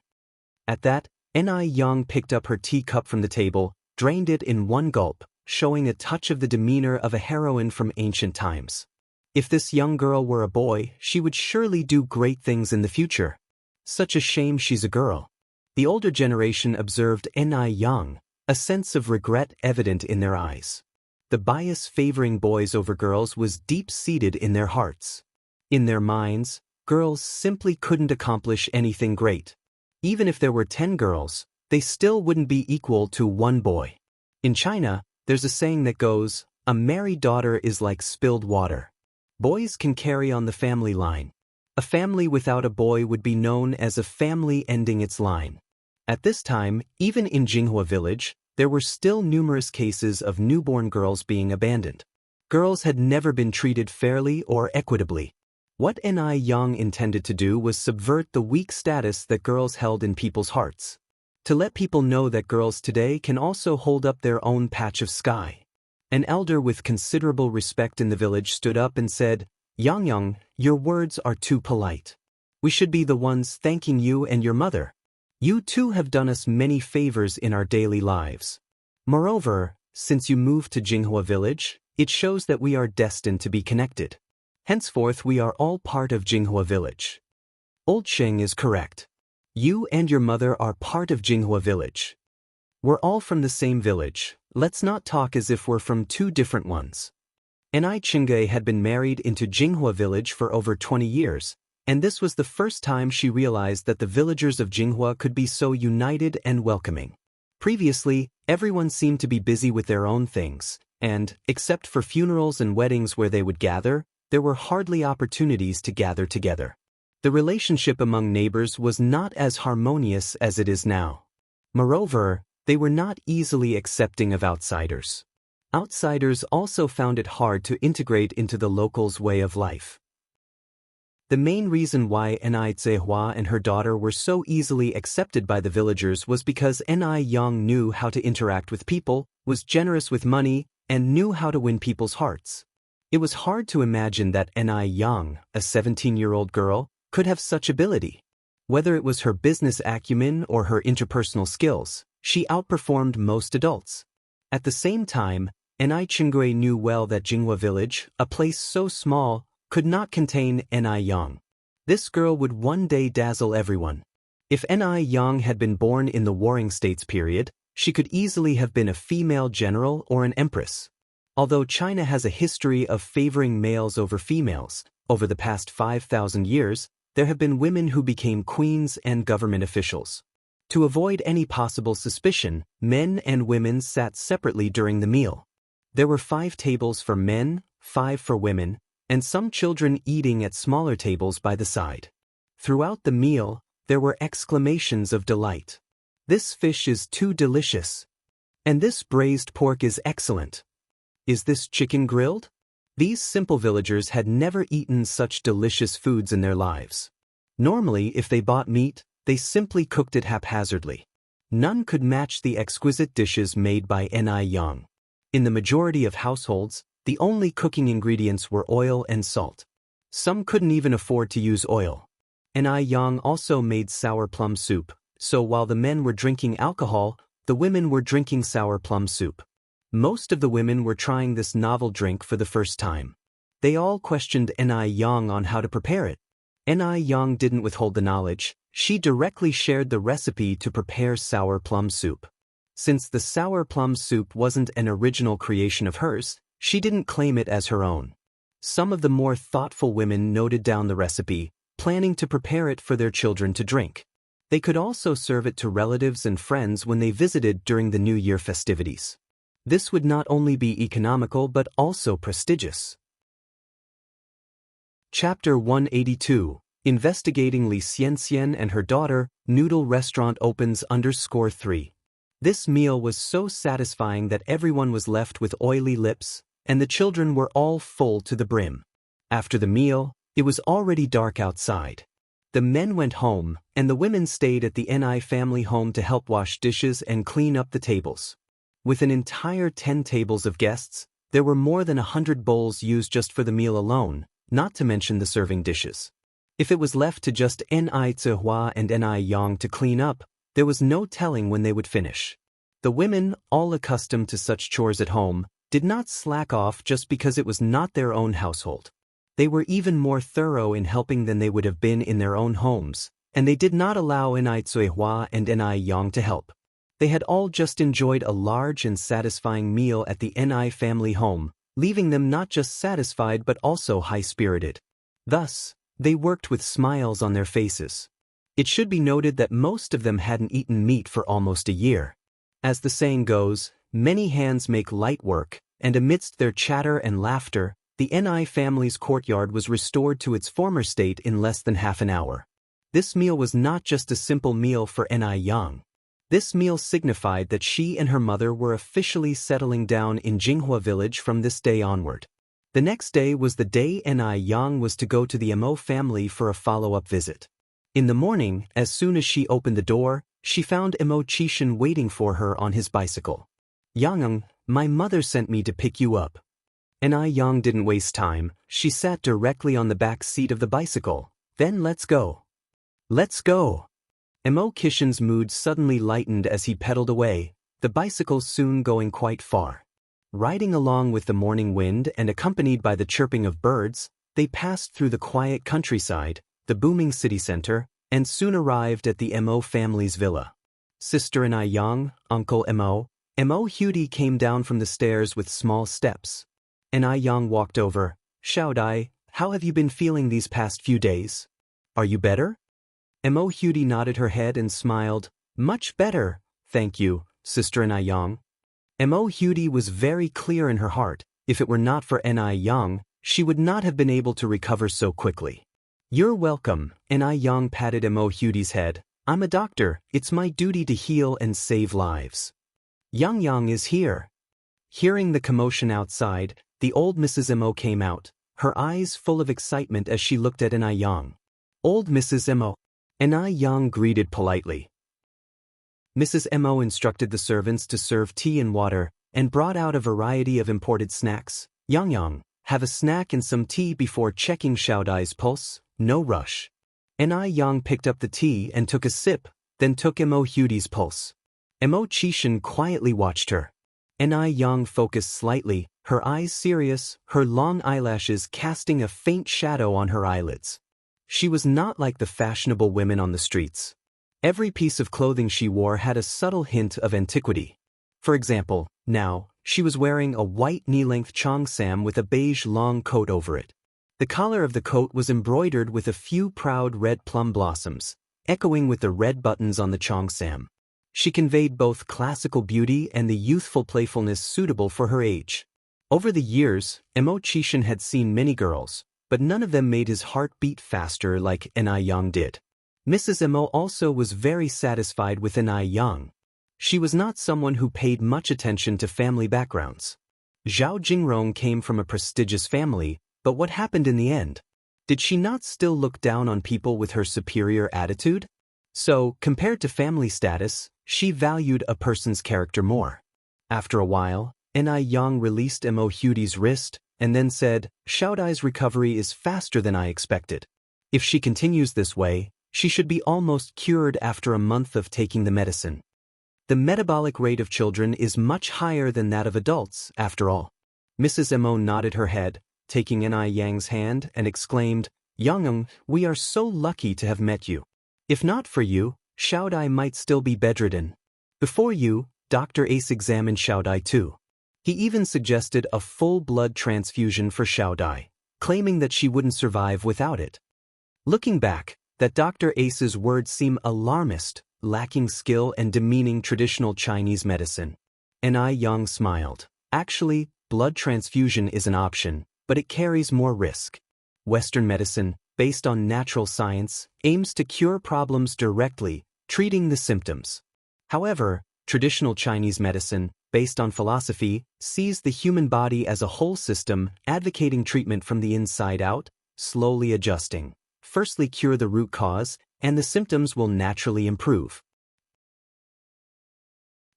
At that, Enai Yang picked up her teacup from the table, drained it in one gulp, showing a touch of the demeanor of a heroine from ancient times. If this young girl were a boy, she would surely do great things in the future. Such a shame she's a girl. The older generation observed Enai Yang, a sense of regret evident in their eyes. The bias favoring boys over girls was deep-seated in their hearts. In their minds, girls simply couldn't accomplish anything great. Even if there were 10 girls, they still wouldn't be equal to 1 boy. In China, there's a saying that goes, a married daughter is like spilled water. Boys can carry on the family line. A family without a boy would be known as a family ending its line. At this time, even in Jinghua village, there were still numerous cases of newborn girls being abandoned. Girls had never been treated fairly or equitably. What Enai Yang intended to do was subvert the weak status that girls held in people's hearts. To let people know that girls today can also hold up their own patch of sky. An elder with considerable respect in the village stood up and said, Yang, your words are too polite. We should be the ones thanking you and your mother. You too have done us many favors in our daily lives. Moreover, since you moved to Jinghua village, it shows that we are destined to be connected. Henceforth we are all part of Jinghua village. Old Sheng is correct. You and your mother are part of Jinghua village. We're all from the same village, let's not talk as if we're from 2 different ones. Enai Chingay had been married into Jinghua village for over 20 years, and this was the first time she realized that the villagers of Jinghua could be so united and welcoming. Previously, everyone seemed to be busy with their own things, and, except for funerals and weddings where they would gather, there were hardly opportunities to gather together. The relationship among neighbors was not as harmonious as it is now. Moreover, they were not easily accepting of outsiders. Outsiders also found it hard to integrate into the locals' way of life. The main reason why Enai Zihua and her daughter were so easily accepted by the villagers was because Enai Yang knew how to interact with people, was generous with money, and knew how to win people's hearts. It was hard to imagine that Enai Yang, a 17-year-old girl, could have such ability. Whether it was her business acumen or her interpersonal skills, she outperformed most adults. At the same time, Ni Chingui knew well that Jinghua village, a place so small, could not contain Ni Yang. This girl would one day dazzle everyone. If Ni Yang had been born in the Warring States period, she could easily have been a female general or an empress. Although China has a history of favoring males over females, over the past 5,000 years, there have been women who became queens and government officials. To avoid any possible suspicion, men and women sat separately during the meal. There were 5 tables for men, 5 for women, and some children eating at smaller tables by the side. Throughout the meal, there were exclamations of delight. "This fish is too delicious." And "this braised pork is excellent." "Is this chicken grilled?" These simple villagers had never eaten such delicious foods in their lives. Normally, if they bought meat, they simply cooked it haphazardly. None could match the exquisite dishes made by Ni Yang. In the majority of households, the only cooking ingredients were oil and salt. Some couldn't even afford to use oil. Ni Yang also made sour plum soup, so while the men were drinking alcohol, the women were drinking sour plum soup. Most of the women were trying this novel drink for the first time. They all questioned Ni Yang on how to prepare it. Ni Yang didn't withhold the knowledge, she directly shared the recipe to prepare sour plum soup. Since the sour plum soup wasn't an original creation of hers, she didn't claim it as her own. Some of the more thoughtful women noted down the recipe, planning to prepare it for their children to drink. They could also serve it to relatives and friends when they visited during the New Year festivities. This would not only be economical but also prestigious. Chapter 182, Investigating Li Xianxian and her daughter, Noodle Restaurant opens _3. This meal was so satisfying that everyone was left with oily lips, and the children were all full to the brim. After the meal, it was already dark outside. The men went home, and the women stayed at the Ni family home to help wash dishes and clean up the tables. With an entire 10 tables of guests, there were more than 100 bowls used just for the meal alone, not to mention the serving dishes. If it was left to just Ni Zihua and Ni Yang to clean up, there was no telling when they would finish. The women, all accustomed to such chores at home, did not slack off just because it was not their own household. They were even more thorough in helping than they would have been in their own homes, and they did not allow Ni Zihua and Ni Yang to help. They had all just enjoyed a large and satisfying meal at the Ni family home, leaving them not just satisfied but also high-spirited. Thus, they worked with smiles on their faces. It should be noted that most of them hadn't eaten meat for almost a year. As the saying goes, many hands make light work, and amidst their chatter and laughter, the Ni family's courtyard was restored to its former state in less than half an hour. This meal was not just a simple meal for Ni Yang. This meal signified that she and her mother were officially settling down in Jinghua village from this day onward. The next day was the day Ni Yang was to go to the Mo family for a follow-up visit. In the morning, as soon as she opened the door, she found Mo Qishan waiting for her on his bicycle. "Yang, my mother sent me to pick you up." Ni Yang didn't waste time, she sat directly on the back seat of the bicycle. "Then let's go." "Let's go." Mo Qishan's mood suddenly lightened as he pedaled away, the bicycle soon going quite far. Riding along with the morning wind and accompanied by the chirping of birds, they passed through the quiet countryside, the booming city center, and soon arrived at the Mo family's villa. Sister Ni Yang, Uncle Mo Hudi came down from the stairs with small steps. Ni Yang walked over. "Xiaodai, how have you been feeling these past few days? Are you better?" Mo Hudi nodded her head and smiled. "Much better, thank you, Sister Ni Yang." Mo Hudi was very clear in her heart, if it were not for Ni Yang, she would not have been able to recover so quickly. "You're welcome," Ni Yang patted Mo Hudi's head. "I'm a doctor, it's my duty to heal and save lives." "Yang is here." Hearing the commotion outside, the old Mrs. Mo came out, her eyes full of excitement as she looked at Ni Yang. "Old Mrs. Mo." Ni Yang greeted politely. Mrs. Mo instructed the servants to serve tea and water, and brought out a variety of imported snacks. Yang, have a snack and some tea before checking Xiaodai's pulse, no rush." Ni Yang picked up the tea and took a sip, then took Mo Hudi's pulse. Mo Qishan quietly watched her. Ni Yang focused slightly, her eyes serious, her long eyelashes casting a faint shadow on her eyelids. She was not like the fashionable women on the streets. Every piece of clothing she wore had a subtle hint of antiquity. For example, now, she was wearing a white knee-length cheongsam with a beige long coat over it. The collar of the coat was embroidered with a few proud red plum blossoms, echoing with the red buttons on the cheongsam. She conveyed both classical beauty and the youthful playfulness suitable for her age. Over the years, Mo Chishan had seen many girls, but none of them made his heart beat faster like Ni Yang did. Mrs. Mo also was very satisfied with Ni Yang. She was not someone who paid much attention to family backgrounds. Zhao Jingrong came from a prestigious family, but what happened in the end? Did she not still look down on people with her superior attitude? So, compared to family status, she valued a person's character more. After a while, Ni Yang released Mo Hudi's wrist, and then said, "Xiaodai's recovery is faster than I expected. If she continues this way, she should be almost cured after a month of taking the medicine. The metabolic rate of children is much higher than that of adults, after all." Mrs. Mo nodded her head, taking Ni Yang's hand, and exclaimed, "Yang, we are so lucky to have met you. If not for you, Xiaodai might still be bedridden. Before you, Dr. Ace examined Xiaodai too. He even suggested a full blood transfusion for Xiaodai, claiming that she wouldn't survive without it." Looking back, that Dr. Ace's words seem alarmist, lacking skill and demeaning traditional Chinese medicine. Ni Yang smiled. Actually, blood transfusion is an option, but it carries more risk. Western medicine, based on natural science, aims to cure problems directly, treating the symptoms. However, traditional Chinese medicine, based on philosophy, sees the human body as a whole system, advocating treatment from the inside out, slowly adjusting. Firstly, cure the root cause, and the symptoms will naturally improve.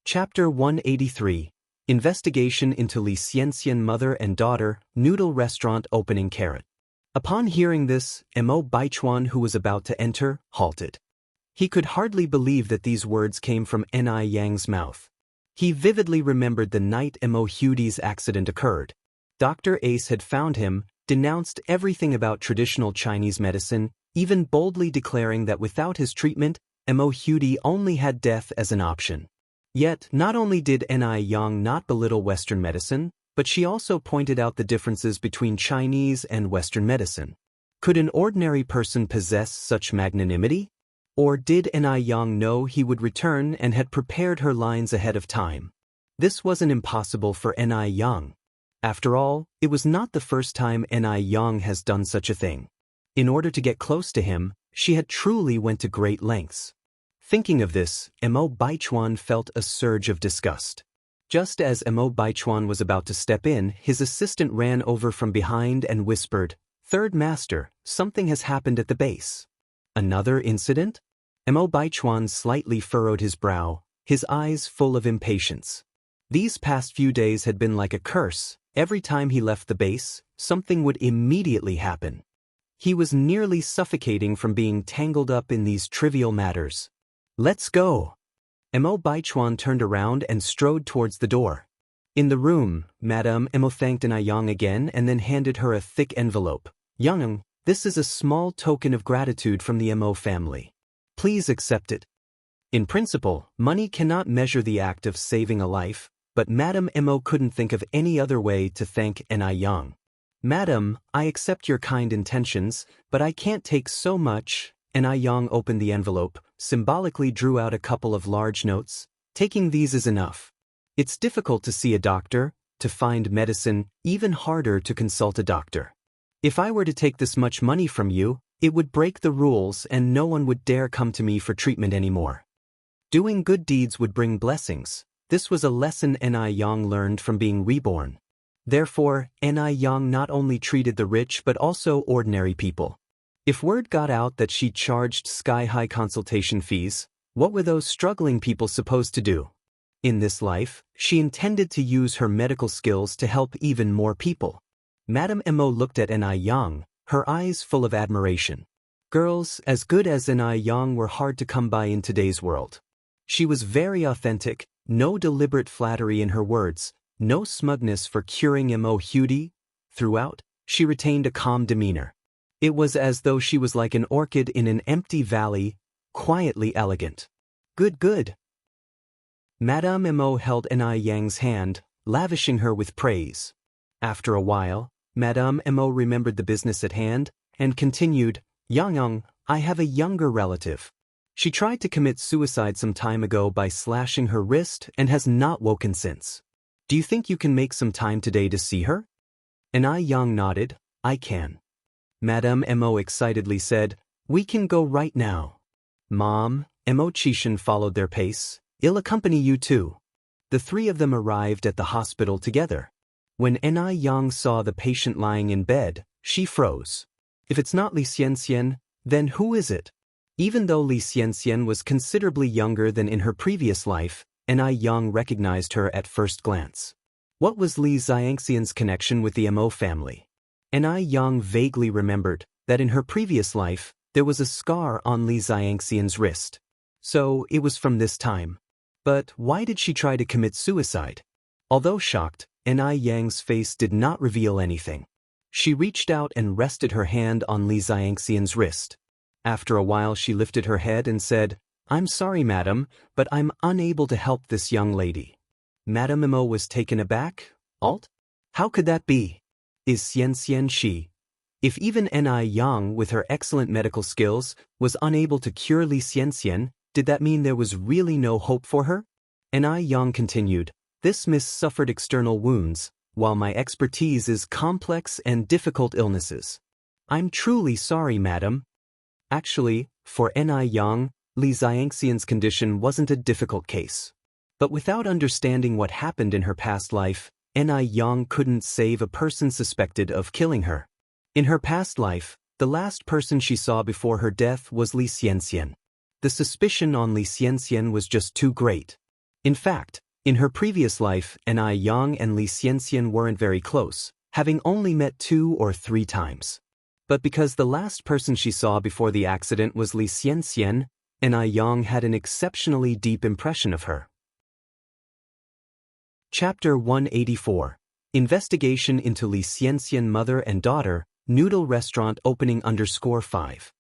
Chapter 183. Investigation into Li Xianxian mother and daughter, noodle restaurant opening carrot. Upon hearing this, Mo Baichuan, who was about to enter, halted. He could hardly believe that these words came from Ni Yang's mouth. He vividly remembered the night Mo Hudi's accident occurred. Dr. Ace had found him, denounced everything about traditional Chinese medicine, even boldly declaring that without his treatment, Mo Hudi only had death as an option. Yet, not only did Ni Yang not belittle Western medicine, but she also pointed out the differences between Chinese and Western medicine. Could an ordinary person possess such magnanimity? Or did Ni Yang know he would return and had prepared her lines ahead of time? This wasn't impossible for Ni Yang. After all, it was not the first time Ni Yang has done such a thing. In order to get close to him, she had truly went to great lengths. Thinking of this, Mo Baichuan felt a surge of disgust. Just as Mo Baichuan was about to step in, his assistant ran over from behind and whispered, "Third Master, something has happened at the base." Another incident? Mo Baichuan slightly furrowed his brow, his eyes full of impatience. These past few days had been like a curse. Every time he left the base, something would immediately happen. He was nearly suffocating from being tangled up in these trivial matters. "Let's go." Mo Baichuan turned around and strode towards the door. In the room, Madame Mo thanked Ni Yang again and then handed her a thick envelope. "Yang, this is a small token of gratitude from the Mo family. Please accept it." In principle, money cannot measure the act of saving a life, but Madame Mo couldn't think of any other way to thank Ni Yang. "Madam, I accept your kind intentions, but I can't take so much." Ni Yang opened the envelope, symbolically drew out a couple of large notes. "Taking these is enough. It's difficult to see a doctor, to find medicine, even harder to consult a doctor. If I were to take this much money from you, it would break the rules and no one would dare come to me for treatment anymore. Doing good deeds would bring blessings." This was a lesson Ni Yang learned from being reborn. Therefore, Ni Yang not only treated the rich but also ordinary people. If word got out that she charged sky-high consultation fees, what were those struggling people supposed to do? In this life, she intended to use her medical skills to help even more people. Madame Mo looked at Ni Yang, her eyes full of admiration. Girls as good as Ni Yang were hard to come by in today's world. She was very authentic, No deliberate flattery in her words, no smugness for curing Mo Hudi. Throughout, she retained a calm demeanor. It was as though she was like an orchid in an empty valley, quietly elegant. Good, good. Madame Mo held Enai Yang's hand, lavishing her with praise. After a while, Madame Mo remembered the business at hand, and continued, Yang, I have a younger relative. She tried to commit suicide some time ago by slashing her wrist and has not woken since. Do you think you can make some time today to see her? Enai Yang nodded, I can. Madame Mo excitedly said, we can go right now. Mom, Mo Chishan followed their pace, I'll accompany you too. The three of them arrived at the hospital together. When Enai Yang saw the patient lying in bed, she froze. If it's not Li Xianxian, then who is it? Even though Li Xianxian was considerably younger than in her previous life, Enai Yang recognized her at first glance. What was Li Xianxian's connection with the Mo family? Enai Yang vaguely remembered that in her previous life, there was a scar on Li Xianxian's wrist. So it was from this time. But why did she try to commit suicide? Although shocked, Enai Yang's face did not reveal anything. She reached out and rested her hand on Li Xianxian's wrist. After a while she lifted her head and said, I'm sorry, madam, but I'm unable to help this young lady. Madame Mo was taken aback. Alt? How could that be? Is Xianxian she? If even Enai Yang, with her excellent medical skills, was unable to cure Li Xianxian, did that mean there was really no hope for her? Enai Yang continued, this miss suffered external wounds, while my expertise is complex and difficult illnesses. I'm truly sorry, madam. Actually, for Enai Yang, Li Xianxian's condition wasn't a difficult case. But without understanding what happened in her past life, Enai Yang couldn't save a person suspected of killing her. In her past life, the last person she saw before her death was Li Xianxian. The suspicion on Li Xianxian was just too great. In fact, in her previous life, Enai Yang and Li Xianxian weren't very close, having only met 2 or 3 times. But because the last person she saw before the accident was Li Xianxian, Enai Yang had an exceptionally deep impression of her. Chapter 184. Investigation into Li Xianxian mother and daughter, noodle restaurant opening _5.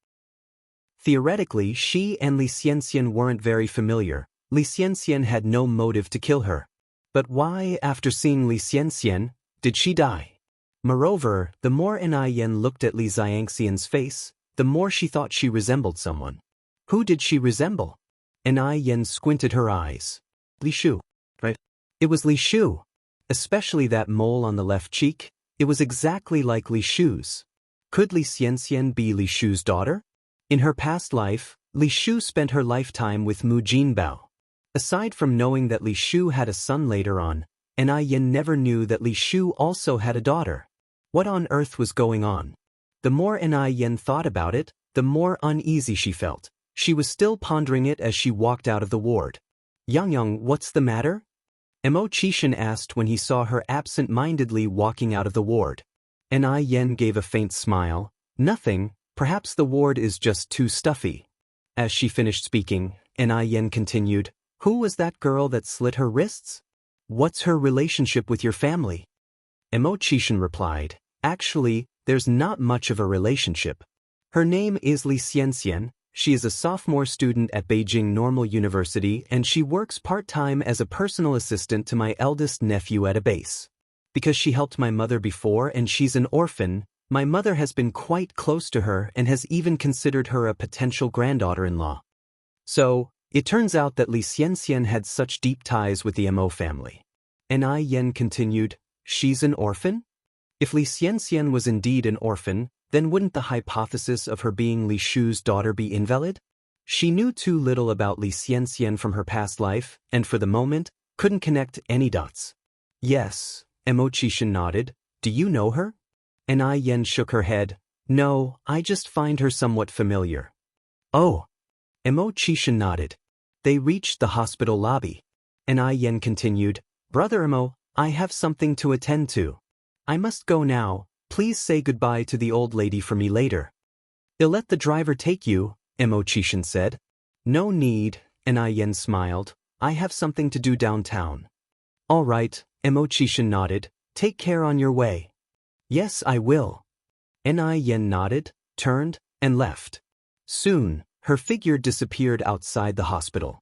Theoretically, she and Li Xianxian weren't very familiar. Li Xianxian had no motive to kill her. But why, after seeing Li Xianxian, did she die? Moreover, the more Enai Yan looked at Li Xianxian's face, the more she thought she resembled someone. Who did she resemble? Enai Yan squinted her eyes. Li Shu. Right? It was Li Shu. Especially that mole on the left cheek, it was exactly like Li Shu's. Could Li Xianxian be Li Shu's daughter? In her past life, Li Shu spent her lifetime with Mu Jinbao. Aside from knowing that Li Shu had a son later on, Enai Yan never knew that Li Shu also had a daughter. What on earth was going on? The more Enai Yan thought about it, the more uneasy she felt. She was still pondering it as she walked out of the ward. Yang, what's the matter? Mo Chishan asked when he saw her absent-mindedly walking out of the ward. Enai Yan gave a faint smile. Nothing, perhaps the ward is just too stuffy. As she finished speaking, Enai Yan continued, who was that girl that slit her wrists? What's her relationship with your family? Mo Chishan replied, actually, there's not much of a relationship. Her name is Li Xianxian. She is a sophomore student at Beijing Normal University and she works part-time as a personal assistant to my eldest nephew at a base. Because she helped my mother before and she's an orphan, my mother has been quite close to her and has even considered her a potential granddaughter-in-law. So, it turns out that Li Xianxian had such deep ties with the Mo family. Enai Yan continued, she's an orphan? If Li Xianxian was indeed an orphan, then wouldn't the hypothesis of her being Li Shu's daughter be invalid? She knew too little about Li Xianxian from her past life, and for the moment, couldn't connect any dots. Yes, Mo Chishan nodded. Do you know her? Enai Yan shook her head. No, I just find her somewhat familiar. Oh. Mo Chishan nodded. They reached the hospital lobby. Enai Yan continued, Brother Mo, I have something to attend to. I must go now. Please say goodbye to the old lady for me later. I'll let the driver take you, Mo Chishan said. No need, Enai Yan smiled. I have something to do downtown. All right, Emochishin nodded. Take care on your way. Yes, I will. Yen nodded, turned, and left. Soon, her figure disappeared outside the hospital.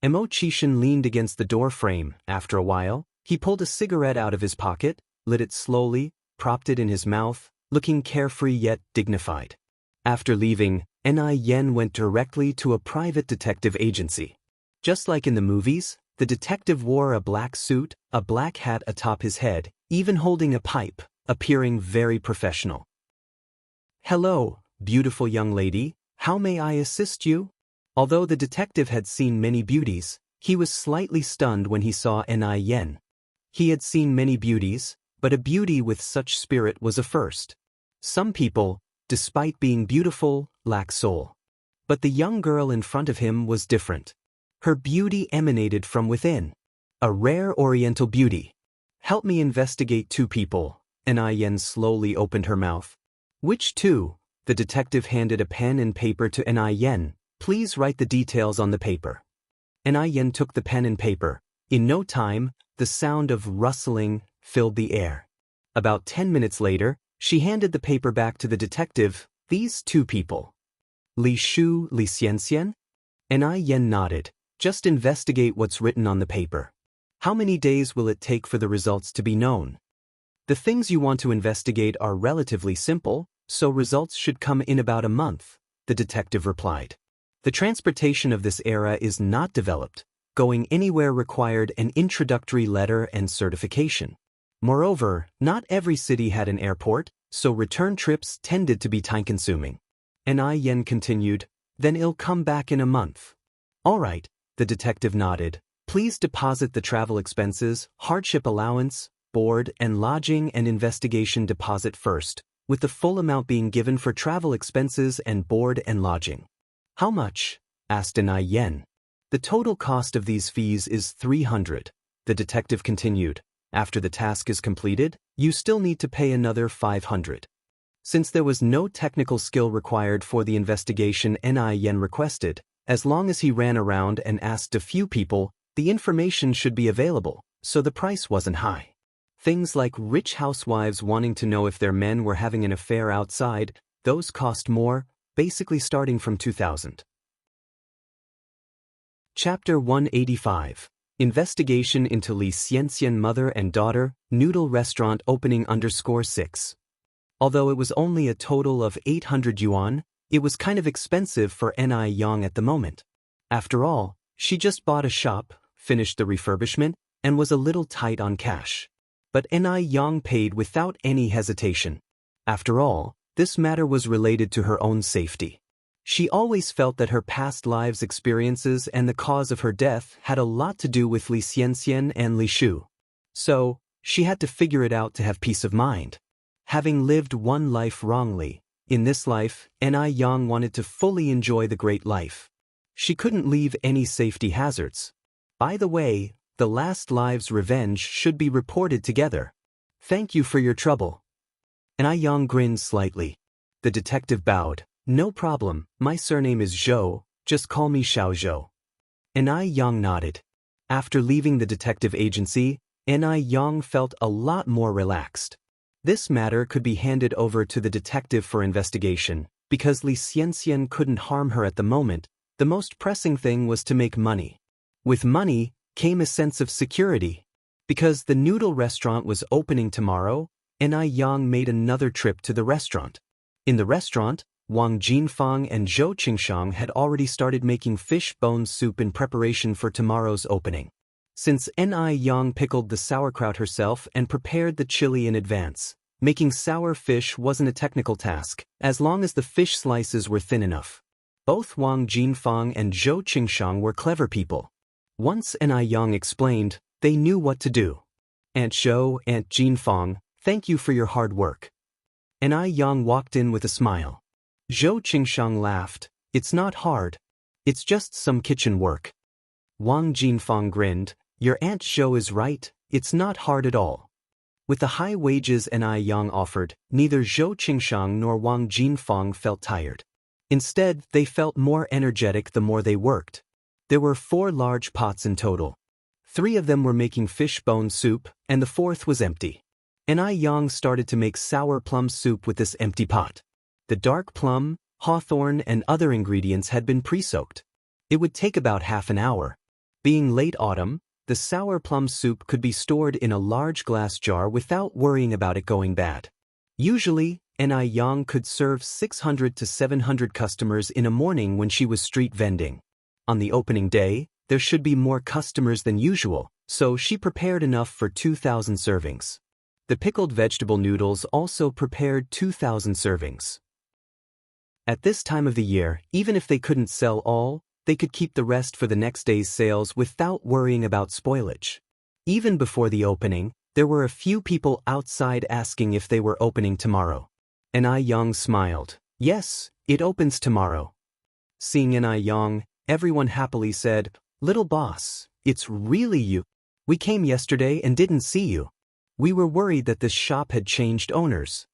Emochishin leaned against the door frame. After a while, he pulled a cigarette out of his pocket, lit it slowly, propped it in his mouth, looking carefree yet dignified. After leaving, Yen went directly to a private detective agency. Just like in the movies, the detective wore a black suit, a black hat atop his head, even holding a pipe, appearing very professional. Hello, beautiful young lady, how may I assist you? Although the detective had seen many beauties, he was slightly stunned when he saw Yen. He had seen many beauties, but a beauty with such spirit was a first. Some people, despite being beautiful, lack soul. But the young girl in front of him was different. Her beauty emanated from within. A rare oriental beauty. Help me investigate two people. Yen slowly opened her mouth. Which two? The detective handed a pen and paper to Yen. Please write the details on the paper. Yen took the pen and paper. In no time, the sound of rustling filled the air. About 10 minutes later, she handed the paper back to the detective. These two people. Li Shu, Li Xianxian? Yen nodded. Just investigate what's written on the paper. How many days will it take for the results to be known? The things you want to investigate are relatively simple, so results should come in about a month, the detective replied. The transportation of this era is not developed. Going anywhere required an introductory letter and certification. Moreover, not every city had an airport, so return trips tended to be time-consuming. Yen continued, then it'll come back in a month. All right, the detective nodded. Please deposit the travel expenses, hardship allowance, board and lodging and investigation deposit first, with the full amount being given for travel expenses and board and lodging. How much? Asked Yen. The total cost of these fees is 300. The detective continued. After the task is completed, you still need to pay another 500. Since there was no technical skill required for the investigation Yen requested, as long as he ran around and asked a few people, the information should be available, so the price wasn't high. Things like rich housewives wanting to know if their men were having an affair outside, those cost more, basically starting from 2000. Chapter 185. Investigation into Li Xianxian mother and daughter, noodle restaurant opening _6. Although it was only a total of 800 yuan, it was kind of expensive for Yang at the moment. After all, she just bought a shop, finished the refurbishment, and was a little tight on cash. But Yang paid without any hesitation. After all, this matter was related to her own safety. She always felt that her past lives' experiences and the cause of her death had a lot to do with Li Xianxian and Li Shu. So, she had to figure it out to have peace of mind. Having lived one life wrongly, in this life, Yang wanted to fully enjoy the great life. She couldn't leave any safety hazards. By the way, the last live's revenge should be reported together. Thank you for your trouble. Yang grinned slightly. The detective bowed. No problem, my surname is Zhou, just call me Xiao Zhou. Yang nodded. After leaving the detective agency, Yang felt a lot more relaxed. This matter could be handed over to the detective for investigation, because Li Xianxian couldn't harm her at the moment. The most pressing thing was to make money. With money came a sense of security. Because the noodle restaurant was opening tomorrow, Yang made another trip to the restaurant. In the restaurant, Wang Jinfang and Zhou Qingshang had already started making fish bone soup in preparation for tomorrow's opening. Since Yang pickled the sauerkraut herself and prepared the chili in advance, making sour fish wasn't a technical task, as long as the fish slices were thin enough. Both Wang Jinfang and Zhou Qingshang were clever people. Once Yang explained, they knew what to do. Aunt Zhou, Aunt Jinfang, thank you for your hard work. Yang walked in with a smile. Zhou Qingshang laughed. It's not hard. It's just some kitchen work. Wang Jinfang grinned. Your Aunt Zhou is right, it's not hard at all. With the high wages Yang offered, neither Zhou Qingshang nor Wang Jinfang felt tired. Instead, they felt more energetic the more they worked. There were 4 large pots in total. 3 of them were making fish bone soup, and the 4th was empty. Yang started to make sour plum soup with this empty pot. The dark plum, hawthorn, and other ingredients had been pre-soaked. It would take about half an hour. Being late autumn, the sour plum soup could be stored in a large glass jar without worrying about it going bad. Usually, Yang could serve 600 to 700 customers in a morning when she was street vending. On the opening day, there should be more customers than usual, so she prepared enough for 2,000 servings. The pickled vegetable noodles also prepared 2,000 servings. At this time of the year, even if they couldn't sell all, they could keep the rest for the next day's sales without worrying about spoilage. Even before the opening, there were a few people outside asking if they were opening tomorrow. Yang smiled. Yes, it opens tomorrow. Seeing Yang, everyone happily said, "Little boss, it's really you. We came yesterday and didn't see you. We were worried that this shop had changed owners."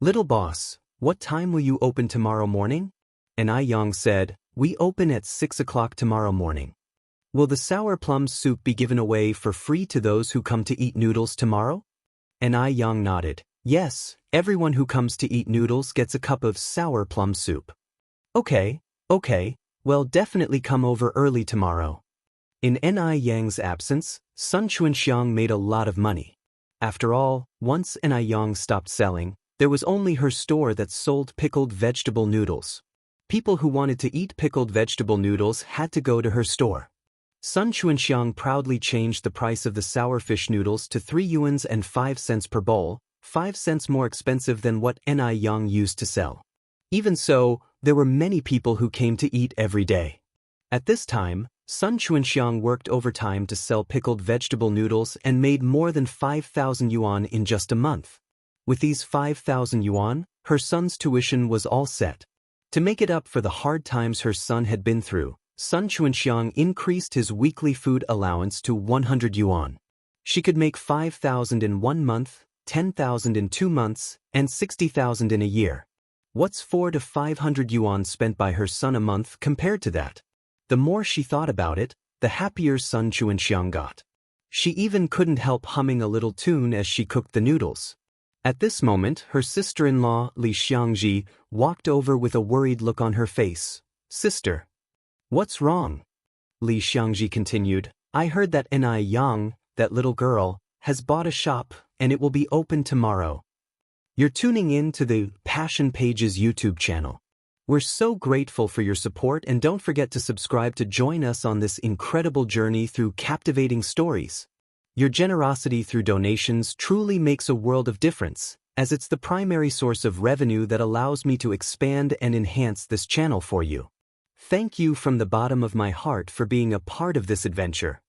"Little boss, what time will you open tomorrow morning?" Yang said, "We open at 6 o'clock tomorrow morning." "Will the sour plum soup be given away for free to those who come to eat noodles tomorrow?" Yang nodded. "Yes, everyone who comes to eat noodles gets a cup of sour plum soup." Okay, well definitely come over early tomorrow." In Yang's absence, Sun Chuanxiang made a lot of money. After all, once Yang stopped selling, there was only her store that sold pickled vegetable noodles. People who wanted to eat pickled vegetable noodles had to go to her store. Sun Chuanxiang proudly changed the price of the sour fish noodles to 3 yuans and 5 cents per bowl, 5 cents more expensive than what Yang used to sell. Even so, there were many people who came to eat every day. At this time, Sun Chuanxiang worked overtime to sell pickled vegetable noodles and made more than 5,000 yuan in just a month. With these 5,000 yuan, her son's tuition was all set. To make it up for the hard times her son had been through, Sun Chuanxiang increased his weekly food allowance to 100 yuan. She could make 5,000 in 1 month, 10,000 in 2 months, and 60,000 in a year. What's 400 to 500 yuan spent by her son a month compared to that? The more she thought about it, the happier Sun Chuanxiang got. She even couldn't help humming a little tune as she cooked the noodles. At this moment, her sister-in-law, Li Xiangji, walked over with a worried look on her face. "Sister, what's wrong?" Li Xiangji continued, "I heard that Yang, that little girl, has bought a shop, and it will be open tomorrow." You're tuning in to the Passion Pages YouTube channel. We're so grateful for your support, and don't forget to subscribe to join us on this incredible journey through captivating stories. Your generosity through donations truly makes a world of difference, as it's the primary source of revenue that allows me to expand and enhance this channel for you. Thank you from the bottom of my heart for being a part of this adventure.